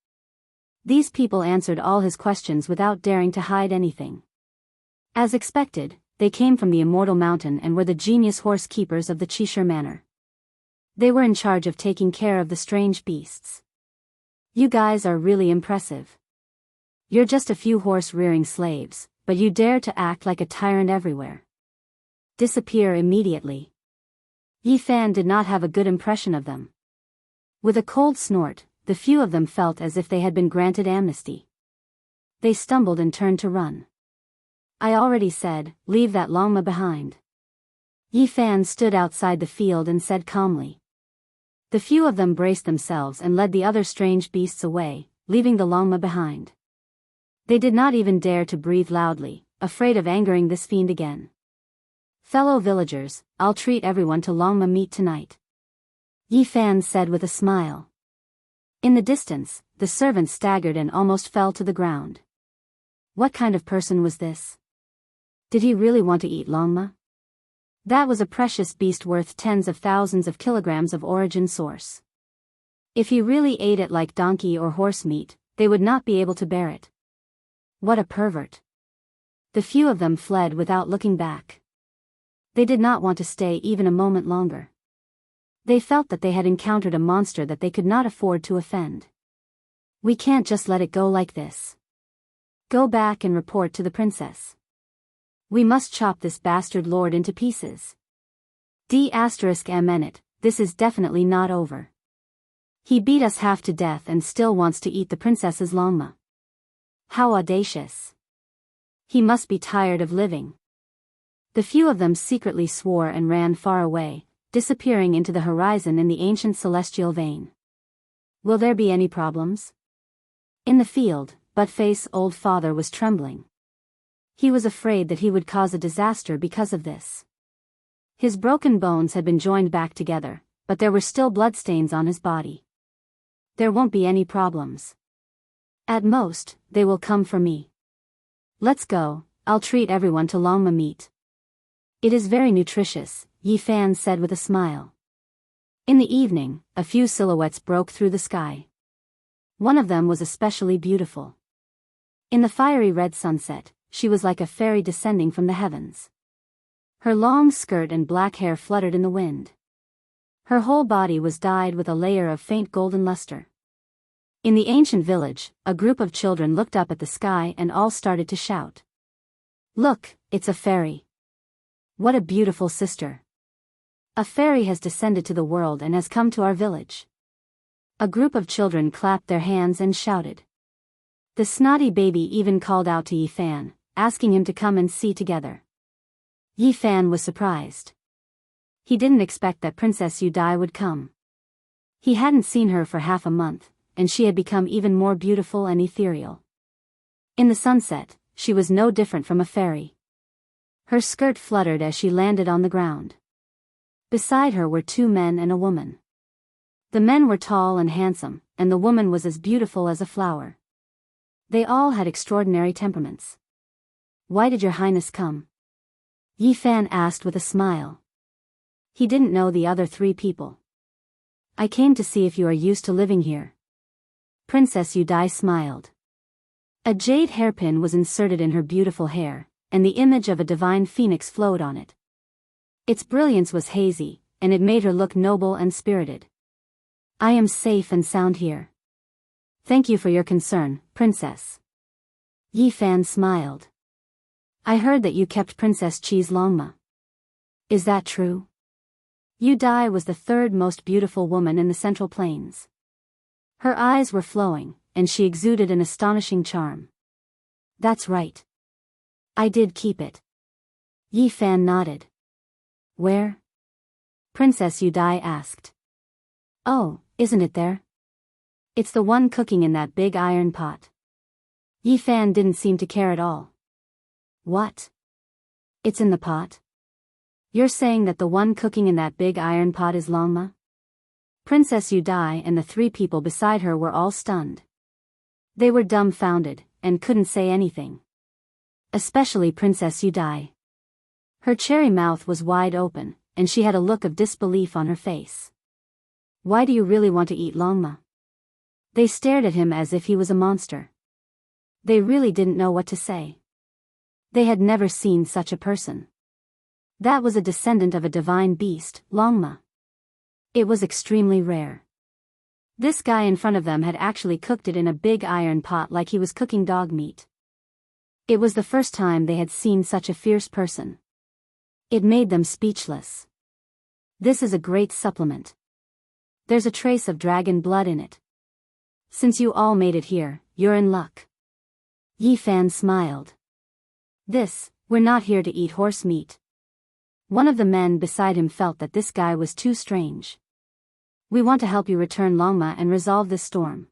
These people answered all his questions without daring to hide anything. As expected, they came from the Immortal Mountain and were the genius horse keepers of the Qishir Manor. They were in charge of taking care of the strange beasts. You guys are really impressive. You're just a few horse-rearing slaves, but you dare to act like a tyrant everywhere. Disappear immediately. Yi Fan did not have a good impression of them. With a cold snort, the few of them felt as if they had been granted amnesty. They stumbled and turned to run. I already said, leave that Longma behind. Yi Fan stood outside the field and said calmly. The few of them braced themselves and led the other strange beasts away, leaving the Longma behind. They did not even dare to breathe loudly, afraid of angering this fiend again. Fellow villagers, I'll treat everyone to Longma meat tonight. Yi Fan said with a smile. In the distance, the servant staggered and almost fell to the ground. What kind of person was this? Did he really want to eat Longma? That was a precious beast worth tens of thousands of kilograms of origin source. If he really ate it like donkey or horse meat, they would not be able to bear it. What a pervert. The few of them fled without looking back. They did not want to stay even a moment longer. They felt that they had encountered a monster that they could not afford to offend. We can't just let it go like this. Go back and report to the princess. We must chop this bastard lord into pieces. D****, this is definitely not over. He beat us half to death and still wants to eat the princess's Longma. How audacious. He must be tired of living. The few of them secretly swore and ran far away, disappearing into the horizon in the ancient celestial vein. Will there be any problems? In the field, Buttface's old father was trembling. He was afraid that he would cause a disaster because of this. His broken bones had been joined back together, but there were still bloodstains on his body. There won't be any problems. At most, they will come for me. Let's go, I'll treat everyone to Longma meat. It is very nutritious, Yi Fan said with a smile. In the evening, a few silhouettes broke through the sky. One of them was especially beautiful. In the fiery red sunset, she was like a fairy descending from the heavens. Her long skirt and black hair fluttered in the wind. Her whole body was dyed with a layer of faint golden luster. In the ancient village, a group of children looked up at the sky and all started to shout. Look, it's a fairy. What a beautiful sister. A fairy has descended to the world and has come to our village. A group of children clapped their hands and shouted. The snotty baby even called out to Yi Fan, asking him to come and see together. Yi Fan was surprised. He didn't expect that Princess Yu Dai would come. He hadn't seen her for half a month, and she had become even more beautiful and ethereal. In the sunset, she was no different from a fairy. Her skirt fluttered as she landed on the ground. Beside her were 2 men and a woman. The men were tall and handsome, and the woman was as beautiful as a flower. They all had extraordinary temperaments. Why did your highness come? Yi Fan asked with a smile. He didn't know the other three people. I came to see if you are used to living here. Princess Yu Dai smiled. A jade hairpin was inserted in her beautiful hair, and the image of a divine phoenix flowed on it. Its brilliance was hazy, and it made her look noble and spirited. I am safe and sound here. Thank you for your concern, princess. Yi Fan smiled. I heard that you kept Princess Qi's Longma. Is that true? Yu Dai was the third most beautiful woman in the Central Plains. Her eyes were flowing, and she exuded an astonishing charm. That's right. I did keep it. Yi Fan nodded. Where? Princess Yu Dai asked. Oh, isn't it there? It's the one cooking in that big iron pot. Yi Fan didn't seem to care at all. What? It's in the pot? You're saying that the one cooking in that big iron pot is Longma? Princess Yu Dai and the three people beside her were all stunned. They were dumbfounded, and couldn't say anything. Especially Princess Yu Dai. Her cherry mouth was wide open, and she had a look of disbelief on her face. Why do you really want to eat Longma? They stared at him as if he was a monster. They really didn't know what to say. They had never seen such a person. That was a descendant of a divine beast, Longma. It was extremely rare. This guy in front of them had actually cooked it in a big iron pot like he was cooking dog meat. It was the first time they had seen such a fierce person. It made them speechless. This is a great supplement. There's a trace of dragon blood in it. Since you all made it here, you're in luck. Yi Fan smiled. We're not here to eat horse meat. One of the men beside him felt that this guy was too strange. We want to help you return Longma and resolve this storm.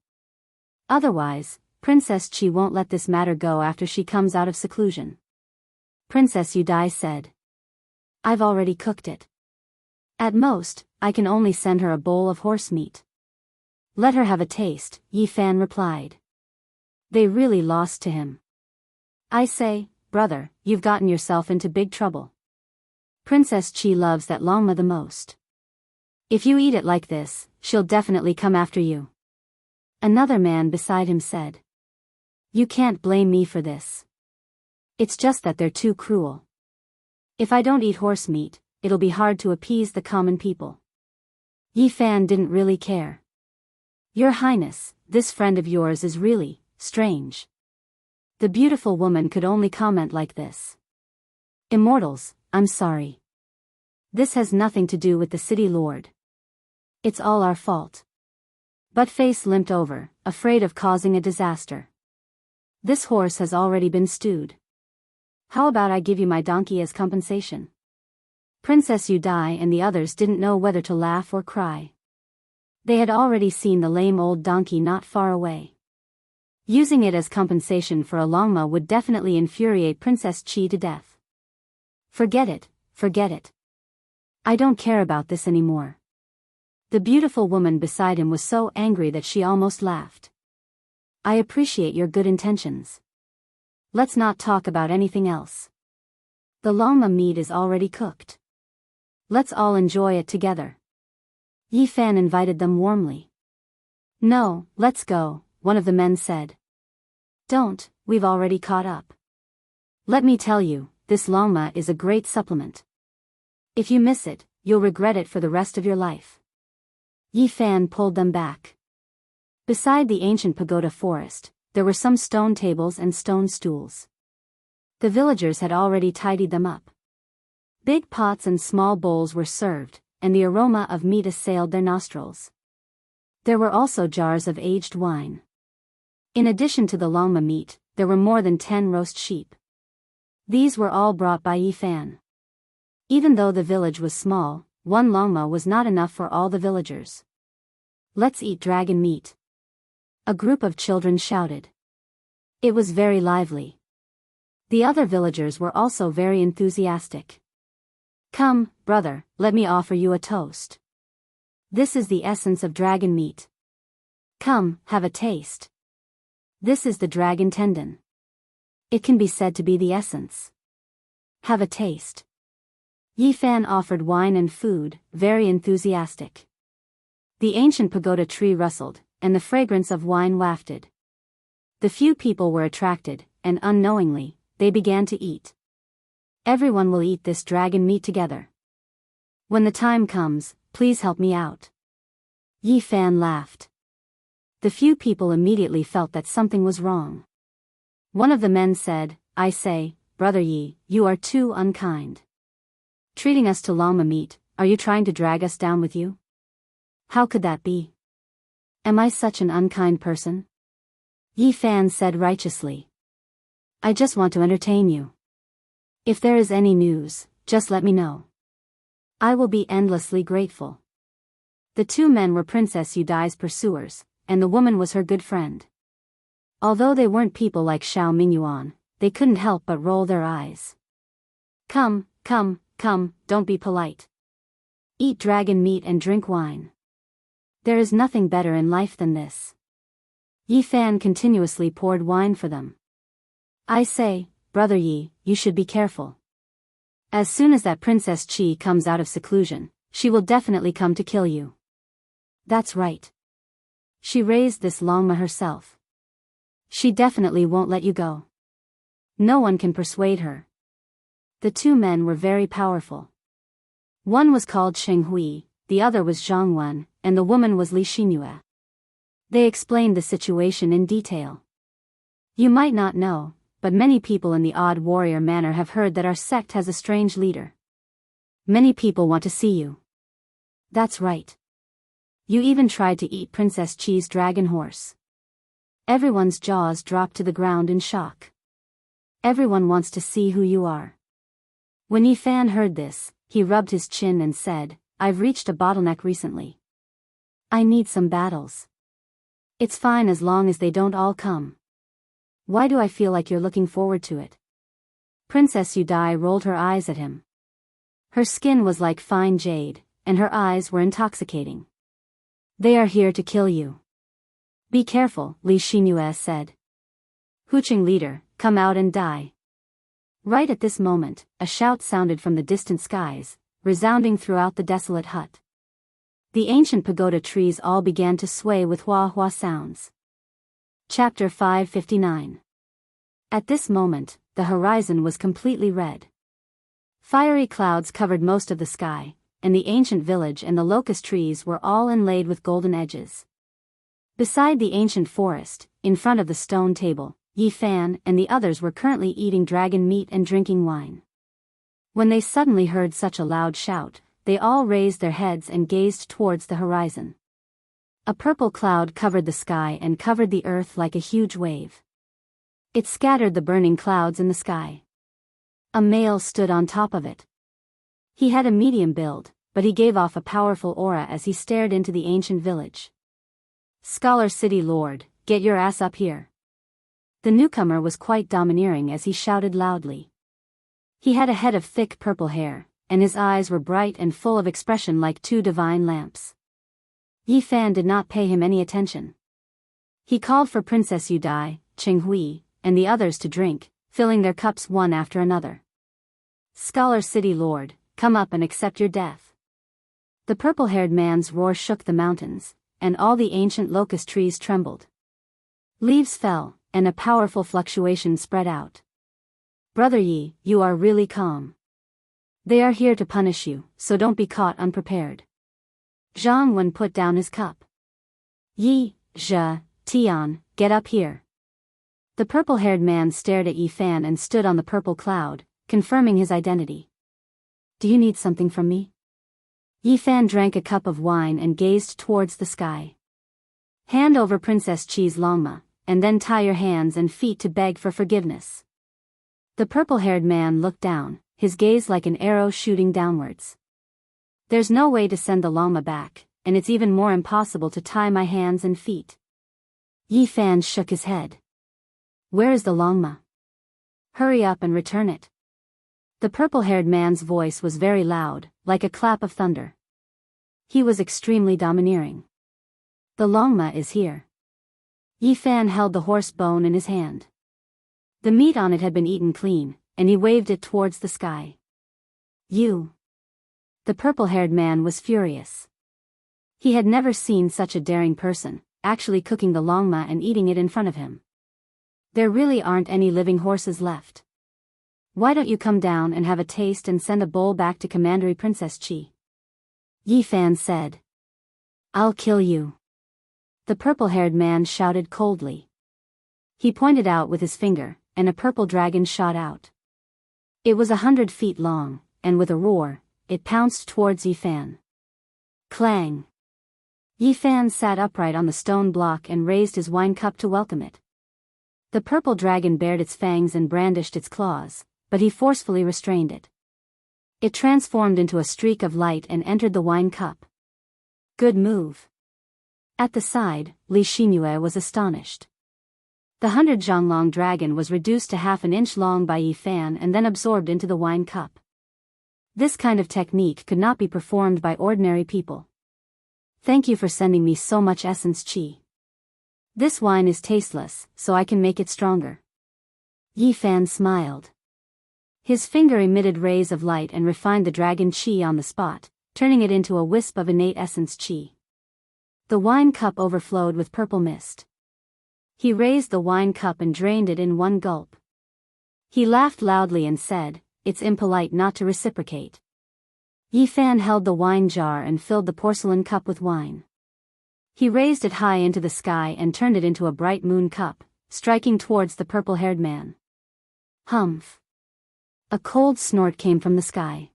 Otherwise, Princess Qi won't let this matter go after she comes out of seclusion. Princess Yu Dai said. I've already cooked it. At most, I can only send her a bowl of horse meat. Let her have a taste, Yi Fan replied. They really lost to him. I say, brother, you've gotten yourself into big trouble. Princess Qi loves that Longma the most. If you eat it like this, she'll definitely come after you. Another man beside him said. You can't blame me for this. It's just that they're too cruel. If I don't eat horse meat, it'll be hard to appease the common people. Yi Fan didn't really care. Your Highness, this friend of yours is really strange. The beautiful woman could only comment like this. Immortals, I'm sorry. This has nothing to do with the city lord. It's all our fault. Buttface limped over, afraid of causing a disaster. This horse has already been stewed. How about I give you my donkey as compensation? Princess Yu Dai and the others didn't know whether to laugh or cry. They had already seen the lame old donkey not far away. Using it as compensation for a Longma would definitely infuriate Princess Qi to death. Forget it, forget it. I don't care about this anymore. The beautiful woman beside him was so angry that she almost laughed. I appreciate your good intentions. Let's not talk about anything else. The Longma meat is already cooked. Let's all enjoy it together. Yi Fan invited them warmly. No, let's go, one of the men said. Don't, we've already caught up. Let me tell you, this Longma is a great supplement. If you miss it, you'll regret it for the rest of your life. Yi Fan pulled them back. Beside the ancient pagoda forest, there were some stone tables and stone stools. The villagers had already tidied them up. Big pots and small bowls were served, and the aroma of meat assailed their nostrils. There were also jars of aged wine. In addition to the Longma meat, there were more than 10 roast sheep. These were all brought by Yi Fan. Even though the village was small, one Longma was not enough for all the villagers. Let's eat dragon meat. A group of children shouted. It was very lively. The other villagers were also very enthusiastic. Come, brother, let me offer you a toast. This is the essence of dragon meat. Come, have a taste. This is the dragon tendon. It can be said to be the essence. Have a taste. Yi Fan offered wine and food, very enthusiastic. The ancient pagoda tree rustled, and the fragrance of wine wafted. The few people were attracted, and unknowingly, they began to eat. Everyone will eat this dragon meat together. When the time comes, please help me out. Yi Fan laughed. The few people immediately felt that something was wrong. One of the men said, I say, Brother Yi, you are too unkind. Treating us to llama meat, are you trying to drag us down with you? How could that be? Am I such an unkind person? Yi Fan said righteously. I just want to entertain you. If there is any news, just let me know. I will be endlessly grateful. The two men were Princess Yudai's pursuers, and the woman was her good friend. Although they weren't people like Xiao Mingyuan, they couldn't help but roll their eyes. Come, don't be polite. Eat dragon meat and drink wine. There is nothing better in life than this. Yi Fan continuously poured wine for them. I say, Brother Yi, you should be careful. As soon as that Princess Qi comes out of seclusion, she will definitely come to kill you. That's right. She raised this Longma herself. She definitely won't let you go. No one can persuade her. The two men were very powerful. One was called Sheng Hui, the other was Zhang Wen, and the woman was Li Xinyue. They explained the situation in detail. You might not know, but many people in the Odd Warrior Manor have heard that our sect has a strange leader. Many people want to see you. That's right. You even tried to eat Princess Qi's dragon horse. Everyone's jaws dropped to the ground in shock. Everyone wants to see who you are. When Yi Fan heard this, he rubbed his chin and said, I've reached a bottleneck recently. I need some battles. It's fine as long as they don't all come. Why do I feel like you're looking forward to it? Princess Yudai rolled her eyes at him. Her skin was like fine jade, and her eyes were intoxicating. They are here to kill you. Be careful, Li Xinyue said. Huqing leader, come out and die. Right at this moment, a shout sounded from the distant skies, resounding throughout the desolate hut. The ancient pagoda trees all began to sway with hua-hua sounds. Chapter 559. At this moment, the horizon was completely red. Fiery clouds covered most of the sky, and the ancient village and the locust trees were all inlaid with golden edges. Beside the ancient forest, in front of the stone table, Yi Fan and the others were currently eating dragon meat and drinking wine. When they suddenly heard such a loud shout, they all raised their heads and gazed towards the horizon. A purple cloud covered the sky and covered the earth like a huge wave. It scattered the burning clouds in the sky. A male stood on top of it. He had a medium build, but he gave off a powerful aura as he stared into the ancient village. Scholar City Lord, get your ass up here. The newcomer was quite domineering as he shouted loudly. He had a head of thick purple hair, and his eyes were bright and full of expression like two divine lamps. Yi Fan did not pay him any attention. He called for Princess Yudai, Cheng Hui, and the others to drink, filling their cups one after another. Scholar City Lord, come up and accept your death. The purple-haired man's roar shook the mountains, and all the ancient locust trees trembled. Leaves fell, and a powerful fluctuation spread out. Brother Yi, you are really calm. They are here to punish you, so don't be caught unprepared. Zhang Wen put down his cup. Yi, Zhe, Tian, get up here. The purple-haired man stared at Yi Fan and stood on the purple cloud, confirming his identity. Do you need something from me? Yi Fan drank a cup of wine and gazed towards the sky. Hand over Princess Qi's Longma, and then tie your hands and feet to beg for forgiveness. The purple-haired man looked down, his gaze like an arrow shooting downwards. There's no way to send the Longma back, and it's even more impossible to tie my hands and feet. Yi Fan shook his head. Where is the Longma? Hurry up and return it. The purple-haired man's voice was very loud, like a clap of thunder. He was extremely domineering. The Longma is here. Yi Fan held the horse bone in his hand. The meat on it had been eaten clean, and he waved it towards the sky. You! The purple-haired man was furious. He had never seen such a daring person, actually cooking the longma and eating it in front of him. There really aren't any living horses left. Why don't you come down and have a taste and send a bowl back to Commandery Princess Chi? Yi Fan said. I'll kill you. The purple-haired man shouted coldly. He pointed out with his finger, and a purple dragon shot out. It was 100 feet long, and with a roar, it pounced towards Yi Fan. Clang! Yi Fan sat upright on the stone block and raised his wine cup to welcome it. The purple dragon bared its fangs and brandished its claws, but he forcefully restrained it. It transformed into a streak of light and entered the wine cup. Good move. At the side, Li Xingyue was astonished. The 100-zhang-long dragon was reduced to half an inch long by Yi Fan and then absorbed into the wine cup. This kind of technique could not be performed by ordinary people. Thank you for sending me so much essence Qi. This wine is tasteless, so I can make it stronger. Yi Fan smiled. His finger emitted rays of light and refined the dragon Qi on the spot, turning it into a wisp of innate essence Qi. The wine cup overflowed with purple mist. He raised the wine cup and drained it in one gulp. He laughed loudly and said, "It's impolite not to reciprocate." Yi Fan held the wine jar and filled the porcelain cup with wine. He raised it high into the sky and turned it into a bright moon cup, striking towards the purple-haired man. Humph! A cold snort came from the sky.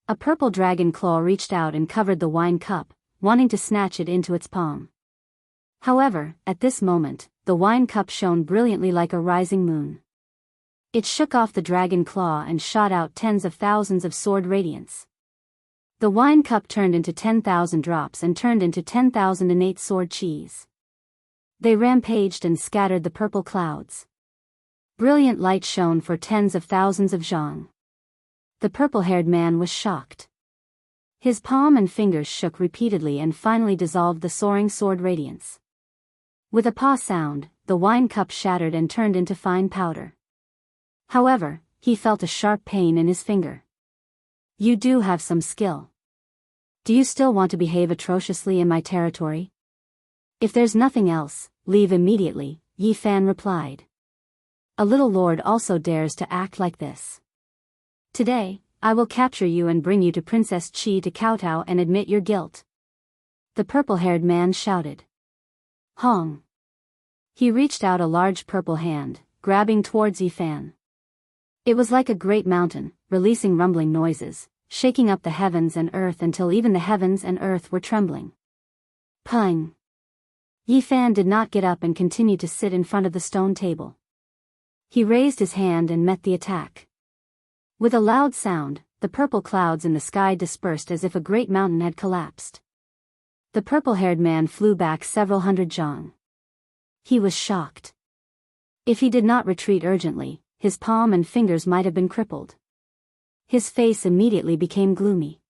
A purple dragon claw reached out and covered the wine cup, wanting to snatch it into its palm. However, at this moment, the wine cup shone brilliantly like a rising moon. It shook off the dragon claw and shot out tens of thousands of sword radiance. The wine cup turned into 10,000 drops and turned into 10,000 innate sword cheese. They rampaged and scattered the purple clouds. Brilliant light shone for tens of thousands of zhang. The purple-haired man was shocked. His palm and fingers shook repeatedly and finally dissolved the soaring sword radiance. With a paw sound, the wine cup shattered and turned into fine powder. However, he felt a sharp pain in his finger. You do have some skill. Do you still want to behave atrociously in my territory? If there's nothing else, leave immediately, Yi Fan replied. A little lord also dares to act like this. Today, I will capture you and bring you to Princess Qi to kowtow and admit your guilt. The purple-haired man shouted. Hong. He reached out a large purple hand, grabbing towards Yi Fan. It was like a great mountain, releasing rumbling noises, shaking up the heavens and earth until even the heavens and earth were trembling. Pung! Yi Fan did not get up and continued to sit in front of the stone table. He raised his hand and met the attack. With a loud sound, the purple clouds in the sky dispersed as if a great mountain had collapsed. The purple-haired man flew back several hundred zhang. He was shocked. If he did not retreat urgently, his palm and fingers might have been crippled. His face immediately became gloomy.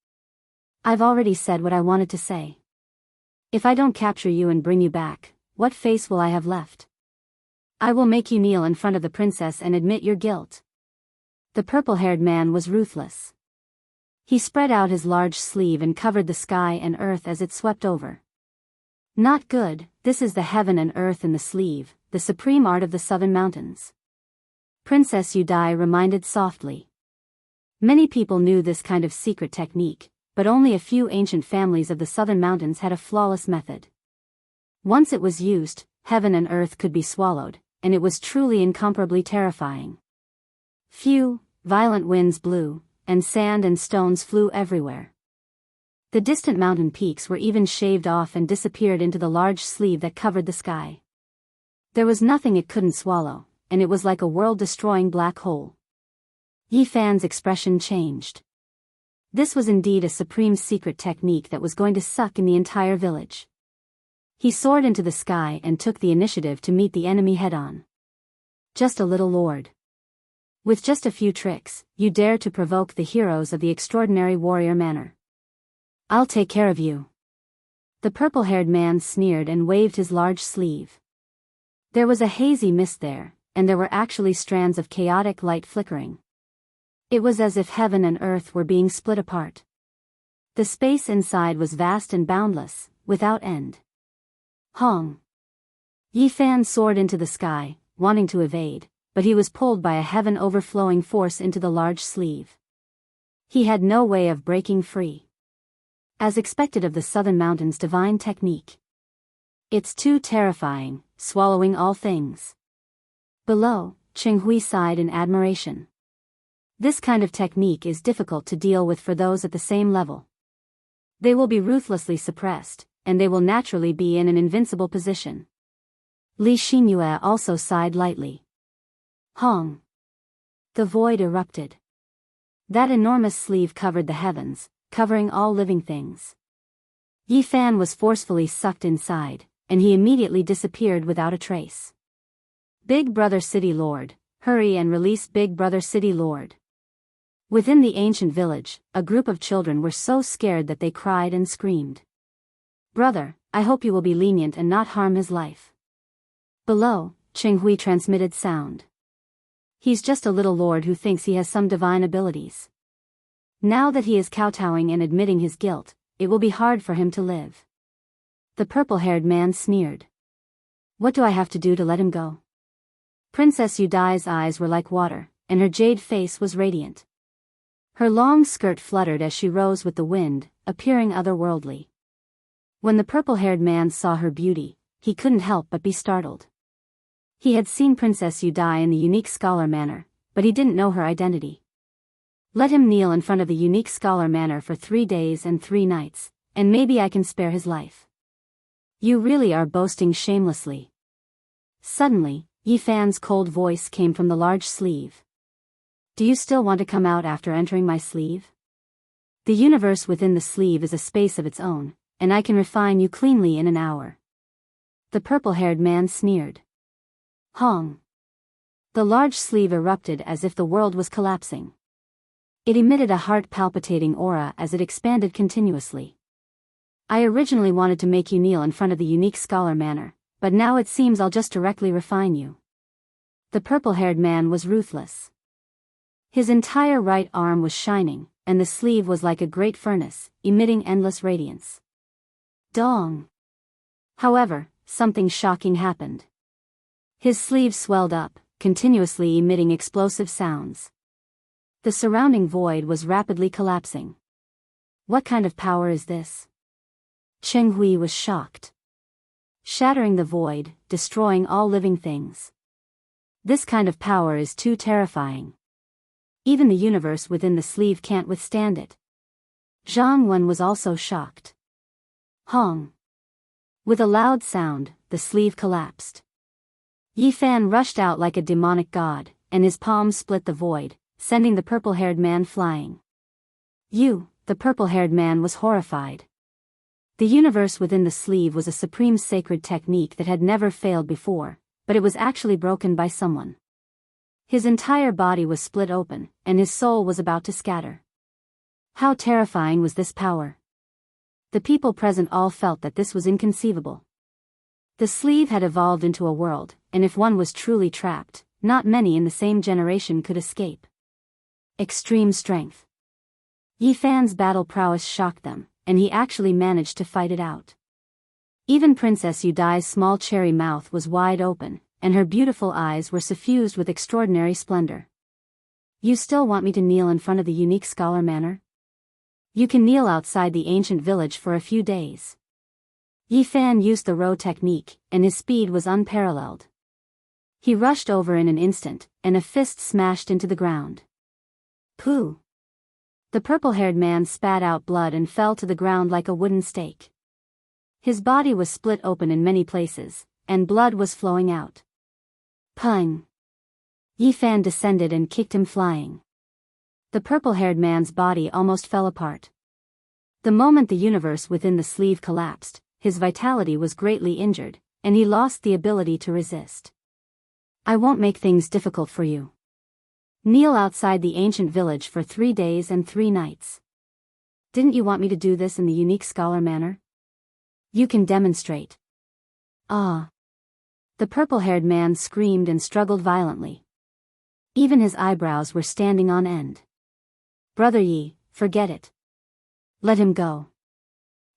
I've already said what I wanted to say. If I don't capture you and bring you back, what face will I have left? I will make you kneel in front of the princess and admit your guilt. The purple-haired man was ruthless. He spread out his large sleeve and covered the sky and earth as it swept over. Not good, this is the heaven and earth in the sleeve, the supreme art of the southern mountains. Princess Yudai reminded softly. Many people knew this kind of secret technique, but only a few ancient families of the southern mountains had a flawless method. Once it was used, heaven and earth could be swallowed, and it was truly incomparably terrifying. Violent winds blew, and sand and stones flew everywhere. The distant mountain peaks were even shaved off and disappeared into the large sleeve that covered the sky. There was nothing it couldn't swallow, and it was like a world-destroying black hole. Yi Fan's expression changed. This was indeed a supreme secret technique that was going to suck in the entire village. He soared into the sky and took the initiative to meet the enemy head-on. Just a little lord. With just a few tricks, you dare to provoke the heroes of the extraordinary warrior manner. I'll take care of you. The purple-haired man sneered and waved his large sleeve. There was a hazy mist there, and there were actually strands of chaotic light flickering. It was as if heaven and earth were being split apart. The space inside was vast and boundless, without end. Hong! Yi Fan soared into the sky, wanting to evade, but he was pulled by a heaven-overflowing force into the large sleeve. He had no way of breaking free. As expected of the Southern Mountains' divine technique. It's too terrifying, swallowing all things. Below, Qinghui sighed in admiration. This kind of technique is difficult to deal with for those at the same level. They will be ruthlessly suppressed, and they will naturally be in an invincible position. Li Xinyue also sighed lightly. Hong! The void erupted. That enormous sleeve covered the heavens, covering all living things. Yi Fan was forcefully sucked inside, and he immediately disappeared without a trace. Big Brother City Lord, hurry and release Big Brother City Lord. Within the ancient village, a group of children were so scared that they cried and screamed. Brother, I hope you will be lenient and not harm his life. Below, Qinghui transmitted sound. He's just a little lord who thinks he has some divine abilities. Now that he is kowtowing and admitting his guilt, it will be hard for him to live. The purple-haired man sneered. What do I have to do to let him go? Princess Yudai's eyes were like water, and her jade face was radiant. Her long skirt fluttered as she rose with the wind, appearing otherworldly. When the purple-haired man saw her beauty, he couldn't help but be startled. He had seen Princess Yudai in the unique scholar manner, but he didn't know her identity. Let him kneel in front of the unique scholar manor for 3 days and 3 nights, and maybe I can spare his life. You really are boasting shamelessly. Suddenly, Yi Fan's cold voice came from the large sleeve. Do you still want to come out after entering my sleeve? The universe within the sleeve is a space of its own, and I can refine you cleanly in an hour. The purple-haired man sneered. Hong! The large sleeve erupted as if the world was collapsing. It emitted a heart-palpitating aura as it expanded continuously. I originally wanted to make you kneel in front of the unique scholar manor, but now it seems I'll just directly refine you. The purple-haired man was ruthless. His entire right arm was shining, and the sleeve was like a great furnace, emitting endless radiance. Dong! However, something shocking happened. His sleeve swelled up, continuously emitting explosive sounds. The surrounding void was rapidly collapsing. What kind of power is this? Qinghui was shocked. Shattering the void, destroying all living things. This kind of power is too terrifying. Even the universe within the sleeve can't withstand it. Zhang Wen was also shocked. Hong! With a loud sound, the sleeve collapsed. Yi Fan rushed out like a demonic god, and his palm split the void, sending the purple-haired man flying. The purple-haired man was horrified. The universe within the sleeve was a supreme sacred technique that had never failed before, but it was actually broken by someone. His entire body was split open, and his soul was about to scatter. How terrifying was this power? The people present all felt that this was inconceivable. The sleeve had evolved into a world, and if one was truly trapped, not many in the same generation could escape. Extreme strength. Yi Fan's battle prowess shocked them, and he actually managed to fight it out. Even Princess Yudai's small cherry mouth was wide open, and her beautiful eyes were suffused with extraordinary splendor. You still want me to kneel in front of the unique scholar manor? You can kneel outside the ancient village for a few days. Yi Fan used the row technique, and his speed was unparalleled. He rushed over in an instant, and a fist smashed into the ground. Pooh! The purple-haired man spat out blood and fell to the ground like a wooden stake. His body was split open in many places, and blood was flowing out. Pung! Yi Fan descended and kicked him flying. The purple-haired man's body almost fell apart. The moment the universe within the sleeve collapsed, his vitality was greatly injured, and he lost the ability to resist. I won't make things difficult for you. Kneel outside the ancient village for 3 days and 3 nights. Didn't you want me to do this in the unique scholar manner? You can demonstrate. Ah! The purple-haired man screamed and struggled violently. Even his eyebrows were standing on end. Brother Yi, forget it. Let him go.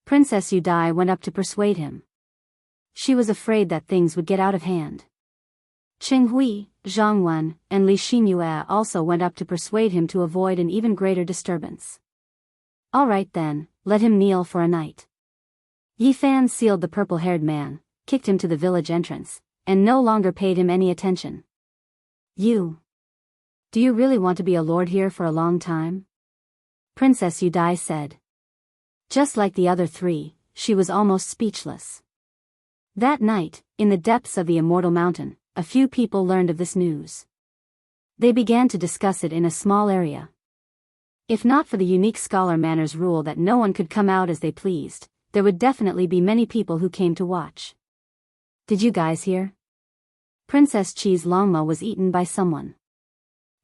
Princess Yudai went up to persuade him. She was afraid that things would get out of hand. Qing Hui, Zhang Wen, and Li Xinyue also went up to persuade him to avoid an even greater disturbance. All right then, let him kneel for a night. Yi Fan sealed the purple-haired man, kicked him to the village entrance, and no longer paid him any attention. Do you really want to be a lord here for a long time? Princess Yudai said. Just like the other three, she was almost speechless. That night, in the depths of the Immortal Mountain, a few people learned of this news. They began to discuss it in a small area. If not for the unique scholar Manor's rule that no one could come out as they pleased, there would definitely be many people who came to watch. Did you guys hear? Princess Qi's Longma was eaten by someone.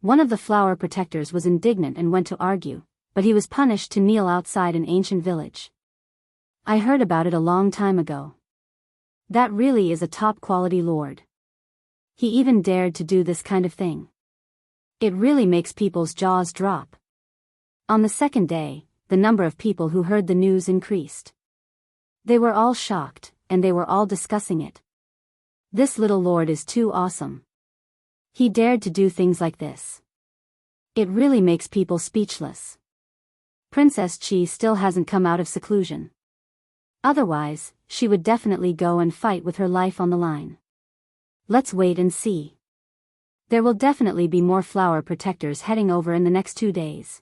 One of the flower protectors was indignant and went to argue, but he was punished to kneel outside an ancient village. I heard about it a long time ago. That really is a top-quality lord. He even dared to do this kind of thing. It really makes people's jaws drop. On the second day, the number of people who heard the news increased. They were all shocked, and they were all discussing it. This little lord is too awesome. He dared to do things like this. It really makes people speechless. Princess Qi still hasn't come out of seclusion. Otherwise, she would definitely go and fight with her life on the line. Let's wait and see. There will definitely be more flower protectors heading over in the next 2 days.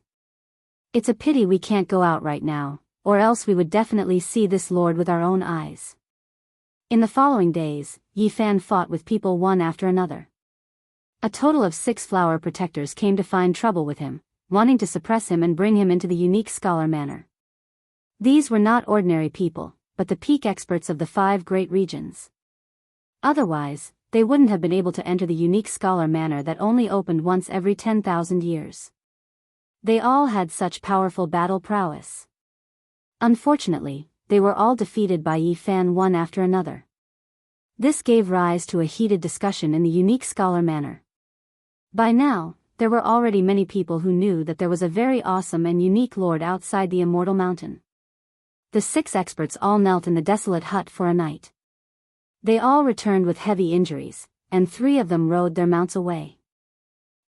It's a pity we can't go out right now, or else we would definitely see this lord with our own eyes. In the following days, Yi Fan fought with people one after another. A total of 6 flower protectors came to find trouble with him, wanting to suppress him and bring him into the unique scholar manor. These were not ordinary people, but the peak experts of the 5 great regions. Otherwise, they wouldn't have been able to enter the unique scholar manor that only opened once every 10,000 years. They all had such powerful battle prowess. Unfortunately, they were all defeated by Yi Fan one after another. This gave rise to a heated discussion in the unique scholar manor. By now, there were already many people who knew that there was a very awesome and unique lord outside the Immortal Mountain. The 6 experts all knelt in the desolate hut for a night. They all returned with heavy injuries, and 3 of them rode their mounts away.